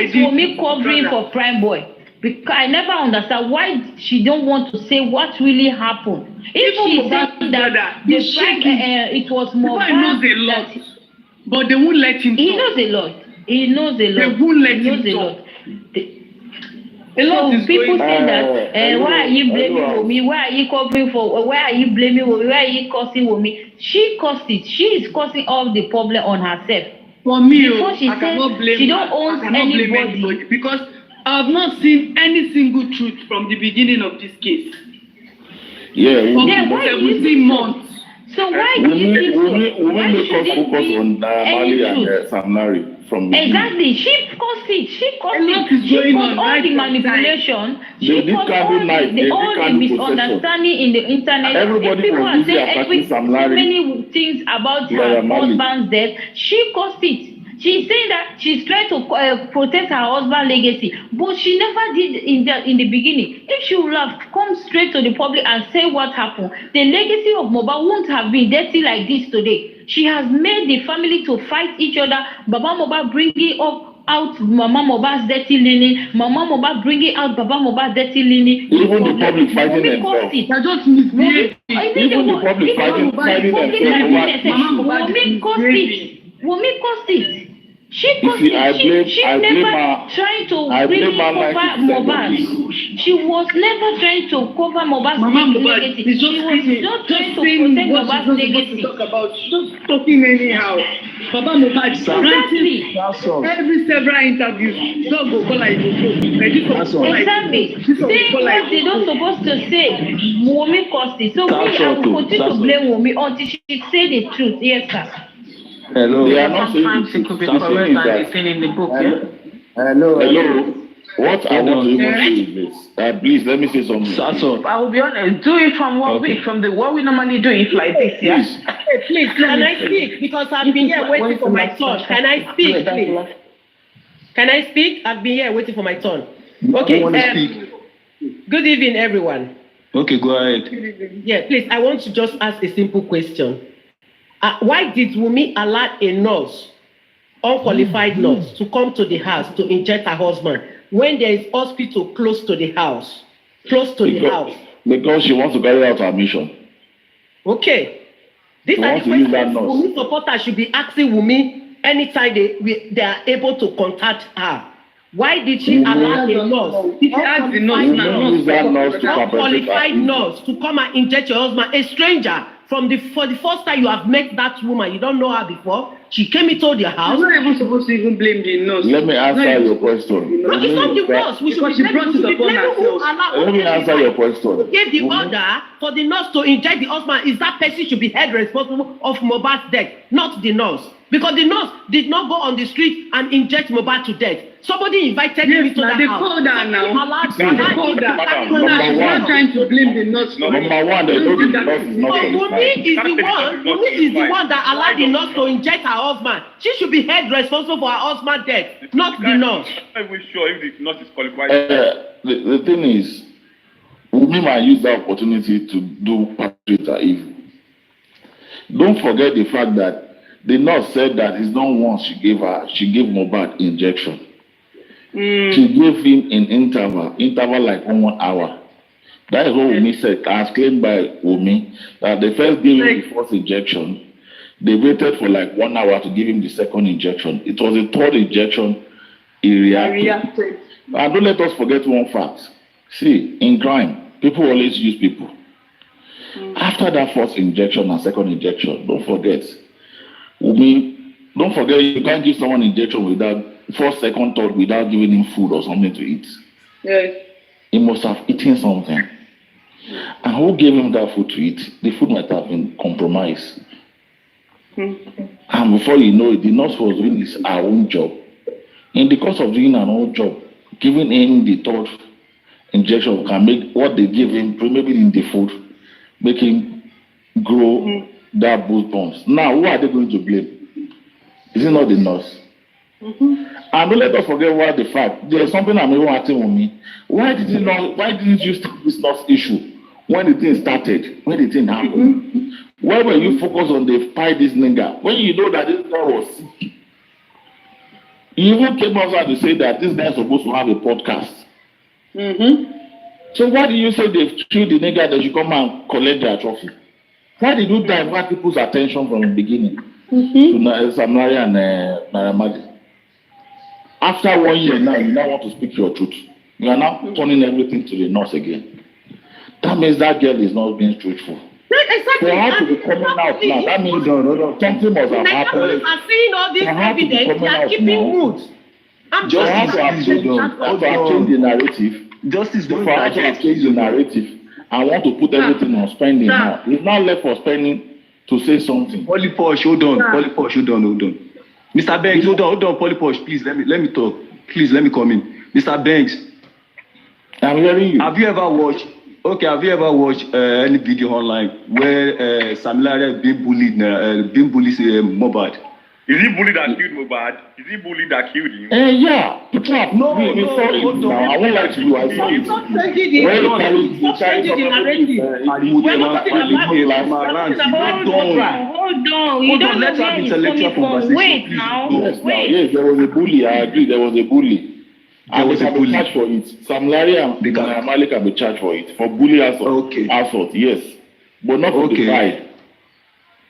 is Wunmi covering for Prime Boy? Because I never understand why she don't want to say what really happened. If she said that it was Mohbad, but they won't let him. He knows a lot. They won't let him talk. So people say that why are you blaming Wunmi? Why are you covering for? Why are you blaming Wunmi? Why are you cursing Wunmi? She caused it. She is causing all the problem on herself. For me, before she said she don't own anybody because I have not seen any single truth from the beginning of this case. Yeah. Then why 17 months. So why do you think so? Why should it focus on Mali and Sam Larry from exactly. She caused it. She caused all the manipulation. She caused all the misunderstanding in the internet. Everybody people are saying so many things about her husband's death. She caused it. She's saying that she's trying to protect her husband's legacy, but she never did in the beginning. If she would have come straight to the public and say what happened, the legacy of Mohbad wouldn't have been dirty like this today. She has made the family to fight each other. Baba Mohbad bringing out Mama Mohbad's dirty linen. Mama Mohbad bringing out Baba Mohbad's dirty linen. Even the public fighting themselves. Even the public fighting themselves. Wunmi caused it. She caused it. She never tried to really cover Mohbad. She was never trying to cover Mohbad's legacy. She was not trying to protect Mohbad's legacy. Just talking anyhow. Baba Mohbad exactly. Every several interviews, don't go call like exactly. Saying what they don't supposed to say. Wunmi caused it. So I will continue to blame Wunmi until she say the truth. Yes, sir. Hello. They are not saying it could be correct and written in the book. Hello. What I want to even say is this. Please let me say something. I will be honest. Do it from what we normally do it like this. Yes. Hey, please, can I speak? Because I've been here waiting for my turn. Can I speak, please? Can I speak? I've been here waiting for my turn. Okay. Good evening, everyone. Okay, go ahead. Yeah, please. I want to just ask a simple question. Why did Wunmi allow a nurse, unqualified nurse, to come to the house to inject her husband when there is hospital close to the house? Because she wants to carry out her mission. Okay. These They are want the to use that questions nurse. Wunmi supporters should be asking Wunmi anytime they are able to contact her. Why did she allow a nurse, unqualified nurse, to come and inject your husband, a stranger? For the first time you have met that woman, you don't know her before. She came into your house. You're not even supposed to even blame the nurse. Let me answer your question. No, it's not the nurse. We should be blaming who allowed. Let me answer your question. Who gave the order for the nurse to inject the husband? Is that person should be held responsible of Mohbad's death, not the nurse. Because the nurse did not go on the street and inject Mohbad to death. Somebody invited him into the house. They called her now. They called her. She's not trying to blame the nurse. Number one, they know the nurse is not Wunmi is the one that allowed the nurse to inject her husband. She should be held responsible for her husband's death, not the nurse. I'm not even sure if the nurse is qualified. The thing is, Wunmi might use that opportunity to do perpetrator evil. Don't forget the fact that the nurse said that it's not once she gave Mohbad injection. She gave him an interval like 1 hour. That is what Wunmi said, as claimed by Wunmi, that they first gave him the first injection. They waited for like 1 hour to give him the second injection. It was the third injection he reacted. And don't let us forget one fact. See, in crime, people always use people. After that first injection and second injection, don't forget, you can't give someone injection without first, second, third without giving him food or something to eat. Yes. He must have eaten something. And who gave him that food to eat? The food might have been compromised. And before you know it, the nurse was doing her own job. In the course of doing her own job, giving him the third injection can make what they give him, maybe in the food, make him grow that boost bumps. Now, who are they going to blame? Is it not the nurse? And don't let us forget what the fact. There's something I'm even asking with me. Why didn't you stop this nurse issue when the thing started, when the thing happened? Why were you focused on the fight this nigga when you know that this guy was sick? You even came outside to say that this guy is supposed to have a podcast. So why did you say they've killed the nigga that you come and collect their trophy? Why did you divert people's attention from the beginning to Samaria and Naramadi? After 1 year now, you now want to speak your truth. You are now turning everything to the nurse again. That means that girl is not being truthful. Exactly. For her to be coming out now, that means something must have happened. I'm seeing all this evidence, they are keeping mood. I'm just have changed the narrative. Justice, for her to have changed the narrative. I want to put everything on spending now. It's not left for spending to say something. Polyposh, hold on. Mr. Banks, hold on, Polyposh, please, let me talk. Please, let me come in. Mr. Banks. I'm hearing you. Have you ever watched any video online where Samilaria being bullied Mohbad? Is he bullied that killed Mohbad? Is he bullied that killed him? Yeah. No, hold on. I won't lie to you. I saw it. Stop changing the narrative. We're not talking about Hold on. You don't know where he's coming from. Wait now. Yes, there was a bully. I agree. There was a bully. And they can be charged for it. Sam Larry and Malik can be charged for it. For bully assault, yes. But not for the crime.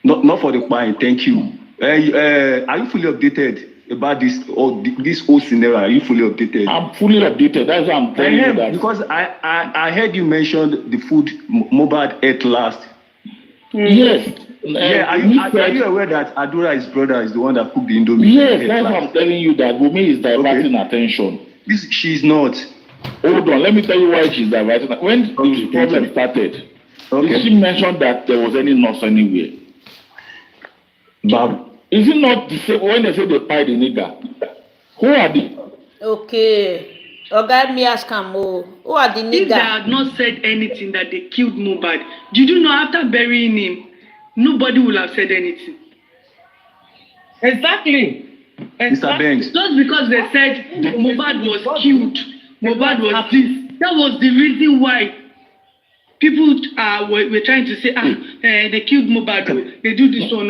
Not for the crime, thank you. Are you fully updated about this whole scenario? Are you fully updated? I'm fully updated. That's what I'm telling you. That. Because I heard you mention the food Mohbad ate last. Yes. Are you aware that Adura, his brother, is the one that cooked the Indomie? Yes, that's what I'm telling you, that Wunmi is diverting attention. She's not. Hold on, let me tell you why she's diverting. When the problem started, did she mention that there was any nurse anywhere? But is it not the same when they say they pie the nigga? Who are they? Okay. Oga, me ask him, who are the nigga? If they had not said anything that they killed Mohbad, did you know after burying him, nobody will have said anything? Exactly. Mr. Banks. Just because they said Mohbad was killed, Mohbad was this. That was the reason why people were trying to say, they killed Mohbad, they do this one,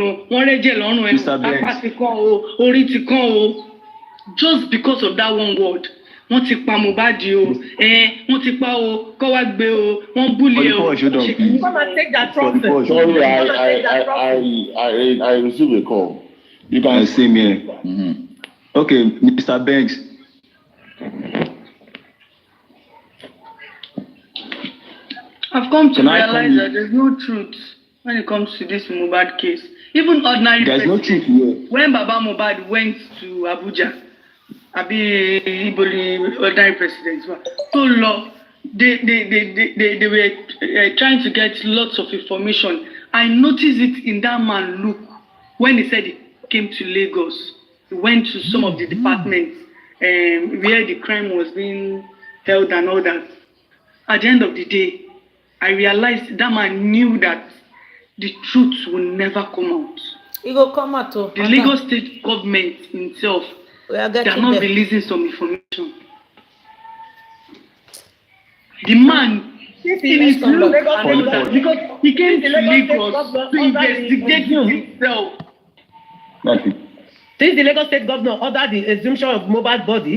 just because of that one word. wọ́n ti pa Mohbad o, wọ́n ti pa o, kọ́ wá gbé o, wọ́n bully o. Come and take that trophy. Sorry, I received a call. You can see me. Okay, Mr. Banks. I've come to realize that there's no truth when it comes to this Mohbad case. Even ordinary There's no truth here. When Baba Mohbad went to Abuja, ordinary presidents, so they were trying to get lots of information. I noticed it in that man look when he said he came to Lagos. He went to some of the departments where the crime was being held and all that. At the end of the day, I realized that man knew that the truth will never come out. It will come out. The Lagos state government itself, they are not releasing some information. The man, in his look, because he came to Lagos to investigate himself. Since the Lagos state governor ordered the exhumption of Mohbad's body,